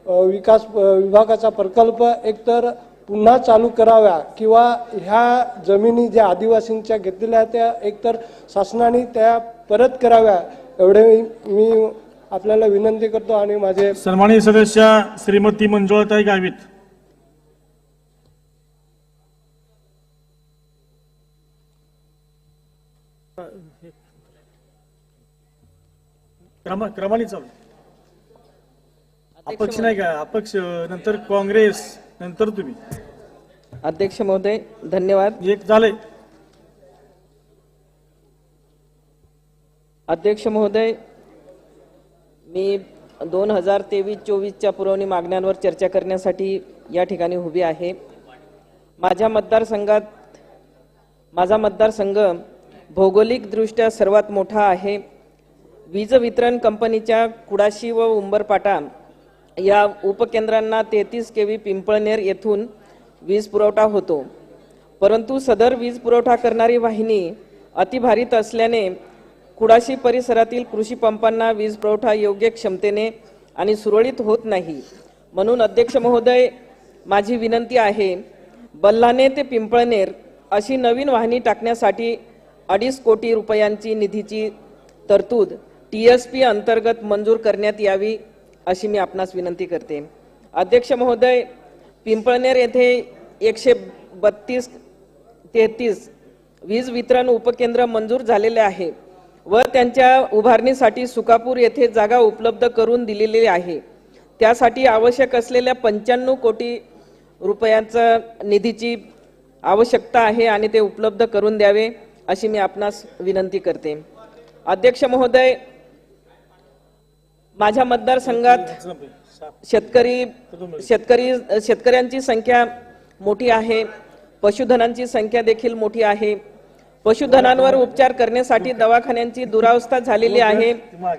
विकास विभागाचा प्रकल्प एकतर पुन्हा चालू कराव्या किंवा ह्या जमिनी ज्या आदिवासींच्या घेतलेल्या त्या एकतर शासनाने त्या परत कराव्या एवढे मी आपल्याला विनंती करतो. आणि माझे सन्माननीय सदस्य श्रीमती मंजुळाताई गावित. क्रमाने चालू. अपक्ष नाही का? अपक्ष नंतर काँग्रेस नंतर तुम्ही. अध्यक्ष महोदय, धन्यवाद. एक झाले. अध्यक्ष महोदय, मी 2023-24च्या पुरवणी मागण्यांवर चर्चा करण्यासाठी या ठिकाणी उभी आहे. माझा मतदारसंघ भौगोलिकदृष्ट्या सर्वात मोठा आहे. वीज वितरण कंपनीच्या कुडाशी व उंबरपाटा या उपकेंद्रांना 33 kV पिंपळनेर येथून वीज पुरवठा होतो. परंतु सदर वीज पुरवठा करणारी वाहिनी अतिभारित असल्याने कुडाशी परिसरातील कृषी पंपांना वीज पुरवठा योग्य क्षमतेने आणि सुरळीत होत नाही. म्हणून अध्यक्ष महोदय, माझी विनंती आहे, बल्लाने ते पिंपळनेर अशी नवीन वाहिनी टाकण्यासाठी 2.5 कोटी रुपयांची निधीची तरतूद TSP अंतर्गत मंजूर करण्यात यावी अशी मी आपणास विनंती करते. अध्यक्ष महोदय, पिंपळनेर येथे 132-33 वीज वितरण उपकेंद्र मंजूर झालेले आहे व त्यांच्या उभारणीसाठी सुकापूर येथे जागा उपलब्ध करून दिलेली आहे. त्यासाठी आवश्यक असलेल्या 95 कोटी रुपयांचा निधीची आवश्यकता आहे आणि ते उपलब्ध करून द्यावे अशी मी आपणास विनंती करते. अध्यक्ष महोदय, माझ्या मतदारसंघात शेतकऱ्यांची संख्या मोठी आहे, पशुधनांची संख्या देखील मोठी आहे. पशुधनांवर उपचार करण्यासाठी दवाखान्यांची दुरावस्था झालेली आहे.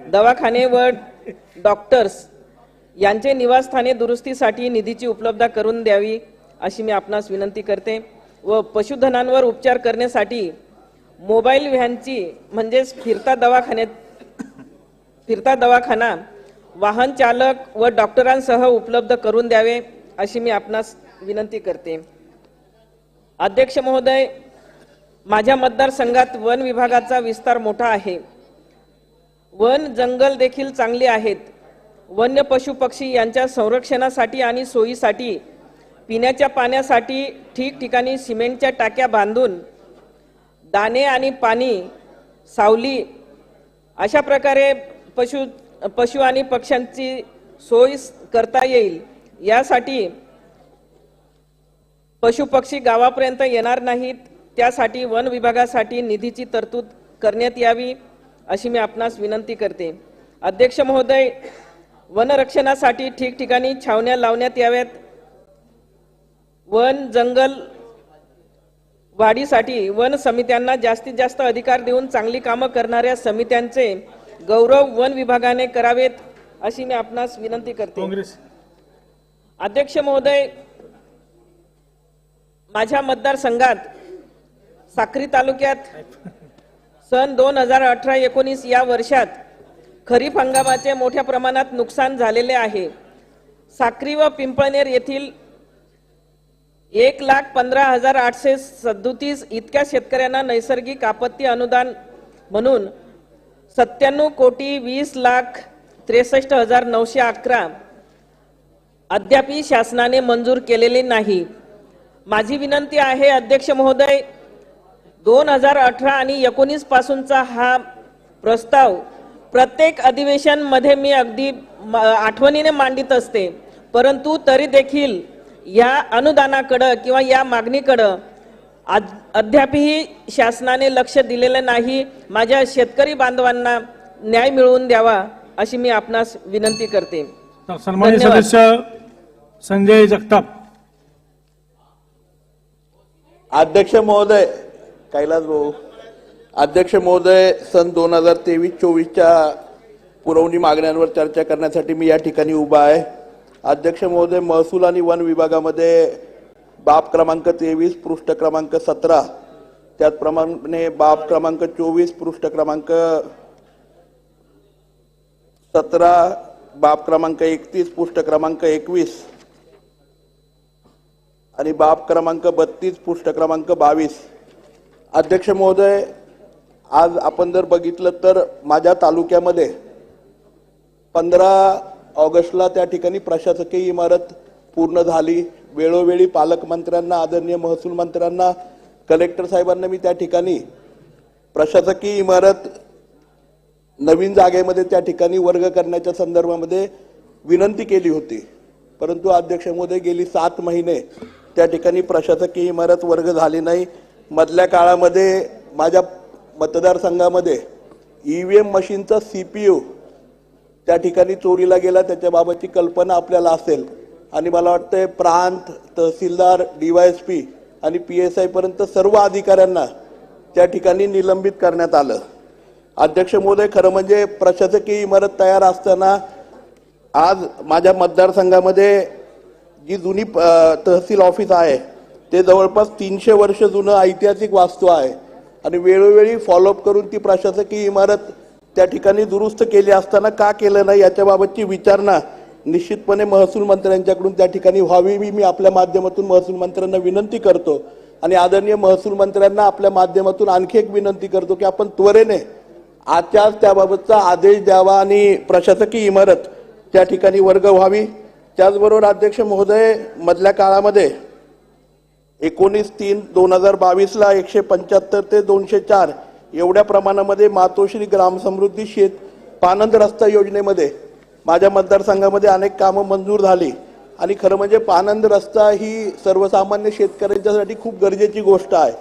दवाखाने व डॉक्टर्स यांचे निवासस्थाने दुरुस्तीसाठी निधीची उपलब्धता करून द्यावी अशी मी आपणास विनंती करते. व पशुधनांवर उपचार करण्यासाठी मोबाईल व्हॅनची म्हणजेच फिरता दवाखाना वाहन चालक व डॉक्टरांसह उपलब्ध करून द्यावे अशी मी आपणास विनंती करते. अध्यक्ष महोदय, माझ्या मतदारसंघात वन विभागाचा विस्तार मोठा आहे. वन जंगल देखील चांगली आहेत. वन्य पशु पक्षी यांच्या संरक्षणासाठी आणि सोयीसाठी पिण्याच्या पाण्यासाठी ठिकठिकाणी सिमेंटच्या टाक्या बांधून दाणे आणि पाणी, सावली अशा प्रकारे पशु आणि पक्ष्यांची सोय करता येईल. यासाठी पशु पक्षी गावापर्यंत येणार नाहीत, त्यासाठी वन विभागासाठी निधीची तरतूद करण्यात यावी अशी मी आपणास विनंती करते. अध्यक्ष महोदय, वनरक्षणासाठी ठिकठिकाणी छावण्या लावण्यात याव्यात. वन जंगल वाढीसाठी वन समित्यांना जास्तीत जास्त अधिकार देऊन चांगली कामं करणाऱ्या समित्यांचे गौरव वन विभागाने करावेत अशी मी आपणास विनंती करते. अध्यक्ष महोदय, माझ्या मतदारसंघात साक्री तालुक्यात सन 2018-19 या वर्षात खरीप हंगामाचे मोठ्या प्रमाणात नुकसान झालेले आहे. साक्री व पिंपळनेर येथील 1,15,837 इतक्या शेतकऱ्यांना नैसर्गिक आपत्ती अनुदान म्हणून 97,20,63,911 अद्यापही शासनाने मंजूर केलेले नाही. माझी विनंती आहे अध्यक्ष महोदय, 2018 आणि 19 पासूनचा हा प्रस्ताव प्रत्येक अधिवेशन मध्ये मी अगदी आठवणीने मांडित असते, परंतु तरी देखील या अनुदानाकडे किंवा या मागणीकडे अद्यापही शासनाने लक्ष दिलेलं नाही. माझ्या शेतकरी बांधवांना न्याय मिळवून द्यावा अशी मी आपणास विनंती करते. सन्माननीय सदस्य संजय जगताप. अध्यक्ष महोदय, कैलास भाऊ. अध्यक्ष महोदय, सन 2023-24च्या पुरवणी मागण्यांवर चर्चा करण्यासाठी मी या ठिकाणी उभा आहे. अध्यक्ष महोदय, महसूल आणि वन विभागामध्ये बाब क्रमांक 23 पृष्ठ क्रमांक 17, त्याचप्रमाणे बाब क्रमांक 24 पृष्ठ क्रमांक 17, बाब क्रमांक 31 पृष्ठ क्रमांक 21 आणि बाब क्रमांक 32 पृष्ठ क्रमांक 22. अध्यक्ष महोदय, आज आपण जर बघितलं तर माझ्या तालुक्यामध्ये 15 ऑगस्टला त्या ठिकाणी प्रशासकीय इमारत पूर्ण झाली. वेळोवेळी पालकमंत्र्यांना, आदरणीय महसूल मंत्र्यांना, कलेक्टर साहेबांना मी त्या ठिकाणी प्रशासकीय इमारत नवीन जागेमध्ये त्या ठिकाणी वर्ग करण्याच्या संदर्भामध्ये विनंती केली होती. परंतु अध्यक्ष महोदय, गेली 7 महिने त्या ठिकाणी प्रशासकीय इमारत वर्ग झाली नाही. मधल्या काळामध्ये माझ्या मतदारसंघामध्ये EVM मशीनचा CPU त्या ठिकाणी चोरीला गेला. त्याच्याबाबतची कल्पना आपल्याला असेल आणि मला वाटतं प्रांत, तहसीलदार, DYSP आणि PSI पर्यंत सर्व अधिकाऱ्यांना त्या ठिकाणी निलंबित करण्यात आलं. अध्यक्ष महोदय, खरं म्हणजे प्रशासकीय इमारत तयार असताना आज माझ्या मतदारसंघामध्ये जी जुनी तहसील ऑफिस आहे ते जवळपास 300 वर्ष जुनं ऐतिहासिक वास्तू आहे आणि वेळोवेळी फॉलोअप करून ती प्रशासकीय इमारत त्या ठिकाणी दुरुस्त केली असताना का केलं नाही याच्याबाबतची विचारणा निश्चितपणे महसूल मंत्र्यांच्याकडून त्या ठिकाणी व्हावी मी आपल्या माध्यमातून महसूल मंत्र्यांना विनंती करतो. आणि आदरणीय महसूल मंत्र्यांना आपल्या माध्यमातून आणखी एक विनंती करतो की आपण त्वरेने आजच्याच त्याबाबतचा आदेश द्यावा आणि प्रशासकीय इमारत त्या ठिकाणी वर्ग व्हावी. त्याचबरोबर अध्यक्ष महोदय, मधल्या काळामध्ये 19/3/2022ला 175 ते 204 एवढ्या प्रमाणामध्ये मातोश्री ग्रामसमृद्धी शेत पानंद रस्ता योजनेमध्ये माझ्या मतदारसंघामध्ये अनेक कामं मंजूर झाली. आणि खरं म्हणजे पानंद रस्ता ही सर्वसामान्य शेतकऱ्यांच्यासाठी खूप गरजेची गोष्ट आहे.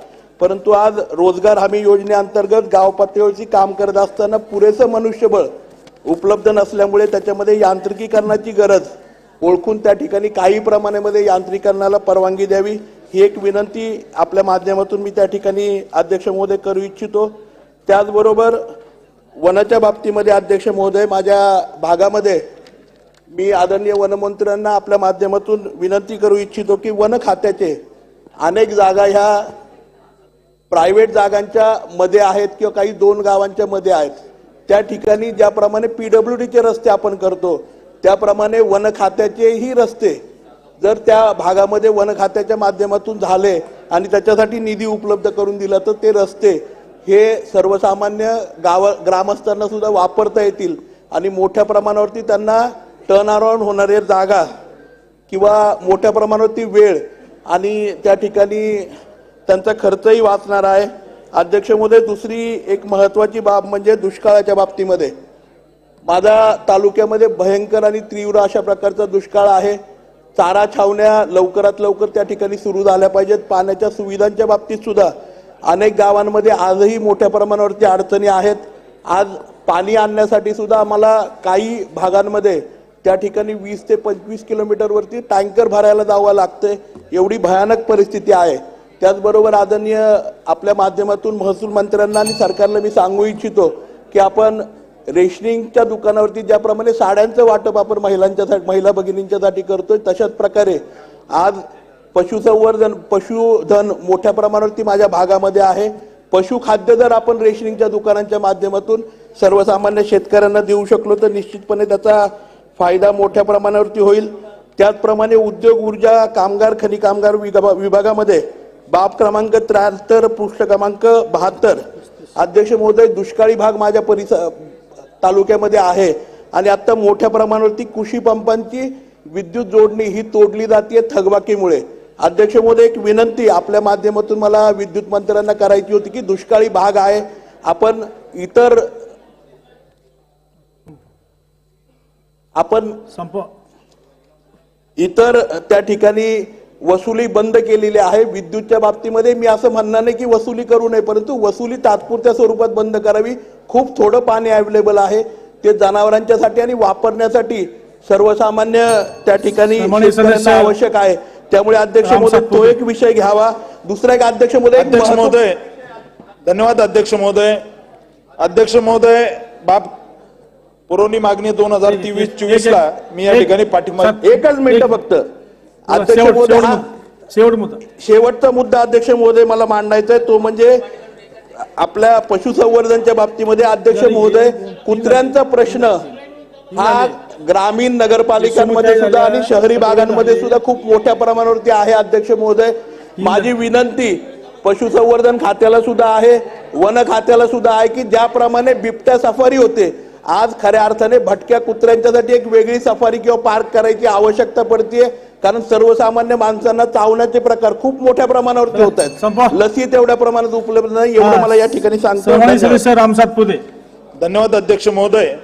परंतु आज रोजगार हमी योजनेअंतर्गत गाव पातळीवरची काम करत असताना पुरेसं मनुष्यबळ उपलब्ध नसल्यामुळे त्याच्यामध्ये यांत्रिकीकरणाची गरज ओळखून त्या ठिकाणी काही प्रमाणामध्ये यांत्रिकरणाला परवानगी द्यावी, ही एक विनंती आपल्या माध्यमातून मी त्या ठिकाणी अध्यक्ष महोदय करू इच्छितो. त्याचबरोबर वनाच्या बाबतीमध्ये अध्यक्ष महोदय, माझ्या भागामध्ये मी आदरणीय वनमंत्र्यांना आपल्या माध्यमातून विनंती करू इच्छितो की वन खात्याचे अनेक जागा ह्या प्रायव्हेट जागांच्या मध्ये आहेत किंवा काही 2 गावांच्या मध्ये आहेत. त्या ठिकाणी ज्याप्रमाणे PWDचे रस्ते आपण करतो त्याप्रमाणे वन खात्याचेही रस्ते जर त्या भागामध्ये वन खात्याच्या माध्यमातून झाले आणि त्याच्यासाठी निधी उपलब्ध करून दिला तर ते रस्ते हे सर्वसामान्य ग्रामस्थांना सुद्धा वापरता येतील आणि मोठ्या प्रमाणावरती त्यांना टर्न अराउंड होणारे जागा किंवा मोठ्या प्रमाणावरती वेळ आणि त्या ठिकाणी त्यांचा खर्चही वाचणार आहे. अध्यक्ष महोदय, दुसरी एक महत्त्वाची बाब म्हणजे दुष्काळाच्या बाबतीमध्ये माझ्या तालुक्यामध्ये भयंकर आणि तीव्र अशा प्रकारचा दुष्काळ आहे. चारा छावण्या लवकरात लवकर त्या ठिकाणी सुरू झाल्या पाहिजेत. पाण्याच्या सुविधांच्या बाबतीत सुद्धा अनेक गावांमध्ये आजही मोठ्या प्रमाणावरती अडचणी आहेत. आज पाणी आणण्यासाठी सुद्धा आम्हाला काही भागांमध्ये त्या ठिकाणी 20 ते 25 किलोमीटरवरती टँकर भरायला जावं लागतंय, एवढी भयानक परिस्थिती आहे. त्याचबरोबर आदरणीय आपल्या माध्यमातून महसूल मंत्र्यांना आणि सरकारला मी सांगू इच्छितो की आपण रेशनिंगच्या दुकानावरती ज्याप्रमाणे साड्यांचं वाटप आपण महिला भगिनींच्यासाठी करतोय तशाच प्रकारे आज पशुधन मोठ्या प्रमाणावरती माझ्या भागामध्ये आहे. पशुखाद्य जर आपण रेशनिंगच्या दुकानांच्या माध्यमातून सर्वसामान्य शेतकऱ्यांना देऊ शकलो तर निश्चितपणे त्याचा फायदा मोठ्या प्रमाणावरती होईल. त्याचप्रमाणे उद्योग, ऊर्जा, कामगार, खनी कामगार विभागामध्ये बाब क्रमांक 73 पृष्ठ क्रमांक 72 अध्यक्ष महोदय, दुष्काळी भाग माझ्या तालुक्यामध्ये आहे आणि आता मोठ्या प्रमाणावरती कृषी पंपांची विद्युत जोडणी ही तोडली जाते थकबाकीमुळे. अध्यक्ष महोदय, एक विनंती आपल्या माध्यमातून मला विद्युत मंत्र्यांना करायची होती की दुष्काळी भाग आहे, आपण इतर त्या ठिकाणी वसुली बंद केलेली आहे. विद्युतच्या बाबतीमध्ये मी असं म्हणणार नाही की वसुली करू नये, परंतु वसुली तात्पुरत्या स्वरूपात बंद करावी. खूप थोडं पाणी अवेलेबल आहे, ते जनावरांच्यासाठी आणि वापरण्यासाठी सर्वसामान्य त्या ठिकाणी शेतकऱ्यांना आवश्यक आहे. त्यामुळे अध्यक्ष महोदय तो एक विषय घ्यावा. दुसरा एक अध्यक्ष महोदय, धन्यवाद अध्यक्ष महोदय. अध्यक्ष महोदय, बाब पुरवणी मागणी 2023-24 ला मी या ठिकाणी पाठिंबा. एकच मिनिट फक्त अध्यक्ष महोदय, शेवटचा मुद्दा अध्यक्ष महोदय मला मांडायचा आहे तो म्हणजे आपल्या पशुसंवर्धनच्या बाबतीमध्ये अध्यक्ष महोदय कुत्र्यांचा प्रश्न हा ग्रामीण नगरपालिकांमध्ये सुद्धा आणि शहरी भागांमध्ये सुद्धा खूप मोठ्या प्रमाणावरती आहे. अध्यक्ष महोदय, माझी विनंती पशुसंवर्धन खात्याला सुद्धा आहे, वन खात्याला सुद्धा आहे की ज्याप्रमाणे बिबट्या सफारी होते, आज खऱ्या अर्थाने भटक्या कुत्र्यांच्यासाठी एक वेगळी सफारी किंवा पार्क करायची आवश्यकता पडतीये. कारण सर्वसामान्य माणसांना चावण्याचे प्रकार खूप मोठ्या प्रमाणावरती होत आहेत. लसी तेवढ्या प्रमाणात उपलब्ध नाही, एवढं मला या ठिकाणी सांगतो. धन्यवाद अध्यक्ष महोदय.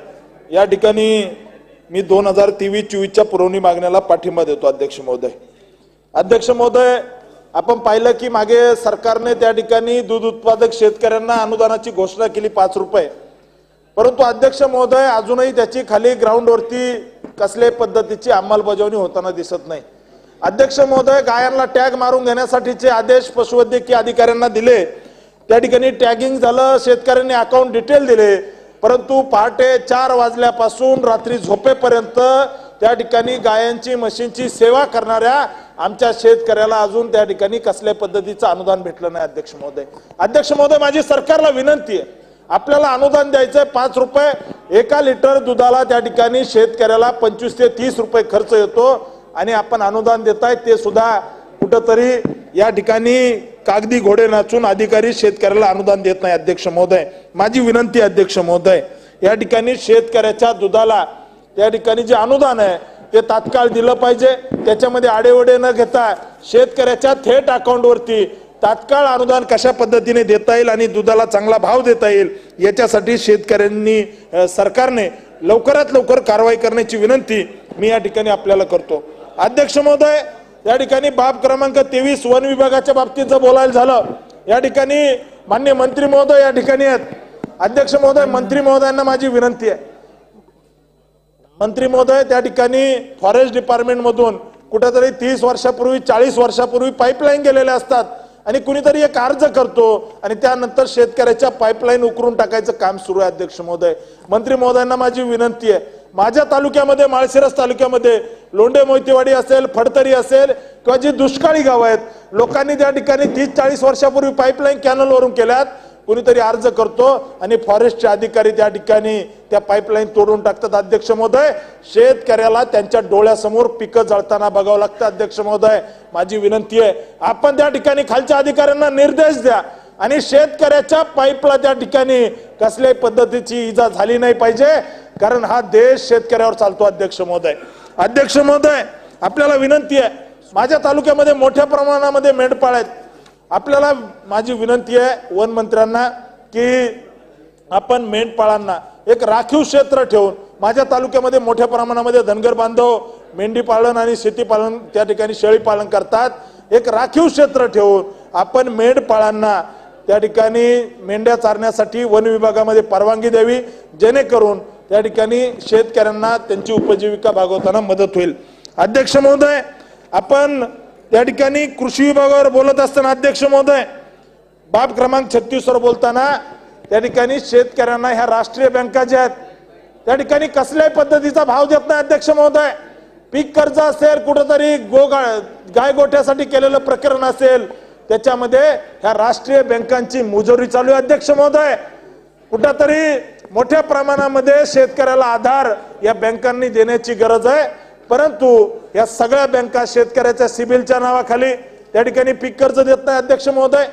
या ठिकाणी मी 2023-24च्या पुरवणी मागण्याला पाठिंबा देतो अध्यक्ष महोदय. अध्यक्ष महोदय, आपण पाहिलं की मागे सरकारने त्या ठिकाणी दूध उत्पादक शेतकऱ्यांना अनुदानाची घोषणा केली 5 रुपये, परंतु अध्यक्ष महोदय अजूनही त्याची खाली ग्राउंडवरती कसल्याही पद्धतीची अंमलबजावणी होताना दिसत नाही. अध्यक्ष महोदय, गायांना टॅग मारून घेण्यासाठीचे आदेश पशुवैद्यकीय अधिकाऱ्यांना दिले, त्या ठिकाणी टॅगिंग झालं, शेतकऱ्यांनी अकाउंट डिटेल दिले, परंतु पहाटे 4 वाजल्यापासून रात्री झोपेपर्यंत त्या ठिकाणी गायांची म्हशींची सेवा करणाऱ्या आमच्या शेतकऱ्याला अजून त्या ठिकाणी कसल्या पद्धतीचं अनुदान भेटलं नाही. अध्यक्ष महोदय, अध्यक्ष महोदय, माझी सरकारला विनंती आहे, आपल्याला अनुदान द्यायचंय 5 रुपये 1 लिटर दुधाला, त्या ठिकाणी शेतकऱ्याला 25 ते 30 रुपये खर्च येतो आणि आपण अनुदान देताय ते सुद्धा कुठंतरी या ठिकाणी कागदी घोडे नाचून अधिकारी शेतकऱ्याला अनुदान देत नाही. अध्यक्ष महोदय, माझी विनंती अध्यक्ष महोदय, या ठिकाणी शेतकऱ्याच्या दुधाला त्या ठिकाणी जे अनुदान आहे ते तात्काळ दिलं पाहिजे. त्याच्यामध्ये आडेवडे न घेता शेतकऱ्याच्या थेट अकाउंटवरती तात्काळ अनुदान कशा पद्धतीने देता येईल आणि दुधाला चांगला भाव देता येईल याच्यासाठी शेतकऱ्यांनी सरकारने लवकरात लवकर कारवाई करण्याची विनंती मी या ठिकाणी आपल्याला करतो. अध्यक्ष महोदय, या ठिकाणी बाब क्रमांक 23 वन विभागाच्या बाबतीत जर बोलायला झालं, या ठिकाणी माननीय मंत्री महोदय या ठिकाणी आहेत. अध्यक्ष महोदय, मंत्री महोदयांना माझी विनंती आहे, मंत्री महोदय त्या ठिकाणी फॉरेस्ट डिपार्टमेंट मधून कुठेतरी 30 वर्षापूर्वी 40 वर्षापूर्वी पाईपलाईन गेलेल्या असतात आणि कुणीतरी एक अर्ज करतो आणि त्यानंतर शेतकऱ्याच्या पाईपलाईन उकरून टाकायचं काम सुरू आहे. अध्यक्ष महोदय, मंत्री महोदयांना माझी विनंती आहे, माझ्या तालुक्यामध्ये माळशिरस तालुक्यामध्ये लोंढे मोहितेवाडी असेल, फडतरी असेल किंवा जी दुष्काळी गावं आहेत, लोकांनी त्या ठिकाणी 30-40 वर्षापूर्वी पाईपलाईन कॅनलवरून केल्यात. कुणीतरी अर्ज करतो आणि फॉरेस्टचे अधिकारी त्या ठिकाणी त्या पाईपलाईन तोडून टाकतात. अध्यक्ष महोदय, शेतकऱ्याला त्यांच्या डोळ्यासमोर पिकं जळताना बघावं लागतं. अध्यक्ष महोदय, माझी विनंती आहे, आपण त्या ठिकाणी खालच्या अधिकाऱ्यांना निर्देश द्या आणि शेतकऱ्याच्या पाईपला त्या ठिकाणी कसल्याही पद्धतीची इजा झाली नाही पाहिजे, कारण हा देश शेतकऱ्यावर चालतो. अध्यक्ष महोदय, आपल्याला विनंती आहे, माझ्या तालुक्यामध्ये मोठ्या प्रमाणामध्ये मेंढपाळ आहेत. आपल्याला माझी विनंती आहे वन मंत्र्यांना की आपण मेंढपाळांना एक राखीव क्षेत्र ठेवून, माझ्या तालुक्यामध्ये मोठ्या प्रमाणामध्ये धनगर बांधव मेंढी पालन आणि शेती पालन त्या ठिकाणी शेळी पालन करतात, एक राखीव क्षेत्र ठेवून आपण मेंढपाळांना त्या ठिकाणी मेंढ्या चारण्यासाठी वन विभागामध्ये परवानगी द्यावी, जेणेकरून त्या ठिकाणी शेतकऱ्यांना त्यांची उपजीविका भागवताना मदत होईल. अध्यक्ष महोदय, आपण त्या ठिकाणी कृषी विभागावर बोलत असताना अध्यक्ष महोदय, बाब क्रमांक 36 वर बोलताना त्या ठिकाणी शेतकऱ्यांना ह्या राष्ट्रीय बँका ज्या आहेत त्या ठिकाणी कसल्याही पद्धतीचा भाव देत नाही. अध्यक्ष महोदय, पीक कर्ज असेल, कुठेतरी गाय गोठ्यासाठी केलेलं प्रकरण असेल, त्याच्यामध्ये ह्या राष्ट्रीय बँकांची मुजोरी चालू आहे. अध्यक्ष महोदय, कुठेतरी मोठ्या प्रमाणामध्ये शेतकऱ्याला आधार या बँकांनी देण्याची गरज आहे, परंतु या सगळ्या बँका शेतकऱ्याच्या सिबिलच्या नावाखाली त्या ठिकाणी पीक कर्ज देत नाही. अध्यक्ष महोदय,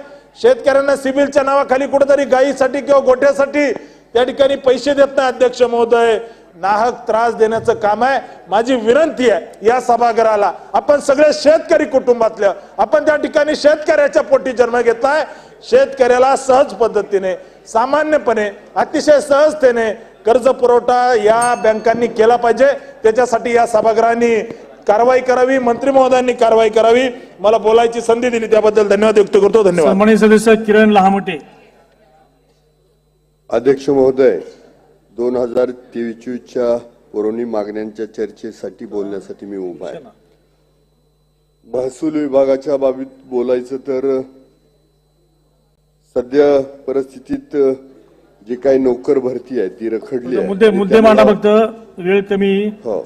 शेतकऱ्यांना सिबिलच्या नावाखाली कुठेतरी गायीसाठी किंवा गोठ्यासाठी त्या ठिकाणी पैसे देत नाही. अध्यक्ष महोदय, नाहक त्रास देण्याचं काम आहे. माझी विनंती आहे या सभागृहाला, आपण सगळे शेतकरी कुटुंबातल्या, आपण त्या ठिकाणी शेतकऱ्याच्या पोटी जन्म घेतलाय, शेतकऱ्याला सहज पद्धतीने, सामान्यपणे, अतिशय सहजतेने कर्ज पुरवठा या बँकांनी केला पाहिजे. त्याच्यासाठी या सभागृहांनी कारवाई करावी, मंत्री महोदयांनी कारवाई करावी. मला बोलायची संधी दिली त्याबद्दल धन्यवाद व्यक्त करतो. धन्यवाद. सन्माननीय सदस्य किरण लहामटे. अध्यक्ष महोदय, 2023-24च्या पुरवणी मागण्यांच्या चर्चेसाठी बोलण्यासाठी मी उभा आहे. महसूल विभागाच्या बाबतीत बोलायचं तर सध्या परिस्थितीत जी काही नोकर भरती आहे ती रखडली आहे. मुद्दे मांडा, फक्त वेळ कमी. हो,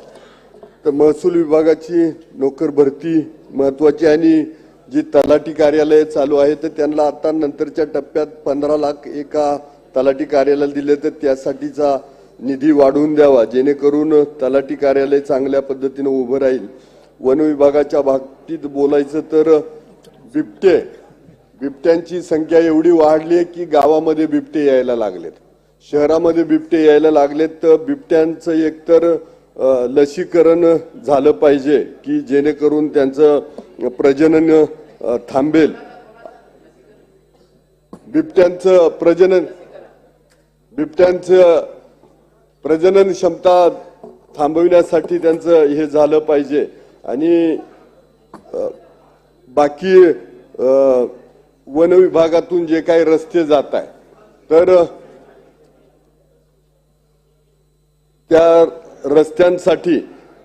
तर महसूल विभागाची नोकर भरती महत्वाची, आणि जी तलाठी कार्यालय चालू आहे तर त्यांना आता नंतरच्या टप्प्यात 15 लाख एका तलाठी कार्यालयाला दिले, तर त्यासाठीचा निधी वाढवून द्यावा, जेणेकरून तलाठी कार्यालय चांगल्या पद्धतीने उभं राहील. वन विभागाच्या बाबतीत बोलायचं तर बिबट्यांची संख्या एवढी वाढली आहे की गावामध्ये बिबटे यायला लागलेत, शहरामध्ये बिबटे यायला लागलेत. तर बिबट्यांचं एकतर लसीकरण झालं पाहिजे की जेणेकरून त्यांचं प्रजनन थांबेल. बिबट्यांचं प्रजनन क्षमता थांबविण्यासाठी त्यांचं हे झालं पाहिजे. आणि बाकी वन विभागातून जे काही रस्ते जात आहे तर त्या रस्त्यांसाठी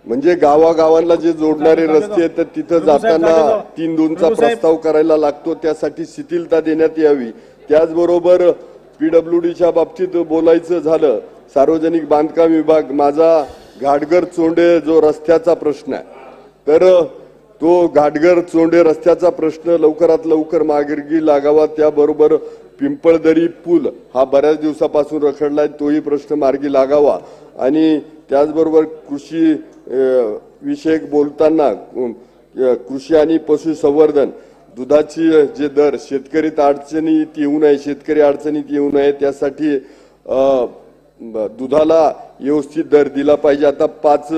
म्हणजे गावागावांना जे जोडणारे रस्ते आहेत तर तिथं जाताना 3-2चा प्रस्ताव करायला लागतो, त्यासाठी शिथिलता देण्यात यावी. त्याचबरोबर PWDच्या बाबतीत बोलायचं झालं, सार्वजनिक बांधकाम विभाग, माझा घाटघर चोंडे जो रस्त्याचा प्रश्न आहे, तर तो घाटघर चोंडे रस्त्याचा प्रश्न लवकरात लवकर मार्गी लागावा. त्याबरोबर पिंपळदरी पूल हा बऱ्याच दिवसापासून रखडलाय, तोही प्रश्न मार्गी लागावा. आणि त्याचबरोबर कृषी विषयक बोलताना कृषी आणि पशुसंवर्धन, दुधाची जे दर शेतकरी अडचणीत येऊ नये, शेतकरी अडचणीत येऊ नये त्यासाठी दुधाला व्यवस्थित दर दिला पाहिजे. आता 5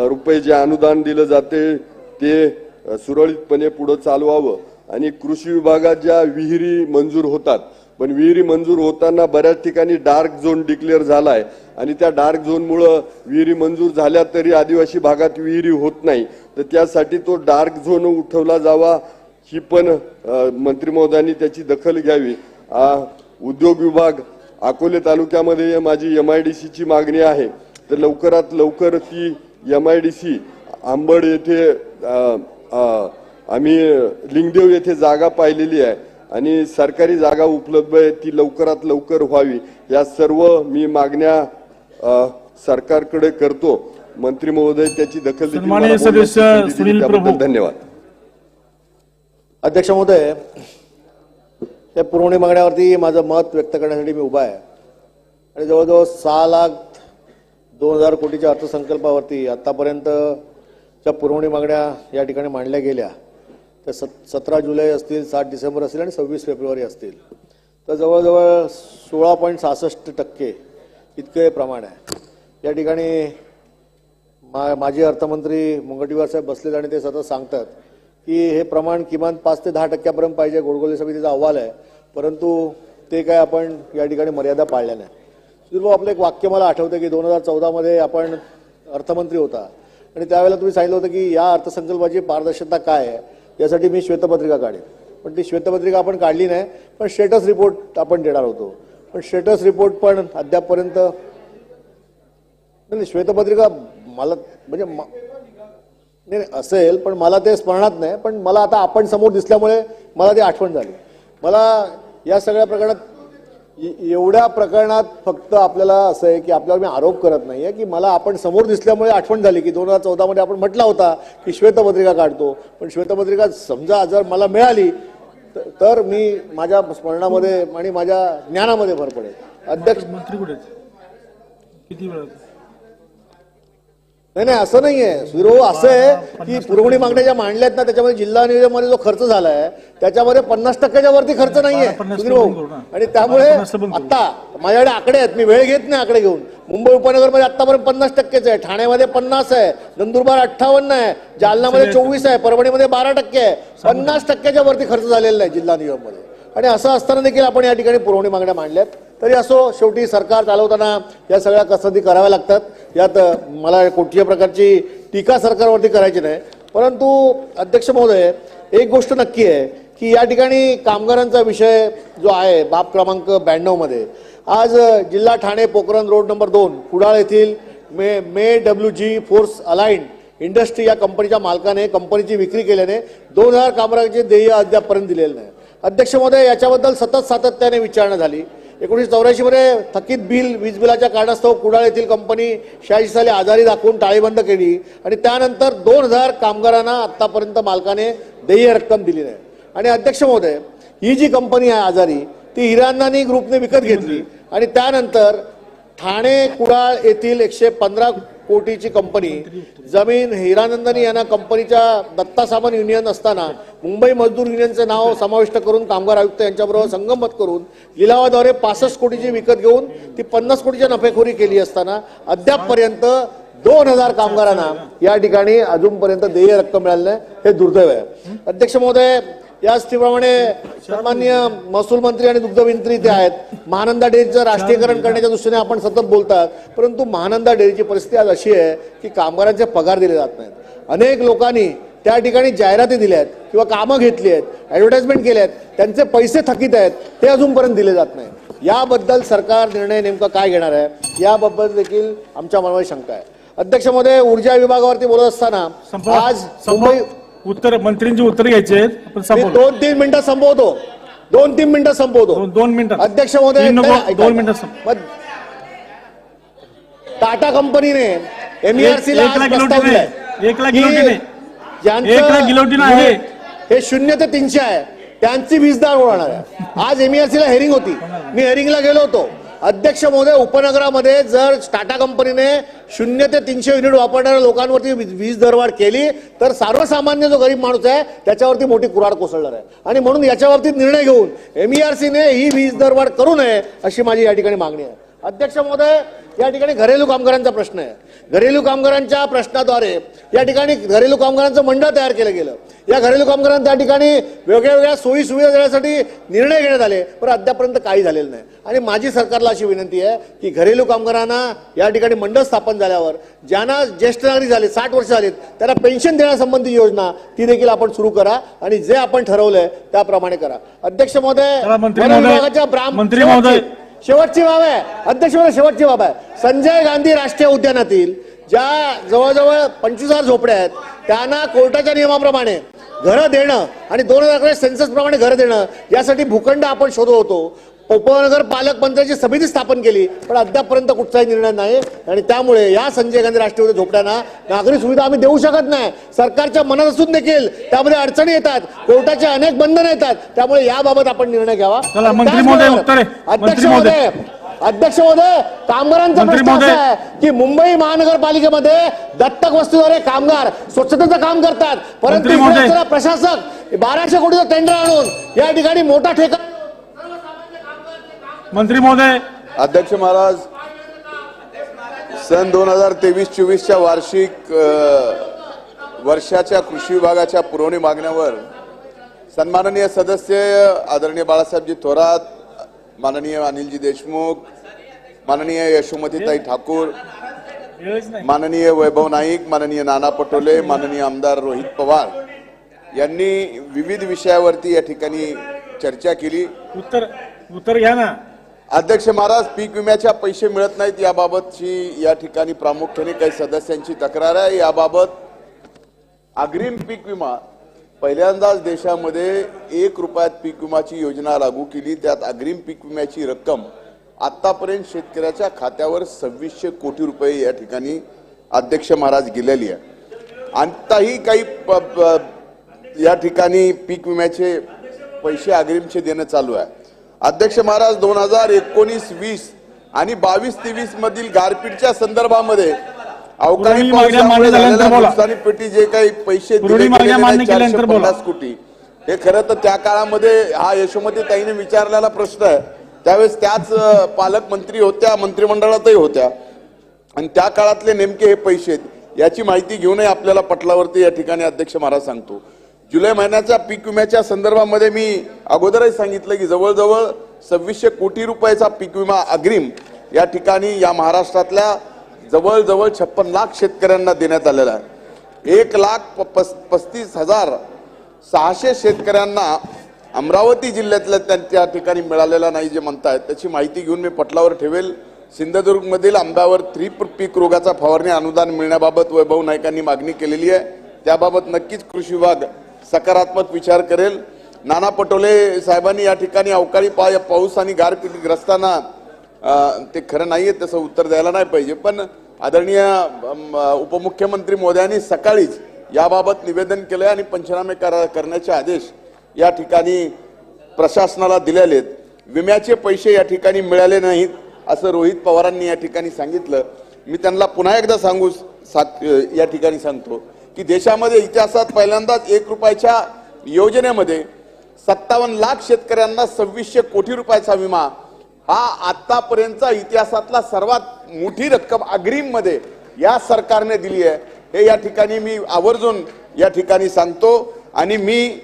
रुपये जे अनुदान दिलं जाते ते सुरळीतपणे पुढे चालवावं. आणि कृषी विभागात ज्या विहिरी मंजूर होतात, पण विहिरी मंजूर होताना बऱ्याच ठिकाणी डार्क झोन डिक्लेअर झालाय आणि त्या डार्क झोनमुळे विहिरी मंजूर झाल्या तरी आदिवासी भागात विहिरी होत नाही, तर त्यासाठी तो डार्क झोन उठवला जावा, ही पण मंत्री महोदयांनी त्याची दखल घ्यावी. उद्योग विभाग, अकोले तालुक्यामध्ये माझी MIDCची मागणी आहे, तर लवकरात लवकर ती MIDC आंबड येथे आम्ही लिंगदेव येथे जागा पाहिलेली आहे आणि सरकारी जागा उपलब्ध आहे, ती लवकरात लवकर व्हावी. या सर्व मी मागण्या सरकारकडे करतो. मंत्री महोदय त्याची दखल घेतील. सन्माननीय मला सदस्य बोलण्याची संधी दिली सुनील त्याबद्दल प्रभू. धन्यवाद. अध्यक्ष महोदय, त्या पुरवणी मागण्यावरती माझं मत व्यक्त करण्यासाठी मी उभा आहे आणि जवळजवळ 6,02,000 कोटीच्या अर्थसंकल्पावरती आतापर्यंतच्या पुरवणी मागण्या या ठिकाणी मांडल्या गेल्या तर 17 जुलै असतील, 7 डिसेंबर असतील आणि 26 फेब्रुवारी असतील, तर जवळजवळ 16.66% इतके प्रमाण आहे. या ठिकाणी माजी अर्थमंत्री मुनगंटीवार साहेब बसलेत आणि ते सतत सांगतात की हे प्रमाण किमान 5 ते 10% पाहिजे. गोडबोले समितीचा अहवाल आहे, परंतु ते काय आपण या ठिकाणी मर्यादा पाळल्या नाही. सुधीर भाऊ, आपलं एक वाक्य मला आठवतं की 2014 मध्ये आपण अर्थमंत्री होता आणि त्यावेळेला तुम्ही सांगितलं होतं की या अर्थसंकल्पाची पारदर्शकता काय आहे यासाठी मी श्वेतपत्रिका काढेन. पण ती श्वेतपत्रिका आपण काढली नाही, पण स्टेटस रिपोर्ट आपण देणार होतो. पण स्टेटस रिपोर्ट पण अद्यापपर्यंत नाही. श्वेतपत्रिका मला म्हणजे नाही असेल, पण मला ते स्मरणात नाही. पण मला आता आपण समोर दिसल्यामुळे मला ती आठवण झाली. मला या सगळ्या प्रकरणात एवढ्या प्रकरणात फक्त आपल्याला असं आहे की आपल्याला मी आरोप करत नाहीये की मला आपण समोर दिसल्यामुळे आठवण झाली की 2014 मध्ये आपण म्हटला होता की श्वेतपत्रिका काढतो. पण श्वेतपत्रिका समजा जर मला मिळाली तर मी माझ्या स्मरणामध्ये आणि माझ्या ज्ञानामध्ये भर पडेल. अध्यक्ष मंत्री कुठे किती वेळ नाही असं नाहीये सुधीर भाऊ. असं आहे की पुरवणी मागण्या ज्या मांडल्या आहेत ना त्याच्यामध्ये जिल्हा नियोजनामध्ये जो खर्च झालाय त्याच्यामध्ये 50%च्या वरती खर्च नाहीये सुधीर भाऊ. आणि त्यामुळे आता माझ्याकडे आकडे आहेत, मी वेळ घेत नाही आकडे घेऊन. मुंबई उपनगरमध्ये आतापर्यंत 50% आहे, ठाण्यामध्ये 50 आहे, नंदुरबार 58 आहे, जालनामध्ये 24 आहे, परभणीमध्ये 12% आहे. 50%च्या वरती खर्च झालेला नाही जिल्हा नियोजनामध्ये. आणि असं असताना देखील आपण या ठिकाणी पुरवणी मागण्या मांडल्यात. तरी असो, शेवटी सरकार चालवताना या सगळ्या कसरती कराव्या लागतात. यात मला कुठल्याही प्रकारची टीका सरकारवरती करायची नाही. परंतु अध्यक्ष महोदय, एक गोष्ट नक्की आहे की या ठिकाणी कामगारांचा विषय जो आहे बाब क्रमांक 92 मध्ये आज जिल्हा ठाणे पोखरण रोड नंबर 2 कुडाळ येथील मे WG फोर्स अलाइंड इंडस्ट्री या कंपनीच्या मालकाने कंपनीची विक्री केल्याने 2,000 कामगारांचे देय अद्यापपर्यंत दिलेले नाही. अध्यक्ष महोदय, याच्याबद्दल सातत्याने विचारणा झाली. 1984 मध्ये थकीत बिल वीज बिलाच्या कारणास्तव कुडाळ येथील कंपनी 86 साली आजारी दाखवून टाळेबंद केली आणि त्यानंतर 2,000 कामगारांना आतापर्यंत मालकाने देय रक्कम दिली नाही. आणि अध्यक्ष महोदय, ही जी कंपनी आहे आजारी ती हिरानंदानी ग्रुपने विकत घेतली आणि त्यानंतर ठाणे कुडाळ येथील 115 कोटीची कंपनी जमीन हिरानंदानी यांना कंपनीच्या दत्ता सामान युनियन असताना मुंबई मजदूर युनियनचे नाव समाविष्ट करून कामगार आयुक्त यांच्याबरोबर संगमत करून लिलावाद्वारे 65 कोटीची विकत घेऊन ती 50 कोटीच्या नफेखोरी केली असताना अद्यापपर्यंत 2,000 कामगारांना या ठिकाणी अजूनपर्यंत देय रक्कम मिळाली नाही. हे दुर्दैव आहे. अध्यक्ष महोदय, याचप्रमाणे सन्माननीय महसूल मंत्री आणि दुग्ध मंत्री इथे आहेत. महानंदा डेअरीचं राष्ट्रीयकरण करण्याच्या दृष्टीने आपण सतत बोलतात, परंतु महानंदा डेअरीची परिस्थिती आज अशी आहे की कामगारांचे पगार दिले जात नाहीत. अनेक लोकांनी त्या ठिकाणी जाहिराती दिल्या आहेत किंवा कामं घेतली आहेत, ऍडव्हर्टाइजमेंट केल्या आहेत, त्यांचे पैसे थकीत आहेत, ते अजूनपर्यंत दिले जात नाही. याबद्दल सरकार निर्णय नेमका काय घेणार आहे याबाबत देखील आमच्या मनामध्ये शंका आहे. अध्यक्ष महोदय, ऊर्जा विभागावरती बोलत असताना आज मुंबई उत्तर मंत्रींची उत्तर घ्यायची आहेत. 2-3 मिनिटं संपवतो. 2-3 मिनिटं संपवतो. 2 मिनिटं अध्यक्ष महोदय, 2 मिनिटं. टाटा कंपनीने MERC ला प्रस्ताव दिलाय. 1 लाख गिलोटीन आहे. हे 0 ते 300 आहे, त्यांची वीजदार होणार आहे. आज MERC ला हेरिंग होती, मी हेरिंगला गेलो होतो. अध्यक्ष महोदय, उपनगरामध्ये जर टाटा कंपनीने 0 ते 300 युनिट वापरणाऱ्या लोकांवरती वीज दरवाढ केली तर सर्वसामान्य जो गरीब माणूस आहे त्याच्यावरती मोठी कुऱ्हाड कोसळणार आहे. आणि म्हणून याच्यावरती निर्णय घेऊन MERCने ही वीज दरवाढ करू नये अशी माझी या ठिकाणी मागणी आहे. अध्यक्ष महोदय, या ठिकाणी घरेलू कामगारांचा प्रश्न आहे. घरेलू कामगारांच्या प्रश्नाद्वारे या ठिकाणी घरेलू कामगारांचं मंडळ तयार केलं गेलं. या घरेलू कामगारांना त्या ठिकाणी वेगवेगळ्या सोयी सुविधा देण्यासाठी निर्णय घेण्यात आले, पण अद्यापर्यंत काही झालेलं नाही. आणि माझी सरकारला अशी विनंती आहे की घरेलू कामगारांना या ठिकाणी मंडळ स्थापन झाल्यावर ज्यांना ज्येष्ठ नागरिक झाले 60 वर्ष झालेत त्यांना पेन्शन देण्यासंबंधी योजना ती देखील आपण सुरू करा आणि जे आपण ठरवलंय त्याप्रमाणे करा. अध्यक्ष महोदय, मंत्री महोदय शेवटची बाब आहे अध्यक्ष महोदय, शेवटची बाब आहे. संजय गांधी राष्ट्रीय उद्यानातील ज्या जवळजवळ 25,000 झोपड्या आहेत त्यांना कोर्टाच्या नियमाप्रमाणे घरं देणं आणि 2011 सेन्सस प्रमाणे घरं देणं यासाठी भूखंड आपण शोधत होतो. उपनगर पालक मंत्र्यांची समिती स्थापन केली पण अद्यापपर्यंत कुठचाही निर्णय नाही आणि त्यामुळे या संजय गांधी राष्ट्रीय उद्यान झोपड्यांना नागरी सुविधा आम्ही देऊ शकत नाही. सरकारच्या मनात असून देखील त्यामध्ये अडचणी येतात, कोर्टाचे अनेक बंधन येतात. त्यामुळे याबाबत आपण निर्णय घ्यावा. अध्यक्ष महोदय कामगारांचा प्रश्न असा आहे की मुंबई महानगरपालिकेमध्ये दत्तक वस्तीद्वारे कामगार स्वच्छतेचं काम करतात परंतु प्रशासक 1200 कोटीचं टेंडर आणून या ठिकाणी मोठा ठेका. मंत्री महोदय. अध्यक्ष महाराज, सन 2023-24च्या वार्षिक वर्षाच्या कृषी विभागाच्या पुरवणी मागण्यावर सन्माननीय सदस्य आदरणीय बाळासाहेबजी थोरात, माननीय अनिलजी देशमुख, माननीय यशोमतीताई ठाकूर, माननीय वैभव नाईक, माननीय नाना पटोले, माननीय आमदार रोहित पवार यांनी विविध विषयावरती या ठिकाणी चर्चा केली. उत्तर घ्या ना. अध्यक्ष महाराज, पीक विम्याच्या पैसे मिळत नाहीत याबाबतची या ठिकाणी प्रामुख्याने काही सदस्यांची तक्रार आहे. याबाबत अग्रिम पीक विमा पहिल्यांदाच देशामध्ये 1 रुपयात पीक विमाची योजना लागू केली. त्यात अग्रिम पीक विम्याची रक्कम आतापर्यंत शेतकऱ्याच्या खात्यावर 2600 कोटी रुपये या ठिकाणी अध्यक्ष महाराज गेलेली आहे. आताही काही या ठिकाणी पीक विम्याचे पैसे अग्रिमचे देणं चालू आहे. अध्यक्ष महाराज, 2019-20 आणि 22-23 मधील गारपीटच्या संदर्भामध्ये अवकाळी पावसामुळे झालेल्या नुकसानीपेटी जे काही पैसे दिले गेलेले 450 कोटी, हे खरं तर त्या काळामध्ये हा यशोमतीताईने विचारलेला प्रश्न आहे. त्यावेळेस त्याच पालकमंत्री होत्या, मंत्रिमंडळातही होत्या आणि त्या काळातले नेमके हे पैसे याची माहिती घेऊनही आपल्याला पटलावरती या ठिकाणी अध्यक्ष महाराज सांगतो. जुलै महिन्याच्या पीक विम्याच्या संदर्भामध्ये मी अगोदरही सांगितलं की जवळजवळ 2600 कोटी रुपयाचा पीक विमा अग्रिम या ठिकाणी या महाराष्ट्रातल्या जवळजवळ 56 लाख शेतकऱ्यांना देण्यात आलेला आहे. 1,35,600 शेतकऱ्यांना अमरावती जिल्ह्यातल्या त्या ठिकाणी मिळालेला नाही जे म्हणतायत त्याची माहिती घेऊन मी पटलावर ठेवेल. सिंधुदुर्गमधील आंब्यावर पीक रोगाचा फवारणी अनुदान मिळण्याबाबत वैभव नाईकांनी मागणी केलेली आहे. त्याबाबत नक्कीच कृषी विभाग सकारात्मक विचार करेल. नाना पटोले साहेबांनी या ठिकाणी अवकाळी पाऊस आणि गारपीटग्रस्तांना ते खरं नाहीये तसं उत्तर द्यायला नाही पाहिजे, पण आदरणीय उपमुख्यमंत्री महोदयांनी सकाळीच याबाबत निवेदन केलंय आणि पंचनामे करण्याचे आदेश या ठिकाणी प्रशासनाला दिलेले आहेत. विम्याचे पैसे या ठिकाणी मिळाले नाहीत असं रोहित पवारांनी या ठिकाणी सांगितलं. मी त्यांना पुन्हा एकदा या ठिकाणी सांगतो की देशामध्ये इतिहासात पहिल्यांदाच 1 रुपयाच्या योजनेमध्ये 57 लाख शेतकऱ्यांना 2600 कोटी रुपयाचा विमा हा आतापर्यंतचा इतिहासातला सर्वात मोठी रक्कम अग्रिम मध्ये या सरकारने दिली आहे. हे या ठिकाणी मी आवर्जून या ठिकाणी सांगतो आणि मी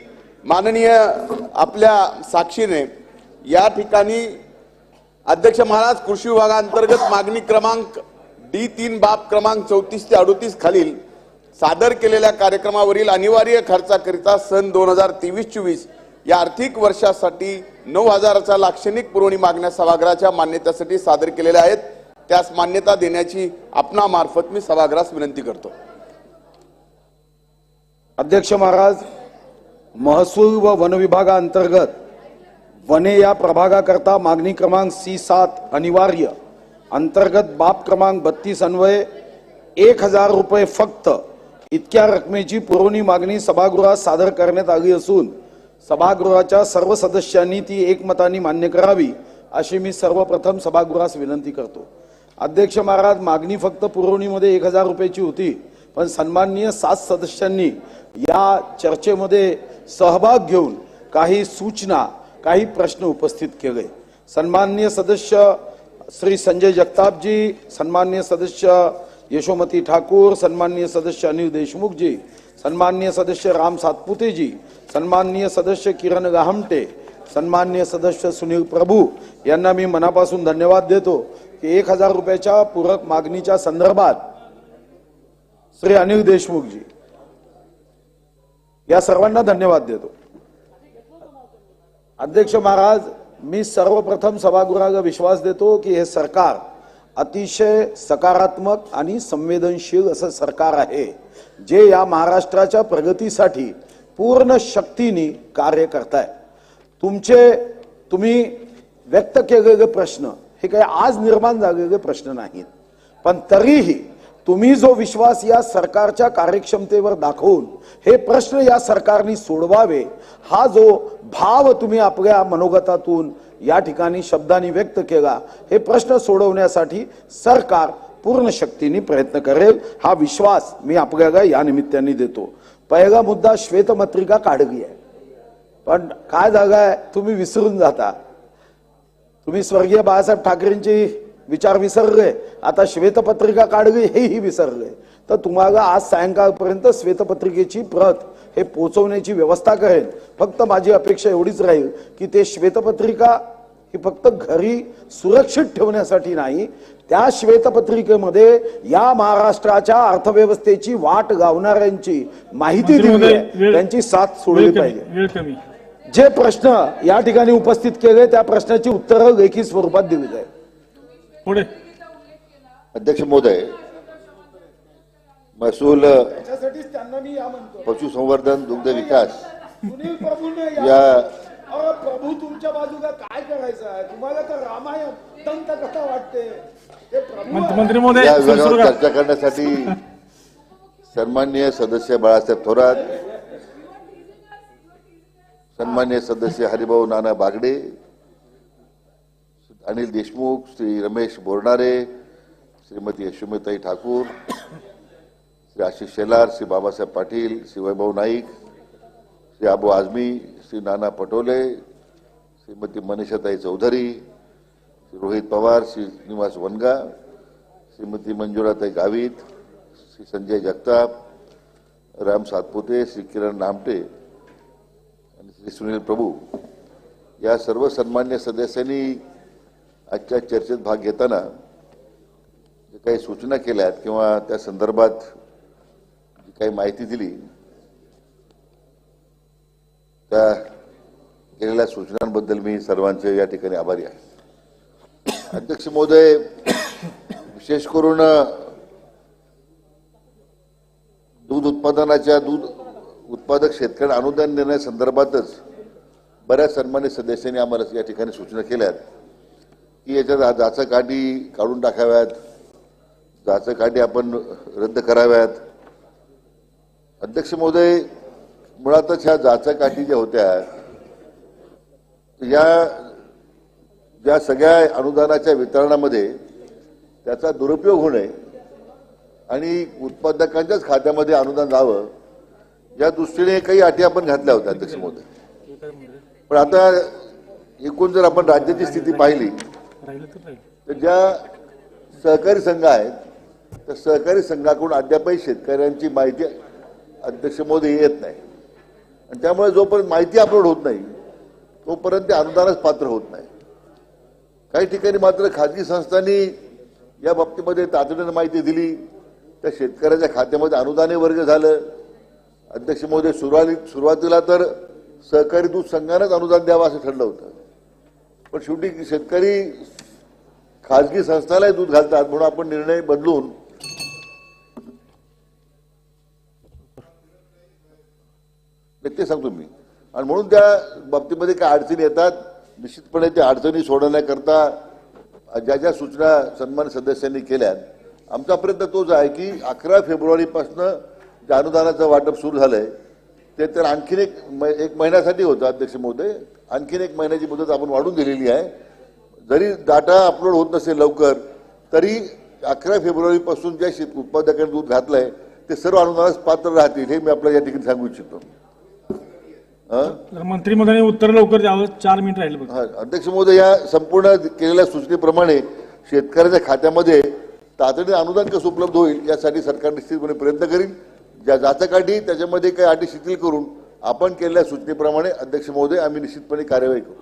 माननीय आपल्या साक्षीने या ठिकाणी अध्यक्ष महाराज कृषी विभागांतर्गत मागणी क्रमांक D3 बाब क्रमांक 34 ते 38 खालील सादर केलेल्या कार्यक्रमावरील अनिवार्य खर्चाकरिता सन 2023-24 या आर्थिक वर्षासाठी 9,000च्या लाक्षणिक पुरवणी मागण्या सभागृहाच्या मान्यतेसाठी सादर केलेल्या आहेत. त्यास मान्यता देण्याची आपणामार्फत मी सभागृहास विनंती करतो. अध्यक्ष महाराज, महसूल व वन विभागाअंतर्गत वने या प्रभागाकरता मागणी क्रमांक C7 अनिवार्य अंतर्गत बाब क्रमांक 32 अन्वये 1,000 रुपये फक्त इतक्या रकमेची पुरवणी मागणी सभागृहात सादर करण्यात आली असून सभागृहाच्या सर्व सदस्यांनी ती एकमताने मान्य करावी अशी मी सर्वप्रथम सभागृहास विनंती करतो. अध्यक्ष महाराज, मागणी फक्त पुरवणीमध्ये 1,000 रुपयाची होती, पण सन्माननीय 7 सदस्यांनी या चर्चेमध्ये सहभाग घेऊन काही सूचना, काही प्रश्न उपस्थित केले. सन्माननीय सदस्य श्री संजय जगतापजी, सन्माननीय सदस्य यशोमती ठाकूर, सन्माननीय सदस्य अनिल देशमुख जी, सन्माननीय सदस्य राम सातपुते जी, सन्माननीय सदस्य किरण गाहमटे, सन्माननीय सदस्य सुनील प्रभू यांना मी मनापासून धन्यवाद देतो की 1,000 रुपयाच्या पूरक मागणीच्या संदर्भात श्री अनिल देशमुख जी या सर्वांना धन्यवाद देतो. अध्यक्ष महाराज, मी सर्वप्रथम सभागृहाला विश्वास देतो की हे सरकार अतिशय सकारात्मक आणि संवेदनशील असं सरकार आहे, जे या महाराष्ट्राच्या प्रगतीसाठी पूर्ण शक्तीने कार्य करताय. तुम्ही व्यक्त केलेले प्रश्न हे काही आज निर्माण झालेले प्रश्न नाहीत, पण तरीही तुम्ही जो विश्वास या सरकारच्या कार्यक्षमतेवर दाखवून हे प्रश्न या सरकारने सोडवावे, हा जो भाव तुम्ही आपल्या मनोगतातून या ठिकाणी शब्दांनी व्यक्त केला, हे प्रश्न सोडवण्यासाठी सरकार पूर्ण शक्तीने प्रयत्न करेल, हा विश्वास मी आपल्याला या निमित्ताने देतो. पहिला मुद्दा श्वेतपत्रिका काढली आहे, पण काय झालंय तुम्ही विसरून जाता. तुम्ही स्वर्गीय बाळासाहेब ठाकरेंची विचार विसरले, आता श्वेतपत्रिका काढली हेही विसरले. तर तुम्हाला आज सायंकाळपर्यंत श्वेतपत्रिकेची प्रत हे पोहोचवण्याची व्यवस्था करेल. फक्त माझी अपेक्षा एवढीच राहील की ते श्वेतपत्रिका ही फक्त घरी सुरक्षित ठेवण्यासाठी नाही, त्या श्वेतपत्रिकेमध्ये या महाराष्ट्राच्या अर्थव्यवस्थेची वाट लावणाऱ्यांची माहिती दिली आहे, त्यांची साथ सोडली पाहिजे. जे प्रश्न या ठिकाणी उपस्थित केले त्या प्रश्नाची उत्तरं लेखी स्वरूपात दिली जाईल. पुढे अध्यक्ष महोदय, महसूल, पशुसंवर्धन, दुग्ध विकास या प्रभू तुमच्या बाजूला काय करायचं, तुम्हाला तर रामायण दंत कथा वाटते. मंत्री महोदय या विभागावर चर्चा करण्यासाठी सन्माननीय सदस्य बाळासाहेब थोरात, सन्माननीय सदस्य हरिभाऊ नाना बागडे, अनिल देशमुख, श्री रमेश बोरणारे, श्रीमती यशोमताई ठाकूर, श्री आशिष शेलार, श्री बाबासाहेब पाटील, श्री वैभव नाईक, श्री अबू आझमी, श्री नाना पटोले, श्रीमती मनीषाताई चौधरी, श्री रोहित पवार, श्री श्रीनिवास वनगा, श्रीमती मंजुळाताई गावित, श्री संजय जगताप, राम सातपुते, श्री किरण नामटे आणि श्री सुनील प्रभू या सर्व सन्मान्य सदस्यांनी आजच्या चर्चेत भाग घेताना जे काही सूचना केल्यात किंवा त्या संदर्भात जी काही माहिती दिली, त्या केलेल्या सूचनांबद्दल मी सर्वांचे या ठिकाणी आभारी आहे. अध्यक्ष महोदय, विशेष करून दूध उत्पादक शेतकऱ्यांना अनुदान देण्यासंदर्भातच बऱ्याच सन्मानित सदस्यांनी आम्हाला या ठिकाणी सूचना केल्यात की याच्यात जाचकाठी काढून टाकाव्यात, जाचकाठी आपण रद्द कराव्यात. अध्यक्ष महोदय, मुळातच ह्या जाचकाठी ज्या होत्या या ज्या सगळ्या अनुदानाच्या वितरणामध्ये त्याचा दुरुपयोग होणे आणि उत्पादकांच्याच खात्यामध्ये अनुदान जावं या दृष्टीने काही अटी आपण घातल्या होत्या अध्यक्ष महोदय. पण आता एकूण जर आपण राज्याची स्थिती पाहिली तर ज्या सहकारी संघ आहेत त्या सहकारी संघाकडून अद्यापही शेतकऱ्यांची माहिती अध्यक्ष महोदय येत नाही, आणि त्यामुळे जोपर्यंत माहिती अपलोड होत नाही तोपर्यंत ते अनुदानच पात्र होत नाही. काही ठिकाणी मात्र खाजगी संस्थांनी या बाबतीमध्ये तातडीने माहिती दिली, त्या शेतकऱ्याच्या खात्यामध्ये अनुदाने वर्ग झालं. अध्यक्ष महोदय, सुरुवातीला तर सहकारी दूध संघानेच अनुदान द्यावं असं ठरलं होतं, पण शेवटी शेतकरी खाजगी संस्थालाही दूध घालतात म्हणून आपण निर्णय बदलून ते सांगतो मी. आणि म्हणून त्या बाबतीमध्ये काय अडचणी येतात, निश्चितपणे त्या अडचणी सोडवण्याकरता ज्या ज्या सूचना सन्मानित सदस्यांनी केल्यात, आमचा प्रयत्न तोच आहे की 11 फेब्रुवारीपासून जे अनुदानाचं वाटप सुरू झालंय ते तर आणखीन एक महिन्यासाठी होतं अध्यक्ष महोदय. आणखीन एक महिन्याची मुदत आपण वाढून दिलेली आहे. जरी डाटा अपलोड होत नसेल लवकर तरी 11 फेब्रुवारीपासून ज्या उत्पादकांनी दूध घातलंय ते सर्व अनुदानास पात्र राहतील, हे मी आपल्या या ठिकाणी सांगू इच्छितो. मंत्री महोदयांनी उत्तर लवकर द्यावं. 4 मिनिट राहिले. अध्यक्ष महोदय, या संपूर्ण केलेल्या सूचनेप्रमाणे शेतकऱ्याच्या खात्यामध्ये तातडीने अनुदान कसं उपलब्ध होईल यासाठी सरकार निश्चितपणे प्रयत्न करील. ज्या जाचकाठी त्याच्यामध्ये काही अटी शिथिल करून आपण केलेल्या सूचनेप्रमाणे अध्यक्ष महोदय आम्ही निश्चितपणे कार्यवाही करू.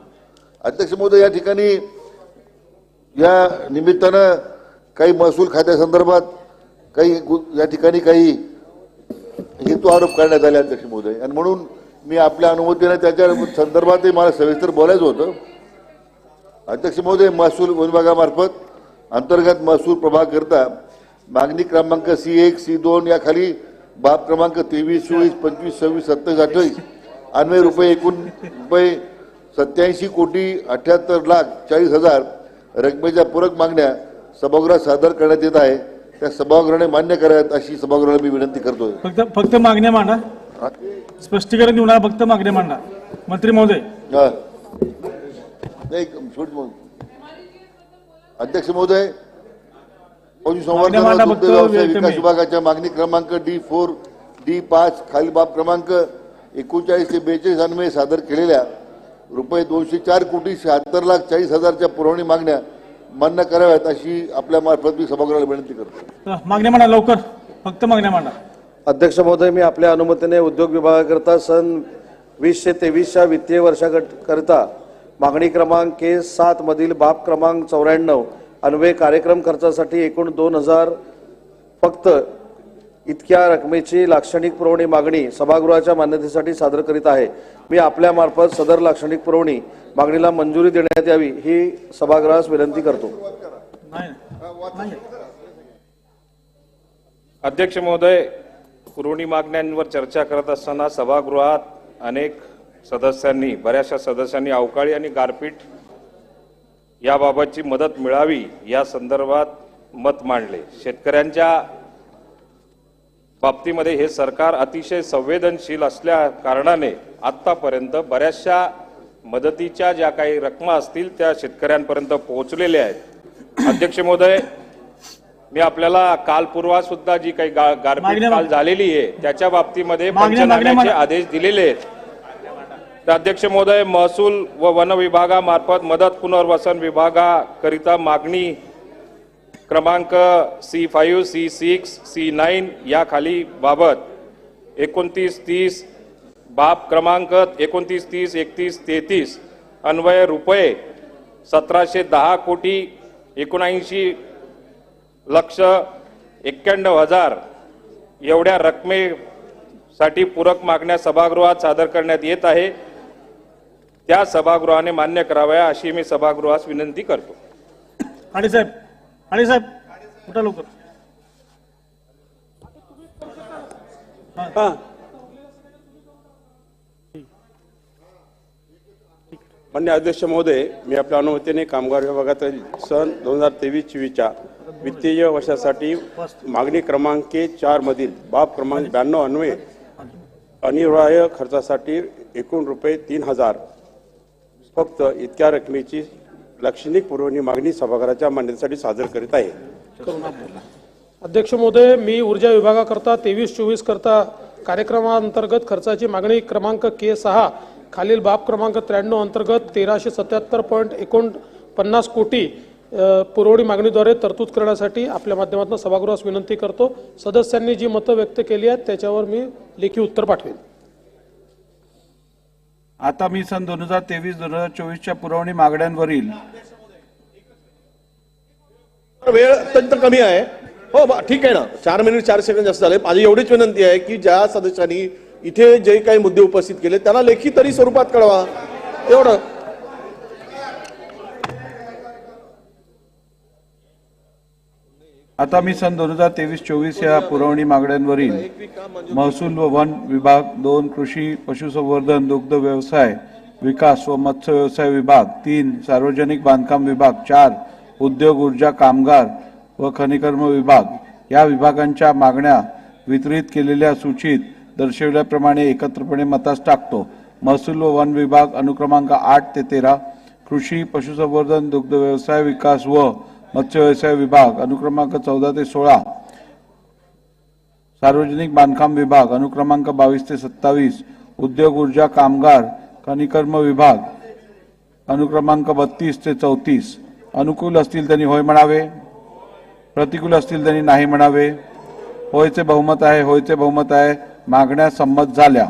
अध्यक्ष महोदय, या ठिकाणी या निमित्तानं काही महसूल खात्यासंदर्भात काही या ठिकाणी काही हेतू आरोप करण्यात आले अध्यक्ष महोदय, आणि म्हणून मी आपल्या अनुमतीने त्याच्या संदर्भातही मला सविस्तर बोलायचं होतं. अध्यक्ष महोदय, महसूल विभागामार्फत अंतर्गत महसूल प्रभागाकरिता मागणी क्रमांक C1, C2 या खाली बाब क्रमांक 23, 24, 25, 26, 27, 28 अन्वये रुपये एकूण रुपये 87,78,40,40,000 रकमेच्या पूरक मागण्या सभागृहात सादर करण्यात येत आहे. त्या सभागृहाने मान्य कराव्यात अशी सभागृहाला मी विनंती करतोय. फक्त मागण्या मांडा, स्पष्टीकरण देऊ नका, फक्त मागण्या मांडा. मंत्री महोदय. अध्यक्ष महोदय, पशुसंवर्धन व दुग्ध व्यवसाय विकास विभागाच्या मागणी क्रमांक D4, D5 खालील बाब क्रमांक 39 ते 42 अन्वये सादर केलेल्या रुपये 204,76,40,000च्या पुरवणी मागण्या मान्य कराव्यात अशी आपल्या मार्फत मी सभागृहाला विनंती करतो. मागण्या मांडा लवकर, फक्त मागण्या मांडा. अध्यक्ष महोदय, मी आपल्या अनुमतीने उद्योग विभागाकरिता सन 2023च्या वित्तीय वर्षाकरिता मागणी क्रमांक K7 मधील बाब क्रमांक 94 अन्वये कार्यक्रम खर्चासाठी एकूण 2,000 फक्त इतक्या रकमेची लाक्षणिक पुरवणी मागणी सभागृहाच्या मान्यतेसाठी सादर करीत आहे. मी आपल्या मार्फत सदर लाक्षणिक पुरवणी मागणीला मंजुरी देण्यात यावी ही सभागृहास विनंती करतो. अध्यक्ष महोदय, पुरवणी मागण्यांवर चर्चा करत असताना सभागृहात बऱ्याचशा सदस्यांनी अवकाळी आणि गारपीट याबाबतची मदत मिळावी या संदर्भात मत मांडले. शेतकऱ्यांच्या बाबतीमध्ये हे सरकार अतिशय संवेदनशील असल्या कारणाने आतापर्यंत बऱ्याचशा मदतीच्या ज्या काही रकमा असतील त्या शेतकऱ्यांपर्यंत पोहोचलेल्या आहेत. अध्यक्ष महोदय, मी आपल्याला कालपूर्वा सुद्धा जी काही गारपीट काल झालेली आहे त्याच्या बाबतीमध्ये पंचनाम्याचे आदेश दिलेले आहेत. तर अध्यक्ष महोदय, महसूल व वन विभागामार्फत मदत पुनर्वसन विभागाकरिता मागणी क्रमांक C5, C6, C9 या खाली बाबत 29-30 बाब क्रमांक 29, 30, 31, 33 अन्वये रुपये 1,710,79,91,000 एवढ्या रकमेसाठी पूरक मागण्या सभागृहात सादर करण्यात येत आहे. त्या सभागृहाने मान्य कराव्या अशी मी सभागृहास विनंती करतो. आणि साहेब उठा लवकर. माननीय अध्यक्ष महोदय, मी आपल्या अनुमतीने कामगार विभागातील सन 2023-24च्या वित्तीय वर्षासाठी मागणी क्रमांक K4 मधील बाब क्रमांक 92 अन्वये अनिवार्य खर्चासाठी एकूण रुपये 3,000 फक्त इतक्या रकमेची लाक्षणिक पुरवणी मागणी सभागृहाच्या मान्यतेसाठी सादर करीत आहे. अध्यक्ष महोदय, मी ऊर्जा विभागाकरता 23-24 करता कार्यक्रमांतर्गत खर्चाची मागणी क्रमांक K6 खालील बाब क्रमांक 93 अंतर्गत 1,377.49 कोटी पुरवणी मागणीद्वारे तरतूद करण्यासाठी आपल्या माध्यमातून सभागृहास विनंती करतो. सदस्यांनी जी मतं व्यक्त केली आहेत त्याच्यावर मी लेखी उत्तर पाठवेन. आता मी सन 2023-2024च्या पुरवणी मागण्यांवरील वेळ अत्यंत कमी आहे. हो ठीक आहे ना, 4 मिनिट 4 सेकंद जास्त झाले. माझी एवढीच विनंती आहे की ज्या सदस्यांनी इथे जे काही मुद्दे उपस्थित केले त्यांना लेखी तरी स्वरूपात कळवा, एवढं. आता मी सन 2023-24 या पुरवणी मागण्यांवरील महसूल व वन विभाग 2, कृषी पशुसंवर्धन दुग्ध व्यवसाय विकास व मत्स्य व्यवसाय विभाग 3, सार्वजनिक बांधकाम विभाग 4, उद्योग ऊर्जा कामगार व खनिकर्म विभाग या विभागांच्या मागण्या वितरित केलेल्या सूचीत दर्शविल्याप्रमाणे एकत्रपणे मतास टाकतो. महसूल व वन विभाग अनुक्रमांक 8 ते 13, कृषी पशुसंवर्धन दुग्ध व्यवसाय विकास व मत्स्य व्यवसाय विभाग अनुक्रमांक 14 ते 16, सार्वजनिक बांधकाम विभाग अनुक्रमांक 22 ते 27, उद्योग ऊर्जा कामगार खनिकर्म विभाग अनुक्रमांक 32 ते 34. अनुकूल असतील त्यांनी होय म्हणावे, प्रतिकूल असतील त्यांनी नाही म्हणावे. होयचे बहुमत आहे, होयचे बहुमत आहे. मागण्या संमत झाल्या.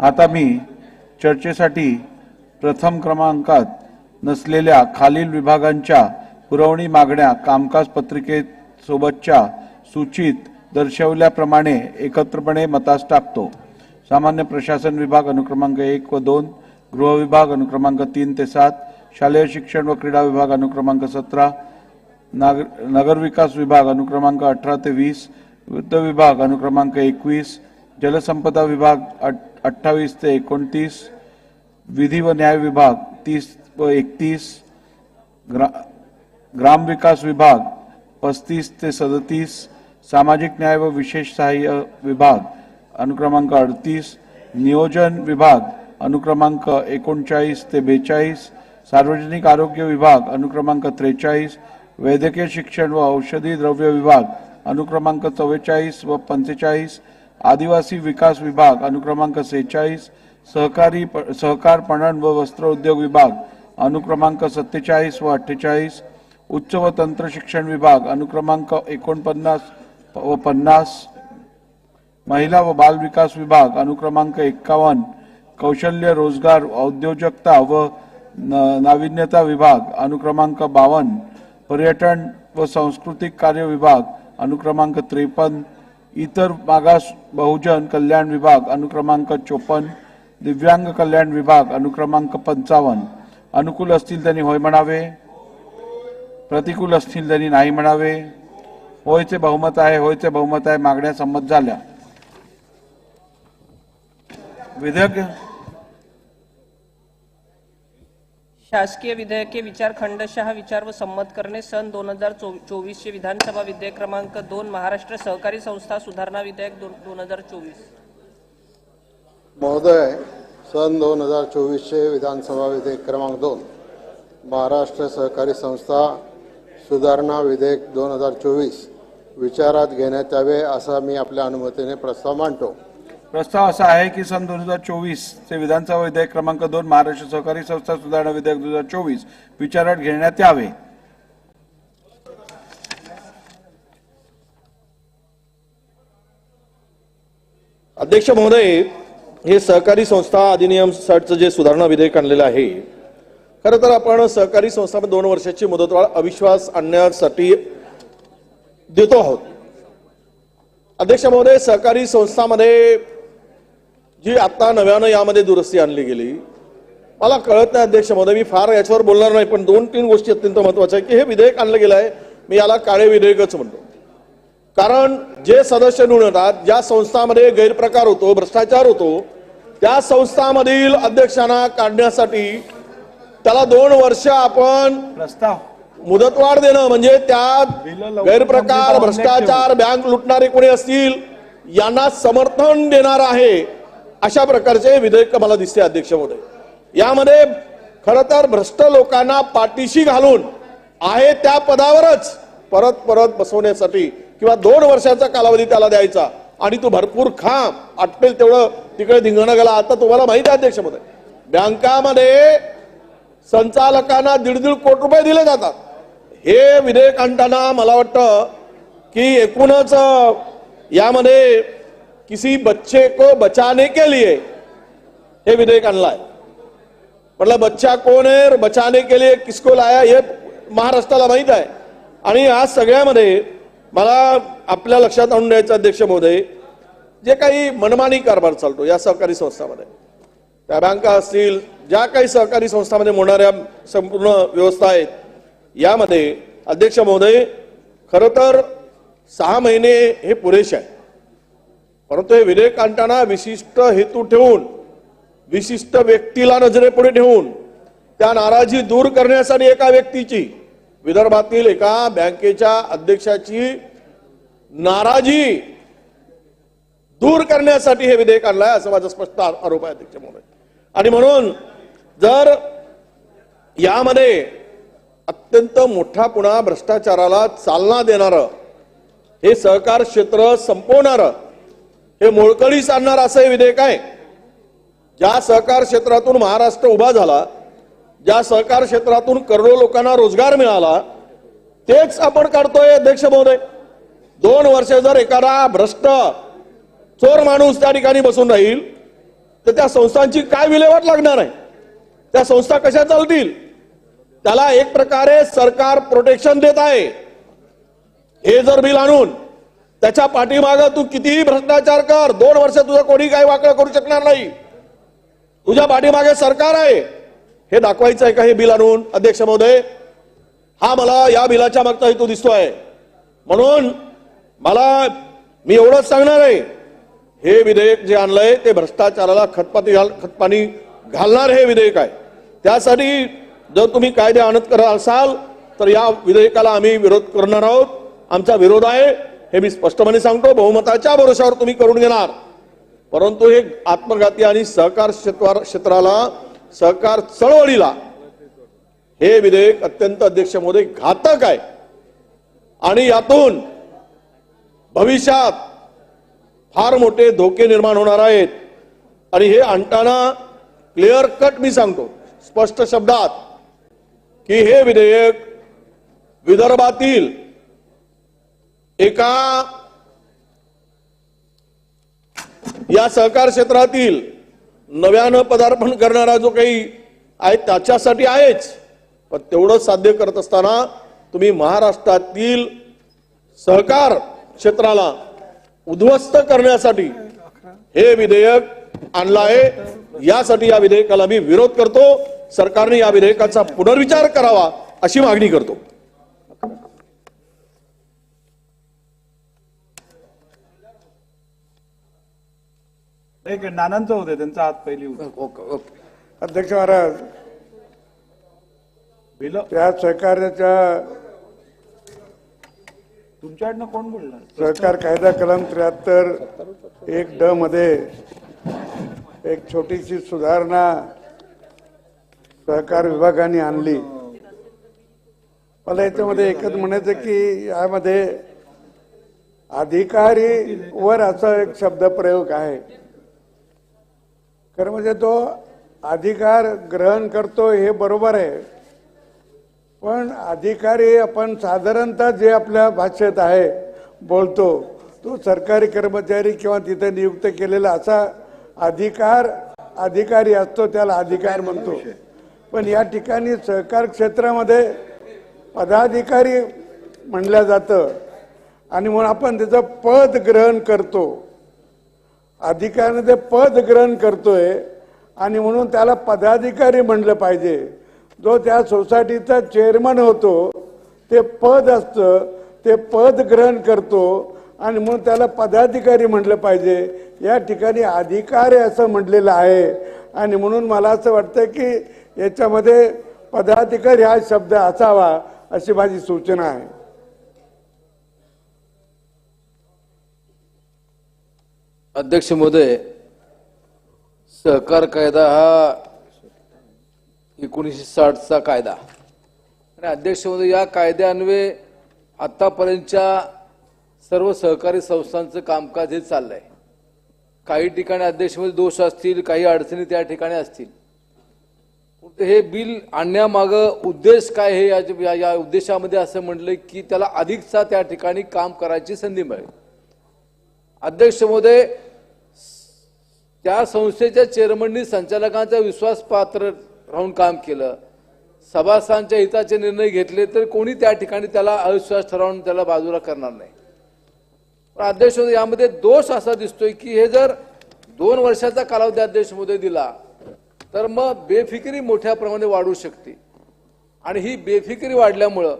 आता मी चर्चेसाठी प्रथम क्रमांकात नसलेल्या खालील विभागांच्या पुरवणी मागण्या कामकाज पत्रिकेसोबतच्या सूचीत दर्शवल्याप्रमाणे एकत्रपणे मतास टाकतो. सामान्य प्रशासन विभाग अनुक्रमांक 1 व 2, गृह विभाग अनुक्रमांक 3 ते 7, शालेय शिक्षण व क्रीडा विभाग अनुक्रमांक 17, नगर विकास विभाग अनुक्रमांक 18 ते 20, वित्त विभाग अनुक्रमांक 21, जलसंपदा विभाग 28 ते 29, विधी व न्याय विभाग 30 व 31, ग्राम विकास विभाग 35 ते 37, सामाजिक न्याय व विशेष सहाय्य विभाग अनुक्रमांक 38, नियोजन विभाग अनुक्रमांक 39 ते 42, सार्वजनिक आरोग्य विभाग अनुक्रमांक 43, वैद्यकीय शिक्षण व औषधी द्रव्य विभाग अनुक्रमांक 44 व 45, आदिवासी विकास विभाग अनुक्रमांक 46, सहकार पणन व वस्त्र उद्योग विभाग अनुक्रमांक 47 व 48, उच्च व तंत्र शिक्षण विभाग अनुक्रमांक 49 व 50, महिला व बाल विकास विभाग अनुक्रमांक 51, कौशल्य रोजगार औद्योजकता व नाविन्यता विभाग अनुक्रमांक 52, पर्यटन व सांस्कृतिक कार्य विभाग अनुक्रमांक 53, इतर मागास बहुजन कल्याण विभाग अनुक्रमांक 54, दिव्यांग कल्याण विभाग अनुक्रमांक 55. अनुकूल असतील त्यांनी होय म्हणावे, प्रतिकूल असतील त्यांनी नाही म्हणावे. होयचे बहुमत आहे, होयचे बहुमत आहे. मागण्या संमत झाल्या. विधेयक शासकीय विधेयके विचार खंडशः विचार व संमत करणे. सन 2024 चे विधानसभा विधेयक क्रमांक 2 महाराष्ट्र सहकारी संस्था सुधारणा विधेयक 2024. महोदय, सन 2024 चे विधानसभा विधेयक क्रमांक 2 महाराष्ट्र सहकारी संस्था सुधारणा विधेयक 2024 विचारात घेण्यात यावे असा मी आपल्या अनुमतीने प्रस्ताव मांडतो. प्रस्ताव असा आहे की सन 2024 चे विधानसभा विधेयक क्रमांक 2 महाराष्ट्र सहकारी संस्था सुधारणा विधेयक 2024 विचारात घेण्यात यावे. अध्यक्ष महोदय, हे सहकारी संस्था अधिनियम 60चं जे सुधारणा विधेयक आणलेलं आहे, खरं तर आपण सहकारी संस्थांमध्ये 2 वर्षाची मुदतवाढ अविश्वास आणण्यासाठी देतो आहोत. अध्यक्ष महोदय, सहकारी संस्थांमध्ये जी आता नव्यानं यामध्ये दुरुस्ती आणली गेली, मला कळत नाही अध्यक्ष महोदय, मी फार याच्यावर बोलणार नाही, पण 2-3 गोष्टी अत्यंत महत्वाच्या आहे की हे विधेयक आणलं गेलं आहे. मी याला काळे विधेयकच म्हणतो. कारण जे सदस्य निवडतात, ज्या संस्थांमध्ये गैरप्रकार होतो, भ्रष्टाचार होतो, त्या संस्थांमधील अध्यक्षांना काढण्यासाठी त्याला 2 वर्ष आपण प्रस्ताव मुदतवाढ देणं म्हणजे त्यात गैरप्रकार, भ्रष्टाचार, बँक लुटणारे कोणी असतील यांना समर्थन देणार आहे अशा प्रकारचे विधेयक मला दिसते. अध्यक्ष महोदय, यामध्ये खरं तर भ्रष्ट लोकांना पाठीशी घालून आहे त्या पदावरच परत परत बसवण्यासाठी किंवा 2 वर्षाचा कालावधी त्याला द्यायचा आणि तो भरपूर खा आटपेल तेवढं तिकडे धिंगाणा गेला. आता तुम्हाला माहिती आहे अध्यक्ष महोदय, बँकामध्ये संचालकांना 1.5 कोटी रुपये दिले जातात. हे विधेयक आणताना मला वाटतं की एकूणच यामध्ये किसी बच्चे को बचाने के लिए हे विधेयक आणलाय. मतलब बच्चा कौन है, बचाने के लिए किसको लाया, हे महाराष्ट्राला माहित आहे. आणि या सगळ्यामध्ये मला आपल्या लक्षात आणून द्यायचं अध्यक्ष महोदय, जे काही मनमानी कारभार चालतो या सहकारी संस्थांमध्ये, त्या बँका असतील, ज्या काही सहकारी संस्थांमध्ये होणाऱ्या संपूर्ण व्यवस्था आहेत, यामध्ये अध्यक्ष महोदय खरं तर 6 महिने हे पुरेसे आहे. परंतु हे विधेयक आणताना विशिष्ट हेतू ठेवून, विशिष्ट व्यक्तीला नजरेपुढे ठेवून त्या नाराजी दूर करण्यासाठी एका व्यक्तीची, विदर्भातील एका बँकेच्या अध्यक्षाची नाराजी दूर करण्यासाठी हे विधेयक आणलंय असं माझा स्पष्ट आरोप आहे अध्यक्ष महोदय. आणि म्हणून जर यामध्ये अत्यंत मोठा पुन्हा भ्रष्टाचाराला चालना देणारं, हे सहकार क्षेत्र संपवणारं, हे मोळकळीस आणणार असं हे विधेयक आहे. ज्या सहकार क्षेत्रातून महाराष्ट्र उभा झाला, ज्या सहकार क्षेत्रातून करोडो लोकांना रोजगार मिळाला, तेच आपण काढतोय अध्यक्ष महोदय. 2 वर्ष जर एखादा भ्रष्ट चोर माणूस त्या ठिकाणी बसून राहील तर त्या संस्थांची काय विल्हेवाट लागणार आहे, त्या संस्था कशा चालतील. त्याला एक प्रकारे सरकार प्रोटेक्शन देत आहे. हे जर बिल आणून त्याच्या पाठीमागं तू कितीही भ्रष्टाचार कर, 2 वर्ष तुझं कोणी काही वाकड करू शकणार नाही. तुझ्या पाठीमागे सरकार आहे हे दाखवायचं आहे का हे बिल आणून? अध्यक्ष महोदय, हा मला या बिलाच्या मागचा हेतू दिसतोय. म्हणून मी एवढंच सांगणार आहे, हे विधेयक जे आणलंय ते भ्रष्टाचाराला खतपाणी घालणार हे विधेयक आहे. त्यासाठी जर तुम्ही कायदे आणत करत असाल तर या विधेयकाला आम्ही विरोध करणार आहोत. आमचा विरोध आहे हे मी स्पष्टपणे सांगतो. बहुमताच्या भरोशावर तुम्ही करून घेणार, परंतु हे आत्मघाती आणि सहकार क्षेत्राला, सहकार चळवळीला हे विधेयक अत्यंत अध्यक्ष महोदय घातक आहे. आणि यातून भविष्यात फार मोठे धोके निर्माण होणार आहेत. आणि हे आणताना क्लिअर कट मी सांगतो स्पष्ट शब्दात की हे विधेयक विदर्भातील एका या सहकार क्षेत्रातील नव्यानं पदार्पण करणारा जो काही आहे त्याच्यासाठी आहेच, पण तेवढं साध्य करत असताना तुम्ही महाराष्ट्रातील सहकार क्षेत्राला उद्ध्वस्त करण्यासाठी हे विधेयक आणलं आहे. यासाठी या विधेयकाला मी विरोध करतो. सरकारने या विधेयकाचा पुनर्विचार करावा अशी मागणी करतो. एक नानांचं होते, त्यांचा हात पहिली अध्यक्ष महाराज, त्या सहकार्याच्या तुमच्याकडनं कोण बोलणार? सहकार कायदा कलम 73(1)(ड) मध्ये एक छोटीशी सुधारणा सहकार विभागाने आणली. मला याच्यामध्ये एकच म्हणायचं की यामध्ये अधिकारी वर असा एक शब्द प्रयोग आहे. खरं म्हणजे तो अधिकार ग्रहण करतो हे बरोबर आहे, पण अधिकारी आपण साधारणतः जे आपल्या भाषेत आहे बोलतो तो सरकारी कर्मचारी किंवा तिथे नियुक्त केलेला असा अधिकारी असतो, त्याला अधिकार म्हणतो. पण या ठिकाणी सहकार क्षेत्रामध्ये पदाधिकारी म्हणलं जातं आणि म्हणून आपण त्याचं पद ग्रहण करतो. अधिकाऱ्याने ते पद ग्रहण करतोय आणि म्हणून त्याला पदाधिकारी म्हणलं पाहिजे. जो त्या सोसायटीचा चेअरमन होतो ते पद असतं, ते पद ग्रहण करतो आणि म्हणून त्याला पदाधिकारी म्हटलं पाहिजे. या ठिकाणी अधिकारी असं म्हटलेलं आहे आणि म्हणून मला असं वाटतं की याच्यामध्ये पदाधिकारी हा शब्द असावा अशी माझी सूचना आहे. अध्यक्ष महोदय, सहकार कायदा हा 1960चा कायदा आणि अध्यक्ष महोदय या कायद्यान्वये आतापर्यंतच्या सर्व सहकारी संस्थांचं कामकाज हे चाललंय. काही ठिकाणी अध्यक्ष महोदय दोष असतील, काही अडचणी त्या ठिकाणी असतील. हे बिल आणण्यामागं उद्देश काय हे या उद्देशामध्ये असं म्हटलंय की त्याला अधिकचा त्या ठिकाणी काम करायची संधी मिळेल. अध्यक्ष महोदय, त्या संस्थेच्या चेअरमननी संचालकांचा विश्वासपात्र राहून काम केलं, सभासदांच्या हिताचे निर्णय घेतले तर कोणी त्या ठिकाणी त्याला अविश्वास ठरवून त्याला बाजूला करणार नाही. पण अध्यक्ष महोदय यामध्ये दोष असा दिसतोय की हे जर 2 वर्षाचा कालावधी अध्यक्ष महोदय दिला तर मग बेफिकिरी मोठ्या प्रमाणात वाढू शकते आणि ही बेफिकिरी वाढल्यामुळं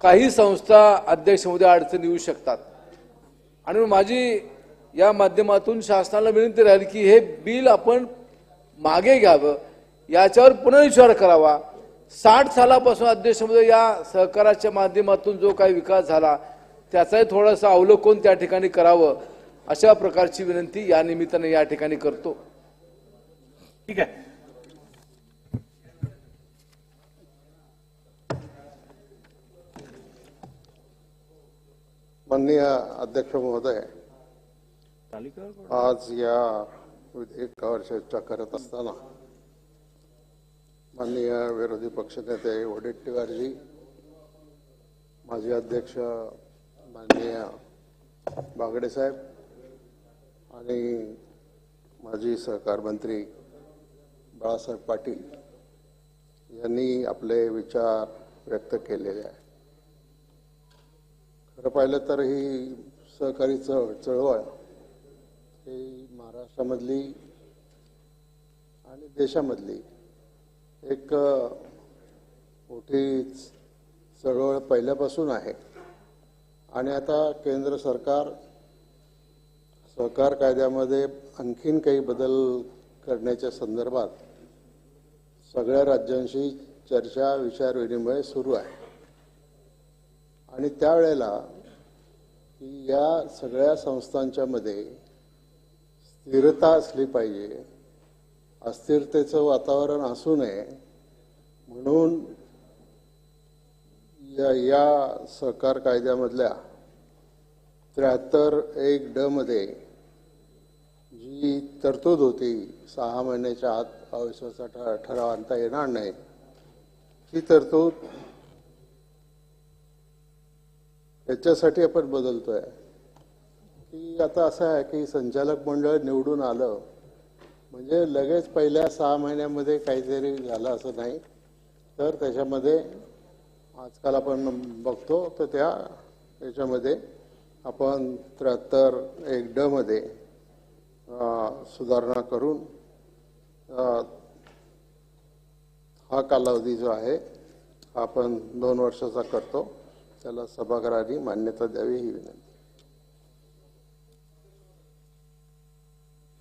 काही संस्था अध्यक्ष महोदय अडचणी येऊ शकतात. आणि माझी या माध्यमातून शासनाला विनंती राहील की हे बिल आपण मागे घ्यावं, याच्यावर पुनर्विचार करावा. 60 सालापासून अध्यक्ष महोदय या सहकाराच्या माध्यमातून जो काही विकास झाला त्याचाही थोडासा अवलोकन त्या ठिकाणी करावं अशा प्रकारची विनंती या निमित्ताने या ठिकाणी करतो. ठीक आहे. माननीय अध्यक्ष महोदय, आज या विधेयकावर चर्चा करत असताना माननीय विरोधी पक्षनेते वडेट्टीवारजी, माजी अध्यक्ष माननीय बागडे साहेब आणि माजी सहकार मंत्री बाळासाहेब पाटील यांनी आपले विचार व्यक्त केलेले आहे. खरं पाहिलं तर ही सहकारी चळवळ ही महाराष्ट्रामधली आणि देशामधली एक मोठी चळवळ पहिल्यापासून आहे आणि आता केंद्र सरकार सहकार कायद्यामध्ये आणखीन काही बदल करण्याच्या संदर्भात सगळ्या राज्यांशी चर्चा विचारविनिमय सुरू आहे आणि त्यावेळेला की या सगळ्या संस्थांच्या मध्ये स्थिरता असली पाहिजे, अस्थिरतेचं वातावरण असू नये म्हणून या सहकार कायद्यामधल्या 73(1)(ड) मध्ये जी तरतूद होती 6 महिन्याच्या आत अविश्वासाचा ठराव आणता येणार नाही, ती तरतूद याच्यासाठी आपण बदलतोय की आता असं आहे की संचालक मंडळ निवडून आलं म्हणजे लगेच पहिल्या 6 महिन्यामध्ये काहीतरी झालं असं नाही, तर त्याच्यामध्ये आजकाल आपण बघतो तर याच्यामध्ये आपण 73(1)(ड) मध्ये सुधारणा करून हा कालावधी जो आहे आपण 2 वर्षाचा करतो, त्याला सभागृहाने मान्यता द्यावी ही विनंती.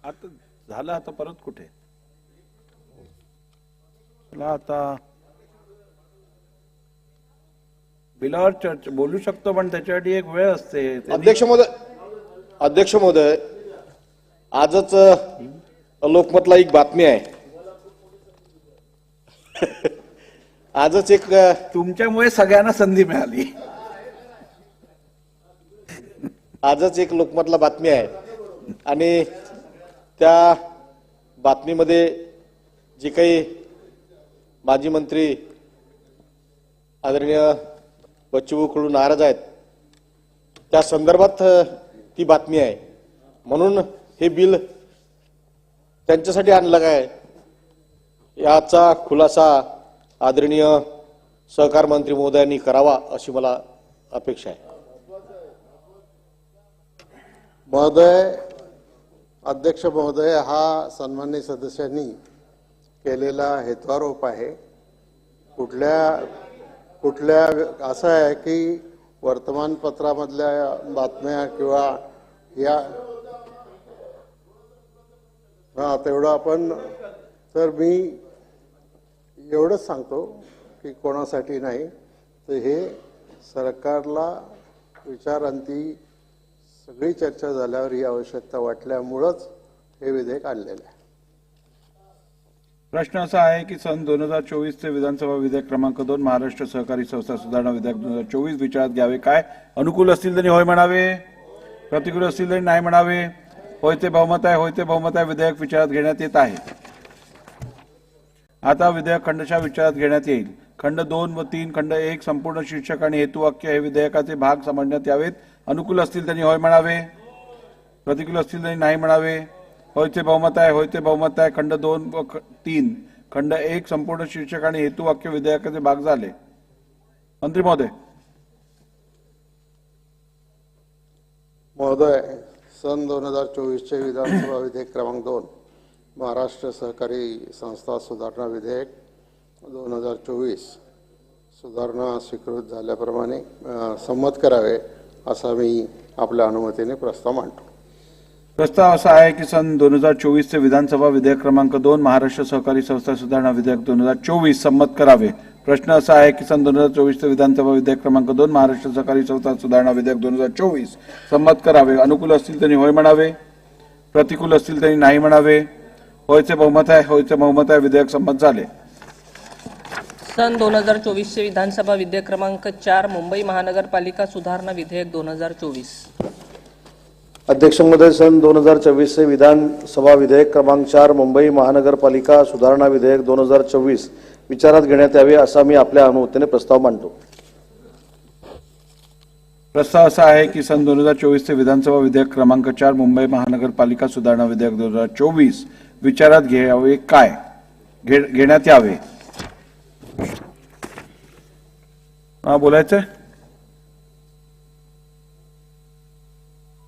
आता झालं, आता परत कुठे आता बिलावर चर्चा बोलू शकतो पण त्याच्यासाठी एक वेळ असते. अध्यक्ष महोदय आजच लोकमतला एक बातमी आहे. आजच एक तुमच्यामुळे सगळ्यांना संधी मिळाली. आजच एक लोकमतला बातमी आहे आणि त्या बातमीमध्ये जे काही माजी मंत्री आदरणीय बच्चू कडू नाराज आहेत त्या संदर्भात ती बातमी आहे. म्हणून हे बिल त्यांच्यासाठी आणलं काय याचा खुलासा आदरणीय सहकार मंत्री महोदयांनी करावा अशी मला अपेक्षा आहे. महोदय, अध्यक्ष महोदय, हा सन्माननीय सदस्यांनी केलेला हेतुआरोप आहे. कुठल्या असं आहे की वर्तमानपत्रामधल्या बातम्या किंवा या तेवढं आपण, तर मी एवढंच सांगतो की कोणासाठी नाही, तर हे सरकारला विचारांती सगळी चर्चा झाल्यावर ही आवश्यकता वाटल्यामुळंच हे विधेयक आणलेलं आहे. प्रश्न असा आहे की सन 2024 चे विधानसभा विधेयक क्रमांक 2 महाराष्ट्र सहकारी संस्था सुधारणा विधेयक 2024 विचारात घ्यावे काय? अनुकूल असतील तरी होय म्हणावे, प्रतिकूल असतील तरी नाही म्हणावे. होयते बहुमत आहे, होयते बहुमत आहे. विधेयक विचारात घेण्यात येत आहे. आता विधेयक खंडशः विचारात घेण्यात येईल. खंड 2 व 3 खंड 1 संपूर्ण शीर्षक आणि हेतुवाक्य हे विधेयकाचे भाग समजण्यात यावेत. अनुकूल असतील तरी होय म्हणावे, प्रतिकूल असतील तरी नाही म्हणावे. होयचे बहुमत आहे, होयते बहुमत आहे. खंड 2 व 3 खंड 1 संपूर्ण शीर्षक आणि हेतुवाक्य विधेयकाचे भाग झाले. मंत्री महोदय. महोदय, सन 2024 चे विधानसभा विधेयक क्रमांक 2 महाराष्ट्र सहकारी संस्था सुधारणा विधेयक 2024 सुधारणा स्वीकृत झाल्याप्रमाणे संमत करावे असा मी आपल्या अनुमतीने प्रस्ताव मांडतो. प्रस्ताव असा आहे की सन 2024 चे विधानसभा विधेयक क्रमांक 2 महाराष्ट्र सहकारी संस्था सुधारणा विधेयक 2024 संमत करावे. प्रश्न असा आहे की सन 2024 चे विधानसभा विधेयक क्रमांक 2 महाराष्ट्र सहकारी संस्था सुधारणा विधेयक 2024 संमत करावे. अनुकूल असतील तरी होय म्हणावे, प्रतिकूल असतील तरी नाही म्हणावे. होयचे बहुमत आहे, होयचे बहुमत आहे. विधेयक संमत झाले. सन 2024 चे विधानसभा विधेयक क्रमांक 4 मुंबई महानगरपालिका सुधारणा विधेयक 2024. अध्यक्ष महोदय, सन 2024 चे विधानसभा विधेयक क्रमांक 4 मुंबई महानगरपालिका सुधारणा विधेयक 2024 विचारात घेण्यात यावे असा मी आपल्या अनुमतीने प्रस्ताव मांडतो. प्रस्ताव असा आहे की सन 2024 चे विधानसभा विधेयक क्रमांक 4 मुंबई महानगरपालिका सुधारणा विधेयक 2024 विचारात घ्यावे काय? घेण्यात यावे. बोलायचंय?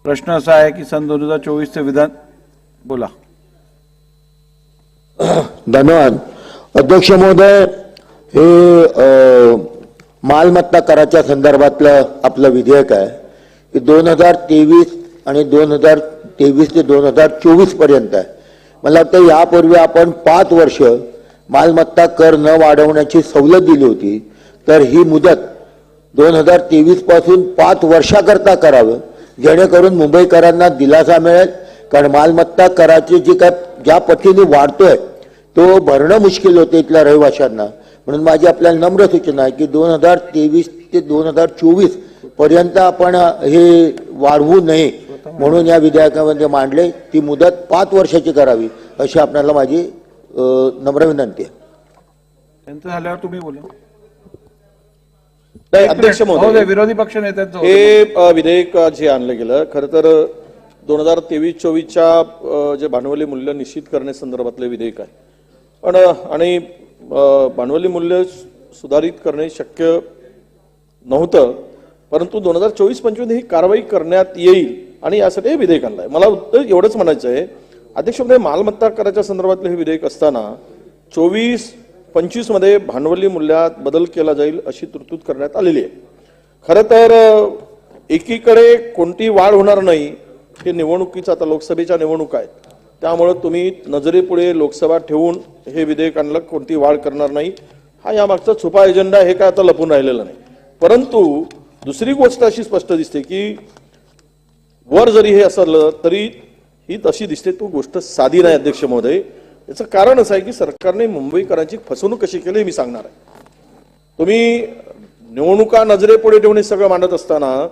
प्रश्न असा आहे की सन 2024चे विधान बोला. धन्यवाद अध्यक्ष महोदय. हे मालमत्ता कराच्या संदर्भातलं आपलं विधेयक आहे की 2023 आणि 2023 ते 2024 पर्यंत आहे. मला वाटतं यापूर्वी आपण 5 वर्ष मालमत्ता कर न वाढवण्याची सवलत दिली होती, तर ही मुदत 2023 पासून 5 वर्षाकरता करावं, जेणेकरून मुंबईकरांना दिलासा मिळेल. कारण मालमत्ता कराची जी काय ज्या पटीने वाढतोय तो भरणं मुश्किल होते इथल्या रहिवाशांना. म्हणून माझी आपल्याला नम्र सूचना आहे की 2023 ते 2024 पर्यंत आपण हे वाढवू नये म्हणून या विधेयकामध्ये मांडले. ती मुदत 5 वर्षाची करावी अशी आपल्याला माझी नम्र विनंती आहे. त्यांचं झाल्यावर तुम्ही बोला. अध्यक्ष महोदय, विरोधी पक्ष नेत्यांचं हे विधेयक जे आणलं गेलं खरं तर 2023-24च्या जे भांडवली मूल्य निश्चित करण्यासंदर्भातले विधेयक आहे. पण आणि भांडवली मूल्य सुधारित करणे शक्य नव्हतं, परंतु 2024-25 ही कारवाई करण्यात येईल आणि यासाठी हे विधेयक आणलं आहे. मला एवढंच म्हणायचं आहे अध्यक्ष महोदय, मालमत्ता कराच्या संदर्भातलं हे विधेयक असताना 24-25 मध्ये भांडवली मूल्यात बदल केला जाईल अशी तरतूद करण्यात आलेली आहे. खरं तर एकीकडे कोणती वाढ होणार नाही, हे निवडणुकीचं आता लोकसभेच्या निवडणूक आहेत, त्यामुळे तुम्ही नजरेपुढे लोकसभा ठेवून हे विधेयक आणलं, कोणती वाढ करणार नाही हा यामागचा छुपा एजेंडा, हे काय आता लपून राहिलेलं नाही. परंतु दुसरी गोष्ट अशी स्पष्ट दिसते की वर जरी हे असलं तरी ही तशी दिसते तो गोष्ट साधी नाही अध्यक्ष महोदय. याचं कारण असं आहे की सरकारने मुंबईकरांची फसवणूक कशी केली मी सांगणार आहे. तुम्ही निवडणुका नजरेपुढे ठेवून हे सगळं मांडत असताना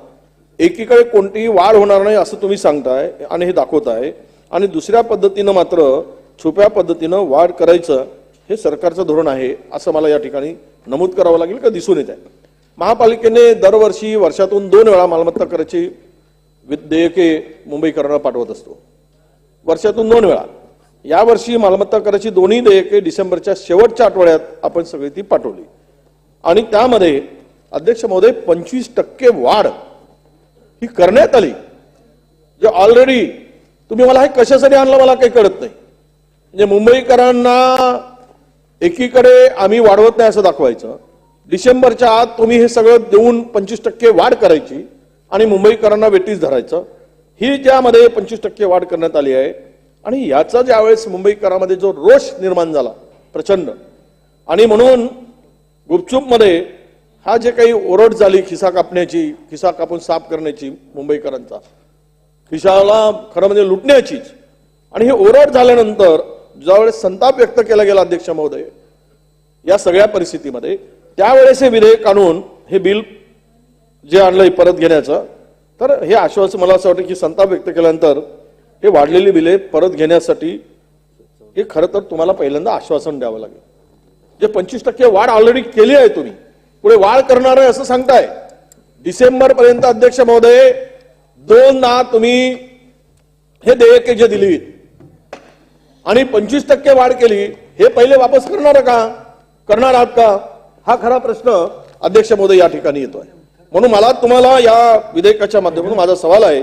एकीकडे कोणतीही वाढ होणार नाही असं तुम्ही सांगताय आणि हे दाखवताय, आणि दुसऱ्या पद्धतीनं मात्र छुप्या पद्धतीनं वाढ करायचं हे सरकारचं धोरण आहे असं मला या ठिकाणी नमूद करावं लागेल का दिसून येत आहे. महापालिकेने दरवर्षी वर्षातून 2 वेळा मालमत्ता कराची देयके मुंबईकरांना पाठवत असतो, वर्षातून 2 वेळा. यावर्षी मालमत्ता कराची दोन्ही देयके डिसेंबरच्या शेवटच्या आठवड्यात आपण सगळी ती पाठवली आणि त्यामध्ये अध्यक्ष महोदय 25% वाढ ही करण्यात आली. जे ऑलरेडी तुम्ही मला हे कशासाठी आणलं मला काही कळत नाही. म्हणजे मुंबईकरांना एकीकडे आम्ही वाढवत नाही असं दाखवायचं, डिसेंबरच्या आत तुम्ही हे सगळं देऊन 25% वाढ करायची आणि मुंबईकरांना वेटीस धरायचं, ही ज्यामध्ये 25% वाढ करण्यात आली आहे. आणि याचा ज्यावेळेस मुंबईकरांमध्ये जो रोष निर्माण झाला प्रचंड, आणि म्हणून गुपचूपमध्ये हा जे काही ओरड झाली खिसा कापण्याची, खिसा कापून साफ करण्याची, मुंबईकरांचा खिशाला खरं म्हणजे लुटण्याचीच, आणि हे ओरड झाल्यानंतर ज्यावेळेस संताप व्यक्त केला गेला अध्यक्ष महोदय या सगळ्या परिस्थितीमध्ये, त्यावेळेस हे विधेयक आणून हे बिल जे आणलंय परत घेण्याचं, तर हे आश्वासन मला असं वाटतं की संताप व्यक्त केल्यानंतर हे वाढलेली बिले परत घेण्यासाठी हे खरं तर तुम्हाला पहिल्यांदा आश्वासन द्यावं लागेल. जे 25% वाढ ऑलरेडी केली आहे, तुम्ही पुढे वाढ करणार आहे असं सांगताय. डिसेंबर पर्यंत अध्यक्ष महोदय 2दा तुम्ही हे देयके जे दिली आणि 25% वाढ केली, हे पहिले वापस करणार आहात का हा खरा प्रश्न अध्यक्ष महोदय या ठिकाणी येतोय. म्हणून मला तुम्हाला या विधेयकाच्या माध्यमातून माझा सवाल आहे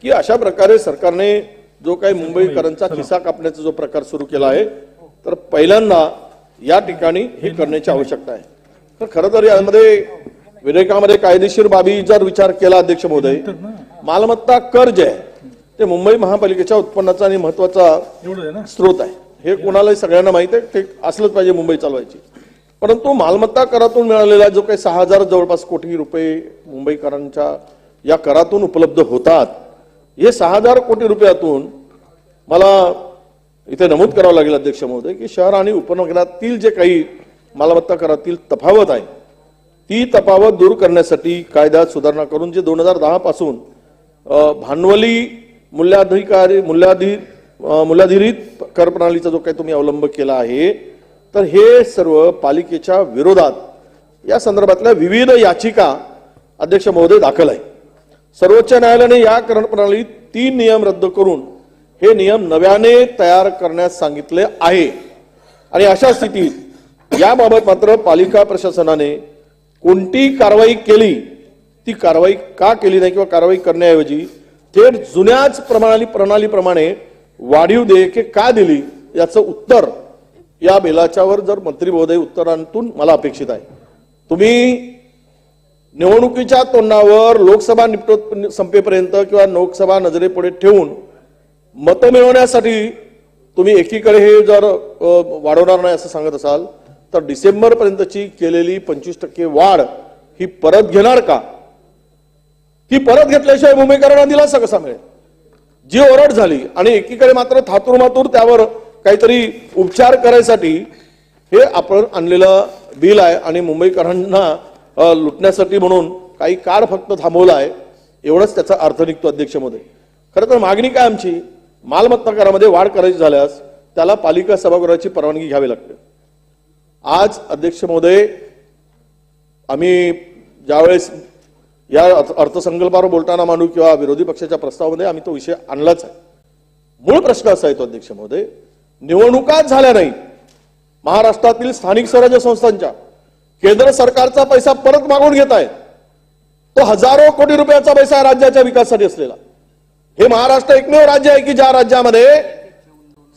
की अशा प्रकारे सरकारने जो काही मुंबईकरांचा खिसा कापण्याचा जो प्रकार सुरू केला आहे, तर पहिल्यांदा या ठिकाणी हे करण्याची आवश्यकता आहे. तर खरं तर यामध्ये विधेयकामध्ये कायदेशीर बाबी जर विचार केला अध्यक्ष महोदय, मालमत्ता कर जे आहे ते मुंबई महापालिकेच्या उत्पन्नाचा आणि महत्वाचा स्रोत आहे, हे कोणालाही सगळ्यांना माहिती आहे, ते असलंच पाहिजे मुंबई चालवायची. परंतु मालमत्ता करातून मिळालेला जो काही 6,000 जवळपास कोटी रुपये मुंबईकरांच्या या करातून उपलब्ध होतात, हे 6,000 कोटी रुपयातून मला इथे नमूद करावं लागेल अध्यक्ष महोदय की शहर आणि उपनगरातील जे काही मालमत्ता करातील तफावत आहे, ती तफावत दूर करण्यासाठी कायद्यात सुधारणा करून जे 2010 पासून भांडवली मूल्याधारित कर प्रणालीचा जो काही तुम्ही अवलंब केला आहे, तर हे सर्व पालिकेच्या विरोधात या संदर्भातल्या विविध याचिका अध्यक्ष महोदय दाखल आहे. सर्वोच्च न्यायालयाने या कर प्रणालीत 3 नियम रद्द करून हे नियम नव्याने तयार करण्यास सांगितले आहे. आणि अशा स्थितीत याबाबत मात्र पालिका प्रशासनाने कोणती कारवाई केली, ती कारवाई का केली नाही किंवा कारवाई करण्याऐवजी थेट जुन्याच प्रणालीप्रमाणे वाढीव देयके का दिली याचं उत्तर या बिलाच्यावर जर मंत्री महोदय उत्तरांतून मला अपेक्षित आहे. तुम्ही निवडणुकीच्या तोंडावर लोकसभा संपेपर्यंत किंवा लोकसभा नजरेपुढे ठेवून मतं मिळवण्यासाठी तुम्ही एकीकडे हे जर वाढवणार नाही असं सांगत असाल तर डिसेंबर पर्यंतची केलेली 25% वाढ ही परत घेणार का? ही परत घेतल्याशिवाय मुंबईकरांना दिलासा कसा मिळेल? जी ओरड झाली आणि एकीकडे मात्र थातूरमातूर त्यावर काहीतरी उपचार करायसाठी हे आपण आणलेलं बिल आहे आणि मुंबईकरांना लुटण्यासाठी म्हणून काही काळ फक्त थांबवला आहे, एवढंच त्याचा अर्थ निघतो. अध्यक्ष महोदय, खरं तर मागणी काय आमची, मालमत्ता करामध्ये वाढ करायची झाल्यास त्याला पालिका सभागृहाची परवानगी घ्यावी लागते. आज अध्यक्ष महोदय, आम्ही ज्यावेळेस या अर्थसंकल्पावर बोलताना मांडू किंवा विरोधी पक्षाच्या प्रस्तावामध्ये आम्ही तो विषय आणलाच आहे. मूळ प्रश्न असा आहे तो अध्यक्ष महोदय, निवडणुकाच झाल्या नाही महाराष्ट्रातील स्थानिक स्वराज्य संस्थांच्या, केंद्र सरकारचा पैसा परत मागून घेत आहे. तो हजारो कोटी रुपयाचा पैसा आहे राज्याच्या विकासासाठी असलेला. हे महाराष्ट्र एकमेव राज्य आहे की ज्या राज्यामध्ये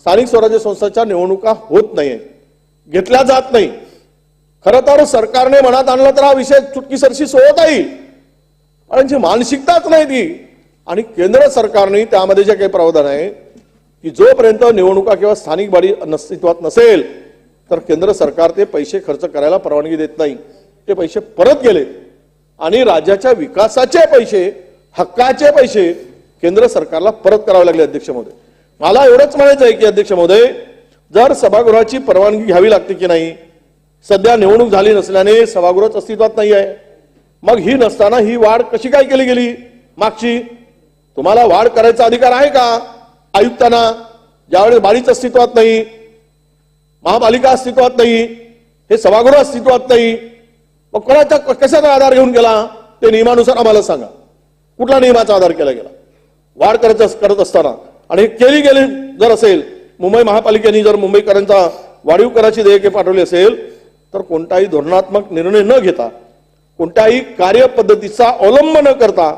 स्थानिक स्वराज्य संस्थांच्या निवडणुका होत नाही, घेतल्या जात नाही. खरं तर सरकारने मनात आणलं तर हा विषय चुटकीसरशी सोडवता येईल, पण मानसिकताच नाही ती. आणि केंद्र सरकारने त्यामध्ये जे काही प्रावधान आहे की जोपर्यंत निवडणुका किंवा स्थानिक बॉडी अस्तित्वात नसेल तर केंद्र सरकार ते पैसे खर्च करायला परवानगी देत नाही. ते पैसे परत गेले आणि राज्याच्या विकासाचे पैसे, हक्काचे पैसे केंद्र सरकारला परत करावे लागले. अध्यक्ष महोदय, मला एवढंच म्हणायचं आहे की अध्यक्ष महोदय, जर सभागृहाची परवानगी घ्यावी लागते की नाही, सध्या निवडणूक झाली नसल्याने सभागृहच अस्तित्वात नाही आहे, मग ही नसताना ही वाढ कशी काय केली गेली मागची? तुम्हाला वाढ करायचा अधिकार आहे का आयुक्तांना, ज्यावेळेस बारीच अस्तित्वात नाही, महापालिका अस्तित्वात नाही, हे सभागृह अस्तित्वात नाही, मग कोणाच्या कशाचा आधार घेऊन गेला ते नियमानुसार आम्हाला सांगा. कुठला नियमाचा आधार केला गेला वाढ करत असताना? आणि हे केली गेली जर असेल, मुंबई महापालिकेने जर मुंबईकरांचा वाढीव कराची देयके पाठवली असेल तर कोणताही धोरणात्मक निर्णय न घेता, कोणत्याही कार्यपद्धतीचा अवलंब न करता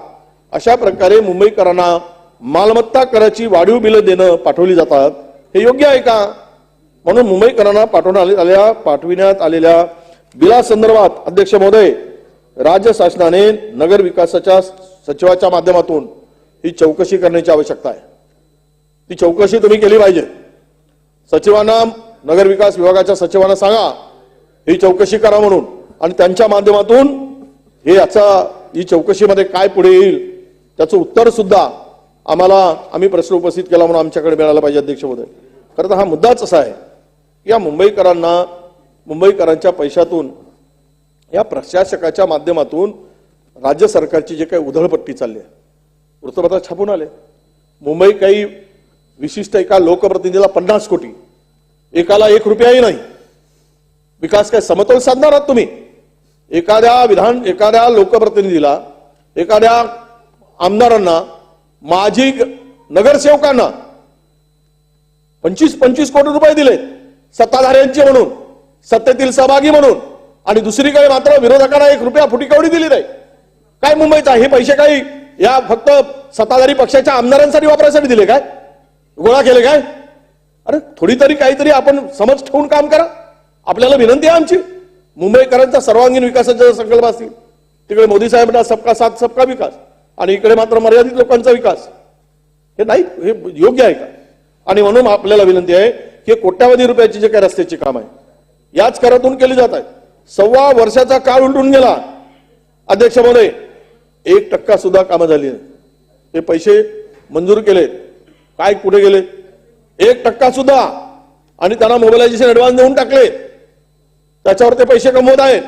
अशा प्रकारे मुंबईकरांना मालमत्ता कराची वाढीव बिलं देणं पाठवली जातात. हे योग्य आहे का? म्हणून मुंबईकरांना पाठविण्यात आलेल्या बिलासंदर्भात अध्यक्ष महोदय, राज्य शासनाने नगर विकासाच्या सचिवाच्या माध्यमातून ही चौकशी करण्याची आवश्यकता आहे. ती चौकशी तुम्ही केली पाहिजे. सचिवांना, नगर विकास विभागाच्या सचिवांना सांगा ही चौकशी करा म्हणून, आणि त्यांच्या माध्यमातून ही चौकशीमध्ये काय पुढे येईल त्याचं उत्तर सुद्धा आम्ही प्रश्न उपस्थित केला म्हणून आमच्याकडे मिळाला पाहिजे. अध्यक्ष महोदय, खरं तर हा मुद्दाच असा आहे की या मुंबईकरांच्या पैशातून, या प्रशासकाच्या माध्यमातून राज्य सरकारची जे काही उधळपट्टी चालली आहे, वृत्तपत्रात छापून आले. मुंबई काही विशिष्ट एका लोकप्रतिनिधीला 50 कोटी, एकाला 1 रुपयाही नाही. विकास काय समतोल साधणार आहात तुम्ही? एखाद्या लोकप्रतिनिधीला, एखाद्या आमदारांना, माजी नगरसेवकांना 25 कोटी रुपये दिले सत्ताधाऱ्यांचे म्हणून, सत्तेतील सहभागी म्हणून, आणि दुसरीकडे मात्र विरोधकांना 1 रुपया फुटीकवडी दिली नाही. काय मुंबईचा हे पैसे काही या फक्त सत्ताधारी पक्षाच्या आमदारांसाठी वापरायसाठी दिले काय? गोळा केले काय? अरे थोडी तरी काहीतरी आपण समज ठेवून काम करा. आपल्याला विनंती आहे आमची. मुंबईकरांचा सर्वांगीण विकासाचे संकल्प असतील, तिकडे मोदी साहेबांना सबका साथ सबका विकास, आणि इकडे मात्र मर्यादित लोकांचा विकास, हे नाही, हे योग्य आहे का? आणि म्हणून आपल्याला विनंती आहे की कोट्यावधी रुपयाची जे काही रस्त्याची काम आहे याच करातून केली जात आहेत. 1.25 वर्षाचा काळ उलटून गेला अध्यक्ष महोदय, 1% सुद्धा कामं झाली नाही. हे पैसे मंजूर केले, काय कुठे गेले? 1% सुद्धा. आणि त्यांना मोबिलायझेशन ऍडव्हान्स देऊन टाकले, त्याच्यावर ते पैसे कमवत आहेत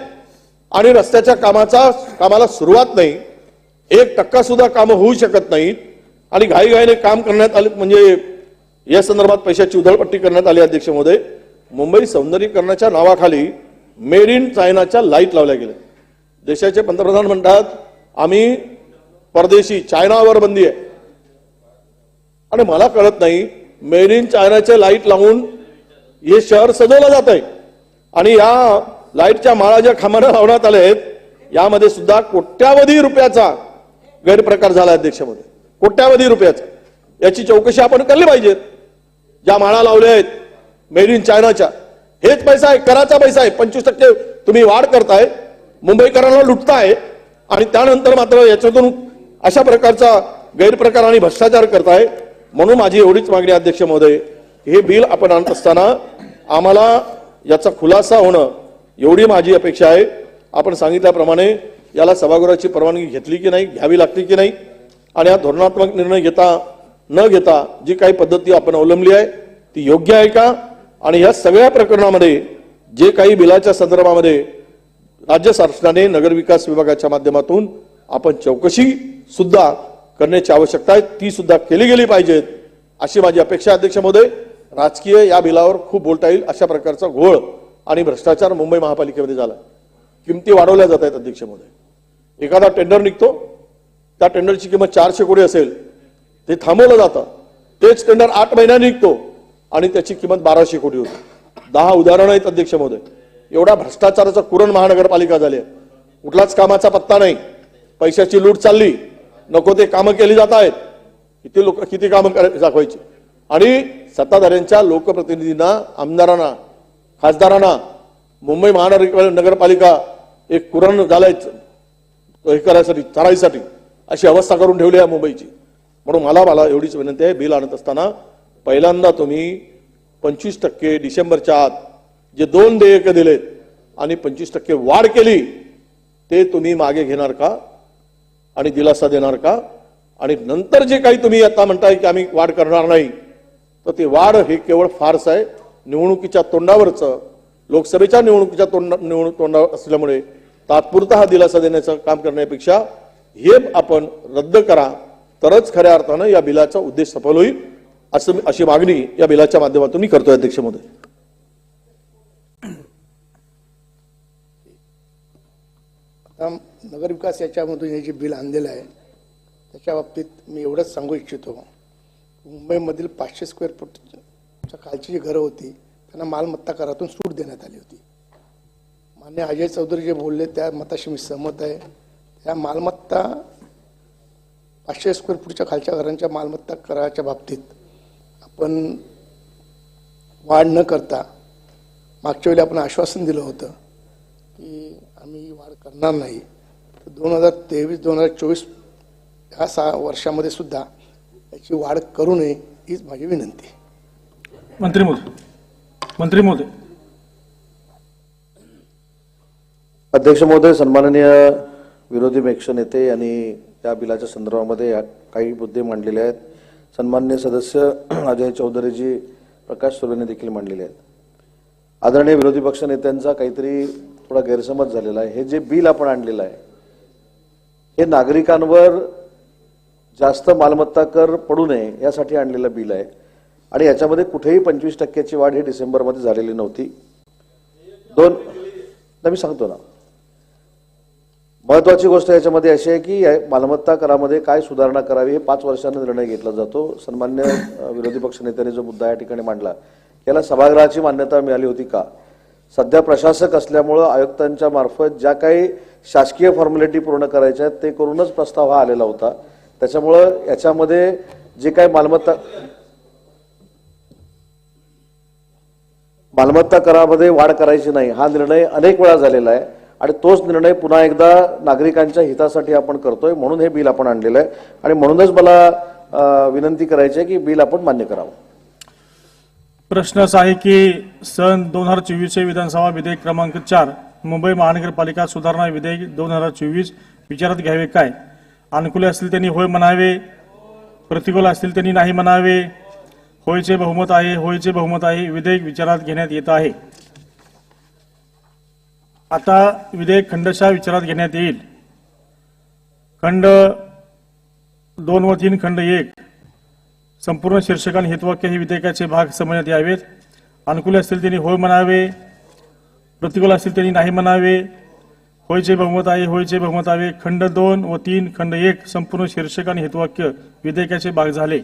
आणि रस्त्याच्या कामाला सुरुवात नाही. 1% सुद्धा कामं होऊ शकत नाहीत आणि घाईघाईने काम करण्यात आले, म्हणजे या संदर्भात पैशाची उधळपट्टी करण्यात आली. अध्यक्ष महोदय, मुंबई सौंदर्यीकरणाच्या नावाखाली मेड इन चायनाच्या लाईट लावल्या गेल्या. देशाचे पंतप्रधान म्हणतात आम्ही परदेशी, चायनावर बंदी आहे, आणि मला कळत नाही मेड इन चायनाचे लाईट लावून हे शहर सजवलं जात आहे, आणि या लाईटच्या माळा ज्या खांबांना लावण्यात आले आहेत यामध्ये सुद्धा कोट्यावधी रुपयाचा गैरप्रकार झाला. अध्यक्ष महोदय, कोट्यावधी रुपयाचं. याची चौकशी आपण केली पाहिजे. ज्या माळा लावल्या आहेत मेड इन चायनाच्या, हेच पैसा आहे, कराचा पैसा आहे. 25% तुम्ही वाढ करताय, मुंबईकरांना लुटताय आणि त्यानंतर मात्र याच्यातून अशा प्रकारचा गैरप्रकार आणि भ्रष्टाचार करताय. म्हणून माझी एवढीच मागणी अध्यक्ष महोदय, हे बिल आपण आणत असताना आम्हाला याचा खुलासा होणं एवढी माझी अपेक्षा आहे. आपण सांगितल्याप्रमाणे याला सभागृहाची परवानगी घेतली की नाही, घ्यावी लागते की नाही, आणि हा धोरणात्मक निर्णय घेता न घेता जी काही पद्धती आपण अवलंबली आहे ती योग्य आहे का, आणि या सगळ्या प्रकरणामध्ये जे काही बिलाच्या संदर्भामध्ये राज्य शासनाने नगरविकास विभागाच्या माध्यमातून आपण चौकशी सुद्धा करण्याची आवश्यकता आहे, ती सुद्धा केली गेली पाहिजेत अशी माझी अपेक्षा. अध्यक्ष महोदय, राजकीय या बिलावर खूप बोलता येईल अशा प्रकारचा घोळ आणि भ्रष्टाचार मुंबई महापालिकेमध्ये झाला. किमती वाढवल्या जात आहेत अध्यक्ष महोदय. एखादा टेंडर निघतो, त्या टेंडरची किंमत 400 कोटी असेल, ते थांबवलं जातं. तेच टेंडर 8 महिन्यांनी निघतो आणि त्याची किंमत 1200 कोटी होती. 10 उदाहरणं आहेत अध्यक्ष महोदय. एवढा भ्रष्टाचाराचा कुरण महानगरपालिका झाली आहे. कुठलाच कामाचा पत्ता नाही, पैशाची लूट चालली, नको ते कामं केली जात आहेत. किती कामं दाखवायची, आणि सत्ताधाऱ्यांच्या लोकप्रतिनिधींना, आमदारांना, खासदारांना मुंबई महानगरपालिका एक कुरण झालाय हे करायसाठी, चारायसाठी अशी अवस्था करून ठेवली आहे मुंबईची. म्हणून मला एवढीच विनंती आहे, बिल आणत असताना पहिल्यांदा तुम्ही 25% डिसेंबरच्या आत जे 2 देयक दिलेत आणि 25% वाढ केली, ते तुम्ही मागे घेणार का आणि दिलासा देणार का, आणि नंतर जे काही तुम्ही आता म्हणताय की आम्ही वाढ करणार नाही, तर ते वाढ हे केवळ फार्स आहे. निवडणुकीच्या तोंडावरचं, लोकसभेच्या निवडणुकीच्या तोंडावर असल्यामुळे तात्पुरता हा दिलासा देण्याचं काम करण्यापेक्षा हे आपण रद्द करा, तरच खऱ्या अर्थानं या बिलाचा उद्देश सफल होईल अशी मागणी या बिलाच्या माध्यमातून मी करतोय अध्यक्ष महोदय. नगरविकास याच्यामधून हे जे बिल आणलेलं आहे त्याच्या बाबतीत मी एवढंच सांगू इच्छितो, मुंबईमधील 500 स्क्वेअर फूटच्या खालची जी घरं होती त्यांना मालमत्ता करातून सूट देण्यात आली होती. मान्य अजय चौधरी जे बोलले त्या मताशी मी सहमत आहे. त्या मालमत्ता 500 स्क्वेअर फूटच्या खालच्या घरांच्या मालमत्ता कराच्या बाबतीत आपण वाढ न करता मागच्या वेळी आपण आश्वासन दिलं होतं की आम्ही वाढ करणार नाही. 2023-2024 ह्या 6 वर्षामध्ये सुद्धा याची वाढ करू नये हीच माझी विनंती. मंत्री महोदय. अध्यक्ष महोदय, सन्माननीय विरोधी पक्ष नेते यांनी या बिलाच्या संदर्भामध्ये काही मुद्दे मांडलेले आहेत. सन्माननीय सदस्य अजय चौधरीजी, प्रकाश सुर्वेने देखील मांडलेले आहेत. आदरणीय विरोधी पक्ष नेत्यांचा काहीतरी थोडा गैरसमज झालेला आहे. हे जे बिल आपण आणलेलं आहे हे नागरिकांवर जास्त मालमत्ता कर पडू नये यासाठी आणलेलं बिल आहे, आणि याच्यामध्ये कुठेही 25% वाढ ही डिसेंबरमध्ये झालेली नव्हती. मी सांगतो ना, महत्वाची गोष्ट याच्यामध्ये अशी आहे की मालमत्ता करामध्ये काय सुधारणा करावी हे 5 वर्षांनी निर्णय घेतला जातो. सन्मान्य विरोधी पक्ष नेत्यांनी जो मुद्दा या ठिकाणी मांडला, याला सभागृहाची मान्यता मिळाली होती का? सध्या प्रशासक असल्यामुळं आयुक्तांच्या मार्फत ज्या काही शासकीय फॉर्मॅलिटी पूर्ण करायच्या आहेत ते करूनच प्रस्ताव हा आलेला होता. त्याच्यामुळं याच्यामध्ये जे काही मालमत्ता करामध्ये वाढ करायची नाही हा निर्णय अनेक वेळा झालेला आहे, आणि तोच निर्णय पुन्हा एकदा नागरिकांच्या हितासाठी आपण करतोय. म्हणून हे बिल आपण आणलेलं आहे, आणि म्हणूनच मला विनंती करायची आहे की बिल आपण मान्य करावं. प्रश्न असा आहे की सन 2024 विधानसभा विधेयक क्रमांक 4 मुंबई महानगरपालिका सुधारणा विधेयक 2024 विचारात घ्यावे काय? अनुकूल असतील त्यांनी होय म्हणावे, प्रतिकूल असतील त्यांनी नाही म्हणावे. होयचे बहुमत आहे, होयचे बहुमत आहे. विधेयक विचारात घेण्यात येत आहे. आता विधेयक खंडशः विचारात घेण्यात येईल. खंड 2 व 3 खंड 1 संपूर्ण शीर्षक आणि हेतुवाक्य हे विधेयकाचे भाग समजण्यात यावेत. अनुकूल असतील त्यांनी होय म्हणावे, प्रतिकूल असतील त्यांनी नाही म्हणावे. होयचे बहुमत आहे, होयचे बहुमत आहे. खंड 2 व 3 खंड 1 संपूर्ण शीर्षक आणि हेतुवाक्य विधेयकाचे भाग झाले.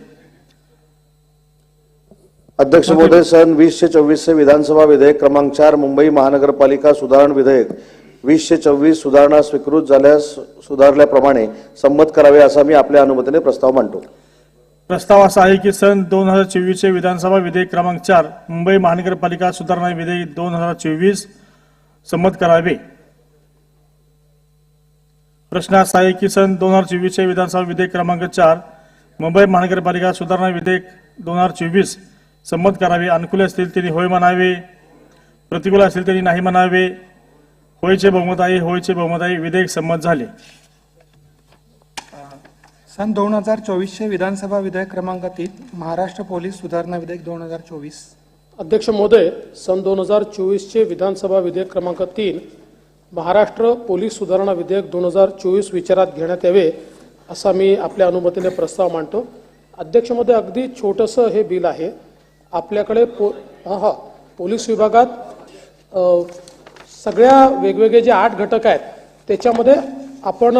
अध्यक्ष महोदय, सन 2024 विधानसभा विधेयक क्रमांक 4 मुंबई महानगरपालिका सुधारण विधेयक 2024 सुधारणा स्वीकृत झाल्यास सुधारल्याप्रमाणे संमत करावे असा मी आपल्या अनुमतीने प्रस्ताव मांडतो. प्रस्ताव असा आहे की सन 2024 चे विधानसभा विधेयक क्रमांक 4 मुंबई महानगरपालिका सुधारणा विधेयक 2024 संमत करावे. प्रश्न असा आहे की सन 2024 चे विधानसभा विधेयक क्रमांक 4 मुंबई महानगरपालिका सुधारणा विधेयक 2024 संमत करावे. अनुकूल असतील त्यांनी होय म्हणावे, प्रतिकूल असतील त्यांनी नाही म्हणावे. होयचे बहुमत आहे, होयचे बहुमत आहे. विधेयक संमत झाले. सन 2024 चे विधानसभा विधेयक क्रमांक 3 महाराष्ट्र पोलीस सुधारणा विधेयक 2024. अध्यक्ष महोदय, सन 2024 चे विधानसभा विधेयक क्रमांक 3 महाराष्ट्र पोलीस सुधारणा विधेयक 2024 विचारात घेण्यात यावे असा मी आपल्या अनुमतीने प्रस्ताव मांडतो. अध्यक्ष महोदय, अगदी छोटंसं हे बिल आहे. आपल्याकडे पोलीस विभागात सगळ्या वेगवेगळे जे 8 घटक आहेत त्याच्यामध्ये आपण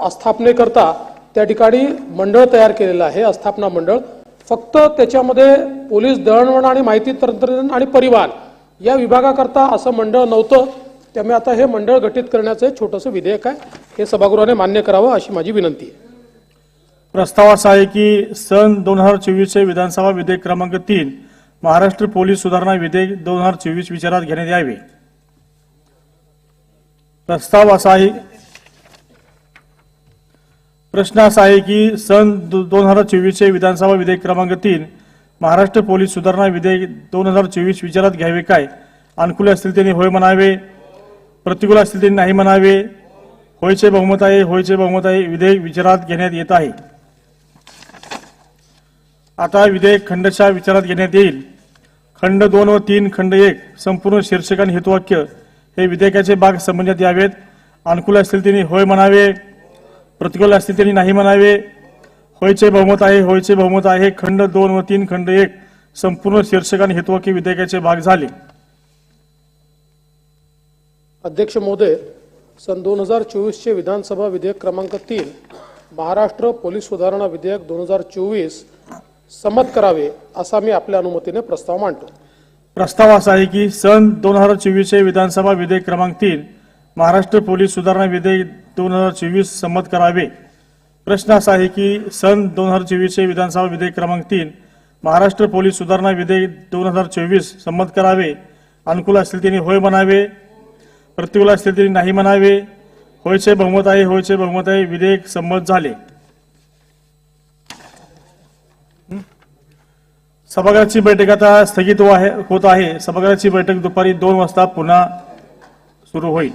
आस्थापनेकरता त्या ठिकाणी मंडळ तयार केलेलं आहे, आस्थापना मंडळ. फक्त त्याच्यामध्ये पोलीस दळणवळण आणि माहिती तंत्रज्ञान आणि परिवहन या विभागाकरता असं मंडळ नव्हतं. त्यामुळे आता हे मंडळ गठीत करण्याचं एक छोटंसं विधेयक आहे. हे सभागृहाने मान्य करावं अशी माझी विनंती आहे. प्रस्ताव असा आहे की सन 2024 चे विधानसभा विधेयक क्रमांक 3 महाराष्ट्र पोलीस सुधारणा विधेयक 2024 विचारात घेण्यात यावे. प्रस्ताव असा आहे प्रश्न असा आहे की सन 2024 चे विधानसभा विधेयक क्रमांक 3 महाराष्ट्र पोलीस सुधारणा विधेयक 2024 विचारात घ्यावे काय? अनुकूल असतील त्यांनी होय म्हणावे, प्रतिकूल असतील त्यांनी नाही म्हणावे. होयचे बहुमत आहे, होयचे बहुमत आहे. विधेयक विचारात घेण्यात येत आहे. आता विधेयक खंडशः विचारात घेण्यात येईल. खंड 2 व 3 खंड 1 संपूर्ण शीर्षक आणि हेतुवाक्य हे विधेयकाचे भाग समजण्यात यावेत. अनुकूल असतील त्यांनी होय म्हणावे, प्रतिकूल असतील त्यांनी नाही म्हणावे. होयचे बहुमत आहे, होयचे बहुमत आहे. खंड 2 व 3 खंड 1 संपूर्ण शीर्षक आणि हेतुवाक्य विधेयकाचे भाग झाले. अध्यक्ष महोदय, सन 2024 चे विधानसभा विधेयक क्रमांक 3 महाराष्ट्र पोलीस सुधारणा विधेयक 2024 संमत करावे असा मी आपल्या अनुमतीने प्रस्ताव मांडतो. प्रस्ताव असा आहे की सन 2024 चे विधानसभा विधेयक क्रमांक 3 महाराष्ट्र पोलीस सुधारणा विधेयक 2024 संमत करावे. प्रश्न असा आहे की सन 2024 चे विधानसभा विधेयक क्रमांक 3 महाराष्ट्र पोलीस सुधारणा विधेयक 2024 संमत करावे. अनुकूल असतील त्यांनी होय म्हणावे, प्रतिकूल असतील त्यांनी नाही म्हणावे. होयचे बहुमत आहे, होयचे बहुमत आहे. विधेयक संमत झाले. सभागृहाची बैठक आता स्थगित होत आहे. सभागृहाची बैठक दुपारी 2 वाजता पुन्हा सुरू होईल.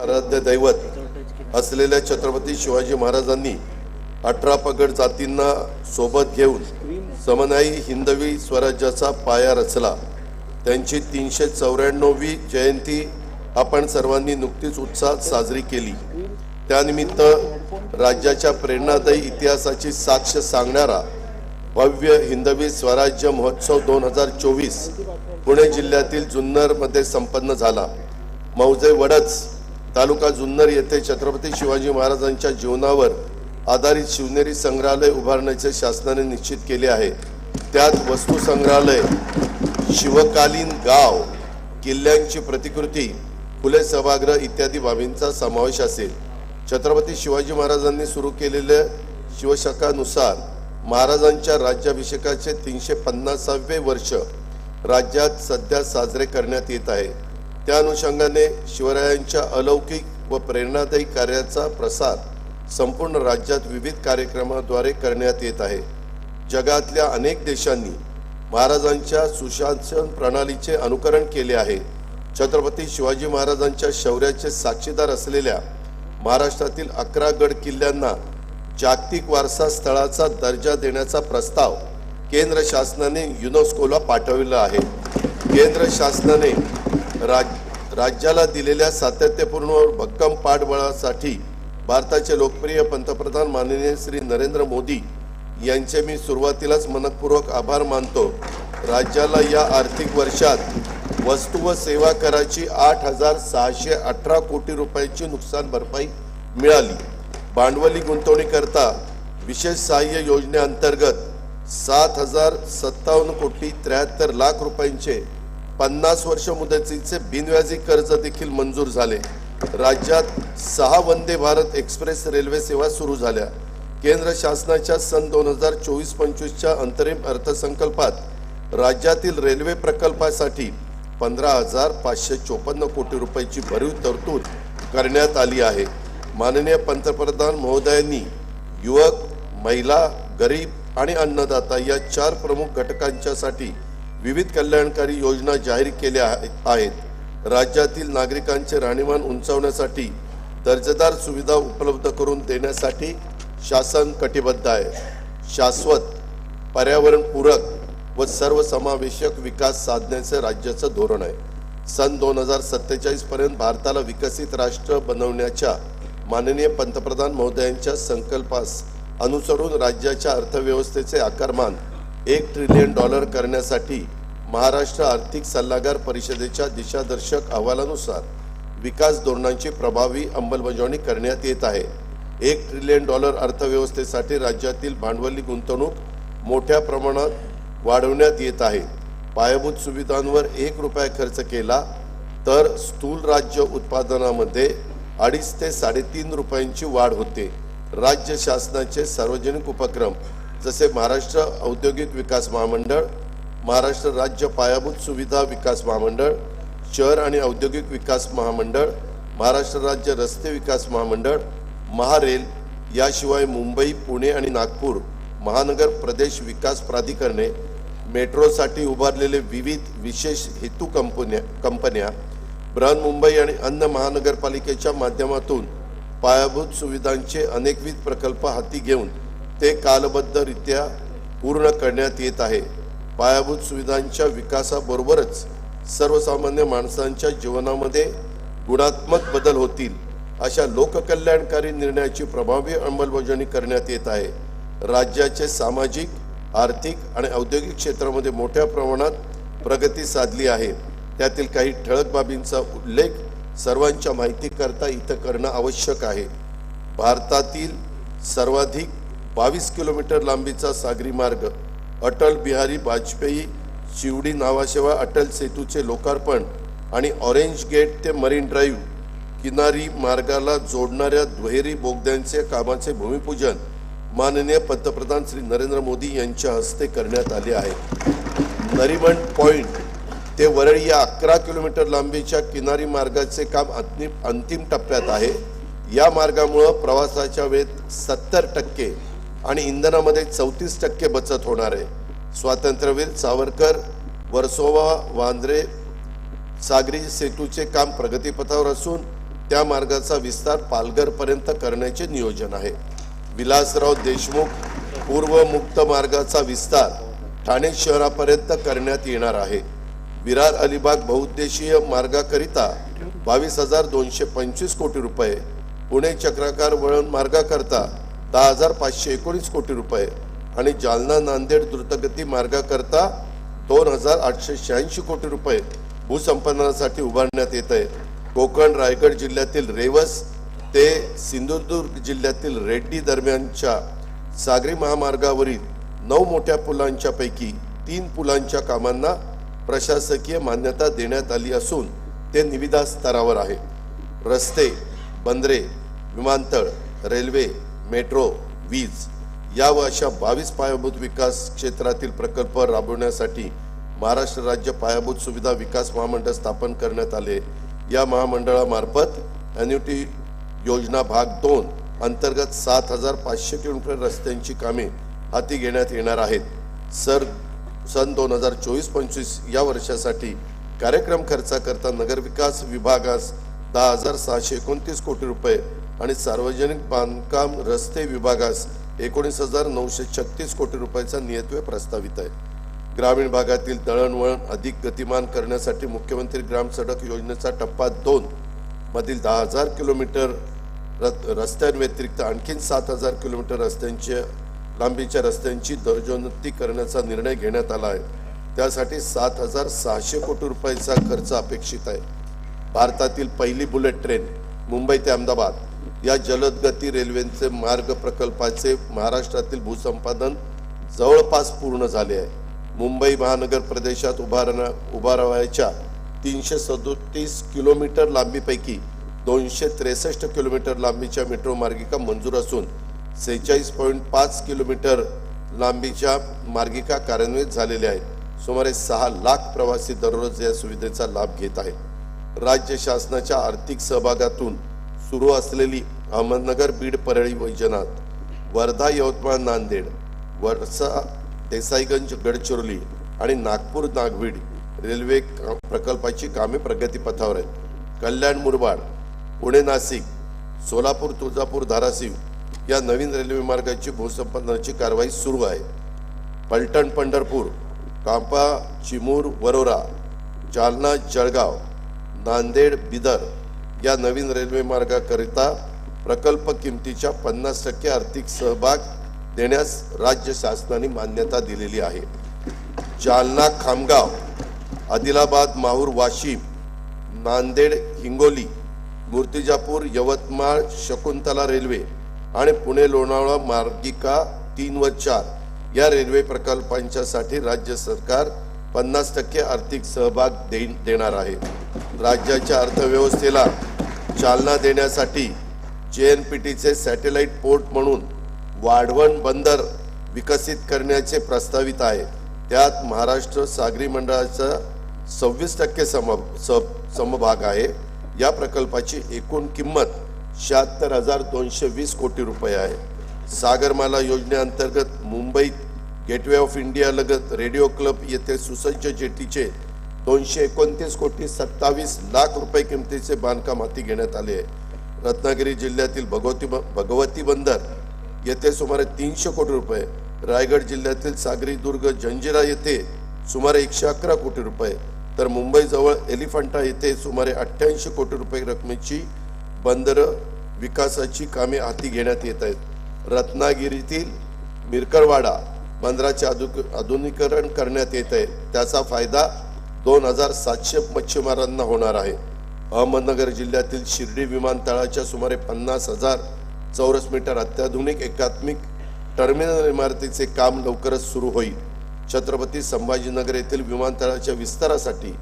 आराध्य दैवत असलेल्या छत्रपती शिवाजी महाराजांनी 18 पगड जातींना सोबत घेऊन समन्वयी हिंदवी स्वराज्याचा पाया रचला. त्यांची 394वी जयंती आपण सर्वांनी नुकतीच उत्साहात साजरी केली. त्यानिमित्त राज्याच्या प्रेरणादायी इतिहासाची साक्ष सांगणारा भव्य हिंदवी स्वराज्य महोत्सव 2024 पुणे जिल्ह्यातील जुन्नर मध्ये संपन्न झाला. मौजे वडच तालुका जुन्नर येथे छत्रपती शिवाजी महाराजांच्या जीवनावर आधारित शिवनेरी संग्रहालय उभारण्याचे शासनाने निश्चित केले आहे. त्यात वस्तू संग्रहालय, शिवकालीन गाव, किल्ल्यांची प्रतिकृती, फुले सभागृह इत्यादी बाबींचा समावेश असेल. छत्रपती शिवाजी महाराजांनी सुरू केलेल्या शिवशकानुसार महाराजांच्या राज्याभिषेकाचे 350वे वर्ष राज्यात सध्या साजरे करण्यात येत आहे. त्या अनुषंगाने शिवरायांच्या अलौकिक व प्रेरणादायी कार्याचा प्रसार संपूर्ण राज्यात विविध कार्यक्रमाद्वारे करण्यात येत आहे. जगातल्या अनेक देशांनी महाराजांच्या सुशासन प्रणालीचे अनुकरण केले आहे. छत्रपती शिवाजी महाराजांच्या शौर्याचे साक्षीदार असलेल्या महाराष्ट्रातील 11 गड किल्ल्यांना जागतिक वारसा स्थळाचा दर्जा देण्याचा प्रस्ताव केंद्र शासनाने युनेस्कोला पाठविला आहे. केंद्र शासनाने राज्याला दिलेल्या सातत्यपूर्ण व भक्कम पाठबळासाठी भारताचे लोकप्रिय पंतप्रधान माननीय श्री नरेंद्र मोदी यांचे मी सुरुवातीलाच मनपूर्वक आभार मानतो. राज्याला या आर्थिक वर्षात वस्तू व सेवा कराची 8,618 कोटी रुपयांची नुकसान भरपाई मिळाली. भांडवली गुंतवणुकीकरता विशेष सहाय्य योजनेअंतर्गत 7,057 कोटी 73 लाख रुपयांचे 50 वर्ष मुदतीचे बिनव्याजी कर्ज देखील मंजूर झाले. राज्यात 6 वंदे भारत एक्सप्रेस रेल्वे सेवा सुरू झाल्या. केंद्र शासनाच्या सन 2024-25च्या अंतरिम अर्थसंकल्पात राज्यातील रेल्वे प्रकल्पासाठी 15,554 कोटी रुपयांची भरीव तरतूद करण्यात आली आहे. माननीय पंतप्रधान महोदयांनी युवक, महिला, गरीब आणि अन्नदाता या 4 प्रमुख घटकांच्यासाठी विविध कल्याणकारी योजना जाहीर केल्या आहेत. राज्यातील नागरिकांचे राहणीमान उंचावण्यासाठी दर्जेदार सुविधा उपलब्ध करून देण्यासाठी शासन कटिबद्ध आहे. शाश्वत, पर्यावरणपूरक व सर्वसमावेशक विकास साधण्याचे राज्याचं धोरण आहे. सन 2047 पर्यंत भारताला विकसित राष्ट्र बनवण्याच्या माननीय पंतप्रधान महोदयांच्या संकल्पास अनुसरून राज्याच्या अर्थव्यवस्थेचे आकारमान $1 ट्रिलियन करण्यासाठी महाराष्ट्र आर्थिक सल्लागार परिषदेच्या दिशादर्शक अहवालानुसार विकास धोरणांची प्रभावी अंमलबजावणी करण्यात येत आहे. $1 ट्रिलियन अर्थव्यवस्थेसाठी राज्यातील भांडवली गुंतवणूक मोठ्या प्रमाणात वाढवण्यात येत आहे. पायाभूत सुविधांवर ₹1 खर्च केला तर स्थूल राज्य उत्पादनामध्ये 2.5 ते 3.5 रुपयांची वाढ होते. राज्य शासनाचे सार्वजनिक उपक्रम जसे महाराष्ट्र औद्योगिक विकास महामंडळ, महाराष्ट्र राज्य पायाभूत सुविधा विकास महामंडळ, शहर आणि औद्योगिक विकास महामंडळ, महाराष्ट्र राज्य रस्ते विकास महामंडळ, महारेल, याशिवाय मुंबई, पुणे आणि नागपूर महानगर प्रदेश विकास प्राधिकरणे, मेट्रोसाठी उभारलेले विविध विशेष हेतू कंपन्या, बृहन्मुंबई आणि अन्य महानगरपालिकेच्या माध्यमातून पायाभूत सुविधांचे अनेकविध प्रकल्प हाती घेऊन ते कालबद्धरित्या पूर्ण करण्यात येत आहे. पायाभूत सुविधांच्या विकासाबरोबरच सर्वसामान्य माणसांच्या जीवनामध्ये गुणात्मक बदल होतील अशा लोककल्याणकारी निर्णयाची प्रभावी अंमलबजावणी करण्यात येत आहे. राज्याचे सामाजिक, आर्थिक आणि औद्योगिक क्षेत्रामध्ये मोठ्या प्रमाणात प्रगती साधली आहे. त्यातील काही ठळक बाबींचा उल्लेख सर्वांच्या माहितीकरता इथं करणं आवश्यक आहे. भारतातील सर्वाधिक 22 किलोमीटर लांबीचा सागरी मार्ग अटल बिहारी वाजपेयी शिवडी नावाशिवाय अटल सेतूचे लोकार्पण आणि ऑरेंज गेट ते मरीन ड्राईव्ह किनारी मार्गाला जोडणाऱ्या दुहेरी बोगद्यांचे कामाचे भूमिपूजन माननीय पंतप्रधान श्री नरेंद्र मोदी यांच्या हस्ते करण्यात आले आहे. नरिमन पॉइंट ते वरळी या 11 किलोमीटर लांबीच्या किनारी मार्गाचे काम अंतिम टप्प्यात आहे. या मार्गामुळे प्रवासाच्या वेळेत 70% आणि इंधनामध्ये 34% बचत होणार आहे. स्वातंत्र्यवीर सावरकर वर्सोवा वांद्रे सागरी सेतूचे काम प्रगतीपथावर असून त्या मार्गाचा विस्तार पालघरपर्यंत करण्याचे नियोजन आहे. विलासराव देशमुख पूर्व मुक्त मार्गाचा विस्तार ठाणे शहरापर्यंत करण्यात येणार आहे. विरार अलिबाग बहुउद्देशीय मार्गाकरिता 22,225 कोटी रुपये, पुणे चक्राकार वळण मार्गाकरता 10,519 कोटी रुपये आणि जालना नांदेड द्रुतगती मार्गाकरता 2,886 कोटी रुपये भूसंपादनासाठी उभारण्यात येत आहे. कोकण रायगड जिल्ह्यातील रेवस ते सिंधुदुर्ग जिल्ह्यातील रेड्डी दरम्यानच्या सागरी महामार्गावरील 9 मोठ्या पुलांच्या पैकी 3 पुलांच्या कामांना प्रशासकीय मान्यता देण्यात आली असून ते निविदा स्तरावर आहे. रस्ते, बंदरे, विमानतळ, रेल्वे, मेट्रो, वीज या व अशा 22 पायाभूत विकास क्षेत्रातील प्रकल्प राबवण्यासाठी महाराष्ट्र राज्य पायाभूत सुविधा विकास महामंडळ स्थापन करण्यात आले. या महामंडळामार्फत एन्युटी योजना भाग 2 अंतर्गत 7,500 किलोमीटर रस्त्यांची कामे हाती घेण्यात येणार आहेत. सन 2024-25 या वर्षासाठी कार्यक्रम खर्चाकरता नगरविकास विभागास 10,629 कोटी रुपये आणि सार्वजनिक बांधकाम रस्ते विभागास 19,936 कोटी रुपयाचा नियतव्यय प्रस्तावित आहे. ग्रामीण भागातील दळणवळण अधिक गतिमान करण्यासाठी मुख्यमंत्री ग्राम सडक योजनेचा टप्पा 2 मधील 10,000 किलोमीटर रस्त्यांव्यतिरिक्त आणखी 7,000 किलोमीटर रस्त्यांच्या लांबीच्या रस्त्यांची दर्जोन्नती करण्याचा निर्णय घेण्यात आला आहे. त्यासाठी 7,600 कोटी रुपयाचा खर्च अपेक्षित आहे. भारतातील पहिली बुलेट ट्रेन मुंबई ते अहमदाबाद या जलद गती रेल्वेचे मार्ग प्रकल्पाचे महाराष्ट्रातील भूसंपादन जवळपास पूर्ण झाले आहे. मुंबई महानगर प्रदेशात उभारावयाच्या 337 किलोमीटर लांबीपैकी 263 किलोमीटर लांबीच्या मेट्रो मार्गिका मंजूर असून 46.5 किलोमीटर लांबीच्या मार्गिका कार्यान्वित झालेल्या आहेत. सुमारे 6 लाख प्रवासी दररोज या सुविधेचा लाभ घेत आहेत. राज्य शासनाच्या आर्थिक सहभागातून सुरू असलेली अहमदनगर बीड परळी वैजनाथ, वर्धा यवतमाळ नांदेड, वर्षा देसाईगंज गडचिरोली आणि नागपूर नागवीड रेल्वे प्रकल्पाची कामे प्रगतीपथावर आहेत. कल्याण मुरबाड, पुणे नाशिक, सोलापूर तुळजापूर धाराशिव या नवीन रेल्वे मार्गाची भूसंपादनाची कारवाई सुरू आहे. पलटण पंढरपूर, कांपा चिमूर वरोरा, जालना जळगाव, नांदेड बिदर या नवीन रेल्वे मार्गाकरिता प्रकल्प किमतीच्या 50% आर्थिक सहभाग देण्यास राज्य शासनाने मान्यता दिलेली आहे. जालना खामगाव, आदिलाबाद माहूर वाशिम, नांदेड हिंगोली, मूर्तिजापूर यवतमाळ शकुंतला रेल्वे आणि पुणे लोणावळा मार्गिका 3 व 4 या रेल्वे प्रकल्पांच्यासाठी राज्य सरकार 50% आर्थिक सहभाग देणार आहे. राज्याच्या अर्थव्यवस्थेला चालना देण्यासाठी JNPTचे सॅटेलाइट पोर्ट म्हणून वाढवण बंदर विकसित करण्याचे प्रस्तावित आहे. त्यात महाराष्ट्र सागरी मंडळाचा 26% समभाग आहे. या प्रकल्पाची एकूण किंमत 76,220 कोटी रुपये आहे. सागरमाला योजनेअंतर्गत मुंबईत गेटवे ऑफ इंडिया लगत रेडिओ क्लब येथे सुसज्ज जेटीचे 229 कोटी 27 लाख रुपये किमतीचे बांधकाम हाती घेण्यात आले आहे. रत्नागिरी जिल्ह्यातील भगवती बंदर येथे सुमारे 300 कोटी रुपये, रायगड जिल्ह्यातील सागरी दुर्ग जंजिरा येथे सुमारे 111 कोटी रुपये, तर मुंबईजवळ एलिफंटा येथे सुमारे 88 कोटी रुपये रकमेची बंदर विकासाची कामे हाती घेण्यात येत आहेत. रत्नागिरीतील मिरकरवाडा बंदराचे आधुनिकीकरण करण्यात येत आहे. त्याचा फायदा 2,700 मच्छीमारांना होणार आहे. अहमदनगर जिल्ह्यातील शिर्डी विमानतळाच्या सुमारे 50,000 चौरस मीटर अत्याधुनिक एकात्मिक टर्मिनल इमारतीचे काम लवकरच सुरू होईल. छत्रपती संभाजीनगर येथील विमानतळाच्या विस्तारासाठी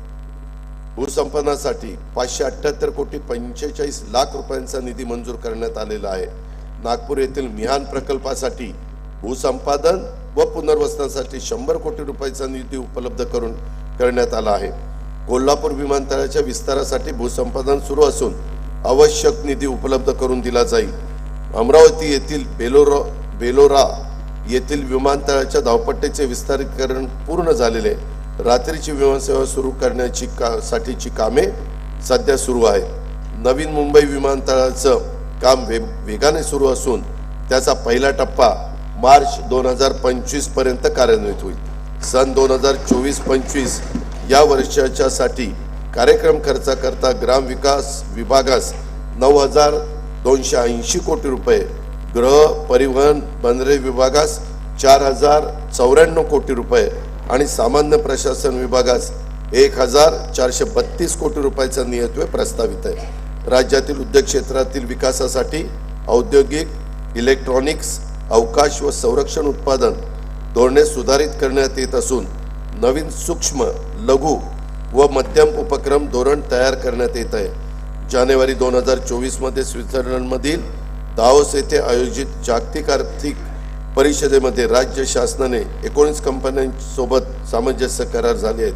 भूसंपादनासाठी 578 कोटी 45 लाख रुपयांचा निधी मंजूर करण्यात आलेला आहे. नागपूर येथील मिहान प्रकल्पासाठी भूसंपादन व पुनर्वसनासाठी 100 कोटी रुपयांचा निधी उपलब्ध करण्यात आला आहे. कोल्हापूर विमानतळाच्या विस्तारासाठी भूसंपादन सुरू असून आवश्यक निधी उपलब्ध करून दिला जाईल. अमरावती येथील बेलोरा येथील विमानतळाच्या धावपट्टीचे विस्तारीकरण पूर्ण झालेले, रात्रीची विमानसेवा सुरू करण्याची साठीची कामे सध्या सुरू आहेत. नवीन मुंबई विमानतळाचं काम वेगाने सुरू असून त्याचा पहिला टप्पा मार्च 2025 पर्यंत कार्यान्वित होईल. सन 2024-25 या वर्षाच्यासाठी कार्यक्रम खर्चाकरता ग्रामविकास विभागास 9,280 कोटी रुपये, गृह परिवहन बंदरे विभागास 4,094 कोटी रुपये आणि सामान्य प्रशासन विभागास 1,432 कोटी रुपयाचा नियतव्यय प्रस्तावित आहे. राज्यातील उद्योग क्षेत्रातील विकासासाठी औद्योगिक, इलेक्ट्रॉनिक्स, अवकाश व संरक्षण उत्पादन धोरणे सुधारित करण्यात येत असून नवीन सूक्ष्म, लघु व मध्यम उपक्रम धोरण तयार करण्यात येत आहे. जानेवारी 2024 मध्ये स्वित्झर्लंडमधील दावोस येथे आयोजित जागतिक आर्थिक परिषदेमध्ये राज्य शासनाने 19 कंपन्यांसोबत सामंजस्य करार झाले आहेत.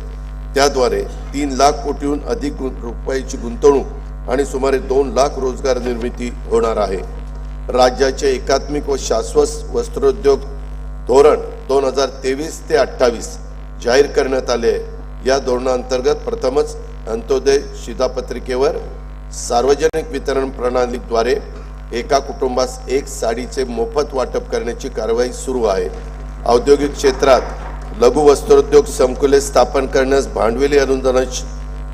त्याद्वारे 3 लाख कोटीहून अधिक रुपयाची गुंतवणूक आणि सुमारे 2 लाख रोजगार निर्मिती होणार आहे. राज्याचे एकात्मिक व शाश्वत वस्त्रोद्योग धोरण 2023 ते 28 जाहीर करण्यात आले आहे. या धोरणांतर्गत प्रथमच अंत्योदय शिधापत्रिकेवर सार्वजनिक वितरण प्रणालीद्वारे एका कुटुंबास 1 साडीचे मोफत वाटप करण्याची कारवाई सुरू आहे. औद्योगिक क्षेत्रात लघु वस्त्रोद्योग संकुले स्थापन करण्यास भांडवली अनुदान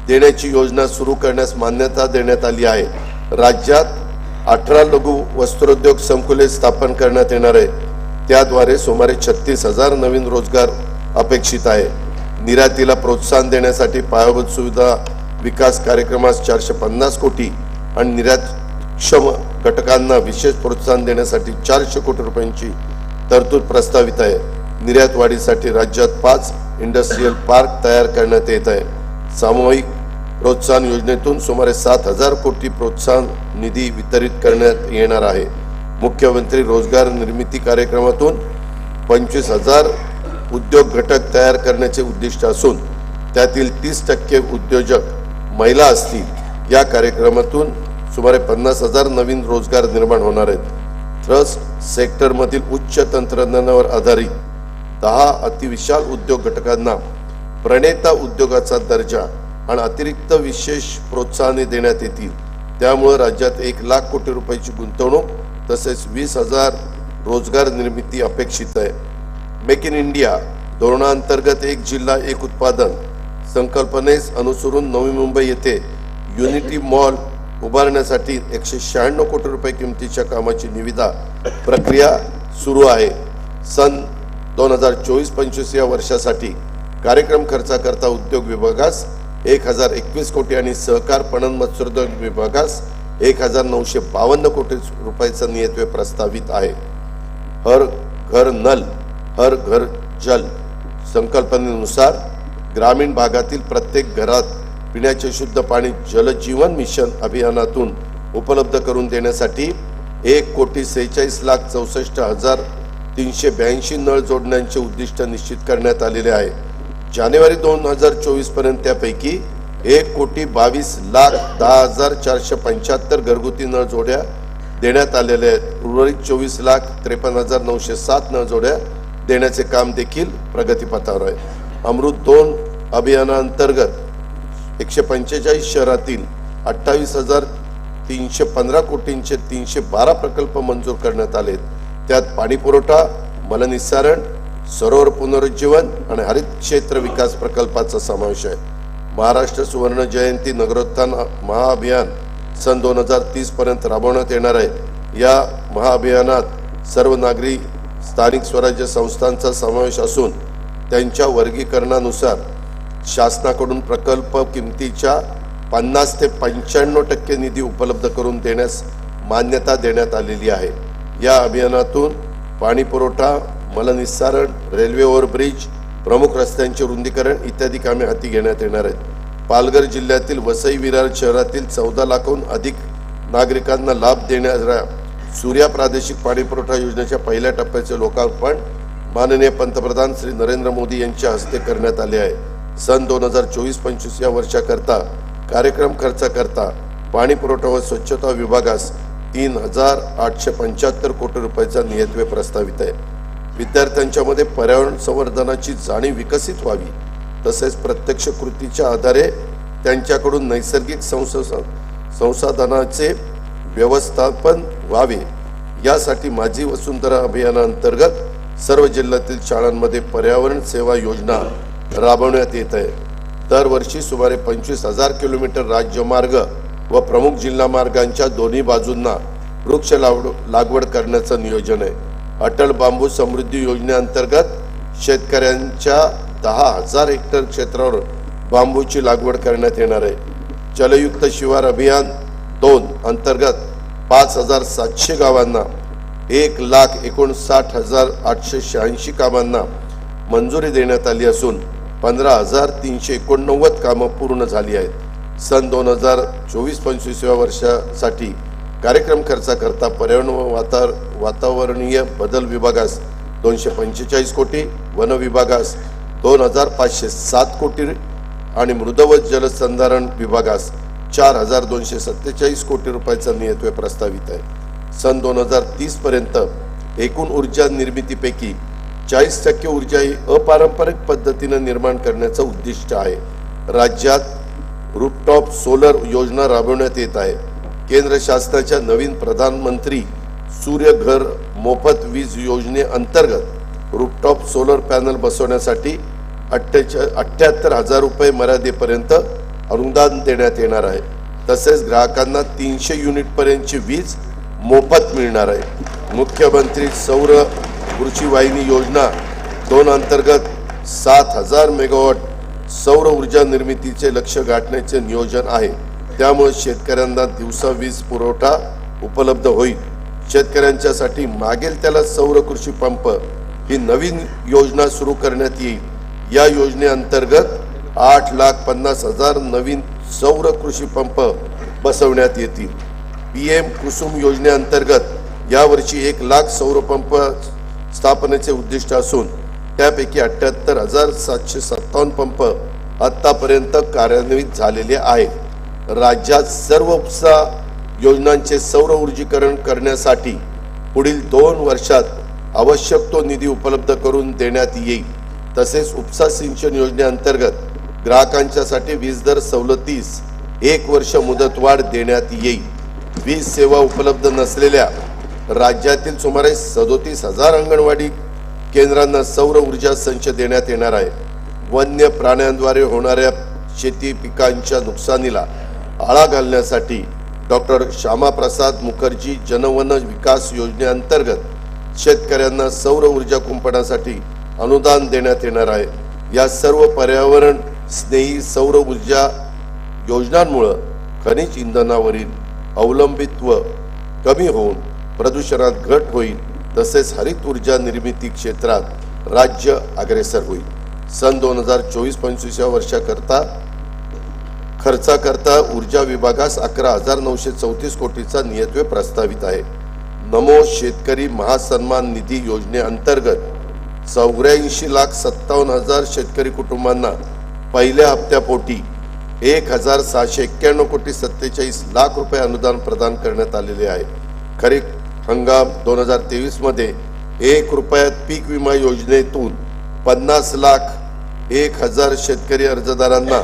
देण्याची योजना सुरू करण्यास मान्यता देण्यात आली आहे. राज्यात 18 लघु वस्त्रोद्योग संकुले स्थापन करण्यात येणार आहे. त्याद्वारे सुमारे 36,000 नवीन रोजगार अपेक्षित आहे. निर्यातीला प्रोत्साहन देण्यासाठी पायाभूत सुविधा विकास कार्यक्रमास 450 कोटी आणि निर्यातक्षम घटकांना विशेष प्रोत्साहन देण्यासाठी 400 कोटी रुपयांची तरतूद प्रस्तावित आहे. निर्यात वाढीसाठी राज्यात 5 इंडस्ट्रियल पार्क तयार करण्यात येत आहे. सामूहिक प्रोत्साहन योजनेतून सुमारे 7,000 कोटी प्रोत्साहन निधी वितरित करण्यात येणार आहे. मुख्यमंत्री रोजगार निर्मिती कार्यक्रमातून 25,000 उद्योग घटक तयार करण्याचे उद्दिष्ट असून त्यातील 30% उद्योजक महिला असतील. या कार्यक्रमातून सुमारे 50,000 नवीन रोजगार निर्माण होणार आहेत. ट्रस्ट सेक्टरमधील उच्च तंत्रज्ञानावर आधारित 10 अतिविशाल उद्योग घटकांना प्रणेता उद्योगाचा दर्जा आणि अतिरिक्त विशेष प्रोत्साहने देण्यात येतील. त्यामुळे राज्यात 1 लाख कोटी रुपयाची गुंतवणूक तसेच 20,000 रोजगार निर्मिती अपेक्षित आहे. मेक इन इंडिया धोरणांतर्गत एक जिल्हा एक उत्पादन संकल्पनेस अनुसरून नवी मुंबई येथे युनिटी मॉल उभारण्यासाठी 196 कोटी रुपये किमतीच्या कामाची निविदा प्रक्रिया सुरू आहे. सन 2024-25 या वर्षासाठी कार्यक्रम खर्चाकरता उद्योग विभागास 1,021 कोटी आणि सहकार पणन मत्स्योद्योग विभागास 1,952 कोटी रुपयाचा नियतव्यय प्रस्तावित आहे. हर घर नल हर घर जल संकल्पनेनुसार ग्रामीण भागातील प्रत्येक घरात पिण्याचे शुद्ध पाणी जल जीवन मिशन अभियानातून उपलब्ध करून देण्यासाठी 1,46,64,382 नळ जोडण्याचे उद्दिष्ट निश्चित करण्यात आलेले आहे. जानेवारी 2024 पर्यंत त्यापैकी 1,22,10,475 घरगुती नळ जोड्या देण्यात आलेल्या आहेत. उर्वरित 24,53,907 नळ जोड्या देण्याचे काम देखील प्रगतीपथावर आहे. अमृत 2 अभियानांतर्गत 145 शहरातील 28,315 कोटींचे 312 प्रकल्प मंजूर करण्यात आले. त्यात पाणी पुरवठा, मलनिस्सारण, सरोवर पुनरुज्जीवन आणि हरित क्षेत्र विकास प्रकल्पाचा समावेश आहे. महाराष्ट्र सुवर्ण जयंती नगरोत्थान महाअभियान सन 2030 पर्यंत राबवण्यात येणार आहे. या महाअभियानात सर्व नागरी स्थानिक स्वराज्य संस्थांचा समावेश असून त्यांच्या वर्गीकरणानुसार शासनाकडून प्रकल्प किमतीच्या 50 ते 95% निधी उपलब्ध करून देण्यास मान्यता देण्यात आलेली आहे. या अभियानातून पाणी पुरवठा, मलनिस्सारण, रेल्वे ओव्हरब्रिज, प्रमुख रस्त्यांचे रुंदीकरण इत्यादी कामे हाती घेण्यात येणार आहेत. पालघर जिल्ह्यातील वसई विरार शहरातील 14 लाखांहून अधिक नागरिकांना लाभ देणाऱ्या सूर्या प्रादेशिक पाणी पुरवठा योजनेच्या पहिल्या टप्प्याचे लोकार्पण माननीय पंतप्रधान श्री नरेंद्र मोदी यांच्या हस्ते करण्यात आले आहे. सन 2024-25 या वर्षाकरता कार्यक्रम खर्चाकरता पाणी पुरवठा व स्वच्छता विभागास 3,875 कोटी रुपयाचा नियतव्यय प्रस्तावित आहे. विद्यार्थ्यांच्या मध्ये पर्यावरण संवर्धनाची जाणीव विकसित व्हावी तसेच प्रत्यक्ष कृतीच्या आधारे त्यांच्याकडून नैसर्गिक संसाधनाचे व्यवस्थापन व्हावे यासाठी माझी वसुंधरा अभियानाअंतर्गत सर्व जिल्ह्यातील शाळांमध्ये पर्यावरण सेवा योजना राबवण्यात येत आहे। दरवर्षी सुमारे 25,000 किलोमीटर राज्यमार्ग व प्रमुख जिल्हा मार्गांच्या दोन्ही बाजूंना वृक्ष लागवड करण्याचं नियोजन आहे। अटल बांबू समृद्धी योजनेअंतर्गत शेतकऱ्यांच्या 10,000 हेक्टर क्षेत्रावर बांबूची लागवड करण्यात येणार आहे। जलयुक्त शिवार अभियान 2 अंतर्गत 5,700 गावांना 1,59,886 कामांना मंजुरी देण्यात आली असून 15,389 कामं पूर्ण झाली आहेत। सन 2024-25 या वर्षासाठी कार्यक्रम खर्चाकरता पर्यावरण व वातावरणीय बदल विभागास 245 कोटी, वन विभागास 2,507 कोटी आणि मृद व जलसंधारण विभागास 4,247 कोटी रुपयाचा नियतव्यय प्रस्तावित आहे। सन 2030 पर्यंत एकूण ऊर्जा निर्मितीपैकी 40% ऊर्जा ही अपारंपरिक पद्धतीने निर्माण करण्याचं उद्दिष्ट आहे। राज्यात रूफटॉप सोलर योजना राबवण्यात येत आहे। केंद्र शासनाच्या नवीन प्रधानमंत्री सूर्यघर मोफत वीज योजनेअंतर्गत रूफटॉप सोलर पॅनल बसवण्यासाठी 78,000 रुपये मर्यादेपर्यंत अनुदान देण्यात येणार आहे। तसेच ग्राहकांना 300 युनिट पर्यंतची वीज मोफत मिळणार आहे। मुख्यमंत्री सौर कृषी वाहिनी योजना 2 अंतर्गत 7,000 मेगावॉट सौर ऊर्जा निर्मितीचे लक्ष्य गाठण्याचे नियोजन आहे। त्यामुळे शेतकऱ्यांना दिवसा वीज पुरवठा उपलब्ध होईल। शेतकऱ्यांच्यासाठी मागेल त्याला सौर कृषी पंप ही नवीन योजना सुरू करण्यात येईल। या योजनेअंतर्गत 8,50,000 नवीन सौर कृषी पंप बसवण्यात येतील। PM कुसुम योजनेअंतर्गत यावर्षी 1,00,000 सौर पंप स्थापनेचे उद्दिष्ट असून त्यापैकी 78,757 पंप आतापर्यंत कार्यान्वित झालेले आहेत। राज्यात सर्व उपसा योजनांचे सौर ऊर्जीकरण करण्यासाठी पुढील 2 वर्षात आवश्यक तो निधी उपलब्ध करून देण्यात येईल। तसेच उपसा सिंचन योजनेअंतर्गत ग्राहकांच्यासाठी वीज दर सवलतीस 1 वर्ष मुदतवाढ देण्यात येईल। वीज सेवा उपलब्ध नसलेल्या राज्यातील सुमारे 37,000 अंगणवाडी केंद्रांना सौर ऊर्जा संच देण्यात येणार आहे। वन्य प्राण्यांद्वारे होणाऱ्या शेती पिकांच्या नुकसानीला आळा घालण्यासाठी डॉक्टर श्यामाप्रसाद मुखर्जी जनवन विकास योजनेअंतर्गत शेतकऱ्यांना सौर ऊर्जा कुंपणासाठी अनुदान देण्यात येणार आहे। या सर्व पर्यावरण स्नेही सौर ऊर्जा योजनांमुळे खनिज इंधनावरील अवलंबित्व कमी होऊन प्रदूषणात घट होईल। तसेच हरित ऊर्जा निर्मिती क्षेत्रात राज्य अग्रेसर होईल। सन 2024-25 या वर्षाकरता खर्चाकरता ऊर्जा विभागास 11,934 कोटीचा नियतव्यय प्रस्तावित आहे। नमो शेतकरी महासन्मान निधी योजनेअंतर्गत 84,57,000 शेतकरी कुटुंबांना पहिल्या हप्त्यापोटी 1,691 कोटी 47 लाख रुपये अनुदान प्रदान करण्यात आलेले आहे। खरीप हंगाम 2023 मध्ये 1 रुपयात पीक विमा योजनेतून 50,01,000 शेतकरी अर्जदारांना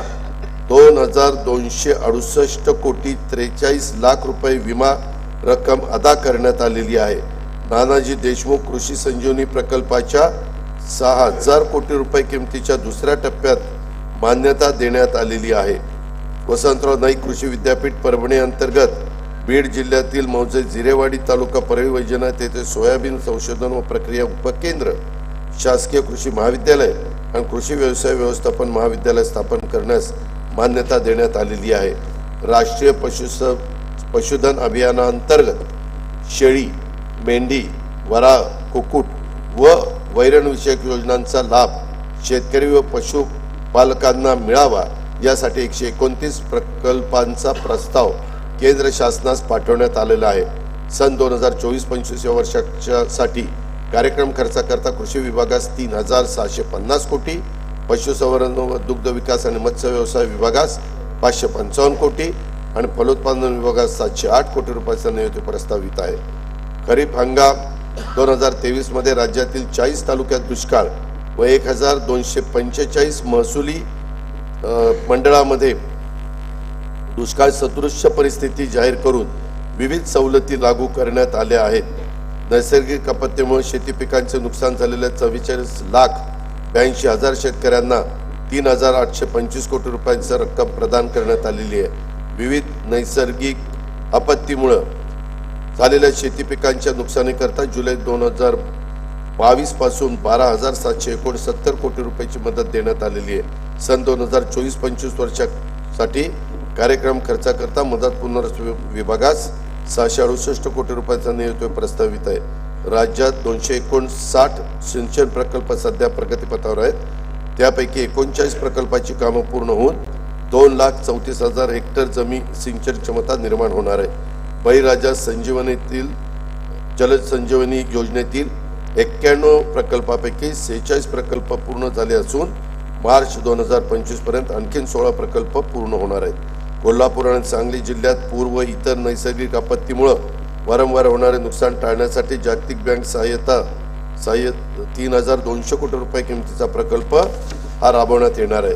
2,268 कोटी 43 लाख रुपये विमा रक्कम अदा करण्यात आलेली आहे। नानाजी देशमुख कृषी संजीवनी प्रकल्पाच्या 6,000 कोटी रुपये किमतीच्या दुसऱ्या टप्प्यात मान्यता देण्यात आलेली आहे। वसंतराव नाईक कृषी विद्यापीठ परभणी अंतर्गत बीड जिल्ह्यातील मौजे जिरेवाडी तालुका परळी वैजनाथ येथे सोयाबीन संशोधन व प्रक्रिया उपकेंद्र, शासकीय कृषी महाविद्यालय आणि कृषी व्यवसाय व्यवस्थापन महाविद्यालय स्थापन करण्यास मान्यता देण्यात आलेली आहे। राष्ट्रीय पशुधन अभियानाअंतर्गत शेळी, मेंढी, वराह, कुक्कुट व वैरण विषयक योजनांचा लाभ शेतकरी व पशुपालकांना मिळावा यासाठी 129 प्रकल्पांचा प्रस्ताव केंद्र शासनास पाठवण्यात आलेला आहे। सन 2024-25 या वर्षासाठी कार्यक्रम खर्चाकरता कृषी विभागास 3,650 कोटी, पशुसंवर्धन व दुग्ध विकास आणि मत्स्य व्यवसाय विभागास 555 कोटी आणि फलोत्पादन विभागास 708 कोटी रुपयाचा नियोजित प्रस्तावित आहे। खरीप हंगाम 2023 मध्ये राज्यातील 40 तालुक्यात दुष्काळ व 1,245 महसुली मंडळामध्ये दुष्काळ सदृश्य परिस्थिती जाहीर करून विविध सवलती लागू करण्यात आल्या आहेत. नैसर्गिक आपत्तीमुळे शेती पिकांचे नुकसान झालेल्या 44,82,000 शेतकऱ्यांना 3,825 कोटी रुपयांची रक्कम प्रदान करण्यात आलेली आहे. विविध नैसर्गिक आपत्तीमुळे झालेल्या शेती पिकांच्या नुकसानीकरता जुलै 2022 पासून 12,769 कोटी रुपयाची मदत देण्यात आलेली आहे. सन 2024-25 वर्षासाठी कार्यक्रम खर्चाकरता मदत पुनर्वसन विभागास 668 कोटी रुपयांचा नियुक्ती प्रस्तावित आहे. राज्यात 259 सिंचन प्रकल्प सध्या प्रगतीपथावर आहेत. त्यापैकी 39 प्रकल्पाची कामं पूर्ण होऊन 2,34,000 हेक्टर जमीन सिंचन क्षमता निर्माण होणार आहे. बळीराजा संजीवनीतील जलसंजीवनी योजनेतील 91 प्रकल्पापैकी 46 प्रकल्प पूर्ण झाले असून मार्च 2025 पर्यंत आणखी 16 प्रकल्प पूर्ण होणार आहेत. कोल्हापूर आणि सांगली जिल्ह्यात पूर व इतर नैसर्गिक आपत्तीमुळे वारंवार होणारे नुकसान टाळण्यासाठी जागतिक बँक सहाय्य 3,200 कोटी रुपये किमतीचा प्रकल्प हा राबवण्यात येणार आहे.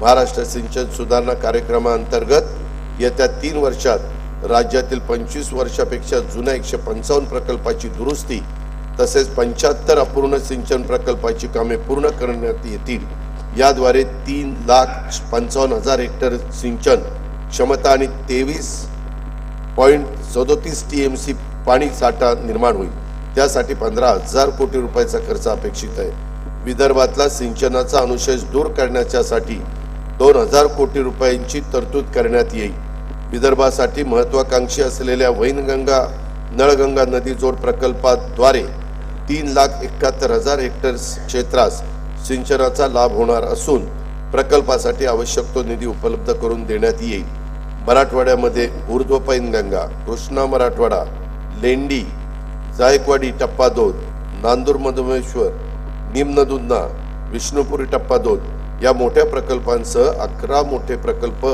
महाराष्ट्र सिंचन सुधारणा कार्यक्रमाअंतर्गत येत्या 3 वर्षात राज्यातील 25 वर्षापेक्षा जुन्या 155 प्रकल्पाची दुरुस्ती तसेच 75 अपूर्ण सिंचन प्रकल्पाची कामे पूर्ण करण्यात येतील. याद्वारे 3,55,000 हेक्टर सिंचन क्षमता आणि 23.37 TMC पाणी साठा निर्माण होईल. त्यासाठी 15,000 कोटी रुपयाचा खर्च अपेक्षित आहे. विदर्भातला सिंचनाचा अनुशेष दूर करण्यासाठी 2,000 कोटी रुपयांची तरतूद करण्यात येईल. विदर्भासाठी महत्वाकांक्षी असलेल्या वैनगंगा नळगंगा नदी जोड प्रकल्पाद्वारे 3,71,000 हेक्टर क्षेत्रास सिंचनाचा लाभ होणार असून प्रकल्पासाठी आवश्यक तो निधी उपलब्ध करून देण्यात येईल. मराठवाड्यामध्ये ऊर्ध्व पैनगंगा, कृष्णा मराठवाडा, लेंडी, जायकवाडी टप्पा 2, नांदूर मधुमेश्वर, निम्न दुधना, विष्णुपुरी टप्पा 2 या मोठ्या प्रकल्पांसह 11 मोठे प्रकल्प,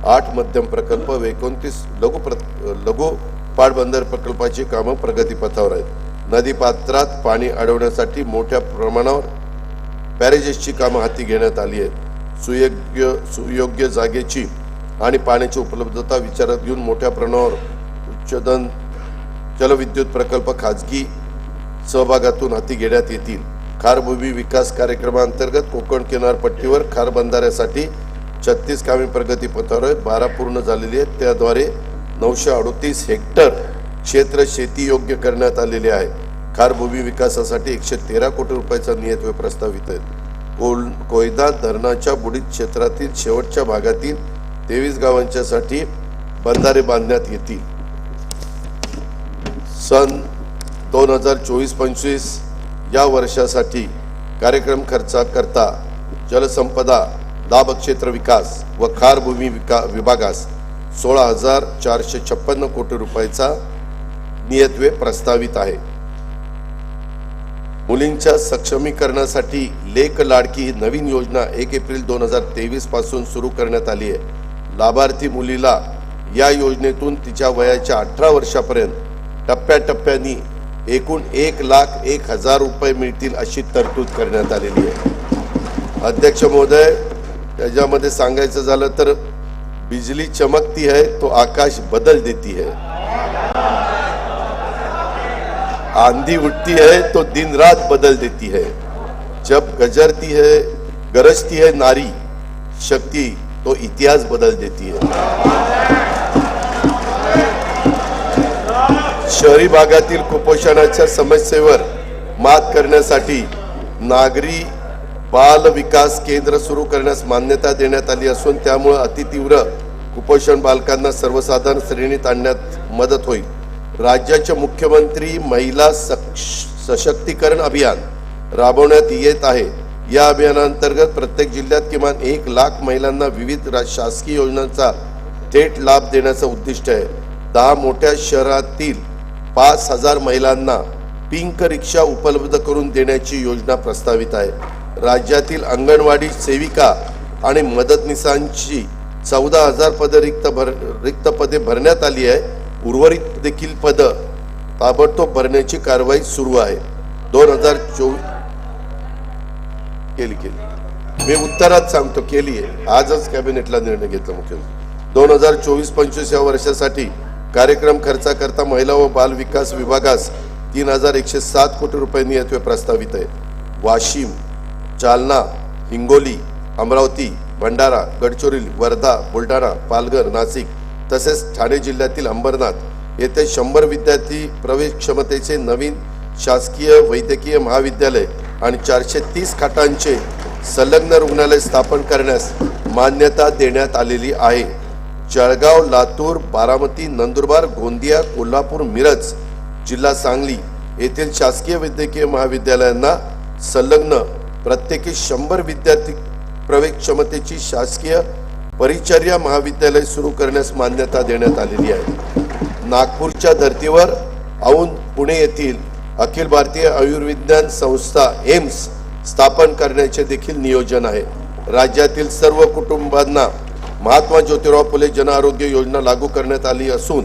8 मध्यम प्रकल्प व 29 लघु पाटबंधारे प्रकल्पाची कामं प्रगतीपथावर आहेत. नदीपात्रात पाणी अडवण्यासाठी मोठ्या प्रमाणावर बॅरेजेसची कामं हाती घेण्यात आली आहेत. सुयोग्य जागेची आणि पाण्याची उपलब्धता विचारात घेऊन मोठ्या प्रमाणावर उच्चदन जलविद्युत प्रकल्प खाजगी सहभागातून हाती घेण्यात येतील. खारभूमी विकास कार्यक्रमाअंतर्गत कोकण किनारपट्टीवर खार बंधाऱ्यासाठी 36 कामे प्रगतीपथावर आहेत. 12 पूर्ण झालेली आहेत. त्याद्वारे 938 हेक्टर क्षेत्र शेती योग्य करण्यात आलेले आहे. खारभूमी विकासासाठी 113 कोटी रुपयाचा नियतव्यय प्रस्तावित आहे. कोयदा धरणाच्या बुडीत क्षेत्रातील शेवटच्या भागातील 23 गावांच्यासाठी बंधारे बांधण्यात येतील. सन 2024-25 या वर्षासाठी कार्यक्रम खर्चाकरता जलसंपदा, लाभक्षेत्र विकास व खारभूमी विभागास 16,456 कोटी रुपयाचा नियतव्यय प्रस्तावित आहे. मुलींच्या सक्षमीकरणासाठी लेक लाडकी ही नवीन योजना 1 एप्रिल 2023 पासून सुरू करण्यात आली आहे. लाभार्थी मुलीला या योजनेतून तिच्या वयाच्या 18 वर्षापर्यंत टप्प्याटप्प्याने एकूण 1,01,000 रुपये मिळतील अशी तरतूद करण्यात आलेली आहे. अध्यक्ष महोदय, त्याच्यामध्ये सांगायचं झालं तर बिजली चमकती है तो आकाश बदल देती है, आंधी उठती है तो दिन रात बदल देती है, जब गरजती है नारी शक्ति तो इतिहास बदल देती है. शहरी भागातील कुपोषणाच्या समस्येवर मात करण्यासाठी नागरी बाल विकास केंद्र सुरू करण्यास मान्यता देण्यात आली असून त्यामुळे अतितीव्र कुपोषण बालकांना सर्वसाधारण श्रेणीत आणण्यात मदत होईल. राज्याचे मुख्यमंत्री महिला सशक्तीकरण अभियान राबवण्यात येत आहे. या अभियानांतर्गत प्रत्येक जिल्ह्यात किमान 1,00,000 महिलांना विविध शासकीय योजनांचा थेट लाभ देण्याचं उद्दिष्ट आहे. 10 मोठ्या शहरातील 5,000 महिलांना पिंक रिक्षा उपलब्ध करून देण्याची योजना प्रस्तावित आहे. राज्यातील अंगणवाडी सेविका आणि मदतनीसांची 14,000 रिक्त पदे भरण्यात आली आहे. उर्वरित देखील पद ताबडतोब भरण्याची कारवाई सुरू आहे. 2024 केली मी उत्तरात सांगतो केली आहे. आजच कॅबिनेटला निर्णय घेतला मुख्यमंत्री. 2024-25 या वर्षासाठी कार्यक्रम खर्चाकरता महिला व बाल विकास विभागास 3,107 कोटी रुपये नियतव्यय प्रस्तावित आहे. वाशिम, जालना, हिंगोली, अमरावती, भंडारा, गडचिरोली, वर्धा, बुलढाणा, पालघर, नाशिक तसेच ठाणे जिल्ह्यातील अंबरनाथ येथे 100 विद्यार्थी प्रवेश क्षमतेचे नवीन शासकीय वैद्यकीय महाविद्यालय आणि 430 खाटांचे संलग्न रुग्णालय स्थापन करण्यास मान्यता देण्यात आलेली आहे. जळगाव, लातूर, बारामती, नंदुरबार, गोंदिया, कोल्हापूर, मिरज, जिल्हा सांगली येथील शासकीय वैद्यकीय महाविद्यालयांना संलग्न प्रत्येकी 100 विद्यार्थी प्रवेश क्षमतेची शासकीय परिचर्या महाविद्यालय सुरू करण्यास मान्यता देण्यात आलेली आहे. नागपूरच्या धर्तीवर औंध, पुणे येथील अखिल भारतीय आयुर्विज्ञान संस्था एम्स स्थापन करण्याचे देखील नियोजन आहे. राज्यातील सर्व कुटुंबांना महात्मा ज्योतिराव फुले जन आरोग्य योजना लागू करण्यात आली असून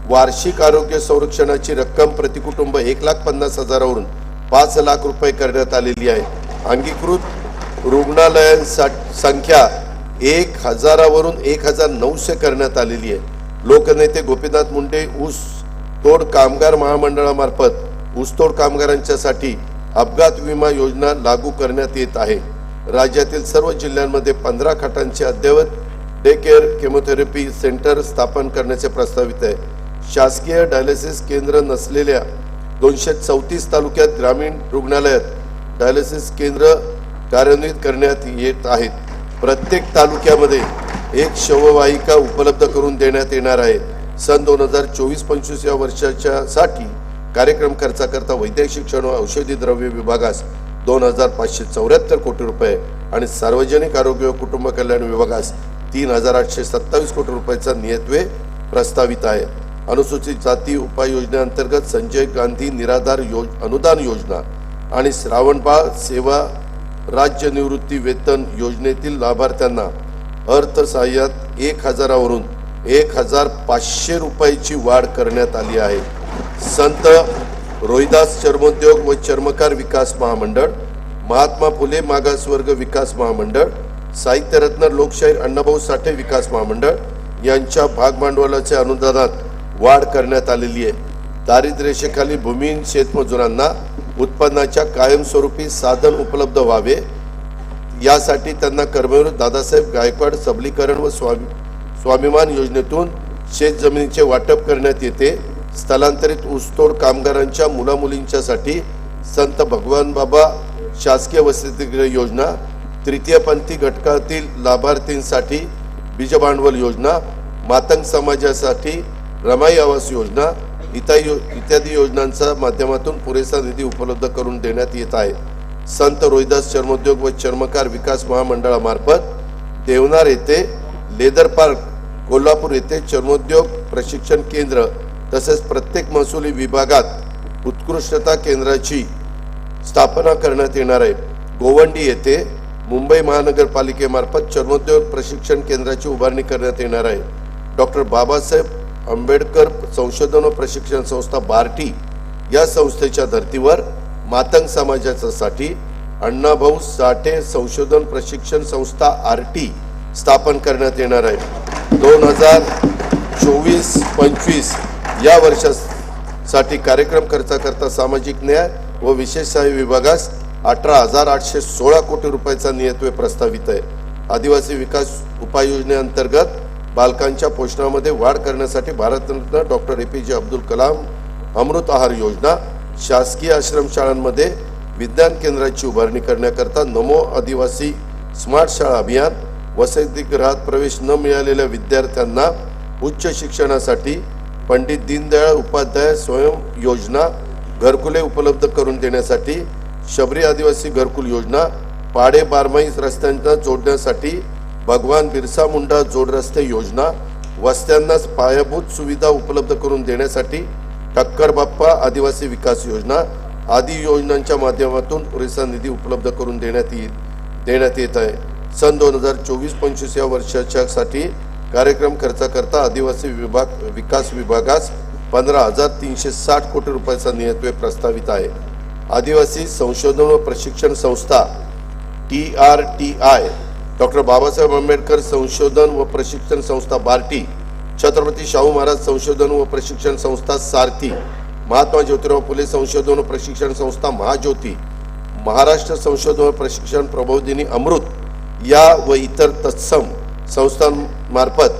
वार्षिक आरोग्य संरक्षणाची रक्कम प्रतिकुटुंब 1,50,000 वरून 5 लाख रुपये करण्यात आलेली आहे. अंगीकृत रुग्णालयांची संख्या 1,000 वरून 1,900 करण्यात आलेली आहे. लोकनेते गोपीनाथ मुंडे ऊस तोड कामगार महामंडळामार्फत ऊसतोड कामगारांच्यासाठी अपघात विमा योजना लागू करण्यात येत आहे. राज्यातील सर्व जिल्ह्यांमध्ये 15 खाटांचे अद्ययावत डे केअर केमोथेरपी सेंटर स्थापन करण्याचे प्रस्तावित आहे. शासकीय डायलिसिस केंद्र नसलेल्या 234 तालुक्यात ग्रामीण रुग्णालयात डायलिसिस केंद्र कार्यान्वित करण्यात येत आहेत. प्रत्येक तालुक्यामध्ये एक शववाहिका उपलब्ध करून देण्यात येणार आहे. सन 2024-25 या वर्षाच्या साठी कार्यक्रम खर्चाकरता वैद्यकीय शिक्षण व औषधी द्रव्य विभागास 2,574 कोटी रुपये आणि सार्वजनिक आरोग्य व कुटुंब कल्याण विभागास 3,827 कोटी रुपयाचा नियतव्यय प्रस्तावित आहे. अनुसूचित जाती उपाययोजनेअंतर्गत संजय गांधी निराधार अनुदान योजना आणि श्रावणबाळ सेवा राज्य निवृत्ती वेतन योजनेतील लाभार्थ्यांना अर्थसहाय्यात 1,000 वरून 1,500 रुपयाची वाढ करण्यात आली आहे. संत रोहिदास चर्मोद्योग व चर्मकार विकास महामंडळ, महात्मा फुले मागासवर्ग विकास महामंडळ, साहित्यरत्न लोकशाहीर अण्णाभाऊ साठे विकास महामंडळ यांच्या भागभांडवलाच्या अनुदानात वाढ करण्यात आलेली आहे. दारिद्र्यरेषेखाली भूमिहीन शेतमजुरांना उत्पन्नाच्या कायमस्वरूपी साधन उपलब्ध व्हावे यासाठी त्यांना कर्मवीर दादासाहेब गायकवाड सबलीकरण व स्वाभिमान योजनेतून शेत जमिनीचे वाटप करण्यात येते. स्थलांतरित ऊसतोड कामगारांच्या मुलामुलींच्यासाठी संत भगवान बाबा शासकीय वसतिगृह योजना, तृतीयपंथी घटकातील लाभार्थींसाठी बीज भांडवल योजना, मातंग समाजासाठी रमाई आवास योजना इत्यादी योजनांच्या माध्यमातून पुरेसा निधी उपलब्ध करून देण्यात येत आहे. संत रोहिदास चर्मोद्योग व चर्मकार विकास महामंडळामार्फत देवनार येथे लेदर पार्क, कोल्हापूर येथे चर्मोद्योग प्रशिक्षण केंद्र तसेच प्रत्येक महसुली विभागात उत्कृष्टता केंद्राची स्थापना करण्यात येणार आहे. गोवंडी येथे मुंबई महानगरपालिकेमार्फत चर्मोद्योग प्रशिक्षण केंद्राची उभारणी करण्यात येणार आहे. डॉक्टर बाबासाहेब आंबेडकर संशोधन व प्रशिक्षण संस्था बार्टी या संस्थेच्या धर्तीवर मातंग समाजासाठी अण्णाभाऊ साठे संशोधन प्रशिक्षण संस्था आरटी स्थापन करण्यात येणार आहे. 2024-25 या वर्षासाठी कार्यक्रम खर्चाकरता सामाजिक न्याय व विशेष सहाय्य विभागास 18,816 कोटी रुपयाचा नियतव्यय प्रस्तावित आहे. आदिवासी विकास उपाययोजनेअंतर्गत बालकांच्या पोषणामध्ये वाढ करण्यासाठी भारतरत्न डॉक्टर APJ अब्दुल कलाम अमृत आहार योजना, शासकीय आश्रमशाळांमध्ये विज्ञान केंद्राची उभारणी करण्याकरता नमो आदिवासी स्मार्ट शाळा अभियान, वसतिगृहात प्रवेश न मिळालेल्या विद्यार्थ्यांना उच्च शिक्षणासाठी पंडित दीनदयाळ उपाध्याय स्वयं योजना, घरकुले उपलब्ध करून देण्यासाठी शबरी आदिवासी घरकुल योजना, पाडे बारमाई रस्त्यांना जोडण्यासाठी भगवान बिरसा मुंडा जोड रस्ते योजना, वस्त्यांना पायाभूत सुविधा उपलब्ध करून देण्यासाठी ठक्कर बाप्पा आदिवासी विकास योजना आदी योजनांच्या माध्यमातून पुरेसा निधी उपलब्ध करून देण्यात येत आहे. सन 2024-25 या वर्षाच्या साठी कार्यक्रम खर्चाकरता आदिवासी विकास विभागास 15,360 कोटी रुपयाचा नियतव्यय प्रस्तावित आहे. आदिवासी संशोधन व प्रशिक्षण संस्था TRTI डॉक्टर बाबासाहेब आंबेडकर संशोधन व प्रशिक्षण संस्था बार्टी, छत्रपती शाहू महाराज संशोधन व प्रशिक्षण संस्था सारथी, महात्मा ज्योतिराव फुले संशोधन व प्रशिक्षण संस्था महाज्योती, महाराष्ट्र संशोधन व प्रशिक्षण प्रबोधिनी अमृत या व इतर तत्सम संस्थांमार्फत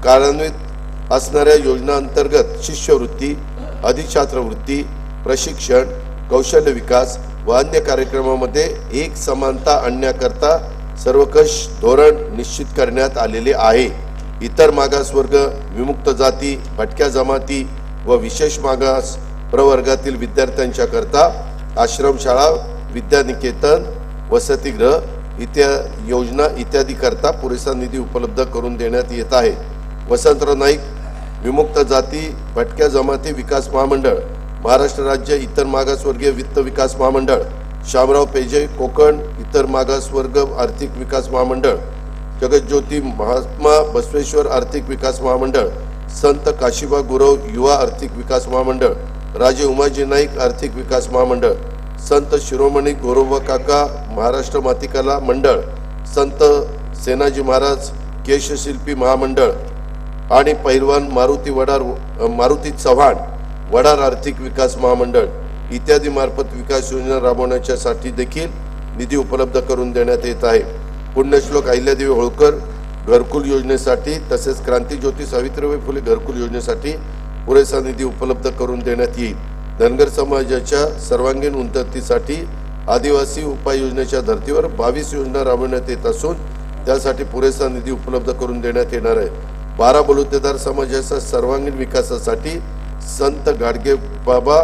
कार्यान्वित असणाऱ्या योजना अंतर्गत शिष्यवृत्ती, अधिछात्रवृत्ती, प्रशिक्षण, कौशल्य विकास व अन्य कार्यक्रमामध्ये एक समानता आणण्याकरता सर्वकष धोरण निश्चित करण्यात आलेले आहे. इतर मागासवर्ग, विमुक्त जाती, भटक्या जमाती व विशेष मागास प्रवर्गातील विद्यार्थ्यांच्या करता आश्रमशाळा, विद्यानिकेतन, वसतिगृह इत्यादी योजना इत्यादी करता पुरेसा निधी उपलब्ध करून देण्यात येत आहे. वसंतराव नाईक विमुक्त जाती भटक्या जमाती विकास महामंडळ, महाराष्ट्र राज्य इतर मागासवर्गीय वित्त विकास महामंडळ, शामराव पेजे कोकण इतर मागासवर्ग आर्थिक विकास महामंडळ, जगज्योती महात्मा बसवेश्वर आर्थिक विकास महामंडळ, संत काशिबा गुरव युवा आर्थिक विकास महामंडळ, राजे उमाजी नाईक आर्थिक विकास महामंडळ, संत शिरोमणी गोरोबा काका महाराष्ट्र मातिकला मंडळ, संत सेनाजी महाराज केशशिल्पी महामंडळ आणि पैलवान मारुती चव्हाण वडार आर्थिक विकास महामंडळ इत्यादी मार्फत विकास योजना राबवण्यासाठी देखील निधी उपलब्ध करून देण्यात येत आहे. पुण्यश्लोक अहिल्यादेवी होळकर घरकुल योजनेसाठी तसेच क्रांतीज्योती सावित्रीबाई फुले घरकुल योजनेसाठी पुरेसा निधी उपलब्ध करून देण्यात येईल. धनगर समाजाच्या सर्वांगीण उन्नतीसाठी आदिवासी उपाययोजनेच्या धर्तीवर 22 योजना राबवण्यात येत असून त्यासाठी पुरेसा निधी उपलब्ध करून देण्यात येणार आहे. 12 बलुतेदार समाजाच्या सर्वांगीण विकासासाठी संत गाडगे बाबा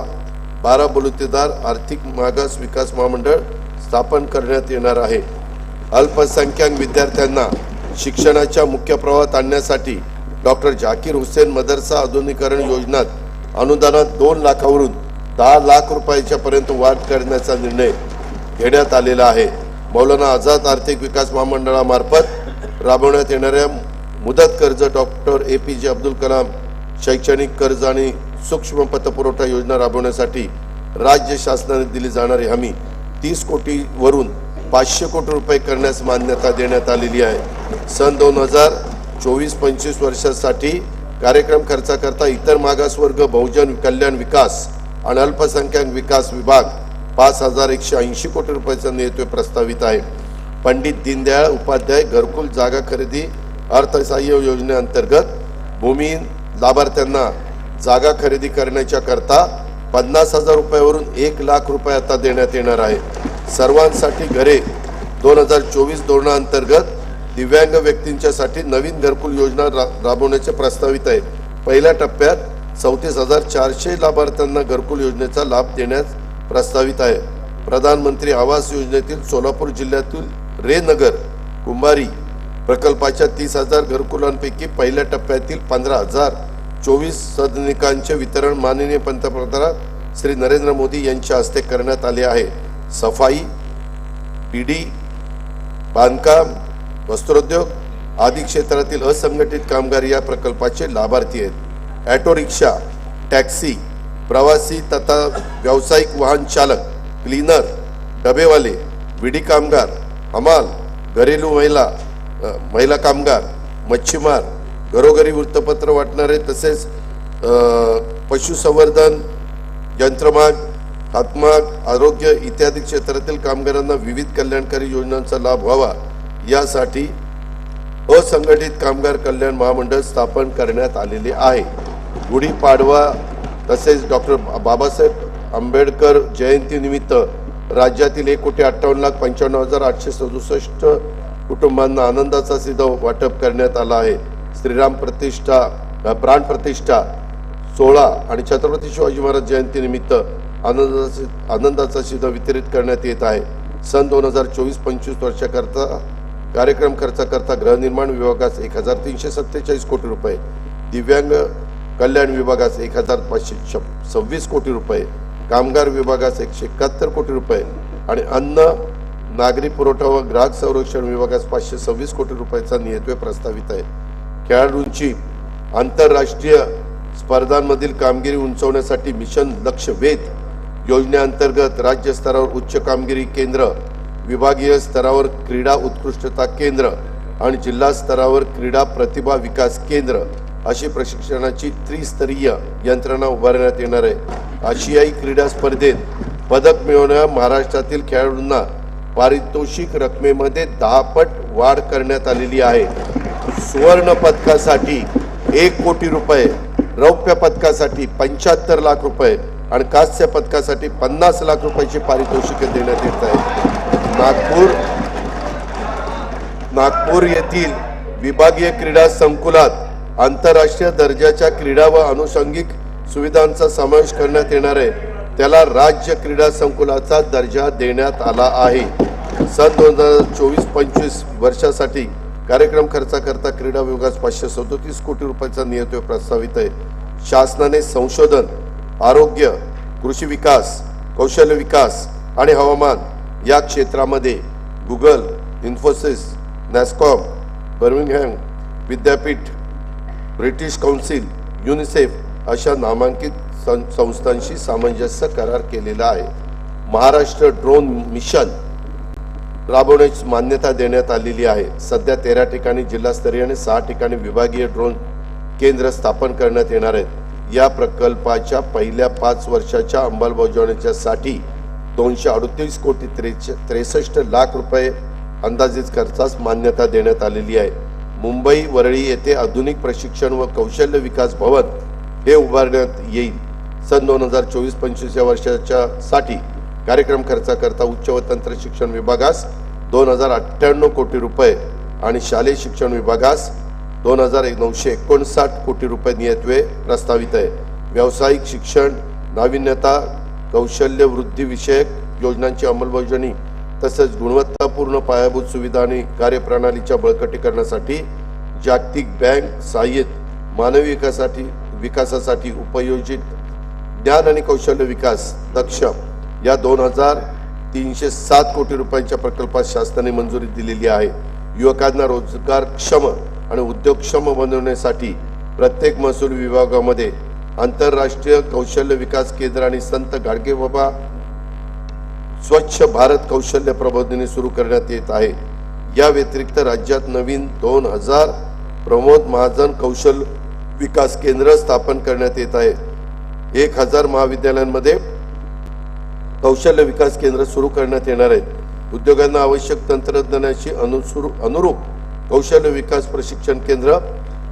12 बलुतेदार आर्थिक मागास विकास महामंडळ स्थापन करण्यात येणार आहे. अल्पसंख्याक विद्यार्थ्यांना शिक्षणाच्या मुख्य प्रवाहात आणण्यासाठी डॉक्टर झाकीर हुसेन मदरसा आधुनिकीकरण योजनेत अनुदानात 2 लाखावरून 10 लाख रुपयाच्या पर्यंत वाढ करण्याचा निर्णय घेण्यात आलेला आहे. मौलाना आझाद आर्थिक विकास महामंडळामार्फत राबवण्यात येणाऱ्या मुदत कर्ज, डॉक्टर APJ अब्दुल कलाम शैक्षणिक कर्ज आणि सूक्ष्म पतपुरवठा योजना राबवण्यासाठी राज्य शासनाने दिली जाणारी हमी 30 कोटीवरून 500 कोटी रुपये करण्यास मान्यता देण्यात आलेली आहे. सन 2024-25 वर्षासाठी कार्यक्रम खर्चाकरता इतर मागासवर्ग, बहुजन कल्याण विकास आणि अल्पसंख्याक विकास विभाग 5180 कोटी रुपयाचा निधी प्रस्तावित आहे. पंडित दीनदयाळ उपाध्याय घरकुल जागा खरेदी अर्थसहाय्य योजनेअंतर्गत भूमिहीन लाभार्थ्यांना जागा खरेदी करण्याच्या करता 50,000 रुपयावरून 1 लाख रुपये आता देण्यात येणार आहे. सर्वांसाठी घरे 2024 धोरणाअंतर्गत दिव्यांग व्यक्तींच्यासाठी नवीन घरकुल योजना राबवण्याचे प्रस्तावित आहे. पहिल्या टप्प्यात 34,400 लाभार्थ्यांना घरकुल योजनेचा लाभ देण्यास प्रस्तावित आहे. प्रधानमंत्री आवास योजनेतील सोलापूर जिल्ह्यातील रेनगर कुंभारी प्रकल्पाच्या 30,000 घरकुलांपैकी पहिल्या टप्प्यातील 15,024 सदनिकांचे वितरण माननीय पंतप्रधान श्री नरेंद्र मोदी यांच्या हस्ते करण्यात आले आहे. सफाई, PD, बांधकाम, वस्त्रोद्योग आदी क्षेत्रातील असंघटित कामगार या प्रकल्पाचे लाभार्थी आहेत. ऑटो रिक्षा, टॅक्सी, प्रवासी तथा व्यावसायिक वाहन चालक, क्लीनर, डबेवाले, विडी कामगार, हमाल, घरेलू महिला कामगार, मच्छीमार, घरोघरी वृत्तपत्र वाटणारे तसेच पशुसंवर्धन, यंत्रमाग, हातमाग, आरोग्य इत्यादी क्षेत्रातील कामगारांना विविध कल्याणकारी योजनांचा लाभ व्हावा यासाठी असंघटित कामगार कल्याण महामंडळ स्थापन करण्यात आलेले आहे. गुढीपाडवा तसेच डॉक्टर बाबासाहेब आंबेडकर जयंती निमित्त राज्यातील 1,58,95,867 कुटुंबांना आनंदाचा सिधा वाटप करण्यात आला आहे. श्रीराम प्रतिष्ठा, प्राण प्रतिष्ठा सोहळा आणि छत्रपती शिवाजी महाराज जयंती निमित्त आनंदाचा सिधा वितरित करण्यात येत आहे. सन 2024-25 वर्षाकरता कार्यक्रम खर्चाकरता गृहनिर्माण विभागास 1,347 कोटी रुपये, दिव्यांग कल्याण विभागास 1,526 कोटी रुपये, कामगार विभागास 171 कोटी रुपये आणि अन्न नागरी पुरवठा व ग्राहक संरक्षण विभागास 526 कोटी रुपयाचा निधी प्रस्तावित आहे. खेळाडूंची आंतरराष्ट्रीय स्पर्धांमधील कामगिरी उंचावण्यासाठी मिशन लक्ष्य वेध योजनेअंतर्गत राज्य स्तरावर उच्च कामगिरी केंद्र, विभागीय स्तरावर क्रीडा उत्कृष्टता केंद्र आणि जिल्हा स्तरावर क्रीडा प्रतिभा विकास केंद्र अशी प्रशिक्षणाची त्रिस्तरीय यंत्रणा उभारण्यात येणार आहे। आशियाई क्रीडा स्पर्धेत पदक मिळवणाऱ्या महाराष्ट्रातील खेळाडूंना पारितोषिक रकमेमध्ये 10 पट वाढ करण्यात आलेली आहे। सुवर्ण पदकासाठी 1 कोटी रुपये, रौप्य पदकासाठी 75 लाख रुपये आणि कांस्य पदकासाठी 50 लाख रुपयाची पारितोषिके देण्यात येत आहेत। नागपूर येथील विभागीय क्रीडा संकुलात आंतरराष्ट्रीय दर्जाच्या क्रीडा व अनुषंगिक सुविधांचा समावेश करण्यात येणार आहे। त्याला राज्य क्रीडा संकुलाचा दर्जा देण्यात आला आहे। सन 2024-25 वर्षासाठी कार्यक्रम खर्चाकरता क्रीडा विभागास 537 कोटी रुपयाचा नियतव्यय प्रस्तावित आहे। शासनाने संशोधन, आरोग्य, कृषी विकास, कौशल्य विकास आणि हवामान या क्षेत्रामध्ये गुगल, इन्फोसिस, नॅस्कॉम, बर्मिंगहॅम विद्यापीठ, ब्रिटिश काउन्सिल, युनिसेफ अशा नामांकित संस्थांशी सामंजस्य करार केलेला आहे। महाराष्ट्र ड्रोन मिशन राबवण्याची मान्यता देण्यात आलेली आहे। सध्या 13 ठिकाणी जिल्हास्तरीय आणि 6 ठिकाणी विभागीय ड्रोन केंद्र स्थापन करण्यात येणार आहेत। या प्रकल्पाच्या पहिल्या 5 वर्षाच्या अंमलबजावणीसाठी 238 कोटी 63 लाख रुपये अंदाजित खर्चास मान्यता देण्यात आलेली आहे। मुंबई वरळी येथे आधुनिक प्रशिक्षण व कौशल्य विकास भवन हे उभारण्यात येईल। सन 2024-25 या वर्षाच्या साठी कार्यक्रम खर्चाकरता उच्च व तंत्र शिक्षण विभागास 2098 कोटी रुपये आणि शालेय शिक्षण विभागास 2959 कोटी रुपये नियतव्यय प्रस्तावित आहे। व्यावसायिक शिक्षण, नाविन्यता, कौशल्य वृद्धी विषयक योजनांची अंमलबजावणी तसेच गुणवत्तापूर्ण पायाभूत सुविधा आणि कार्यप्रणालीच्या बळकटीकरणासाठी जागतिक बँक सहाय्यित मानवी विकासासाठी उपयोजित ज्ञान आणि कौशल्य विकास दक्ष या 2307 कोटी रुपयांच्या प्रकल्पास शासनाने मंजुरी दिलेली आहे। युवकांना रोजगारक्षम आणि उद्योगक्षम बनवण्यासाठी प्रत्येक महसूल विभागामध्ये आंतरराष्ट्रीय कौशल्य विकास केंद्र आणि संत गाडगेबाबा स्वच्छ भारत कौशल्य प्रबोधिनी सुरू करण्यात येत आहे। या व्यतिरिक्त राज्यात नवीन 2000 प्रमोद महाजन कौशल्य विकास केंद्र स्थापन करण्यात येत आहे। 1000 महाविद्यालयांमध्ये कौशल्य विकास केंद्र सुरू करण्यात येणार आहेत। उद्योगांना आवश्यक तंत्रज्ञानाशी अनुरूप कौशल्य विकास प्रशिक्षण केंद्र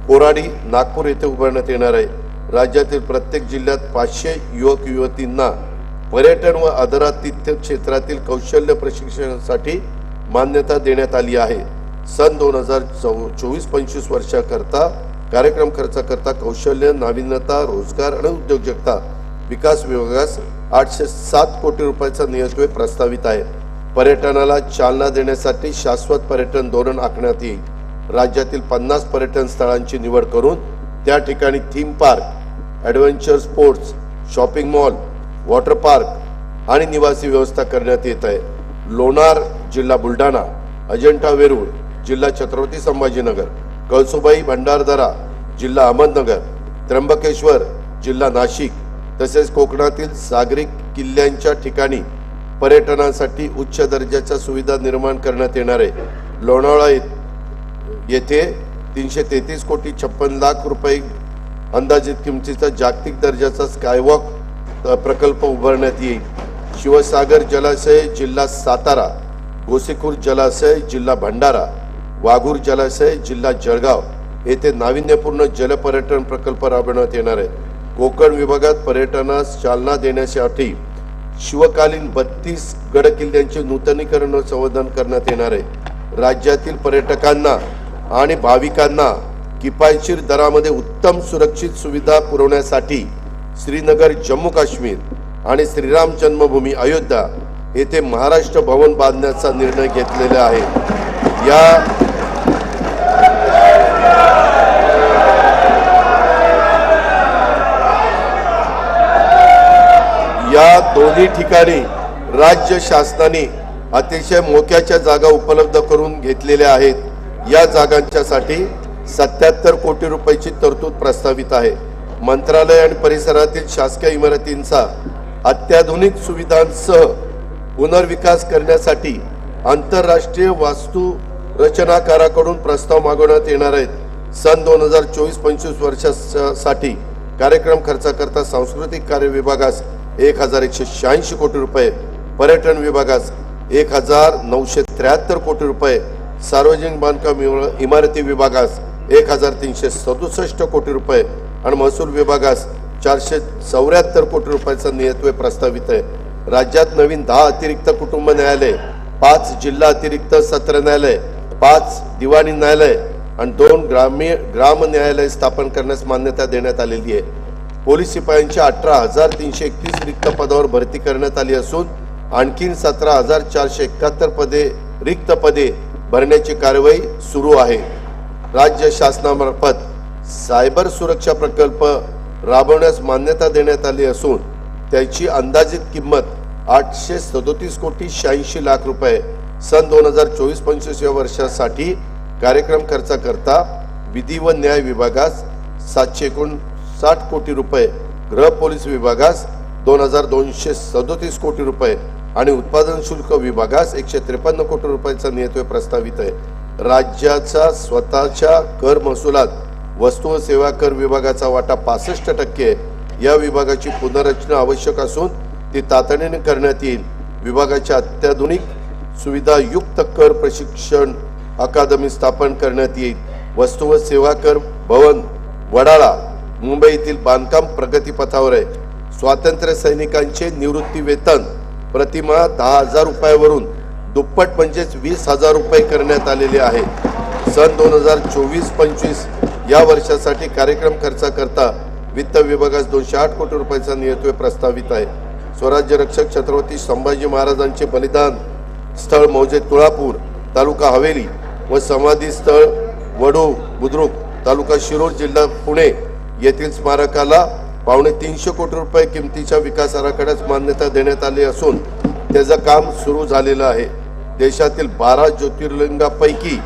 कोराडी, नागपूर येथे उभारण्यात येणार आहे। राज्यातील प्रत्येक जिल्ह्यात 500 युवक युवतींना पर्यटन व आदरातिथ्य क्षेत्रातील कौशल्य प्रशिक्षणासाठी मान्यता देण्यात आली आहे। सन 2024-25 वर्षाकरता कार्यक्रम खर्चाकरता कौशल्य, नाविन्यता, रोजगार आणि उद्योजकता विकास विभागास 807 कोटी रुपयाचा नियतव्यय प्रस्तावित आहे। पर्यटनाला चालना देण्यासाठी शाश्वत पर्यटन धोरण आखण्यात येईल। राज्यातील 50 पर्यटन स्थळांची निवड करून त्या ठिकाणी theme park, adventure sports, shopping mall, water park आणि निवासी व्यवस्था करण्यात येत आहे। लोणार जिल्हा बुलढाणा, अजिंठा वेरूळ जिल्हा छत्रपती संभाजीनगर, कळसुबाई भंडारदरा जिल्हा अहमदनगर, त्र्यंबकेश्वर जिल्हा नाशिक तसेच कोकणातील सागरी किल्ल्यांच्या ठिकाणी पर्यटनासाठी उच्च दर्जाच्या सुविधा निर्माण करण्यात येणार आहे। लोणावळा येथे 333 कोटी 56 लाख रुपये अंदाजित किमतीचा जागतिक दर्जाचा स्कायवॉक प्रकल्प उभारण्यात येईल। शिवसागर जलाशय जिल्हा सातारा, गोसीखुर्द जलाशय जिल्हा भंडारा, वाघूर जलाशय जिल्हा जळगाव येथे नाविन्यपूर्ण जलपर्यटन प्रकल्प राबवण्यात येणार आहे। कोकण विभागात पर्यटनास चालना देण्यासाठी शिवकालीन 32 गडकिल्ल्यांचे नूतनीकरण व संवर्धन करण्यात येणार आहे। राज्यातील पर्यटकांना आणि भाविकांना किफायतशीर दरामध्ये उत्तम सुरक्षित सुविधा पुरवण्यासाठी श्रीनगर, जम्मू काश्मीर आणि श्रीराम जन्मभूमी अयोध्या येथे महाराष्ट्र भवन बांधण्याचा निर्णय घेतलेला आहे। या दोन्ही ठिकाणी राज्य शासनाने अतिशय मोक्याच्या जागा उपलब्ध करून घेतलेल्या आहेत। या जागांच्यासाठी 77 कोटी रुपयाची तरतूद प्रस्तावित आहे। मंत्रालय आणि परिसरातील शासकीय इमारतींचा अत्याधुनिक सुविधांसह पुनर्विकास करण्यासाठी आंतरराष्ट्रीय वास्तू रचनाकाराकडून प्रस्ताव मागवण्यात येणार आहेत। सन 2024-25 वर्षासाठी कार्यक्रम खर्चाकरता सांस्कृतिक कार्य विभागास 1186 कोटी रुपये, पर्यटन विभागास 1973 कोटी रुपये, सार्वजनिक बांधकाम इमारती विभागास 1367 कोटी रुपये आणि महसूल विभागास 474 कोटी रुपयाचा नियतव्यय प्रस्तावित आहे। राज्यात नवीन 10 अतिरिक्त कुटुंब न्यायालय, 5 जिल्हा अतिरिक्त सत्र न्यायालय, 5 दिवाणी न्यायालय आणि 2 ग्राम न्यायालय स्थापन करण्यास मान्यता देण्यात आलेली आहे। पोलीस शिपायांच्या 18,331 रिक्त पदावर भरती करण्यात आली असून आणखी 17,471 रिक्त पदे भरण्याची कार्यवाही सुरू आहे। राज्य शासनामार्फत सायबर सुरक्षा प्रकल्प राबवण्यास मान्यता देण्यात आली असून त्याची अंदाजित किंमत 837 कोटी 86 लाख रुपये। सन 2024-25 या वर्षासाठी कार्यक्रम खर्चाकरता विधी व न्याय विभागास 759 कोटी रुपये, गृह पोलीस विभागास 2237 कोटी रुपये आणि उत्पादन शुल्क विभागास 153 कोटी रुपयाचा नियतव्यय प्रस्तावित आहे। राज्याचा स्वतःच्या कर महसुलात वस्तू व सेवा कर विभागाचा वाटा 65% या विभागाची पुनर्रचना आवश्यक असून ती तातडीने करण्यात येईल। विभागाच्या अत्याधुनिक सुविधायुक्त कर प्रशिक्षण अकादमी स्थापन करण्यात येईल। वस्तू व सेवा कर भवन वडाळा मुंबई येथील बांधकाम प्रगतीपथावर आहे। स्वातंत्र्य सैनिकांचे निवृत्ती वेतन प्रतिमाह 10,000 रुपयावरून दुप्पट म्हणजेच 20,000 रुपये करण्यात आलेले आहे। सन 2024-25 या वर्षासाठी कार्यक्रम खर्चाकरता वित्त विभागास 208 कोटी रुपयाचा नियतव्यय प्रस्तावित आहे। स्वराज्य रक्षक छत्रपती संभाजी महाराजांचे बलिदान स्थळ मौजे तुळापूर तालुका हवेली व समाधी स्थळ वडू बुद्रुक तालुका शिरूर जिल्हा पुणे येथील स्मारकाला 250 कोटी रुपये किमतीच्या विकास आराखड्यास मान्यता देण्यात आली असून त्याचं काम सुरू झालेलं आहे। देशातील 12 ज्योतिर्लिंगापैकी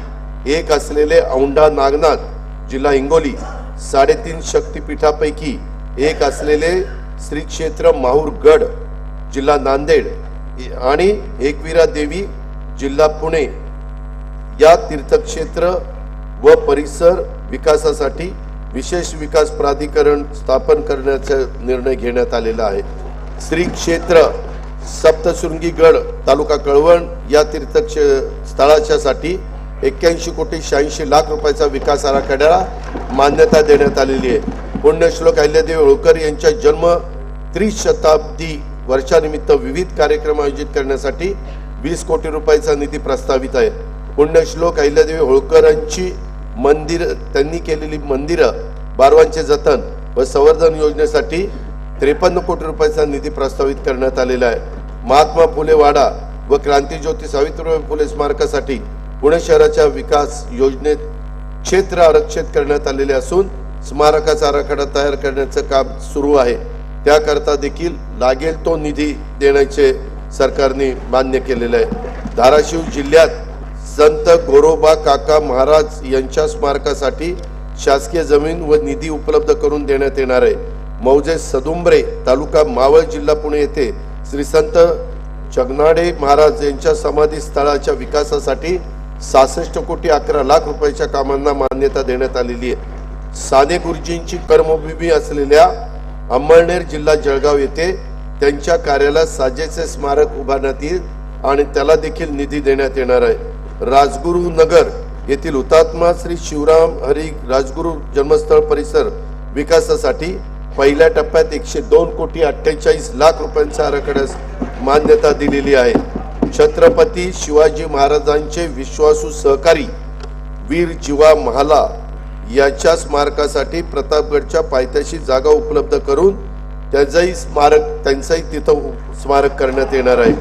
एक असलेले औंढा नागनाथ जिल्हा हिंगोली, 3.5 शक्तिपीठापैकी एक असलेले श्री क्षेत्र माहूरगड जिल्हा नांदेड आणि एकविरा देवी जिल्हा पुणे या तीर्थक्षेत्र व परिसर विकासासाठी विशेष विकास प्राधिकरण स्थापन करण्याचा निर्णय घेण्यात आलेला आहे। श्री क्षेत्र सप्तशृंगीगड तालुका कळवण या स्थळाच्या साठी 81 कोटी 86 लाख रुपयाचा विकास आराखड्याला मान्यता देण्यात आलेली आहे। पुण्यश्लोक अहिल्यादेवी होळकर यांच्या जन्म त्रिशताब्दी वर्षानिमित्त विविध कार्यक्रम आयोजित करण्यासाठी 20 कोटी रुपयाचा निधी प्रस्तावित आहे। पुण्यश्लोक अहिल्यादेवी होळकरांची त्यांनी केलेली मंदिरं बारवांचे जतन व संवर्धन योजनेसाठी 53 कोटी रुपयाचा निधी प्रस्तावित करण्यात आलेला आहे। महात्मा फुले वाडा व क्रांतीज्योती सावित्रीबाई फुले स्मारकासाठी पुणे शहराच्या विकास योजनेत क्षेत्र आरक्षित करण्यात आलेले असून स्मारकाचा आराखडा तयार करण्याचं काम सुरू आहे। त्याकरता देखील लागेल तो निधी देण्याचे सरकारने मान्य केलेले आहे। धाराशिव जिल्ह्यात संत गोरोबा काका महाराज यांच्या स्मारकासाठी शासकीय जमीन व निधी उपलब्ध करून देण्यात येणार आहे। मौजे सदुंबरे तालुका मावळ जिल्हा पुणे येथे श्री संत जगनाडे महाराज यांच्या समाधी स्थळाच्या विकासासाठी 66 कोटी 11 लाख रुपयाच्या कामांना मान्यता देण्यात आलेली आहे। साने गुरुजींची कर्मभूमी असलेल्या अंमळनेर जिल्हा जळगाव येथे त्यांच्या कार्याला साजेचे स्मारक उभारण्यात येईल आणि त्याला देखील निधी देण्यात येणार आहे। राजगुरू नगर येथील हुतात्मा श्री शिवराम हरी राजगुरू जन्मस्थळ परिसर विकासासाठी पहिल्या टप्प्यात 102 कोटी 48 लाख रुपयांच्या आराखड्यास मान्यता दिलेली आहे। छत्रपती शिवाजी महाराजांचे विश्वासू सहकारी वीर जीवा महाला याच्या स्मारकासाठी प्रतापगडच्या पायथ्याशी जागा उपलब्ध करून त्यांचाही तिथं स्मारक करण्यात येणार आहे।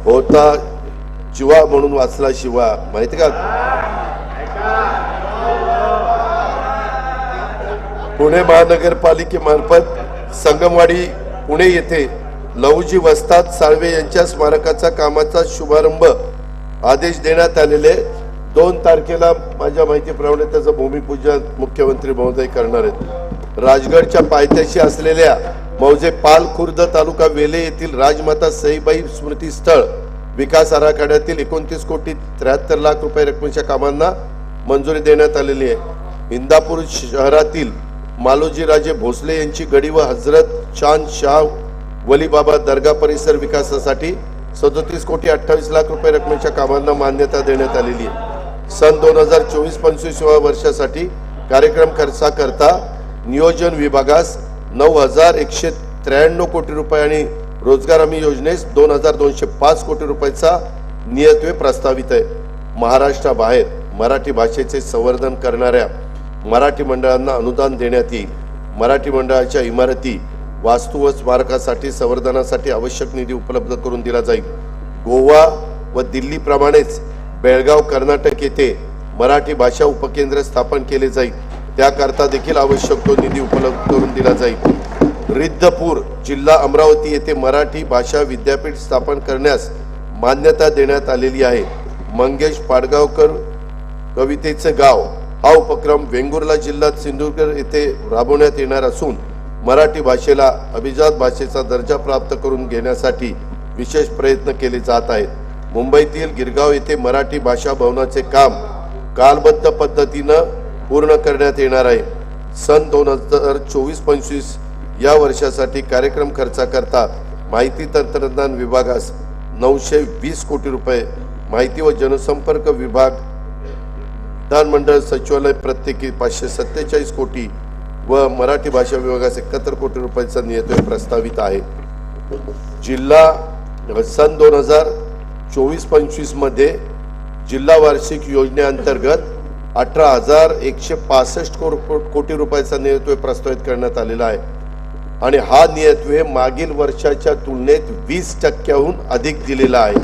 होता जीवा म्हणून वाचला शिवा, माहिती का? पुणे महानगरपालिकेमार्फत संगमवाडी पुणे येथे लहुजी वस्ताद साळवे यांच्या स्मारकाचा कामाचा शुभारंभ आदेश देण्यात आलेले। 2 तारखेला माझ्या माहितीप्रमाणे त्याचं भूमिपूजन मुख्यमंत्री महोदय करणार आहेत। राजगडच्या पायथ्याशी असलेल्या मौजे पाल खुर्द तालुका वेले येथील राजमाता सईबाई स्मृती स्थळ विकास आराखड्यातील 29 कोटी 73 लाख रुपये रकमेच्या कामांना मंजुरी देण्यात आलेली आहे। इंदापूर शहरातील मालोजी राजे भोसले यांची गडी व हजरत चांद शाह वली बाबा दर्गा परिसर विकासासाठी 37 कोटी 28 लाख रुपये रकमेच्या कामांना मान्यता देण्यात आलेली आहे। सन 2024-25 वर्षासाठी कार्यक्रम खर्चाकरता नियोजन विभागास 9,193 कोटी रुपये आणि रोजगार हमी योजनेस 2,205 कोटी रुपयाचा नियतव्यय प्रस्तावित आहे। महाराष्ट्राबाहेर मराठी भाषेचे संवर्धन करणाऱ्या मराठी मंडळांना अनुदान देण्यात येईल। मराठी मंडळाच्या इमारती वास्तू व स्मारकासाठी संवर्धनासाठी आवश्यक निधी उपलब्ध करून दिला जाईल। गोवा व दिल्ली प्रमाणेच बेळगाव कर्नाटक येथे मराठी भाषा उपकेंद्र स्थापन केले जाईल, त्याकरता देखील आवश्यक तो निधी उपलब्ध करून दिला जाईल। रिद्धपूर जिल्हा अमरावती येथे मराठी भाषा विद्यापीठ स्थापन करण्यास मान्यता देण्यात आलेली आहे। मंगेश पाडगावकर कवितेचे गाव हा उपक्रम वेंगुर्ला जिल्ह्यात सिंधुदुर्ग येथे राबवण्यात येणार असून मराठी भाषेला अभिजात भाषेचा दर्जा प्राप्त करून घेण्यासाठी विशेष प्रयत्न केले जात आहेत। मुंबईतील गिरगाव येथे मराठी भाषा भवनाचे काम कालबद्ध पद्धतीनं पूर्ण करण्यात येणार आहे। सन 2024-25 या वर्षासाठी कार्यक्रम खर्चाकरता माहिती तंत्रज्ञान विभागास 920 कोटी रुपये, माहिती व जनसंपर्क विभाग विधानमंडळ सचिवालय प्रत्येकी 547 कोटी व मराठी भाषा विभागास 71 कोटी रुपयाचा नियतव्यय प्रस्तावित आहे। जिल्हा सन 2024-25 मध्ये जिल्हा वार्षिक योजनेअंतर्गत 18,165 कोटी रुपयाचा नियतव्यय प्रस्तावित करण्यात आलेला आहे आणि हा नियतव्यय मागील वर्षाच्या तुलनेत 20% अधिक दिलेला आहे।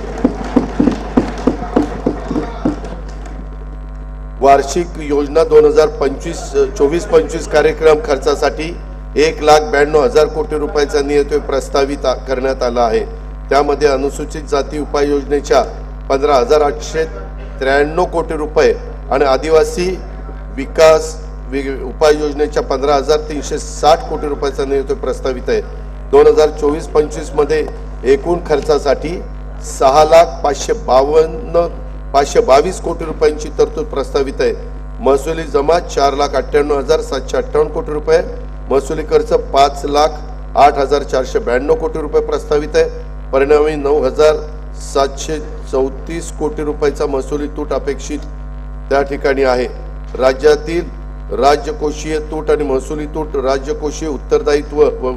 वार्षिक योजना 2024-25 कार्यक्रम खर्चासाठी 1,92,000 कोटी रुपयाचा नियतव्यय प्रस्तावित करण्यात आला आहे। त्यामध्ये अनुसूचित जाती उपाययोजनेच्या 15,893 कोटी रुपये आणि आदिवासी विकास उपाययोजनेच्या 15,360 कोटी रुपयाचा नियतव्यय प्रस्तावित आहे। 2024-25 मध्ये एकूण खर्चासाठी 6,522 कोटी रुपयांची तरतूद प्रस्तावित आहे। महसुली जमा 4,98,758 कोटी रुपये, महसुली खर्च 5,08,492 कोटी रुपये प्रस्तावित आहे। परिणामी 9,734 कोटी रुपयाचा महसुली तूट अपेक्षित त्या ठिकाणी आहे। राज्यातील राज्यकोषीय तूट आणि महसुली तूट राज्यकोषीय उत्तरदायित्व व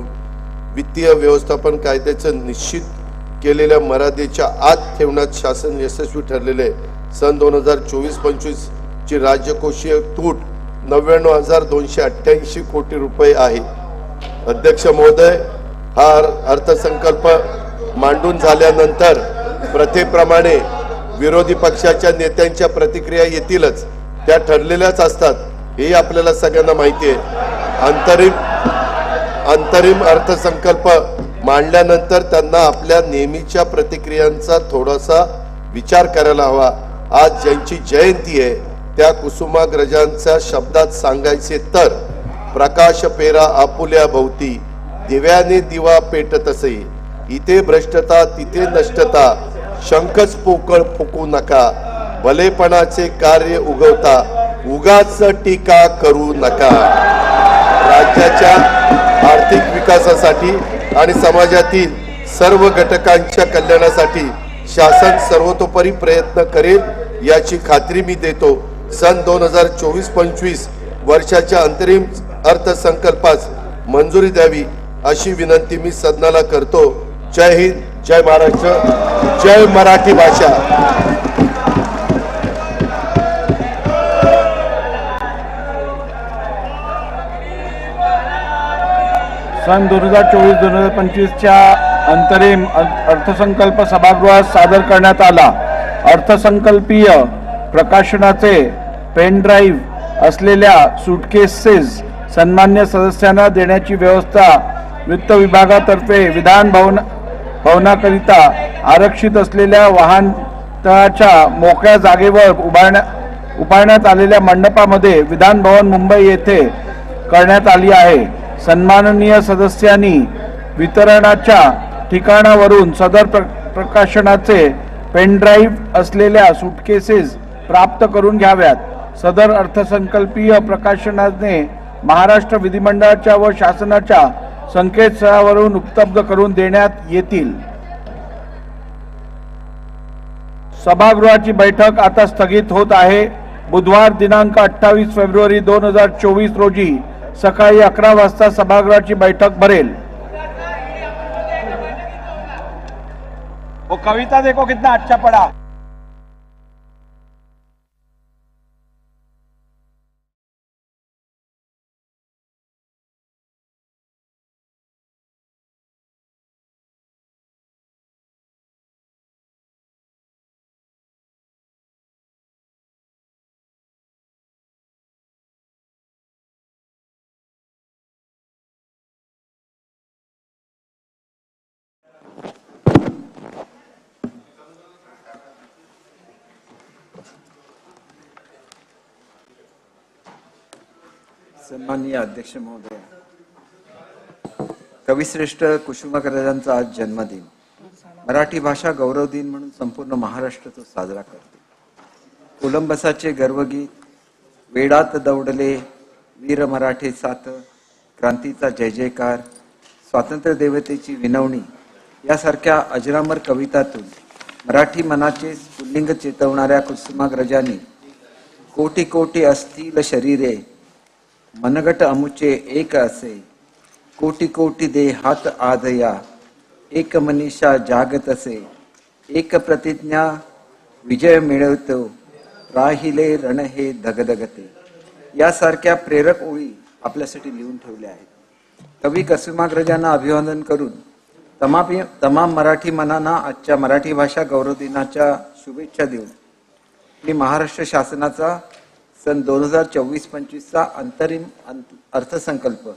वित्तीय व्यवस्थापन कायद्याचे निश्चित केलेल्या मर्यादेच्या आत ठेवण्यात शासन यशस्वी ठरलेले आहे। सन 2024-25 ची राज्यकोषीय तूट 99,288 कोटी रुपये आहे। अध्यक्ष महोदय, हा अर्थसंकल्प मांडून झाल्यानंतर प्रथेप्रमाणे विरोधी पक्षाच्या नेत्यांच्या प्रतिक्रिया येतीलच, त्या ठरलेल्याच असतात, हे आपल्याला सगळ्यांना माहिती आहे। अंतरिम अर्थसंकल्प मांडल्यानंतर त्यांना आपल्या नेहमीच्या प्रतिक्रियांचा थोडासा विचार करायला हवा। आज ज्यांची जयंती आहे त्या कुसुमाग्रजांच्या शब्दात सांगायचे तर, प्रकाश पेरा आपुल्या भोवती, दिव्याने दिवा पेटत असे, इथे भ्रष्टता तिथे नष्टता, शंखच पोकळ फुकू नका, भलेपणाचे कार्य उगवता, उगाच टीका करू नका। राज्याच्या आर्थिक विकासासाठी आणि समाजातील सर्व घटकांच्या कल्याणासाठी शासन सर्वतोपरी प्रयत्न करेल याची खात्री मी देतो। सन 2024-25 वर्षाच्या अंतरिम अर्थसंकल्पास मंजुरी द्यावी अशी विनंती मी सदनाला करतो। जय हिंद, जय महाराष्ट्र, जय मराठी भाषा। सन 2024-2025च्या अंतरिम अर्थसंकल्प सभागृहात सादर करण्यात आला। अर्थसंकल्पीय प्रकाशनाचे पेन ड्राईव्ह असलेल्या सुटकेसेस सन्मान्य सदस्यांना देण्याची व्यवस्था वित्त विभागातर्फे विधान भवनाकरिता आरक्षित असलेल्या वाहनतळाच्या मोकळ्या जागेवर उभारण्यात आलेल्या मंडपामध्ये विधान भवन मुंबई येथे करण्यात आली आहे। सन्माननीय सदस्यांनी वितरणाच्या ठिकाणावरून सदर प्रकाशनाचे पेनड्राईव्ह असलेल्या सुटकेसेस प्राप्त करून घ्याव्यात। सदर अर्थसंकल्पीय प्रकाशनाने महाराष्ट्र विधिमंडळाच्या व शासनाच्या संकेतस्थळावरून उपलब्ध करून देण्यात येतील। सभागृहाची बैठक आता स्थगित होत आहे। बुधवार दिनांक 28 फेब्रुवारी 2024 रोजी सकाळी 11 वाजता सभागृहाची बैठक भरेल। वो कविता देखो कितना अच्छा पढ़ा। सन्माननीय अध्यक्ष महोदय, कविश्रेष्ठ कुसुमाग्रजांचा आज जन्मदिन, मराठी भाषा गौरव दिन म्हणून संपूर्ण महाराष्ट्र तो साजरा करतो। कोलंबसाचे गर्वगीत, वेडात दौडले वीर मराठे सात, क्रांतीचा जय जयकार, स्वातंत्र्य देवतेची विनवणी यासारख्या अजरामर कवितातून मराठी मनाचे स्फुल्लिंग चेतवणाऱ्या कुसुमाग्रजांनी कोटी कोटी असतील शरीरे, मनगट अमुचे एक असे, कोटी कोटी देहात आदया, एक मनीषा जागत असे, एक प्रतिज्ञा विजय मिळवतो, राहिले रण हे धगधगते यासारख्या प्रेरक ओळी आपल्यासाठी लिहून ठेवल्या आहेत। कवी कुसुमाग्रजांना अभिवादन करून तमाम मराठी मनांना आजच्या मराठी भाषा गौरव दिनाच्या शुभेच्छा देऊन मी महाराष्ट्र शासनाचा सन 2024-25चा अंतरिम अर्थसंकल्प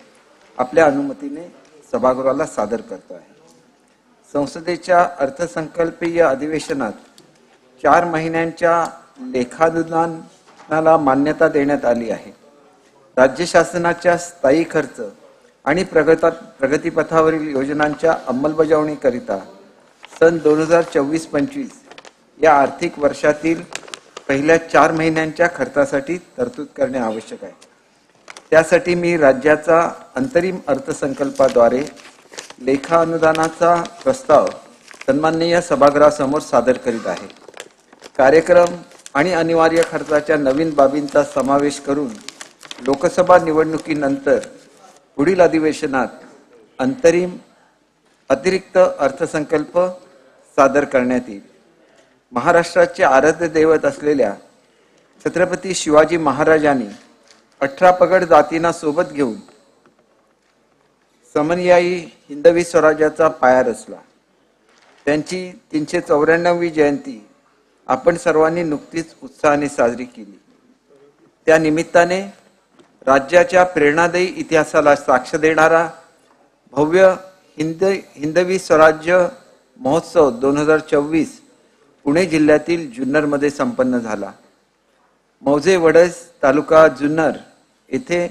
आपल्या अनुमतीने सभागृहाला सादर करतो आहे। संसदेच्या अर्थसंकल्पीय अधिवेशनात 4 महिन्यांच्या लेखानुदानाला मान्यता देण्यात आली आहे। राज्य शासनाच्या स्थायी खर्च आणि प्रगतीपथावरील योजनांच्या अंमलबजावणीकरिता सन 2024-25 या आर्थिक वर्षातील पहिल्या 4 महिन्यांच्या खर्चासाठी तरतूद करणे आवश्यक आहे। त्यासाठी मी राज्याचा अंतरिम अर्थसंकल्पाद्वारे लेखा अनुदानाचा प्रस्ताव सन्माननीय सभागृहासमोर सादर करीत आहे। कार्यक्रम आणि अनिवार्य खर्चाच्या नवीन बाबींचा समावेश करून लोकसभा निवडणुकीनंतर पुढील अधिवेशनात अंतरिम अतिरिक्त अर्थसंकल्प सादर करण्यात येईल। महाराष्ट्राचे आराध्य दैवत असलेल्या छत्रपती शिवाजी महाराजांनी 18 पगड जातींना सोबत घेऊन समन्यायी हिंदवी स्वराज्याचा पाया रचला। त्यांची 394वी जयंती आपण सर्वांनी नुकतीच उत्साहाने साजरी केली। त्या निमित्ताने राज्याच्या प्रेरणादायी इतिहासाला साक्ष देणारा भव्य हिंदवी स्वराज्य महोत्सव 2024 पुणे जिल्ह्यातील जुन्नरमध्ये संपन्न झाला। मौजे वडस तालुका जुन्नर येथे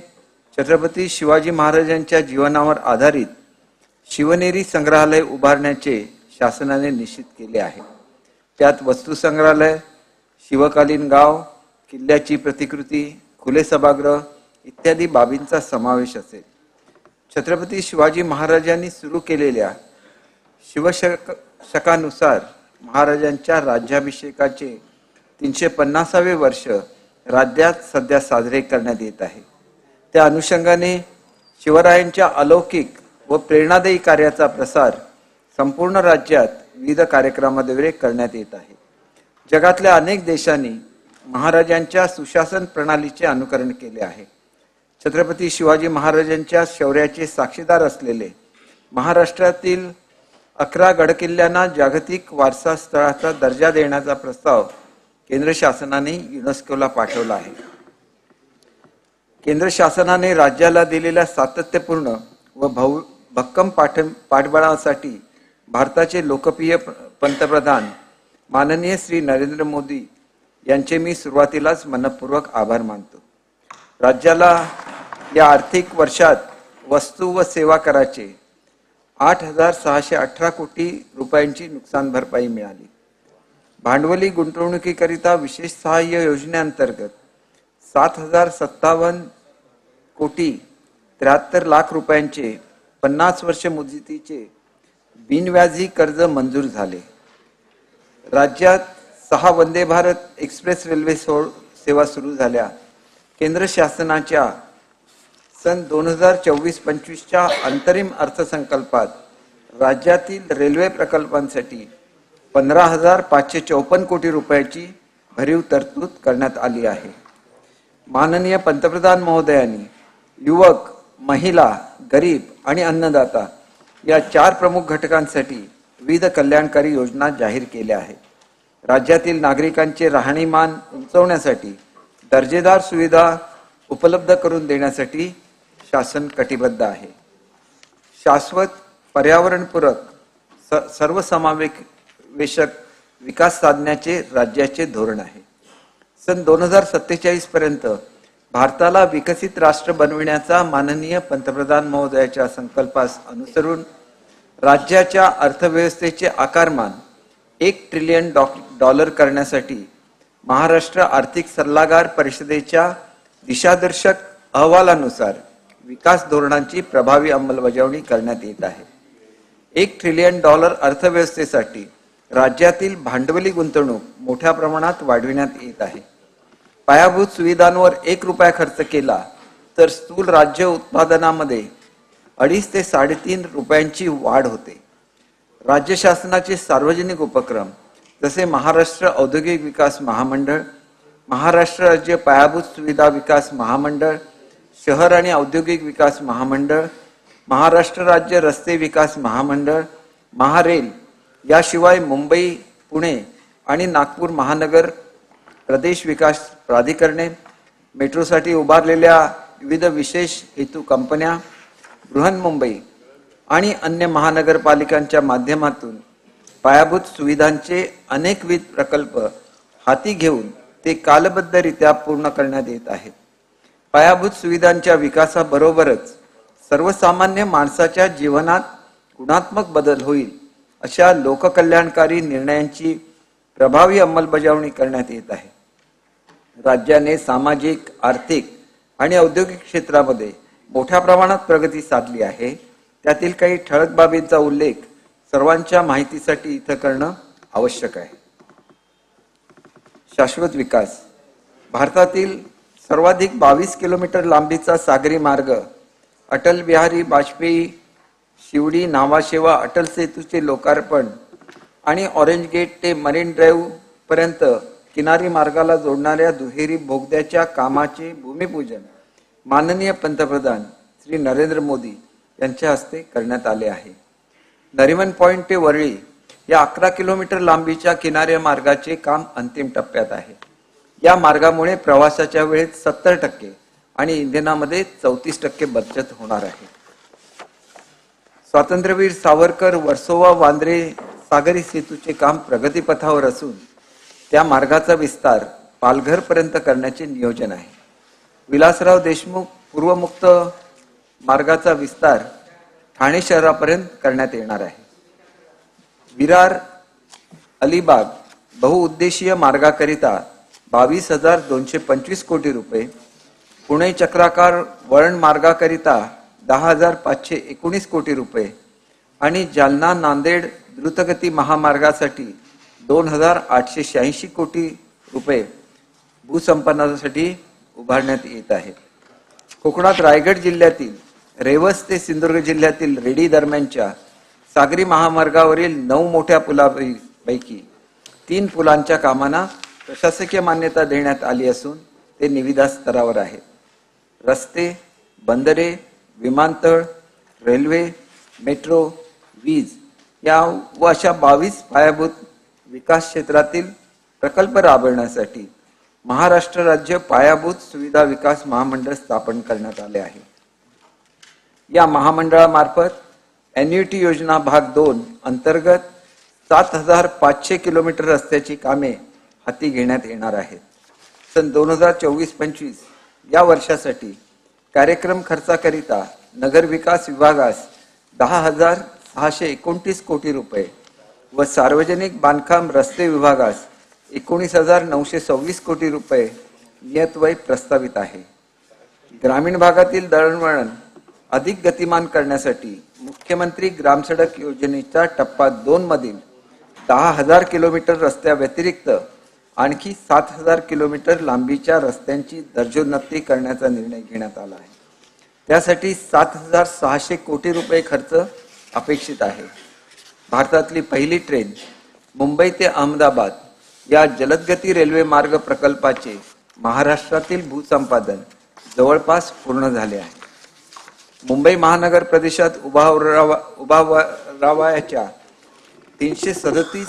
छत्रपती शिवाजी महाराजांच्या जीवनावर आधारित शिवनेरी संग्रहालय उभारण्याचे शासनाने निश्चित केले आहे। त्यात वस्तू संग्रहालय, शिवकालीन गाव, किल्ल्याची प्रतिकृती, खुले सभागृह इत्यादी बाबींचा समावेश असेल। छत्रपती शिवाजी महाराजांनी सुरू केलेल्या शिवशकानुसार महाराजांच्या राज्याभिषेकाचे 350वे वर्ष राज्यात सध्या साजरे करण्यात येत आहे। त्या अनुषंगाने शिवरायांच्या अलौकिक व प्रेरणादायी कार्याचा प्रसार संपूर्ण राज्यात विविध कार्यक्रमाद्वारे करण्यात येत आहे। जगातल्या अनेक देशांनी महाराजांच्या सुशासन प्रणालीचे अनुकरण केले आहे। छत्रपती शिवाजी महाराजांच्या शौर्याचे साक्षीदार असलेले महाराष्ट्रातील 11 गडकिल्ल्यांना जागतिक वारसा स्थळाचा दर्जा देण्याचा प्रस्ताव केंद्र शासनाने युनेस्कोला पाठवला आहे। केंद्र शासनाने राज्याला दिलेल्या सातत्यपूर्ण व भक्कम पाठबळासाठी भारताचे लोकप्रिय पंतप्रधान माननीय श्री नरेंद्र मोदी यांचे मी सुरुवातीलाच मनपूर्वक आभार मानतो। राज्याला या आर्थिक वर्षात वस्तू व सेवा कराचे 8,618 कोटी रुपयांची नुकसान भरपाई मिळाली। भांडवली गुंतवणुकीकरिता विशेष सहाय्य योजनेअंतर्गत 7,057 कोटी 73 लाख रुपयांचे 50 वर्ष मुदतीचे बिनव्याजी कर्ज मंजूर झाले. राज्यात 6 वंदे भारत एक्सप्रेस रेल्वे सेवा सुरू झाल्या. केंद्र शासनाच्या सन 2024-25च्या अंतरिम अर्थसंकल्पात राज्यातील रेल्वे प्रकल्पांसाठी 15,554 कोटी रुपयाची भरीव तरतूद करण्यात आली आहे. माननीय पंतप्रधान महोदयांनी युवक, महिला, गरीब आणि अन्नदाता या 4 प्रमुख घटकांसाठी विविध कल्याणकारी योजना जाहीर केल्या आहेत. राज्यातील नागरिकांचे राहणीमान उंचवण्यासाठी दर्जेदार सुविधा उपलब्ध करून देण्यासाठी शासन कटिबद्ध आहे. शाश्वत, पर्यावरणपूरक, सर्वसमावेशक विकास साधण्याचे राज्याचे धोरण आहे. सन 2047 पर्यंत भारताला विकसित राष्ट्र बनविण्याचा माननीय पंतप्रधान महोदयाच्या संकल्पास अनुसरून राज्याच्या अर्थव्यवस्थेचे आकारमान $1 ट्रिलियन करण्यासाठी महाराष्ट्र आर्थिक सल्लागार परिषदेच्या दिशादर्शक अहवालानुसार विकास धोरणांची प्रभावी अंमलबजावणी करण्यात येत आहे. $1 ट्रिलियन अर्थव्यवस्थेसाठी राज्यातील भांडवली गुंतवणूक मोठ्या प्रमाणात वाढविण्यात येत आहे. पायाभूत सुविधांवर ₹1 खर्च केला तर स्थूल राज्य उत्पादनामध्ये 2.5 ते 3.5 रुपयांची वाढ होते. राज्य शासनाचे सार्वजनिक उपक्रम जसे महाराष्ट्र औद्योगिक विकास महामंडळ, महाराष्ट्र राज्य पायाभूत सुविधा विकास महामंडळ, शहर आणि औद्योगिक विकास महामंडळ, महाराष्ट्र राज्य रस्ते विकास महामंडळ, महारेल, याशिवाय मुंबई, पुणे आणि नागपूर महानगर प्रदेश विकास प्राधिकरणे, मेट्रोसाठी उभारलेल्या विविध विशेष हेतू कंपन्या, बृहन्मुंबई आणि अन्य महानगरपालिकांच्या माध्यमातून पायाभूत सुविधांचे अनेकविध प्रकल्प हाती घेऊन ते कालबद्धरित्या पूर्ण करण्यात येत आहेत. पायाभूत सुविधांच्या विकासाबरोबरच सर्वसामान्य माणसाच्या जीवनात गुणात्मक बदल होईल अशा लोककल्याणकारी निर्णयांची प्रभावी अंमलबजावणी करण्यात येत आहे. राज्याने सामाजिक, आर्थिक आणि औद्योगिक क्षेत्रामध्ये मोठ्या प्रमाणात प्रगती साधली आहे. त्यातील काही ठळक बाबींचा उल्लेख सर्वांच्या माहितीसाठी इथं करणं आवश्यक आहे. शाश्वत विकास. भारतातील सर्वाधिक 22 किलोमीटर लांबीचा सागरी मार्ग अटल बिहारी वाजपेयी शिवडी नावाशेवा अटल सेतूचे लोकार्पण आणि ऑरेंज गेट ते मरीन ड्राईव्ह पर्यंत किनारी मार्गाला जोडणाऱ्या दुहेरी बोगद्याच्या कामाचे भूमिपूजन माननीय पंतप्रधान श्री नरेंद्र मोदी यांच्या हस्ते करण्यात आले आहे. नरिमन पॉइंट ते वरळी या 11 किलोमीटर लांबीच्या किनारी मार्गाचे काम अंतिम टप्प्यात आहे. या मार्गामुळे प्रवासाच्या वेळेत 70% आणि इंधनामध्ये 34% बचत होणार आहे. स्वातंत्र्यवीर सावरकर वर्सोवा वांद्रे सागरी सेतूचे काम प्रगतीपथावर असून त्या मार्गाचा विस्तार पालघर पर्यंत करण्याचे नियोजन आहे. विलासराव देशमुख पूर्वमुक्त मार्गाचा विस्तार ठाणे शहरापर्यंत करण्यात येणार आहे. विरार अलिबाग बहुउद्देशीय मार्गाकरिता 22,225 कोटी रुपये, पुणे चक्राकार वळण मार्गाकरिता 10,519 कोटी रुपये आणि जालना नांदेड द्रुतगती महामार्गासाठी 2,886 कोटी रुपये भूसंपादनासाठी उभारण्यात येत आहे. कोकणात रायगड जिल्ह्यातील रेवस ते सिंधुदुर्ग जिल्ह्यातील रेडी दरम्यानच्या सागरी महामार्गावरील 9 मोठ्या पुलांपैकी 3 पुलांच्या कामांना प्रशासकीय मान्यता देण्यात आली असून ते निविदा स्तरावर आहेत. रस्ते, बंदरे, विमानतळ, रेल्वे, मेट्रो, वीज या व अशा 22 पायाभूत विकास क्षेत्रातील प्रकल्प राबवण्यासाठी महाराष्ट्र राज्य पायाभूत सुविधा विकास महामंडळ स्थापन करण्यात आले आहे. या महामंडळामार्फत एन्युटी योजना भाग 2 अंतर्गत 7,500 किलोमीटर रस्त्याची कामे हाती घेण्यात येणार आहेत. सन 2024-25 या वर्षासाठी कार्यक्रम खर्चाकरिता नगर विकास विभागास 10,629 कोटी रुपये व सार्वजनिक बांधकाम रस्ते विभागास 19,926 कोटी रुपये नियतव्यय प्रस्तावित आहे. ग्रामीण भागातील दळणवळण अधिक गतिमान करण्यासाठी मुख्यमंत्री ग्रामसडक योजनेच्या टप्पा 2 मधील 10,000 किलोमीटर रस्त्याव्यतिरिक्त आणखी 7,000 किलोमीटर लांबीच्या रस्त्यांची दर्जोन्नती करण्याचा निर्णय घेण्यात आला आहे. त्यासाठी 7,600 कोटी रुपये खर्च अपेक्षित आहे. भारतातली पहिली ट्रेन मुंबई ते अहमदाबाद या जलदगती रेल्वे मार्ग प्रकल्पाचे महाराष्ट्रातील भूसंपादन जवळपास पूर्ण झाले आहे. मुंबई महानगर प्रदेशात उभारावयाच्या 337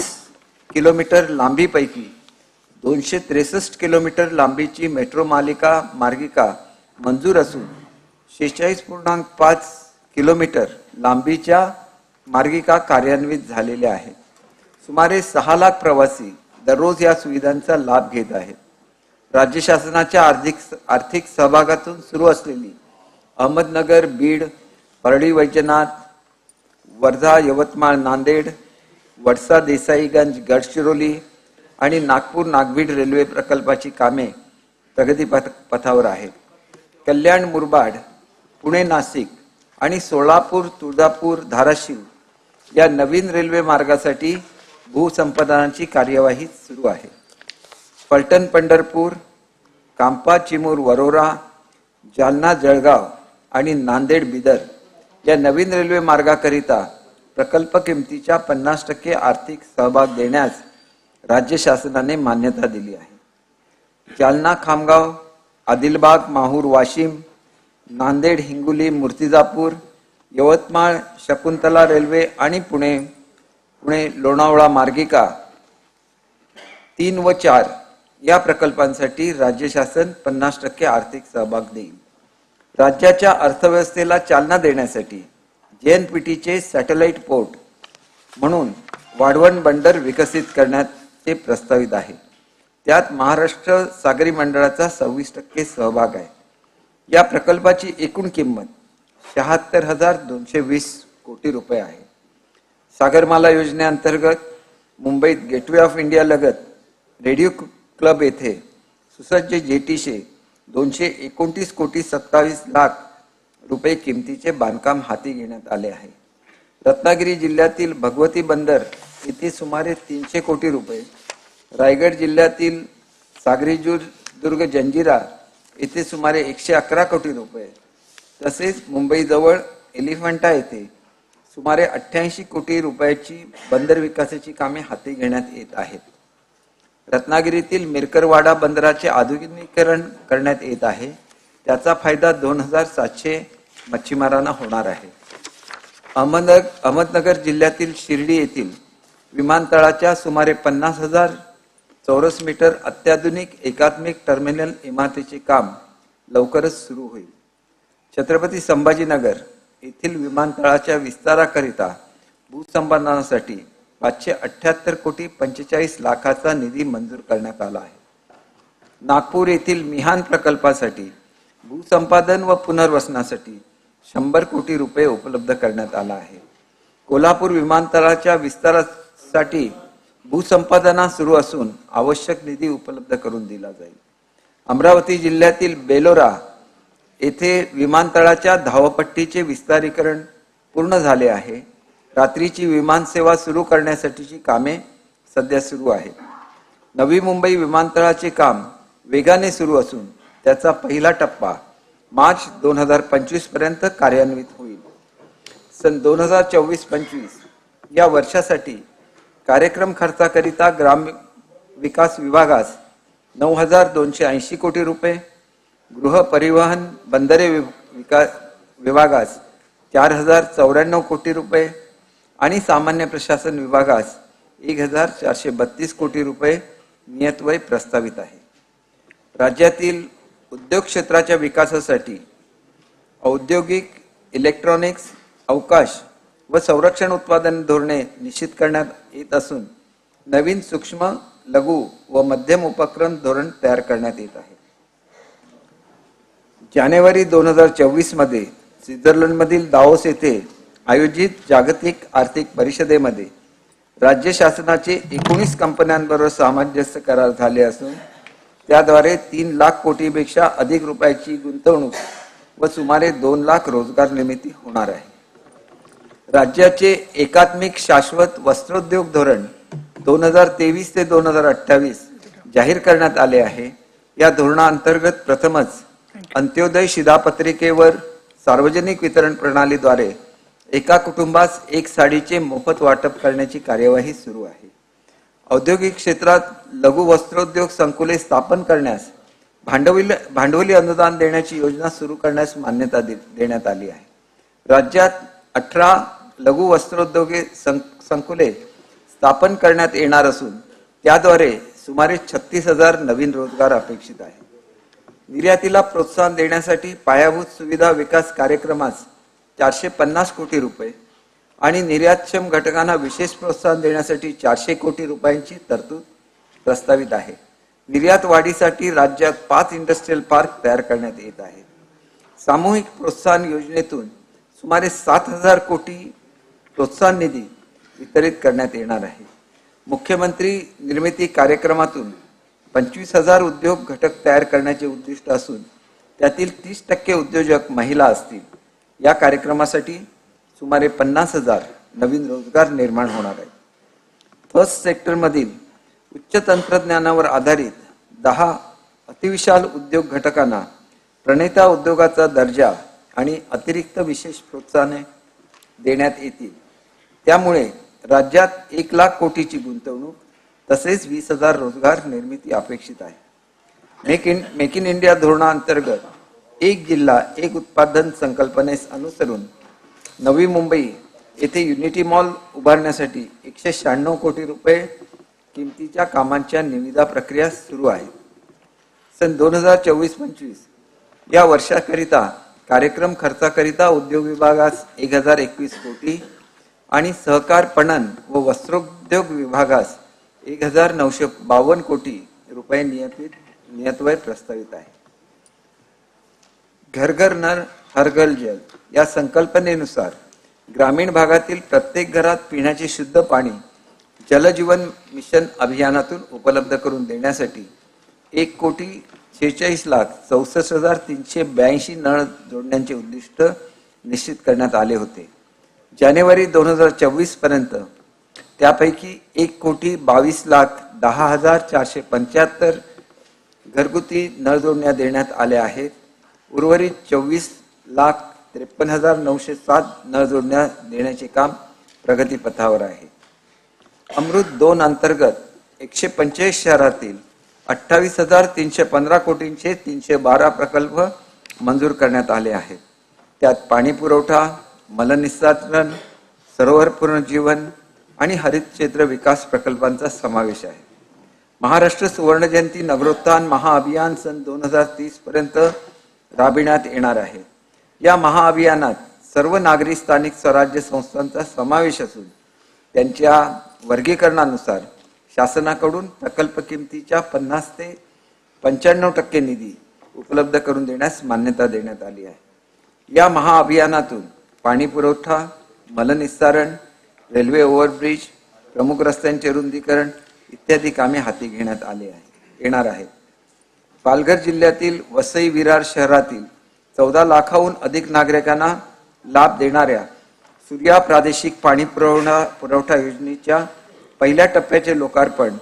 किलोमीटर लांबीपैकी 263 किलोमीटर लांबीची मेट्रो मार्गिका मंजूर असून 46.5 किलोमीटर लांबीच्या मार्गिका कार्यान्वित झालेल्या आहेत. सुमारे 6 लाख प्रवासी दररोज या सुविधांचा लाभ घेत आहेत. राज्य शासनाच्या आर्थिक सहभागातून सुरू असलेली अहमदनगर, बीड, परळी वैजनाथ, वर्धा, यवतमाळ, नांदेड, वडसा, देसाईगंज, गडचिरोली आणि नागपूर नागभीड रेल्वे प्रकल्पाची कामे प्रगती पथावर आहेत. कल्याण, मुरबाड, पुणे, नाशिक आणि सोलापूर, तुळजापूर, धाराशिव या नवीन रेल्वे मार्गासाठी भूसंपादनाची कार्यवाही सुरू आहे. फलटण, पंढरपूर, कांपा, चिमूर, वरोरा, जालना, जळगाव आणि नांदेड, बिदर या नवीन रेल्वे मार्गाकरिता प्रकल्प किमतीच्या 50% आर्थिक सहभाग देण्यास राज्य शासनाने मान्यता दिली आहे. जालना, खामगाव, आदिलबाग, माहूर, वाशिम, नांदेड, हिंगोली, मूर्तिजापूर, यवतमाळ, शकुंतला रेल्वे आणि पुणे लोणावळा मार्गिका 3 व 4 या प्रकल्पांसाठी राज्य शासन 50% आर्थिक सहभाग देईल. राज्याच्या अर्थव्यवस्थेला चालना देण्यासाठी JNPTचे सॅटेलाइट पोर्ट म्हणून वाढवण बंदर विकसित करण्याचे प्रस्तावित आहे. त्यात महाराष्ट्र सागरी मंडळाचा 26% सहभाग आहे. या प्रकल्पाची एकूण किंमत 76,220 कोटी रुपये आहे. सागरमाला योजनेअंतर्गत मुंबईत गेटवे ऑफ इंडिया लगत रेडिओ क्लब येथे सुसज्ज जेटीचे 229 कोटी 27 लाख रुपये किमतीचे बांधकाम हाती घेण्यात आले आहे. रत्नागिरी जिल्ह्यातील भगवती बंदर येथे सुमारे 300 कोटी रुपये, रायगड जिल्ह्यातील सागरीदुर्ग जंजिरा येथे सुमारे 111 कोटी रुपये, तसेच मुंबईजवळ एलिफंटा येथे सुमारे 88 कोटी रुपयाची बंदर विकासाची कामे हाती घेण्यात येत आहेत. रत्नागिरीतील मिरकरवाडा बंदराचे आधुनिकीकरण करण्यात येत आहे. त्याचा फायदा 2700 मच्छीमारांना होणार आहे. अहमदनगर जिल्ह्यातील शिर्डी येथील विमानतळाच्या सुमारे 50,000 चौरस मीटर अत्याधुनिक एकात्मिक टर्मिनल इमारतीचे काम लवकरच सुरू होईल. छत्रपती संभाजीनगर येथील विमानतळाच्या विस्ताराकरिता भूसंपादनासाठी 578 कोटी 45 लाखाचा निधी मंजूर करण्यात आला आहे. नागपूर येथील मिहान प्रकल्पासाठी भूसंपादन व पुनर्वसनासाठी 100 कोटी रुपये उपलब्ध करण्यात आला आहे. कोल्हापूर विमानतळाच्या विस्तारासाठी भूसंपादना सुरू असून आवश्यक निधी उपलब्ध करून दिला जाईल. अमरावती जिल्ह्यातील बेलोरा येथे विमानतळाच्या धावपट्टीचे विस्तारीकरण पूर्ण झाले आहे. रात्रीची विमानसेवा सुरू करण्यासाठीची कामे सध्या सुरू आहेत. नवी मुंबई विमानतळाचे काम वेगाने सुरू असून त्याचा पहिला टप्पा मार्च 2025 पर्यंत कार्यान्वित होईल. सन 2024-25 या वर्षासाठी कार्यक्रम खर्चाकरिता ग्राम विकास विभागास 9,280 कोटी रुपये, गृह परिवहन बंदरे विभागास 4,094 कोटी रुपये आणि सामान्य प्रशासन विभागास 1,432 कोटी रुपये नियतव्यय प्रस्तावित आहे. राज्यातील उद्योग क्षेत्राच्या विकासासाठी औद्योगिक, इलेक्ट्रॉनिक्स, अवकाश व संरक्षण उत्पादन धोरणे निश्चित करण्यात येत असून नवीन सूक्ष्म, लघु व मध्यम उपक्रम धोरण तयार करण्यात येत आहे. जानेवारी 2024 मध्ये स्वित्झर्लंडमधील दावोस येथे आयोजित जागतिक आर्थिक परिषदेमध्ये राज्य शासनाचे 19 कंपन्यांबरोबर सामंजस्य करार झाले असून त्याद्वारे 3 लाख कोटीपेक्षा अधिक रुपयाची गुंतवणूक व सुमारे 2 लाख रोजगार निर्मिती होणार आहे. राज्याचे एकात्मिक शाश्वत वस्त्रोद्योग धोरण 2023 ते 2028 जाहीर करण्यात आले आहे. या धोरणाअंतर्गत प्रथमच अंत्योदय शिधापत्रिकेवर सार्वजनिक वितरण प्रणालीद्वारे एका कुटुंबास एक साडीचे मोफत वाटप करण्याची कार्यवाही सुरू आहे. औद्योगिक क्षेत्रात लघु वस्त्रोद्योग संकुले स्थापन करण्यास भांडवली अनुदान देण्याची योजना सुरू करण्यास मान्यता देण्यात आली आहे. राज्यात 18 लघु वस्त्रोद्योगे संकुले स्थापन करण्यात येणार असून त्याद्वारे सुमारे 36,000 नवीन रोजगार अपेक्षित आहे. निर्यातीला प्रोत्साहन देण्यासाठी पायाभूत सुविधा विकास कार्यक्रमास 450 कोटी रुपये आणि निर्यातक्षम घटकांना विशेष प्रोत्साहन देण्यासाठी 400 कोटी रुपयांची तरतूद प्रस्तावित आहे. निर्यात वाढीसाठी राज्यात 5 इंडस्ट्रियल पार्क तयार करण्यात येत आहेत. सामूहिक प्रोत्साहन योजनेतून सुमारे 7,000 कोटी प्रोत्साहन निधी वितरित करण्यात येणार आहे. मुख्यमंत्री निर्मिती कार्यक्रमातून 25,000 उद्योग घटक तयार करण्याचे उद्दिष्ट असून त्यातील 30% उद्योजक महिला असतील. या कार्यक्रमासाठी सुमारे 50,000 नवीन रोजगार निर्माण होणार आहेत. फर्स्ट सेक्टरमधील उच्च तंत्रज्ञानावर आधारित 10 अतिविशाल उद्योग घटकांना प्रणेता उद्योगाचा दर्जा आणि अतिरिक्त विशेष प्रोत्साहने देण्यात येतील. त्यामुळे राज्यात 1 लाख कोटीची गुंतवणूक तसेच 20,000 रोजगार निर्मिती अपेक्षित आहे. मेक इन इंडिया धोरणाअंतर्गत एक जिल्हा एक उत्पादन संकल्पनेस अनुसरून नवी मुंबई येथे युनिटी मॉल उभारण्यासाठी 196 कोटी रुपये किमतीच्या कामांच्या निविदा प्रक्रिया सुरू आहे. सन 2024-25 या वर्षाकरिता कार्यक्रम खर्चाकरिता उद्योग विभागास 1021 कोटी आणि सहकार पणन व वस्त्रोद्योग विभागास 1952 कोटी रुपये नियतव्यय प्रस्तावित आहे. घर घर नळ हर घर जल या संकल्पनेनुसार ग्रामीण भागातील प्रत्येक घरात पिण्याचे शुद्ध पाणी जलजीवन मिशन अभियानातून उपलब्ध करून देण्यासाठी 1,46,64,382 नळ जोडण्याचे उद्दिष्ट निश्चित करण्यात आले होते. जानेवारी 2024 पर्यंत त्यापैकी 1,22,10,475 घरगुती नळ जोडण्या देण्यात आल्या आहेत. उर्वरित 24,53,907 नळ जोडण्या देण्याचे काम प्रगतीपथावर आहे. अमृत 2 अंतर्गत 145 शहरातील 28,315 कोटींचे 312 प्रकल्प मंजूर करण्यात आले आहेत. त्यात पाणी पुरवठा, मलनिस्सारण, सरोवर पुनर्जीवन आणि हरित क्षेत्र विकास प्रकल्पांचा समावेश आहे. महाराष्ट्र सुवर्णजयंती नगरोत्थान महाअभियान सन 2030 पर्यंत राबविण्यात येणार आहे. या महाअभियानात सर्व नागरी स्थानिक स्वराज्य संस्थांचा समावेश असून त्यांच्या वर्गीकरणानुसार शासनाकडून प्रकल्प किमतीच्या 50 ते 95% निधी उपलब्ध करून देण्यास मान्यता देण्यात आली आहे. या महाअभियानातून पाणी पुरवठा, मलनिस्सारण, रेल्वे ओव्हरब्रिज, प्रमुख रस्त्यांचे रुंदीकरण इत्यादी कामे हाती घेण्यात येणार आहेत. पालघर जिल्ह्यातील वसई विरार शहरातील 14 लाखाहून अधिक नागरिकांना लाभ देणाऱ्या सूर्या प्रादेशिक पाणी पुरवठा योजनेच्या पहिल्या टप्प्याचे लोकार्पण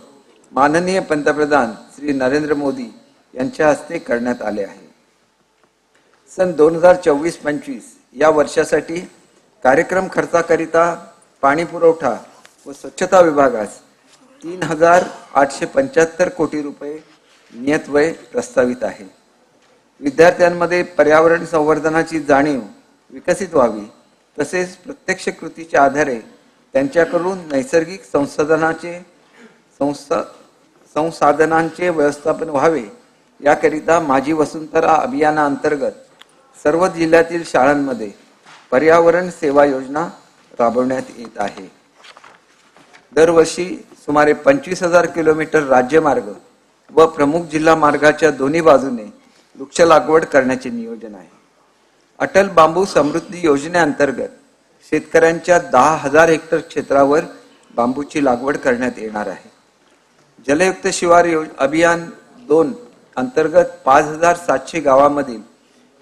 माननीय पंतप्रधान श्री नरेंद्र मोदी यांच्या हस्ते करण्यात आले आहे. सन 2024-25 या वर्षासाठी कार्यक्रम खर्चाकरिता पाणी पुरवठा व स्वच्छता विभागास 3,875 कोटी रुपये नियतव्यय प्रस्तावित आहे. विद्यार्थ्यांमध्ये पर्यावरण संवर्धनाची जाणीव विकसित व्हावी तसेच प्रत्यक्ष कृतीच्या आधारे त्यांच्याकडून नैसर्गिक संसाधनांचे व्यवस्थापन व्हावे याकरिता माझी वसुंधरा अभियानाअंतर्गत सर्व जिल्ह्यातील शाळांमध्ये पर्यावरण सेवा योजना राबवण्यात येत आहे. दरवर्षी सुमारे 25,000 किलोमीटर राज्यमार्ग व प्रमुख जिल्हा मार्गाच्या दोन्ही बाजूने वृक्ष लागवड करण्याचे नियोजन आहे. अटल बांबू समृद्धी योजनेअंतर्गत शेतकऱ्यांच्या 10,000 हेक्टर क्षेत्रावर बांबूची लागवड करण्यात येणार आहे. जलयुक्त शिवार अभियान 2 अंतर्गत 5,700 गावामधील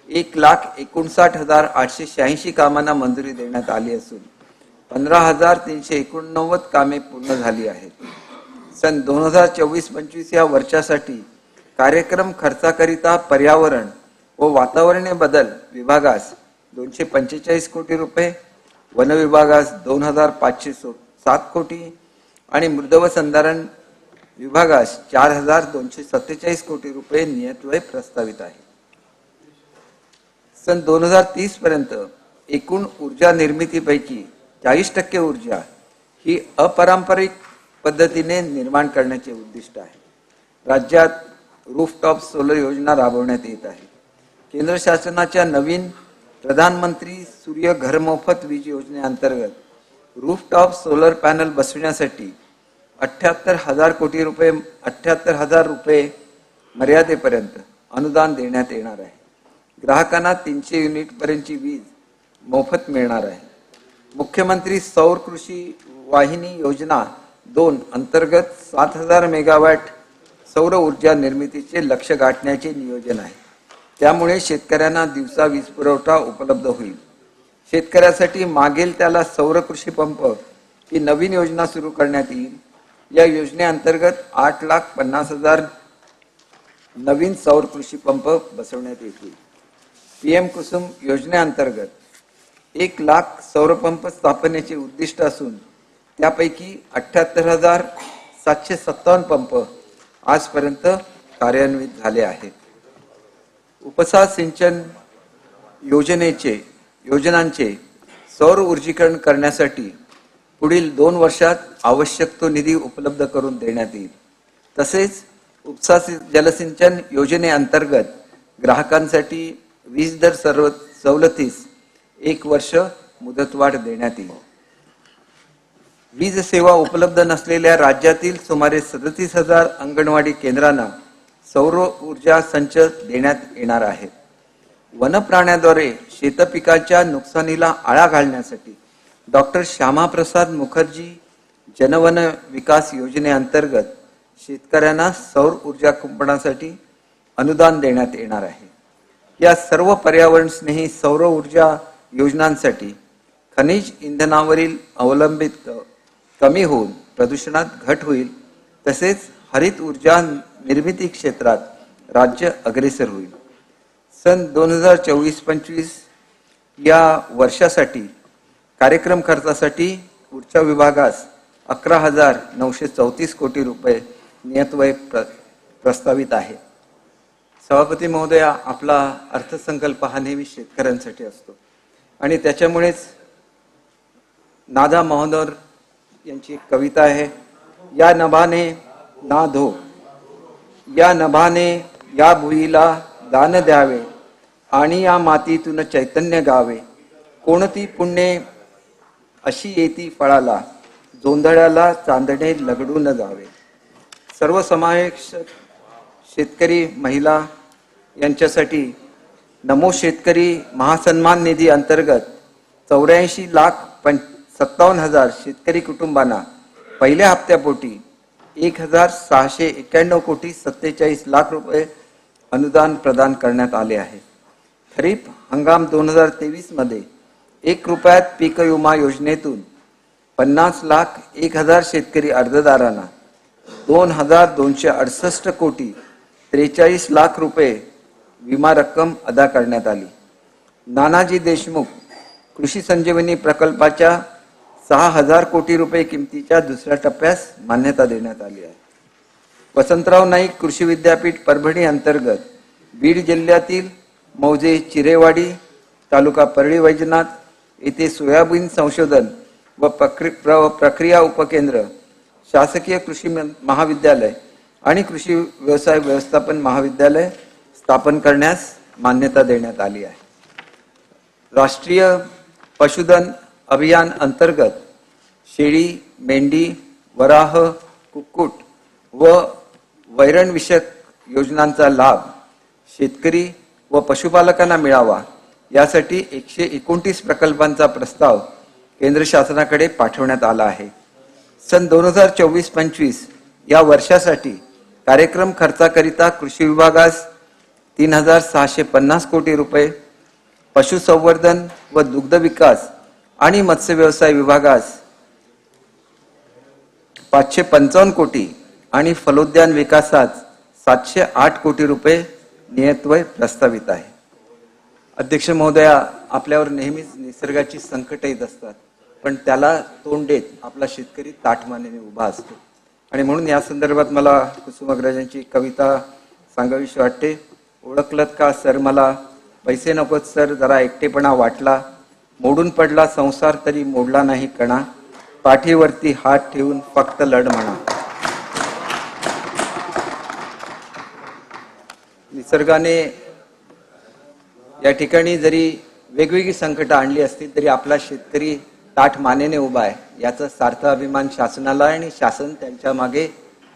1,59,886 कामांना मंजुरी देण्यात आली असून 15,389 कामे पूर्ण झाली आहेत. सन 2024-25 या वर्षासाठी कार्यक्रम खर्चाकरिता पर्यावरण व वातावरणीय बदल विभागास 245 कोटी रुपये, वन विभागास 2,507 कोटी आणि मृद व संधारण विभागास 4,247 कोटी रुपये नियतव्यय प्रस्तावित आहे. सन 2030 पर्यंत एकूण ऊर्जा निर्मितीपैकी 40% ऊर्जा ही अपारंपरिक पद्धतीने निर्माण करण्याचे उद्दिष्ट आहे. राज्यात रूफटॉप सोलर योजना राबवण्यात येत आहे. केंद्र शासनाच्या नवीन प्रधानमंत्री सूर्य घर मोफत वीज योजनेअंतर्गत रूफटॉप सोलर पॅनल बसविण्यासाठी 78,000 रुपये मर्यादेपर्यंत अनुदान देण्यात येणार आहे. ग्राहकांना 300 युनिट पर्यंतची वीज मोफत मिळणार आहे. मुख्यमंत्री सौर कृषी वाहिनी योजना 2 अंतर्गत 7,000 मेगावॅट सौर ऊर्जा निर्मितीचे लक्ष्य गाठण्याचे नियोजन आहे. त्यामुळे शेतकऱ्यांना दिवसा वीज पुरवठा उपलब्ध होईल. शेतकऱ्यासाठी मागेल त्याला सौर कृषी पंप ही नवीन योजना सुरू करण्यात येईल. या योजनेअंतर्गत 8,50,000 नवीन सौर कृषी पंप बसवण्यात येतील. PM कुसुम योजनेअंतर्गत 1,00,000 सौर पंप स्थापनेचे उद्दिष्ट असून त्यापैकी 78,757 पंप आजपर्यंत कार्यान्वित झाले आहेत. उपसा सिंचन योजनांचे सौर ऊर्जीकरण करण्यासाठी पुढील 2 वर्षात आवश्यक तो निधी उपलब्ध करून देण्यात येईल. तसेच उपसा जलसिंचन योजनेअंतर्गत ग्राहकांसाठी वीज दर सवलतीस 1 वर्ष मुदतवाढ देण्यात येईल. वीज सेवा उपलब्ध नसलेल्या राज्यातील सुमारे 37,000 अंगणवाडी केंद्रांना सौर ऊर्जा संच देण्यात येणार आहे. वनप्राण्याद्वारे शेतपिकाच्या नुकसानीला आळा घालण्यासाठी डॉक्टर श्यामाप्रसाद मुखर्जी जनवन विकास योजनेअंतर्गत शेतकऱ्यांना सौर ऊर्जा कुंपणासाठी अनुदान देण्यात येणार आहे. या सर्व पर्यावरण स्नेही सौर ऊर्जा योजनांसाठी खनिज इंधनावरील अवलंबित कमी होऊन प्रदूषणात घट होईल. तसेच हरित ऊर्जा निर्मिती क्षेत्रात राज्य अग्रेसर होईल. सन 2024-25 या वर्षासाठी कार्यक्रम खर्चासाठी ऊर्जा विभागास 11,934 कोटी रुपये नियतव्यय प्रस्तावित आहे. सभापती महोदया, आपला अर्थसंकल्प हा नेहमी शेतकऱ्यांसाठी असतो आणि त्याच्यामुळेच नादा महोदर यांची एक कविता आहे. या नभाने ना धो, या नभाने या भुईला दान द्यावे आणि या मातीतून चैतन्य गावे. कोणती पुण्ये अशी येती फळाला, जोंधळ्याला चांदणे लगडून जावे. सर्वसमावेशक शेतकरी महिला यांच्यासाठी नमो शेतकरी महासन्मान निधी अंतर्गत 84,57,000 शेतकरी कुटुंबांना पहिल्या हप्त्यापोटी 1,691 कोटी 47 लाख रुपये अनुदान प्रदान करण्यात आले आहे. खरीप हंगाम 2023 मध्ये 1 रुपयात पीक विमा योजनेतून 50,01,000 शेतकरी अर्जदारांना 2,268 कोटी 43 लाख रुपये विमा रक्कम अदा करण्यात आली. नानाजी देशमुख कृषी संजीवनी प्रकल्पाच्या 6,000 कोटी रुपये किमतीच्या दुसऱ्या टप्प्यास मान्यता देण्यात आली आहे. वसंतराव नाईक कृषी विद्यापीठ परभणी अंतर्गत बीड जिल्ह्यातील मौजे चिरेवाडी तालुका परळी वैजनाथ येथे सोयाबीन संशोधन व प्रक्रिया उपकेंद्र, शासकीय कृषी महाविद्यालय आणि कृषी व्यवसाय व्यवस्थापन महाविद्यालय स्थापन करण्यास मान्यता देण्यात आली आहे. राष्ट्रीय पशुधन अभियान अंतर्गत शेळी, मेंढी, वराह, कुक्कुट व वैरण विषयक योजनांचा लाभ शेतकरी व पशुपालकांना मिळावा यासाठी 129 प्रकल्पांचा प्रस्ताव केंद्र शासनाकडे पाठवण्यात आला आहे. सन 2024-25 या वर्षासाठी कार्यक्रम खर्चाकरिता कृषी विभागास 3,650 कोटी रुपये, पशुसंवर्धन व दुग्ध विकास आणि मत्स्य व्यवसाय विभागास 555 कोटी आणि फलोद्यान विकासात 708 कोटी रुपये नियतव्यय प्रस्तावित आहे. अध्यक्ष महोदया, आपल्यावर नेहमीच निसर्गाची संकट येत असतात, पण त्याला तोंड देत आपला शेतकरी ताठमानेने उभा असतो आणि म्हणून या संदर्भात मला कुसुमाग्रजांची कविता सांगावीशी वाटते. ओळखलत का सर मला, पैसे नकोत सर, जरा एकटेपणा वाटला, मोडून पडला संसार तरी मोडला नाही कणा, पाठीवरती हात ठेवून फक्त लढ म्हणा. निसर्गाने या ठिकाणी जरी वेगवेगळी संकट आणली असतील तरी आपला शेतकरी ताठ मानेने उभा आहे, याचा सार्थ अभिमान शासनाला आणि शासन त्यांच्या मागे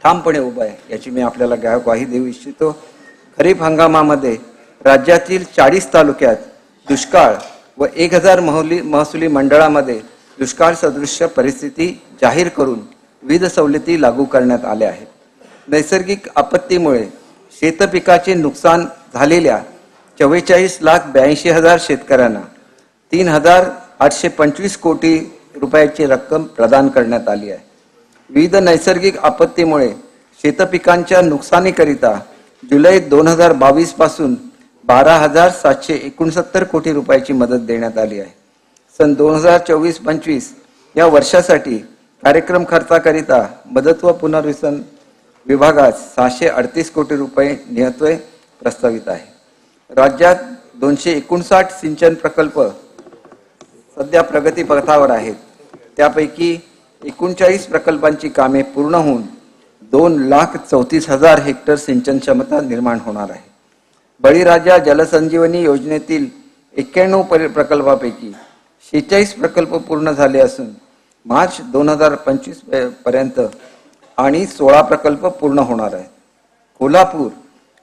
ठामपणे उभा आहे, याची मी आपल्याला ग्वाही देऊ इच्छितो. खरीप हंगामामध्ये राज्यातील 40 तालुक्यात दुष्काळ व 1000 महसुली मंडळामध्ये दुष्काळ सदृश्य परिस्थिती जाहीर करून विविध सवलती लागू करण्यात आल्या आहेत. नैसर्गिक आपत्तीमुळे शेतपिकाचे नुकसान झालेल्या 44,82,000 शेतकऱ्यांना 3,825 कोटी रुपयाची रक्कम प्रदान करण्यात आली आहे. विविध नैसर्गिक आपत्तीमुळे शेतपिकांच्या नुकसानीकरिता जुलै 2022 पासून 12,769 कोटी रुपयाची मदत देण्यात आली आहे. सन 2024-25 या वर्षासाठी कार्यक्रम खर्चाकरिता मदत व पुनर्वसन विभागात 638 कोटी रुपये नियतव्यय प्रस्तावित आहे. राज्यात 259 सिंचन प्रकल्प सध्या प्रगती पथावर आहेत. त्यापैकी 39 प्रकल्पांची कामे पूर्ण होऊन 2,34,000 हेक्टर सिंचन क्षमता निर्माण होणार आहे. बळीराजा जलसंजीवनी योजनेतील 91 प्रकल्पापैकी 46 प्रकल्प पूर्ण झाले असून मार्च 2025 पर्यंत आणि 16 प्रकल्प पूर्ण होणार आहेत. कोल्हापूर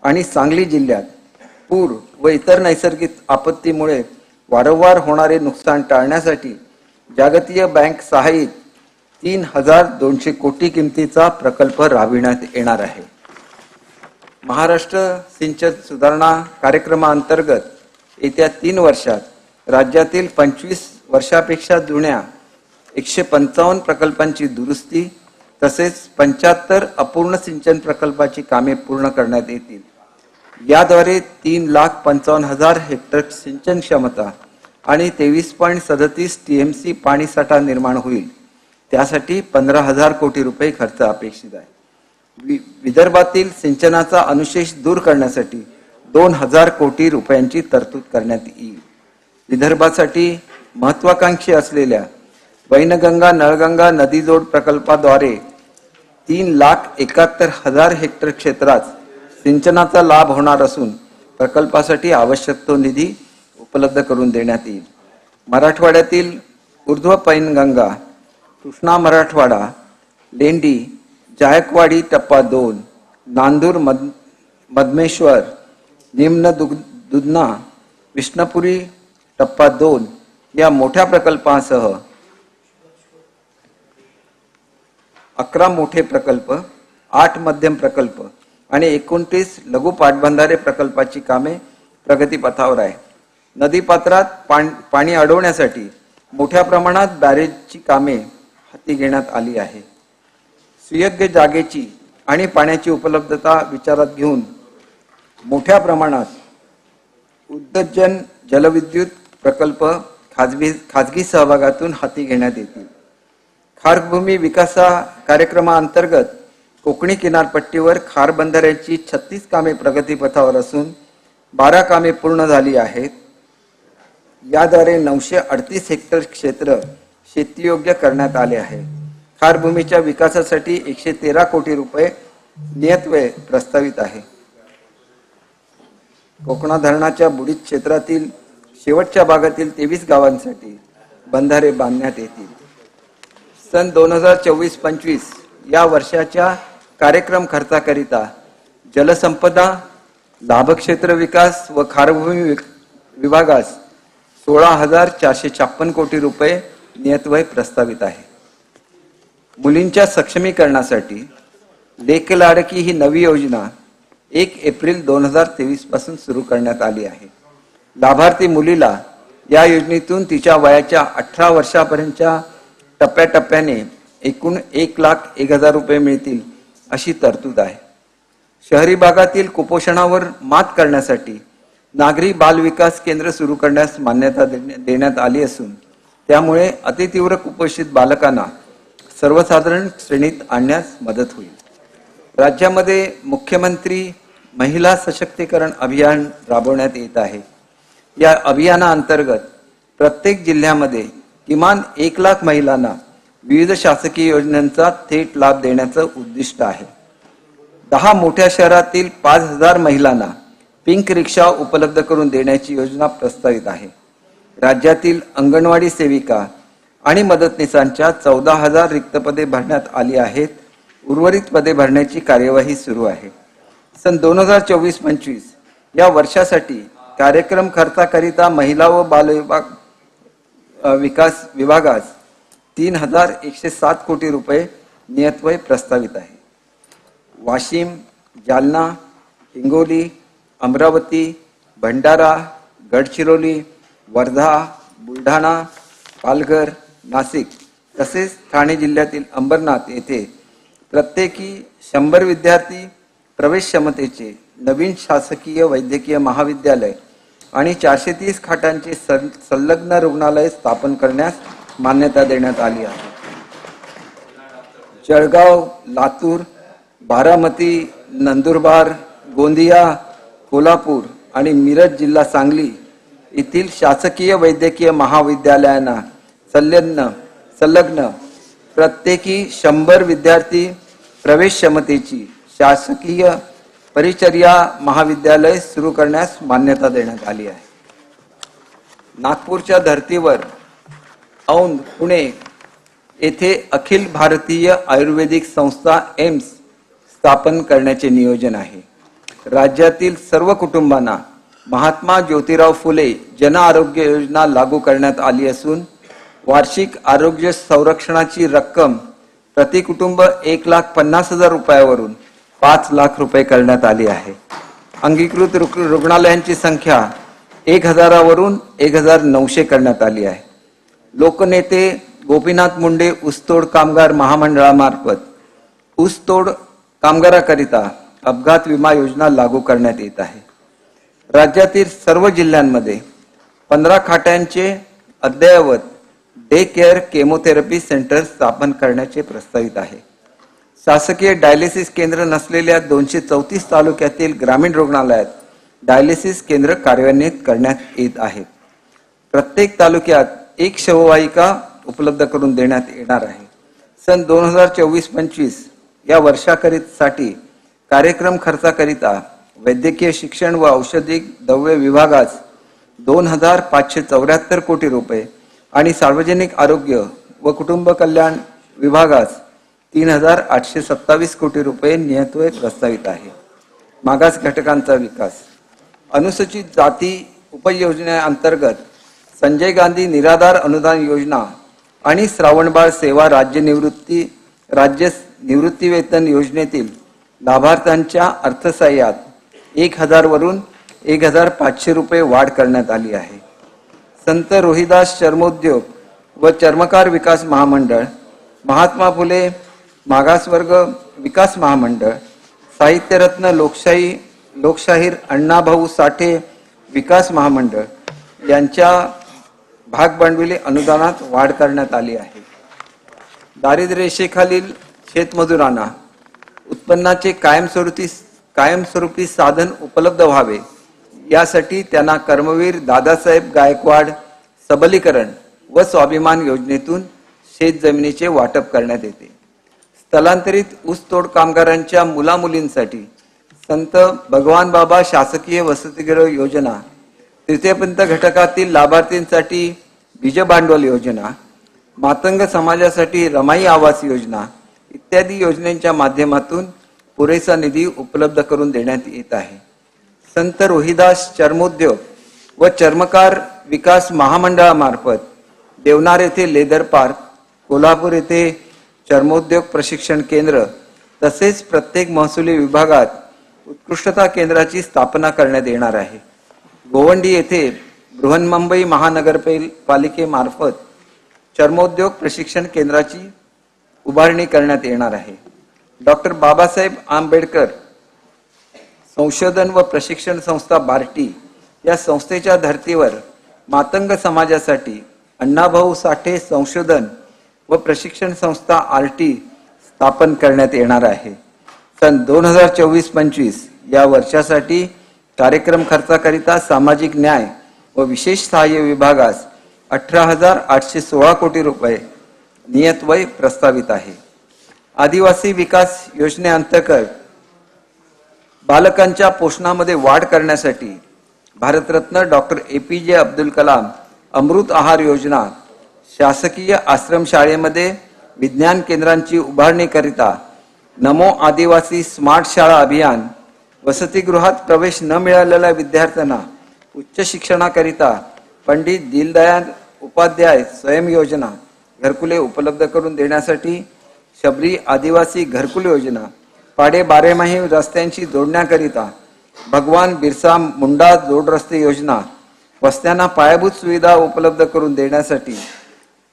आणि सांगली जिल्ह्यात पूर व इतर नैसर्गिक आपत्तीमुळे वारंवार होणारे नुकसान टाळण्यासाठी जागतिक बँक सहाय्यित 3,200 कोटी किमतीचा प्रकल्प राबविण्यात येणार आहे. महाराष्ट्र सिंचन सुधारणा कार्यक्रमाअंतर्गत येत्या 3 वर्षात राज्यातील 25 वर्षापेक्षा जुन्या 155 प्रकल्पांची दुरुस्ती तसेच 75 अपूर्ण सिंचन प्रकल्पाची कामे पूर्ण करण्यात येतील. याद्वारे 3,55,000 हेक्टर सिंचन क्षमता आणि 23.37 TMC पाणीसाठा निर्माण होईल. त्यासाठी 15,000 कोटी रुपये खर्च अपेक्षित आहे. विदर्भातील सिंचनाचा अनुशेष दूर करण्यासाठी 2,000 कोटी रुपयांची तरतूद करण्यात येईल. विदर्भासाठी महत्वाकांक्षी असलेल्या वैनगंगा नळगंगा नदीजोड प्रकल्पाद्वारे 3,71,000 हेक्टर क्षेत्रात सिंचनाचा लाभ होणार असून प्रकल्पासाठी आवश्यक तो निधी उपलब्ध करून देण्यात येईल. मराठवाड्यातील ऊर्ध्व पैनगंगा, कृष्णा मराठवाडा, लेंडी, जायकवाडी टप्पा 2, नांदूर मधमेश्वर, निम्न दुधना, विष्णुपुरी टप्पा 2 या मोठ्या प्रकल्पांसह 11 मोठे प्रकल्प, 8 मध्यम प्रकल्प आणि 29 लघु पाटबंधारे प्रकल्पाची कामे प्रगतीपथावर आहे. नदीपात्रात पाणी अडवण्यासाठी मोठ्या प्रमाणात बॅरेजची कामे हाती घेण्यात आली आहे. सुयोग्य जागेची आणि पाण्याची उपलब्धता विचारात घेऊन मोठ्या प्रमाणात उद्दजन जलविद्युत प्रकल्प खाजगी सहभागातून हाती घेण्यात येतील. खारभूमी विकास कार्यक्रमाअंतर्गत कोकणी किनारपट्टीवर खार बंधाऱ्याची 36 कामे प्रगतीपथावर असून 12 कामे पूर्ण झाली आहेत. याद्वारे 938 हेक्टर क्षेत्र शेतीयोग्य करण्यात आले आहे. खारभूमीच्या विकासासाठी 113 कोटी रुपये नियतव्यय प्रस्तावित आहे. कोकणा धरणाच्या बुडीत क्षेत्रातील शेवटच्या भागातील 23 गावांसाठी बंधारे बांधण्यात येतील. सन 2024-25 या वर्षाच्या कार्यक्रम खर्चाकरिता जलसंपदा, लाभक्षेत्र विकास व खारभूमी विभागास 16,456 कोटी रुपये नियतव्यय प्रस्तावित आहे. मुलींच्या सक्षमीकरणासाठी लेक लाडकी ही नवी योजना 1 एप्रिल 2023 पासून सुरू करण्यात आली आहे. लाभार्थी मुलीला या योजनेतून तिच्या वयाच्या 18 वर्षापर्यंतच्या टप्प्याटप्प्याने एकूण 1,01,000 रुपये मिळतील अशी तरतूद आहे. शहरी भागातील कुपोषणावर मात करण्यासाठी नागरी बाल विकास केंद्र सुरू करण्यास मान्यता देण्यात आली असून त्यामुळे अतितीव्र कुपोषित बालकांना सर्वसाधारण श्रेणीत आणण्यास मदत होईल. राज्यामध्ये मुख्यमंत्री महिला सशक्तीकरण अभियान राबवण्यात येत आहे. या अभियानाअंतर्गत प्रत्येक जिल्ह्यामध्ये किमान 1 लाख महिलांना विविध शासकीय योजनांचा थेट लाभ देण्याचं उद्दिष्ट आहे. 10 मोठ्या शहरातील 5,000 महिलांना पिंक रिक्षा उपलब्ध करून देण्याची योजना प्रस्तावित आहे. राज्यातील अंगणवाडी सेविका आणि मदतनीसांच्या 14,000 रिक्त पदे भरण्यात आली आहेत. उर्वरित पदे भरण्याची कार्यवाही सुरू आहे. सन 2024-25 या वर्षासाठी कार्यक्रम खर्चाकरिता महिला व बाल विकास विभागास 3,107 कोटी रुपये नियतव्यय प्रस्तावित आहे. वाशिम, जालना, हिंगोली, अमरावती, भंडारा, गडचिरोली, वर्धा, बुलढाणा, पालघर, नाशिक तसेच ठाणे जिल्ह्यातील अंबरनाथ येथे प्रत्येकी 100 विद्यार्थी प्रवेश क्षमतेचे नवीन शासकीय वैद्यकीय महाविद्यालय आणि 430 खाटांचे संलग्न रुग्णालय स्थापन करण्यास मान्यता देण्यात आली आहे. जळगाव, लातूर, बारामती, नंदुरबार, गोंदिया, कोल्हापूर आणि मिरज जिल्हा सांगली येथील शासकीय वैद्यकीय महाविद्यालयांना संलग्न प्रत्येकी 100 विद्यार्थी प्रवेश क्षमतेची शासकीय परिचर्या महाविद्यालय सुरू करण्यास मान्यता देण्यात आली आहे. नागपूरच्या धर्तीवर औंध, पुणे येथे अखिल भारतीय आयुर्वेदिक संस्था एम्स स्थापन करण्याचे नियोजन आहे. राज्यातील सर्व कुटुंबांना महात्मा ज्योतिराव फुले जन आरोग्य योजना लागू करण्यात आली असून वार्षिक आरोग्य संरक्षणाची रक्कम प्रति कुटुंब 1,50,000 रुपयावरून 5 लाख रुपये करण्यात आली आहे. अंगीकृत रुग्णालयांची संख्या 1,000 वरून 1,900 करण्यात आली आहे. लोकनेते गोपीनाथ मुंडे ऊसतोड कामगार महामंडळामार्फत ऊसतोड कामगाराकरिता अपघात विमा योजना लागू करण्यात येत आहे. राज्यातील सर्व जिल्ह्यांमध्ये 15 खाटांचे अद्ययावत डे केअर केमोथेरपी सेंटर स्थापन करण्याचे प्रस्तावित आहे. शासकीय डायलिसिस केंद्र नसलेल्या 234 तालुक्यातील ग्रामीण रुग्णालयात डायलिसिस केंद्र कार्यान्वित करण्यात येत आहे. प्रत्येक तालुक्यात 1 शववाहिका उपलब्ध करून देण्यात येणार आहे. सन 2024-25 या वर्षाकरितासाठी कार्यक्रम खर्चाकरिता वैद्यकीय शिक्षण व औषधी द्रव्य विभागास 2,574 कोटी रुपये आणि सार्वजनिक आरोग्य व कुटुंब कल्याण विभागास 3,827 कोटी रुपये नियतव्यय प्रस्तावित आहे. मागास घटकांचा विकास अनुसूचित जाती उपयोजनेअंतर्गत संजय गांधी निराधार अनुदान योजना आणि श्रावणबाळ सेवा राज्य निवृत्ती वेतन योजनेतील लाभार्थ्यांच्या अर्थसहाय्यात 1,000 वरून 1,500 रुपये वाढ करण्यात आली आहे. संत रोहिदास चर्मोद्योग व चर्मकार विकास महामंडळ, महात्मा फुले मागासवर्ग विकास महामंडळ, साहित्यरत्न लोकशाहीर अण्णाभाऊ साठे विकास महामंडळ यांच्या भागभांडवली अनुदानात वाढ करण्यात आली आहे. दारिद्र्य रेषेखालील शेतमजुरांना उत्पन्नाचे कायमस्वरूपी साधन उपलब्ध व्हावे यासाठी त्यांना कर्मवीर दादासाहेब गायकवाड सबलीकरण व स्वाभिमान योजनेतून शेत जमिनीचे वाटप करण्यात येते. स्थलांतरित ऊसतोड कामगारांच्या मुलामुलींसाठी संत भगवान बाबा शासकीय वसतिगृह योजना, तृतीयपंथ घटकातील लाभार्थींसाठी बीज भांडवल योजना, मातंग समाजासाठी रमाई आवास योजना इत्यादी योजनांच्या माध्यमातून पुरेसा निधी उपलब्ध करून देण्यात येत आहे. संत रोहिदास चर्मोद्योग व चर्मकार विकास महामंडळामार्फत देवनार येथे लेदर पार्क, कोल्हापूर येथे चर्मोद्योग प्रशिक्षण केंद्र तसेच प्रत्येक महसुली विभागात उत्कृष्टता केंद्राची स्थापना करण्यात येणार आहे. गोवंडी येथे बृहन्मुंबई महानगरपालिकेमार्फत चर्मोद्योग प्रशिक्षण केंद्राची उभारणी करण्यात येणार आहे. डॉक्टर बाबासाहेब आंबेडकर संशोधन व प्रशिक्षण संस्था बार्टी या संस्थेच्या धर्तीवर मातंग समाजासाठी अण्णाभाऊ साठे संशोधन व प्रशिक्षण संस्था आरटी स्थापन करण्यात येणार आहे. सन 2024-25 या वर्षासाठी कार्यक्रम खर्चाकरिता सामाजिक न्याय व विशेष सहाय्य विभागास 18,816 कोटी रुपये नियतव्यय प्रस्तावित आहे. आदिवासी विकास योजनेअंतर्गत बालकांच्या पोषणामध्ये वाढ करण्यासाठी भारतरत्न डॉक्टर APJ अब्दुल कलाम अमृत आहार योजना, शासकीय आश्रमशाळेमध्ये विज्ञान केंद्रांची उभारणीकरिता नमो आदिवासी स्मार्ट शाळा अभियान, वसतिगृहात प्रवेश न मिळालेल्या विद्यार्थ्यांना उच्च शिक्षणाकरिता पंडित दीनदयाळ उपाध्याय स्वयं योजना, घरकुले उपलब्ध करून देण्यासाठी शबरी आदिवासी घरकुल योजना, पाडे बारेमाही रस्त्यांची जोडण्याकरिता भगवान बिरसा मुंडा जोड रस्ते योजना, वस्त्यांना पायाभूत सुविधा उपलब्ध करून देण्यासाठी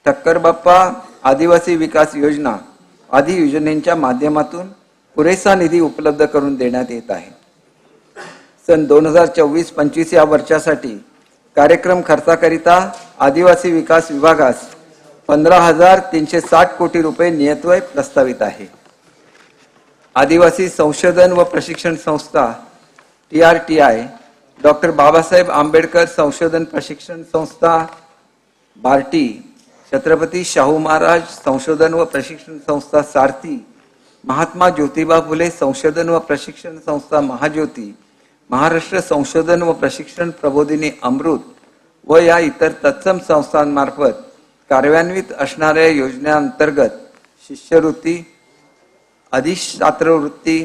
ठक्कर बाप्पा आदिवासी विकास योजना आदी योजनेच्या माध्यमातून पुरेसा निधी उपलब्ध करून देण्यात येत आहे. सन 2024-25 या वर्षासाठी कार्यक्रम खर्चाकरिता आदिवासी विकास विभागास 15,360 कोटी रुपये नियतव्यय प्रस्तावित आहे. आदिवासी संशोधन व प्रशिक्षण संस्था TRTI, डॉक्टर बाबासाहेब आंबेडकर संशोधन प्रशिक्षण संस्था बार्टी, छत्रपती शाहू महाराज संशोधन व प्रशिक्षण संस्था सारथी, महात्मा ज्योतिबा फुले संशोधन व प्रशिक्षण संस्था महाज्योती, महाराष्ट्र संशोधन व प्रशिक्षण प्रबोधिनी अमृत व या इतर तत्सम संस्थांमार्फत कार्यान्वित असणाऱ्या योजनेअंतर्गत शिष्यवृत्ती, अधिछात्रवृत्ती,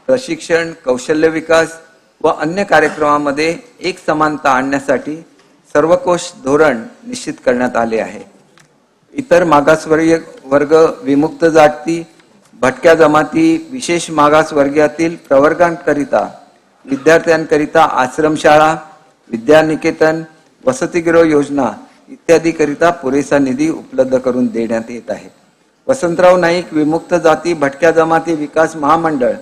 प्रशिक्षण, कौशल्य विकास व अन्य कार्यक्रमांमध्ये एक समानता आणण्यासाठी सर्वकोश धोरण निश्चित करण्यात आले आहे. इतर मागासवर्गीय वर्ग, विमुक्त जाती, भटक्या जमाती, विशेष मागासवर्गीयातील प्रवर्गांकरिता विद्यार्थ्यांकरिता आश्रमशाळा, विद्यानिकेतन, वसतिगृह योजना इत्यादी करिता पुरेसा निधी उपलब्ध करून देण्यात येत आहे. वसंतराव नाईक विमुक्त जाती भटक्या जमाती विकास महामंडळ,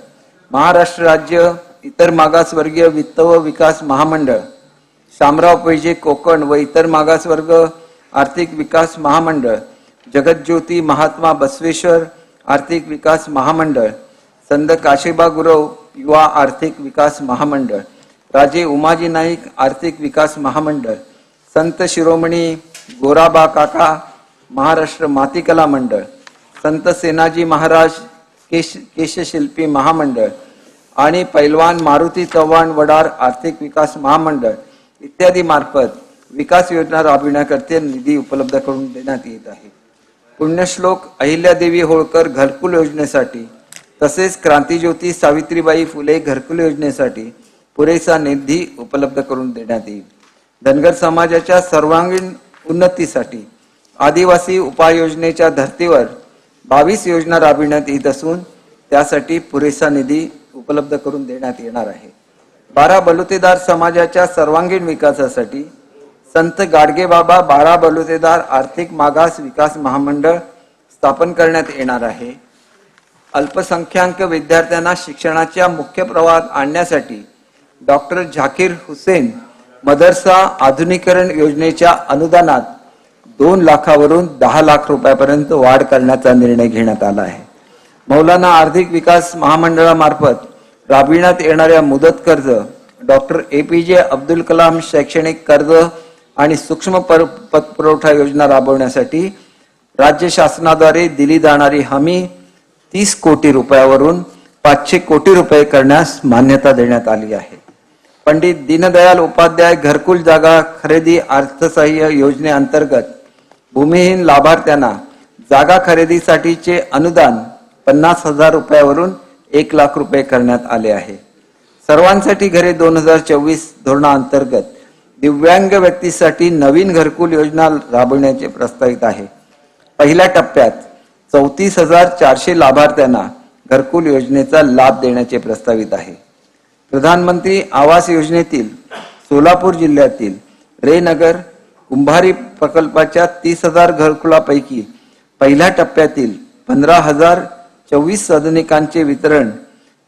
महाराष्ट्र राज्य इतर मागासवर्गीय वित्त व विकास महामंडळ, शामराव पैजे कोकण व इतर मागासवर्ग आर्थिक विकास महामंडळ, जगज्योती महात्मा बसवेश्वर आर्थिक विकास महामंडळ, संत काशीबा गुरव युवा आर्थिक विकास महामंडळ, राजे उमाजी नाईक आर्थिक विकास महामंडळ, संत शिरोमणी गोराबा काका महाराष्ट्र मातीकला मंडळ, संत सेनाजी महाराज केशशिल्पी महामंडळ आणि पैलवान मारुती चव्हाण वडार आर्थिक विकास महामंडळ इत्यादी मार्फत विकास योजना राबविण्याकरता निधी उपलब्ध करून देण्यात येत आहे. पुण्यश्लोक अहिल्यादेवी होळकर घरकुल योजनेसाठी तसेच क्रांतिज्योती सावित्रीबाई फुले घरकुल योजनेसाठी पुरेसा निधी उपलब्ध करून देण्यात येईल. धनगर समाजाच्या सर्वांगीण उन्नतीसाठी आदिवासी उपाययोजनेच्या धर्तीवर 22 योजना राबविण्यात येत असून त्यासाठी पुरेसा निधी उपलब्ध करून देण्यात येणार आहे. 12 बलुतेदार समाजाच्या सर्वांगीण विकासासाठी संत गाडगेबाबा 12 बलुतेदार आर्थिक मागास विकास महामंडळ स्थापन करण्यात येणार आहे. अल्पसंख्याक विद्यार्थ्यांना शिक्षणाच्या मुख्य प्रवाहात आणण्यासाठी डॉक्टर झाकीर हुसेन मदरसा आधुनिकीकरण योजनेच्या अनुदानात 2 लाखावरून 10 लाख रुपयापर्यंत वाढ करण्याचा निर्णय घेण्यात आला आहे. मौलाना आर्थिक विकास महामंडळामार्फत राबविण्यात येणाऱ्या मुदत कर्ज, डॉक्टर APJ अब्दुल कलाम शैक्षणिक कर्ज आणि सूक्ष्म पतपुरवठा योजना राबवण्यासाठी राज्य शासनाद्वारे दिली जाणारी हमी 30 कोटी रुपयावरून 500 कोटी रुपये करण्यास मान्यता देण्यात आली आहे. पंडित दीनदयाळ उपाध्याय घरकुल जागा खरेदी अर्थसहाय्य योजनेअंतर्गत भूमिहीन लाभार्थ्यांना जागा खरेदीसाठीचे अनुदान 50,000 रुपयावरून 1 लाख रुपये करण्यात आले आहे. सर्वांसाठी घरे 2024 धोरणाअंतर्गत दिव्यांग व्यक्तीसाठी नवीन घरकुल योजना राबवण्याचे प्रस्तावित आहे. पहिल्या टप्प्यात 34,400 लाभार्थ्यांना घरकुल योजनेचा लाभ देण्याचे प्रस्तावित आहे. प्रधानमंत्री आवास योजनेतील सोलापूर जिल्ह्यातील रेनगर कुंभारी प्रकल्पाच्या 30,000 घरकुलापैकी पहिल्या टप्प्यातील 15,024 सदनिकांचे वितरण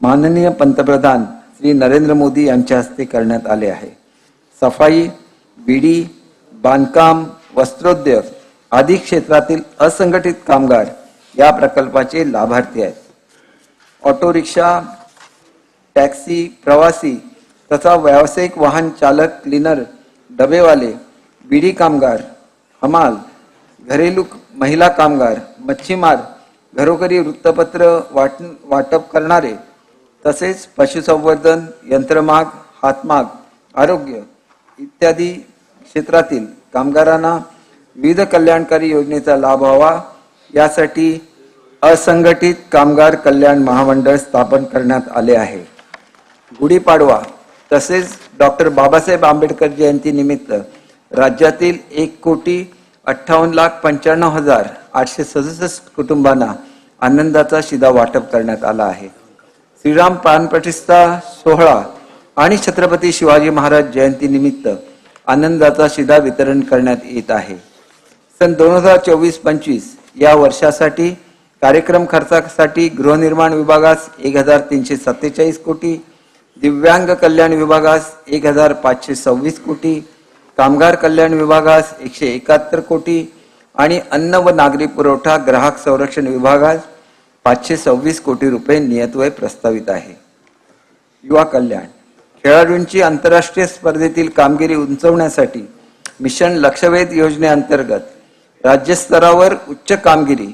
माननीय पंतप्रधान श्री नरेंद्र मोदी यांच्या हस्ते करण्यात आले आहे. सफाई, विडी, बांधकाम, वस्त्रोद्योग आदी क्षेत्रातील असंघटित कामगार या प्रकल्पाचे लाभार्थी आहेत. ऑटो रिक्षा, टॅक्सी, प्रवासी तथा व्यावसायिक वाहन चालक, क्लीनर, डबेवाले, बिडी कामगार, हमाल, घरेलू महिला कामगार, मच्छीमार, घरोघरी वृत्तपत्र वाटप करणारे तसेच पशुसंवर्धन, यंत्रमाग, हातमाग, आरोग्य इत्यादी क्षेत्रातील कामगारांना विविध कल्याणकारी योजनेचा लाभ व्हावा यासाठी असंघटित कामगार कल्याण महामंडळ स्थापन करण्यात आले आहे. गुढीपाडवा तसेच डॉक्टर बाबासाहेब आंबेडकर जयंती निमित्त राज्यातील 1,58,95,867 कुटुंबांना आनंदाचा शिधा वाटप करण्यात आला आहे. श्रीराम प्राणप्रतिष्ठा सोहळा आणि छत्रपती शिवाजी महाराज जयंती निमित्त आनंदाचा शिधा वितरण करण्यात येत आहे. सन 2024-25 या वर्षासाठी कार्यक्रम खर्चासाठी गृहनिर्माण विभागास 1,347 कोटी, दिव्यांग कल्याण विभागास 1,526 कोटी, कामगार कल्याण विभागास 171 कोटी आणि अन्न व नागरी पुरवठा ग्राहक संरक्षण विभागास 526 कोटी रुपये नियतव्यय प्रस्तावित आहे. युवा कल्याण खेळाडूंची आंतरराष्ट्रीय स्पर्धेतील कामगिरी उंचवण्यासाठी मिशन लक्षवेध योजनेअंतर्गत राज्यस्तरावर उच्च कामगिरी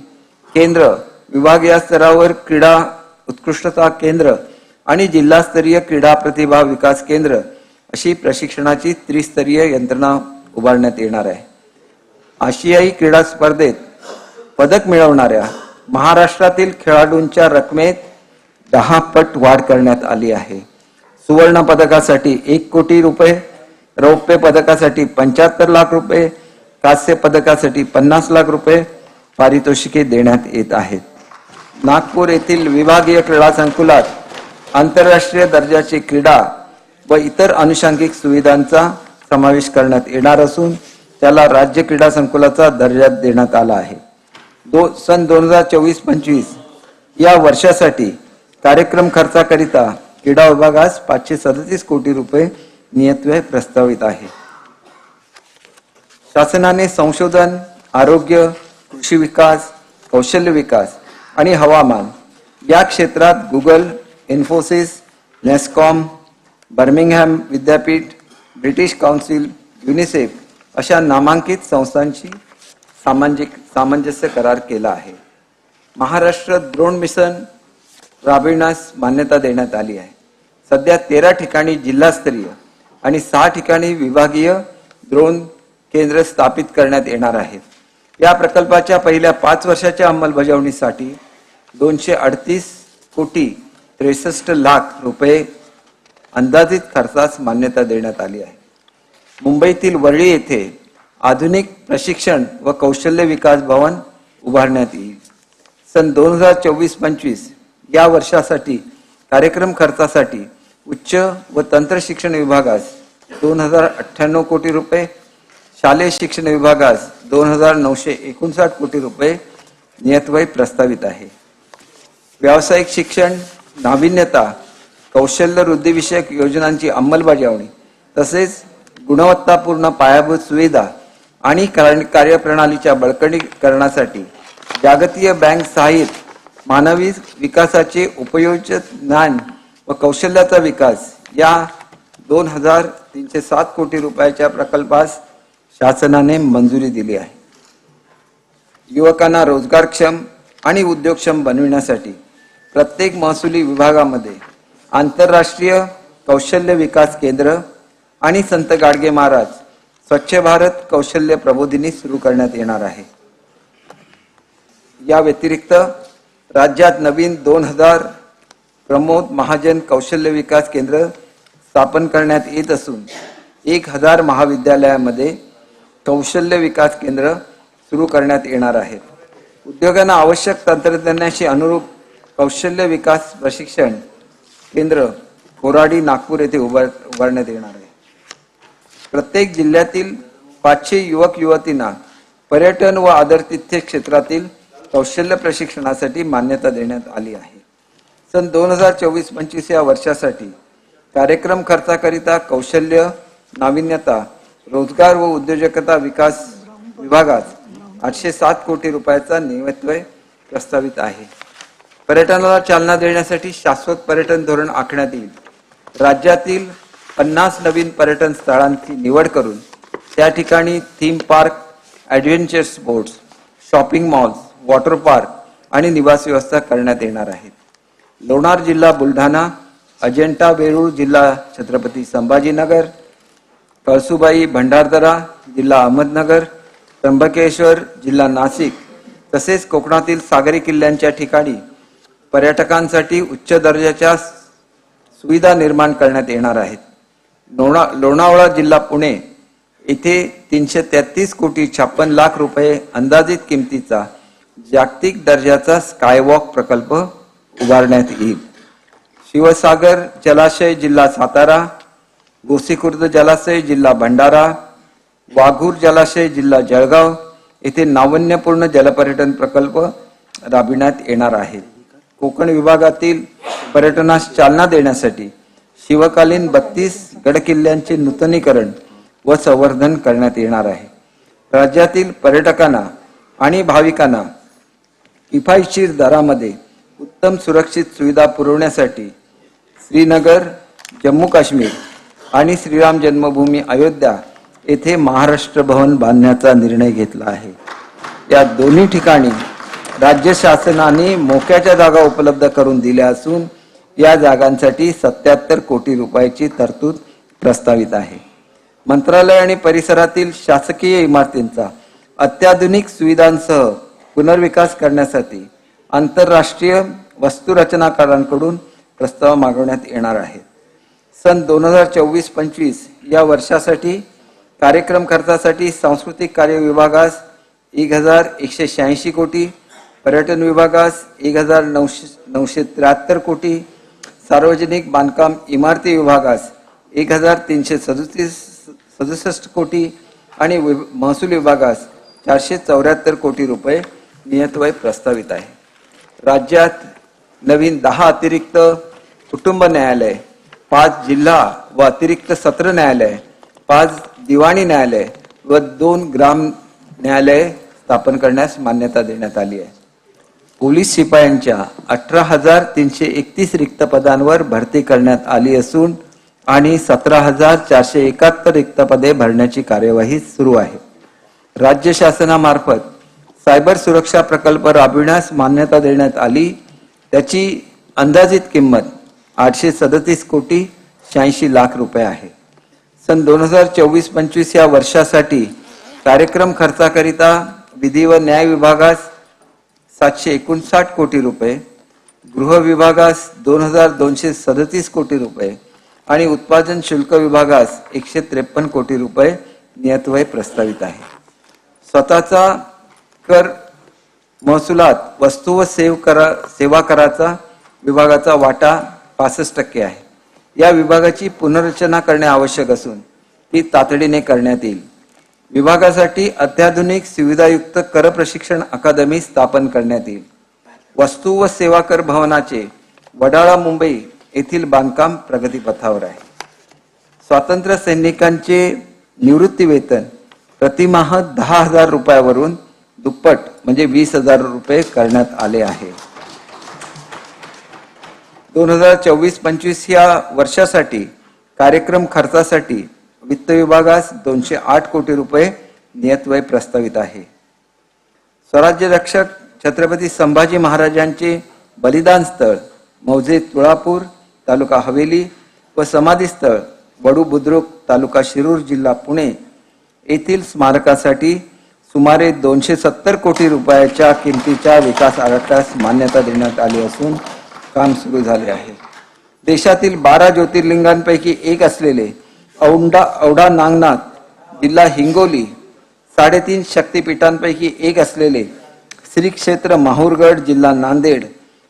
केंद्र, विभागीय स्तरावर क्रीडा उत्कृष्टता केंद्र आणि जिल्हास्तरीय क्रीडा प्रतिभा विकास केंद्र अशी प्रशिक्षणाची त्रिस्तरीय यंत्रणा उभारण्यात येणार आहे. आशियाई क्रीडा स्पर्धेत पदक मिळवणाऱ्या महाराष्ट्रातील खेळाडूंच्या रकमेत 10 पट वाढ करण्यात आली आहे. सुवर्ण पदकासाठी 1 कोटी रुपये, रौप्य पदकासाठी 75 लाख रुपये, कांस्य पदकासाठी 50 लाख रुपये पारितोषिके देण्यात येत आहेत. नागपूर येथील विभागीय क्रीडा संकुलात आंतरराष्ट्रीय दर्जाची क्रीडा व इतर अनुषंगिक सुविधांचा समावेश करण्यात येणार असून त्याला राज्य क्रीडा संकुलाचा दर्जा देण्यात आला आहे. सन 2024-25 या वर्षासाठी कार्यक्रम खर्चाकरिता क्रीडा विभागास 537 कोटी रुपये नियतव्यय प्रस्तावित आहे. शासनाने संशोधन, आरोग्य, कृषी विकास, कौशल्य विकास आणि हवामान या क्षेत्रात गुगल, इन्फोसिस, नेस्कॉम, बर्मिंगहॅम विद्यापीठ, ब्रिटिश काउन्सिल, युनिसेफ अशा नामांकित संस्थांशी सामंजस्य करार केला आहे. महाराष्ट्र ड्रोन मिशन राबविण्यास मान्यता देण्यात आली आहे. सध्या 13 ठिकाणी जिल्हास्तरीय आणि 6 ठिकाणी विभागीय ड्रोन केंद्र स्थापित करण्यात येणार आहेत. या प्रकल्पाच्या पहिल्या 5 वर्षाच्या अंमलबजावणीसाठी 238 कोटी 63 लाख रुपये अंदाजित खर्चास मान्यता देण्यात आली आहे. मुंबईतील वरळी येथे आधुनिक प्रशिक्षण व कौशल्य विकास भवन उभारण्यात येईल. सन 2024-25 या वर्षासाठी कार्यक्रम खर्चासाठी उच्च व तंत्र शिक्षण विभागास 2,098 कोटी रुपये, शालेय शिक्षण विभागास 2,959 कोटी रुपये नियतव्यय प्रस्तावित आहे. व्यावसायिक शिक्षण, नाविन्यता, कौशल्य वृद्धिविषयक योजनांची अंमलबजावणी तसेच गुणवत्तापूर्ण पायाभूत सुविधा आणि कार्यप्रणालीच्या बळकटीकरणासाठी जागतिक बँक सहाय्यित मानवी विकासाचे उपयोजित ज्ञान व कौशल्याचा विकास या 2,307 कोटी रुपयाच्या प्रकल्पास शासनाने मंजुरी दिली आहे. युवकांना रोजगारक्षम आणि उद्योगक्षम बनविण्यासाठी प्रत्येक महसुली विभागामध्ये आंतरराष्ट्रीय कौशल्य विकास केंद्र आणि संत गाडगे महाराज स्वच्छ भारत कौशल्य प्रबोधिनी सुरू करण्यात येणार आहे. या व्यतिरिक्त राज्यात नवीन 2,000 प्रमोद महाजन कौशल्य विकास केंद्र स्थापन करण्यात येत असून 1,000 महाविद्यालयामध्ये कौशल्य विकास केंद्र सुरू करण्यात येणार आहेत. उद्योगांना आवश्यक तंत्रज्ञानाशी अनुरूप कौशल्य विकास प्रशिक्षण केंद्र कोराडी नागपूर येथे उभारण्यात येणार आहे. प्रत्येक जिल्ह्यातील 500 युवक युवतींना पर्यटन व आदरातिथ्य क्षेत्रातील कौशल्य प्रशिक्षणासाठी मान्यता देण्यात आली आहे. सन 2024-25 या वर्षासाठी कार्यक्रम खर्चाकरिता कौशल्य, नाविन्यता, रोजगार व उद्योजकता विकास विभागास 807 कोटी रुपयाचा नियमितव्यय प्रस्तावित आहे. पर्यटनाला चालना देण्यासाठी शाश्वत पर्यटन धोरण आखण्यात येईल. राज्यातील 50 नवीन पर्यटन स्थळांची निवड करून त्या ठिकाणी theme park, adventure sports, shopping malls, water park आणि निवास व्यवस्था करण्यात येणार आहेत. लोणार जिल्हा बुलढाणा, अजिंठा वेरूळ जिल्हा छत्रपती संभाजीनगर, कळसुबाई भंडारदरा जिल्हा अहमदनगर, त्र्यंबकेश्वर जिल्हा नाशिक तसेच कोकणातील सागरी किल्ल्यांच्या ठिकाणी पर्यटकांसाठी उच्च दर्जाच्या सुविधा निर्माण करण्यात येणार आहेत. लोणावळा जिल्हा पुणे येथे 333 कोटी 56 लाख रुपये अंदाजित किमतीचा जागतिक दर्जाचा स्कायवॉक प्रकल्प उभारण्यात येईल. शिवसागर जलाशय जिल्हा सातारा, गोसीखुर्द जलाशय जिल्हा भंडारा, वाघूर जलाशय जिल्हा जळगाव येथे नाविन्यपूर्ण जलपर्यटन प्रकल्प राबविण्यात येणार आहेत. कोकण विभागातील पर्यटनास चालना देण्यासाठी शिवकालीन 32 गडकिल्ल्यांचे नूतनीकरण व संवर्धन करण्यात येणार आहे. राज्यातील पर्यटकांना आणि भाविकांना किफायतशीर दरामध्ये उत्तम सुरक्षित सुविधा पुरवण्यासाठी श्रीनगर, जम्मू काश्मीर आणि श्रीराम जन्मभूमी अयोध्या येथे महाराष्ट्र भवन बांधण्याचा निर्णय घेतला आहे. या दोन्ही ठिकाणी राज्य शासनाने मोक्याच्या जागा उपलब्ध करून दिल्या असून या जागांसाठी 77 कोटी रुपयाची तरतूद प्रस्तावित आहे. मंत्रालय आणि परिसरातील शासकीय इमारतींचा अत्याधुनिक सुविधांसह पुनर्विकास करण्यासाठी आंतरराष्ट्रीय वास्तुरचनाकारांकडून प्रस्ताव मागवण्यात येणार आहे. सन 2024-25 या वर्षासाठी कार्यक्रम खर्चासाठी सांस्कृतिक कार्य विभागास 1186 कोटी, पर्यटन विभागास 1973 कोटी, सार्वजनिक बांधकाम इमारती विभागास 1367 कोटी आणि महसूल विभागास 474 कोटी रुपये नियतव्यय प्रस्तावित आहे. राज्यात नवीन 10 अतिरिक्त कुटुंब न्यायालय, 5 जिल्हा व अतिरिक्त सत्र न्यायालय, 5 दिवाणी न्यायालय व 2 ग्राम न्यायालय स्थापन करण्यास मान्यता देण्यात आली आहे. पोलीस शिपायांच्या 18,331 रिक्त पदांवर भरती करण्यात आली असून आणि 17,471 रिक्त पदे भरण्याची कार्यवाही सुरू आहे. राज्य शासनामार्फत सायबर सुरक्षा प्रकल्प राबविण्यास मान्यता देण्यात आली. त्याची अंदाजित किंमत 837 कोटी 86 लाख रुपये आहे. सन 2024-25 या वर्षासाठी कार्यक्रम खर्चाकरिता विधी व न्याय विभागास 759 कोटी रुपये, गृह विभागास 2237 कोटी रुपये आणि उत्पादन शुल्क विभागास 153 कोटी रुपये नियतव्यय प्रस्तावित आहे. स्वतःचा कर महसुलात वस्तू व सेवा कराचा विभागाचा वाटा 65% आहे. या विभागाची पुनर्रचना करणे आवश्यक असून ती तातडीने करण्यात येईल. विभागासाठी अत्याधुनिक सुविधायुक्त कर प्रशिक्षण अकादमी स्थापन करण्यात येईल. वस्तू व सेवा कर भवनाचे वडाळा मुंबई येथील बांधकाम प्रगतीपथावर आहे. स्वातंत्र्य सैनिकांचे निवृत्ती वेतन प्रतिमाह 10,000 रुपयावरून दुप्पट म्हणजे 20,000 रुपये करण्यात आले आहे. 2024-25 या वर्षासाठी कार्यक्रम खर्चासाठी वित्त विभागास 208 कोटी रुपये नियतव्यय प्रस्तावित आहे. स्वराज्य रक्षक छत्रपती संभाजी महाराजांचे बलिदान स्थळ मौजे तुळापूर तालुका हवेली व समाधी स्थळ वडू बुद्रुक तालुका शिरूर जिल्हा पुणे येथील स्मारकासाठी सुमारे 270 कोटी रुपयाच्या किमतीच्या विकास आराखड्यास मान्यता देण्यात आली असून काम सुरू झाले आहे. देशातील 12 ज्योतिर्लिंगांपैकी एक असलेले औंढा नागनाथ जिल्हा हिंगोली, 3.5 शक्तिपीठांपैकी एक असलेले श्री क्षेत्र माहूरगड जिल्हा नांदेड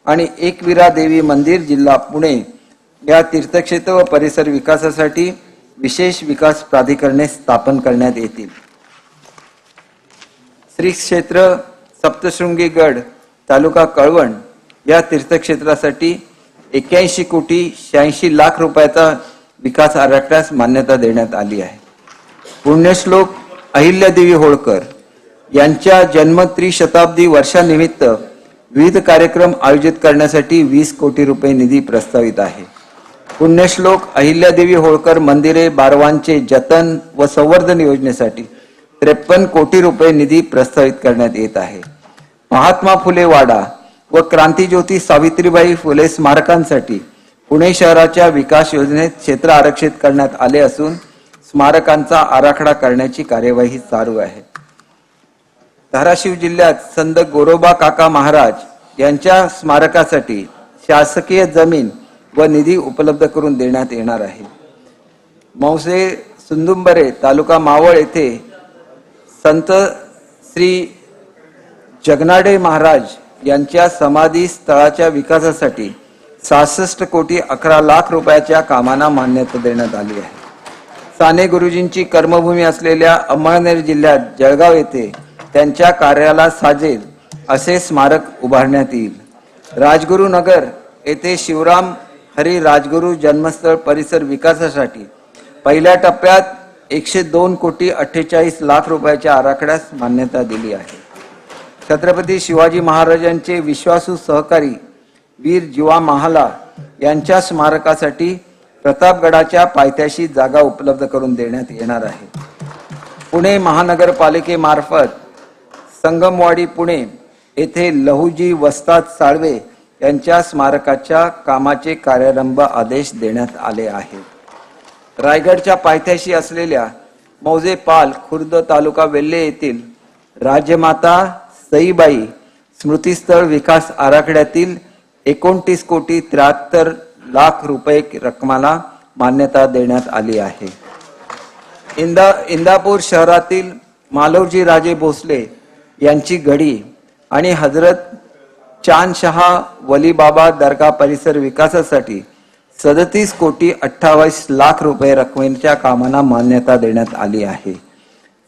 आणि एकविरा देवी मंदिर जिल्हा पुणे या तीर्थक्षेत्र व परिसर विकासासाठी विशेष विकास प्राधिकरणे स्थापन करण्यात येतील. श्री क्षेत्र सप्तशृंगी गड तालुका कळवण या तीर्थक्षेत्रासाठी 81 कोटी 86 लाख रुपयाचा विकास आराखड्यास मान्यता देण्यात आली आहे. पुण्यश्लोक अहिल्यादेवी होळकर यांच्या जन्म त्रिशताब्दी वर्षानिमित्त विविध कार्यक्रम आयोजित करण्यासाठी 20 कोटी रुपये निधी प्रस्तावित आहे. पुण्यश्लोक अहिल्यादेवी होळकर मंदिरे बारवांचे जतन व संवर्धन योजनेसाठी 53 कोटी रुपये निधी प्रस्तावित करण्यात येत आहे. महात्मा फुले वाडा व क्रांतीज्योती सावित्रीबाई फुले स्मारकांसाठी पुणे शहराच्या विकास योजनेत क्षेत्र आरक्षित करण्यात आले असून स्मारकांचा आराखडा करण्याची कार्यवाही चालू आहे. धाराशिव जिल्ह्यात संत गोरोबा काका महाराज यांच्या स्मारकासाठी शासकीय जमीन व निधी उपलब्ध करून देण्यात येणार आहे. मौसे सुंदुंबरे तालुका मावळ येथे संत श्री जगनाडे महाराज यांच्या समाधी स्थळाच्या विकासासाठी 66 कोटी 11 लाख रुपयाच्या कामांना मान्यता देण्यात आली आहे. साने गुरुजींची कर्मभूमी असलेल्या अमळनेर जिल्ह्यात जळगाव येथे त्यांच्या कार्याला साजेल असे स्मारक उभारण्यात येईल. राजगुरुनगर येथे शिवराम हरी राजगुरू जन्मस्थळ परिसर विकासासाठी पहिल्या टप्प्यात 102 कोटी 48 लाख रुपयाच्या आराखड्यास मान्यता दिली आहे. छत्रपती शिवाजी महाराजांचे विश्वासू सहकारी वीर जीवा महाला यांच्या स्मारकासाठी प्रतापगडाच्या पायथ्याशी जागा उपलब्ध करून देण्यात येणार आहे. पुणे महानगरपालिकेमार्फत संगमवाडी पुणे येथे लहुजी वस्ताद साळवे यांच्या स्मारकाच्या कामाचे कार्यारंभ आदेश देण्यात आले आहेत. रायगडच्या पायथ्याशी असलेल्या मौजे पाल खुर्द तालुका वेल्हे येथील राजमाता सईबाई स्मृतीस्थळ विकास आराखड्यातील 29 कोटी 73 लाख रुपये रकमाला मान्यता देण्यात आली आहे. इंदापूर शहरातील मालवजी राजे भोसले यांची गडी आणि हजरत चांदशहा वलीबाबा दर्गा परिसर विकासासाठी 37 कोटी 28 लाख रुपये रकमेच्या कामांना मान्यता देण्यात आली आहे.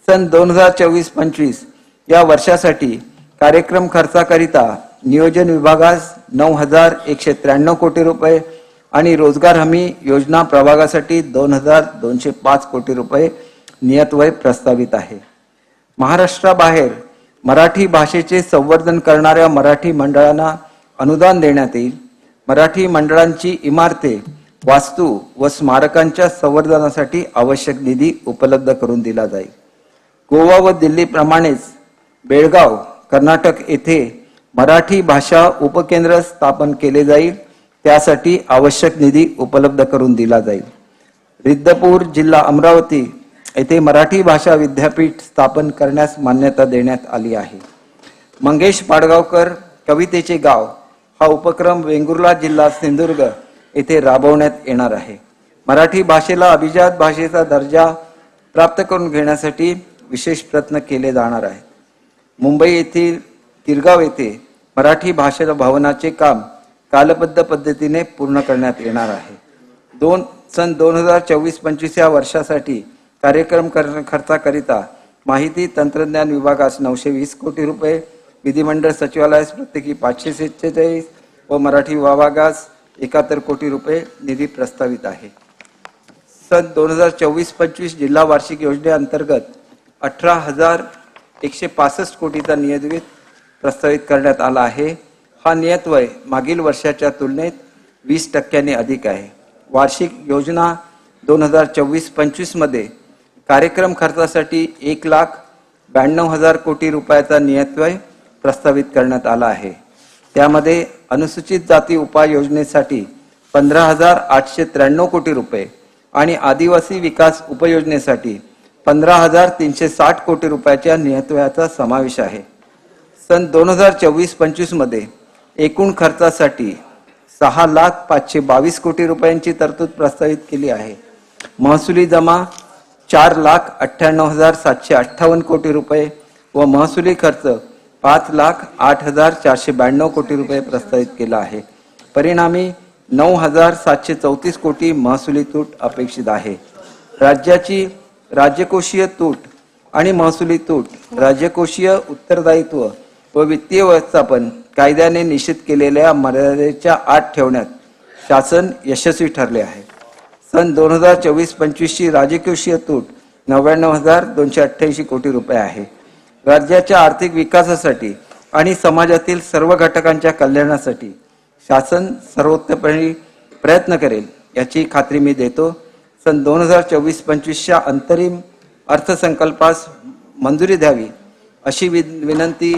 सन 2024-25 या वर्षासाठी कार्यक्रम खर्चाकरिता नियोजन विभागास 9,193 कोटी रुपये आणि रोजगार हमी योजना प्रभागासाठी 2,205 कोटी रुपये नियतव्यय प्रस्तावित आहे. महाराष्ट्राबाहेर मराठी भाषेचे संवर्धन करणाऱ्या मराठी मंडळांना अनुदान देण्यात येईल. मराठी मंडळांची इमारते, वास्तू व स्मारकांच्या संवर्धनासाठी आवश्यक निधी उपलब्ध करून दिला जाईल. गोवा व दिल्लीप्रमाणेच बेळगाव कर्नाटक येथे मराठी भाषा उपकेंद्र स्थापन केले जाईल. त्यासाठी आवश्यक निधी उपलब्ध करून दिला जाईल. रिद्धपूर जिल्हा अमरावती येथे मराठी भाषा विद्यापीठ स्थापन करण्यास मान्यता देण्यात आली आहे. मंगेश पाडगावकर कवितेचे गाव हा उपक्रम वेंगुर्ला जिल्हा सिंधुदुर्ग येथे राबवण्यात येणार आहे. मराठी भाषेला अभिजात भाषेचा दर्जा प्राप्त करून घेण्यासाठी विशेष प्रयत्न केले जाणार आहेत. मुंबई येथील तिरगाव येथे मराठी भाषा भवनाचे काम कालबद्ध पद्धतीने पूर्ण करण्यात येणार आहे. सन 2024-25 या वर्षासाठी कार्यक्रम खर्चाकरिता माहिती तंत्रज्ञान विभागास 920 कोटी रुपये, विधिमंडळ सचिवालयास प्रत्येकी 546 व मराठी विभागास 71 कोटी रुपये निधी प्रस्तावित आहे. सन 2024-25 जिल्हा वार्षिक योजनेअंतर्गत 18,165 कोटीचा नियतव्यय प्रस्तावित करण्यात आला आहे. हा नियतव्यय मागील वर्षाच्या तुलनेत 20% अधिक आहे. वार्षिक योजना 2024-25 मध्ये कार्यक्रम खर्चासाठी 1,92,000 कोटी रुपयाचा नियतव्यय प्रस्तावित करण्यात आला आहे. त्यामध्ये अनुसूचित जाती उपाययोजनेसाठी 15,893 कोटी रुपये आणि आदिवासी विकास उपयोजनेसाठी 15,360 कोटी रुपयाच्या नियतव्ययाचा समावेश आहे. सन 2024-25 मध्ये एकूण खर्चासाठी 6,522 कोटी रुपयांची तरतूद प्रस्तावित केली आहे. महसुली जमा 4,98,758 कोटी रुपये व महसुली खर्च 5,08,492 कोटी रुपये प्रस्तावित केला आहे. परिणामी 9,734 कोटी महसुली तूट अपेक्षित आहे. राज्याची राज्यकोषीय तूट आणि महसुली तूट राज्यकोषीय उत्तरदायित्व व वित्तीय व्यवस्थापन कायद्याने निश्चित केलेल्या मर्यादेच्या आत ठेवण्यात शासन यशस्वी ठरले आहे. सन 2024-25 ची राजकोषीय तूट 99,288 कोटी रुपये आहे. राज्याच्या आर्थिक विकासासाठी आणि समाजातील सर्व घटकांच्या कल्याणासाठी शासन सर्वोत्तपणे प्रयत्न करेल याची खात्री मी देतो. सन 2024-25च्या अंतरिम अर्थसंकल्पास मंजुरी द्यावी अशी विनंती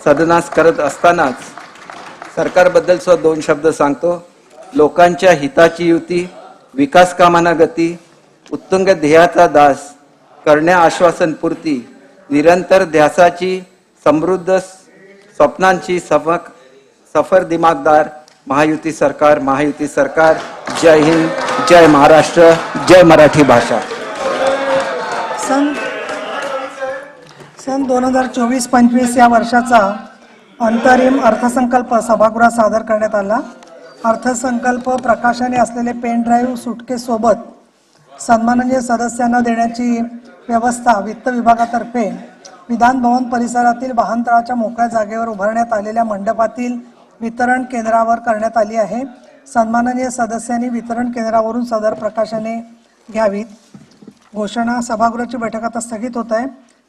सदनास करत असतानाच सरकारबद्दल सुद्धा 2 शब्द सांगतो. लोकांच्या हिताची युती, विकास कामांना गती, उत्तुंग ध्येयाचा दास करण्या आश्वासन पूर्ती, निरंतर ध्यासाची समृद्ध स्वप्नांची सफर दिमागदार महायुती सरकार. जय हिंद, जय महाराष्ट्र, जय मराठी भाषा. सन 2024-25 या वर्षाचा अंतरिम अर्थसंकल्प सभागृहात सादर करण्यात आला. अर्थसंकल्प प्रकाशाने असलेले पेन ड्राईव्ह सुटकेस सोबत सन्माननीय सदस्यांना देण्याची व्यवस्था वित्त विभागातर्फे विधान भवन परिसरातील वाहनतळाच्या मोकळ्या जागेवर उभारण्यात आलेल्या मंडपातील वितरण केंद्रावर करण्यात आली आहे. सन्माननीय सदस्यांनी वितरण केंद्रावरून सदर प्रकाशने घ्यावीत. घोषणा. सभागृहाची बैठक आता स्थगित होत आहे.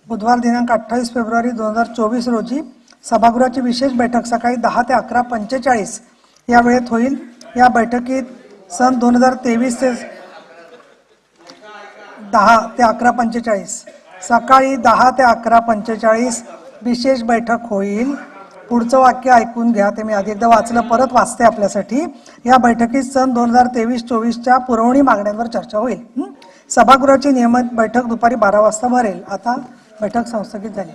बुधवार दिनांक 28 फेब्रुवारी 2024 रोजी सभागृहाची विशेष बैठक सकाळी 10 ते 11:45 या वेळेत होईल. या बैठकीत सन 2023 ते 10 ते 11:45 सकाळी 10 ते 11:45 विशेष बैठक होईल. पुढचं वाक्य ऐकून घ्या. ते मी आधी एकदा वाचलं, परत वाचते आपल्यासाठी. या बैठकीत सन 2023-24च्या पुरवणी मागण्यांवर चर्चा होईल. सभागृहाची नियमित बैठक दुपारी 12 वाजता भरेल. आता बैठक संस्थगित झाली.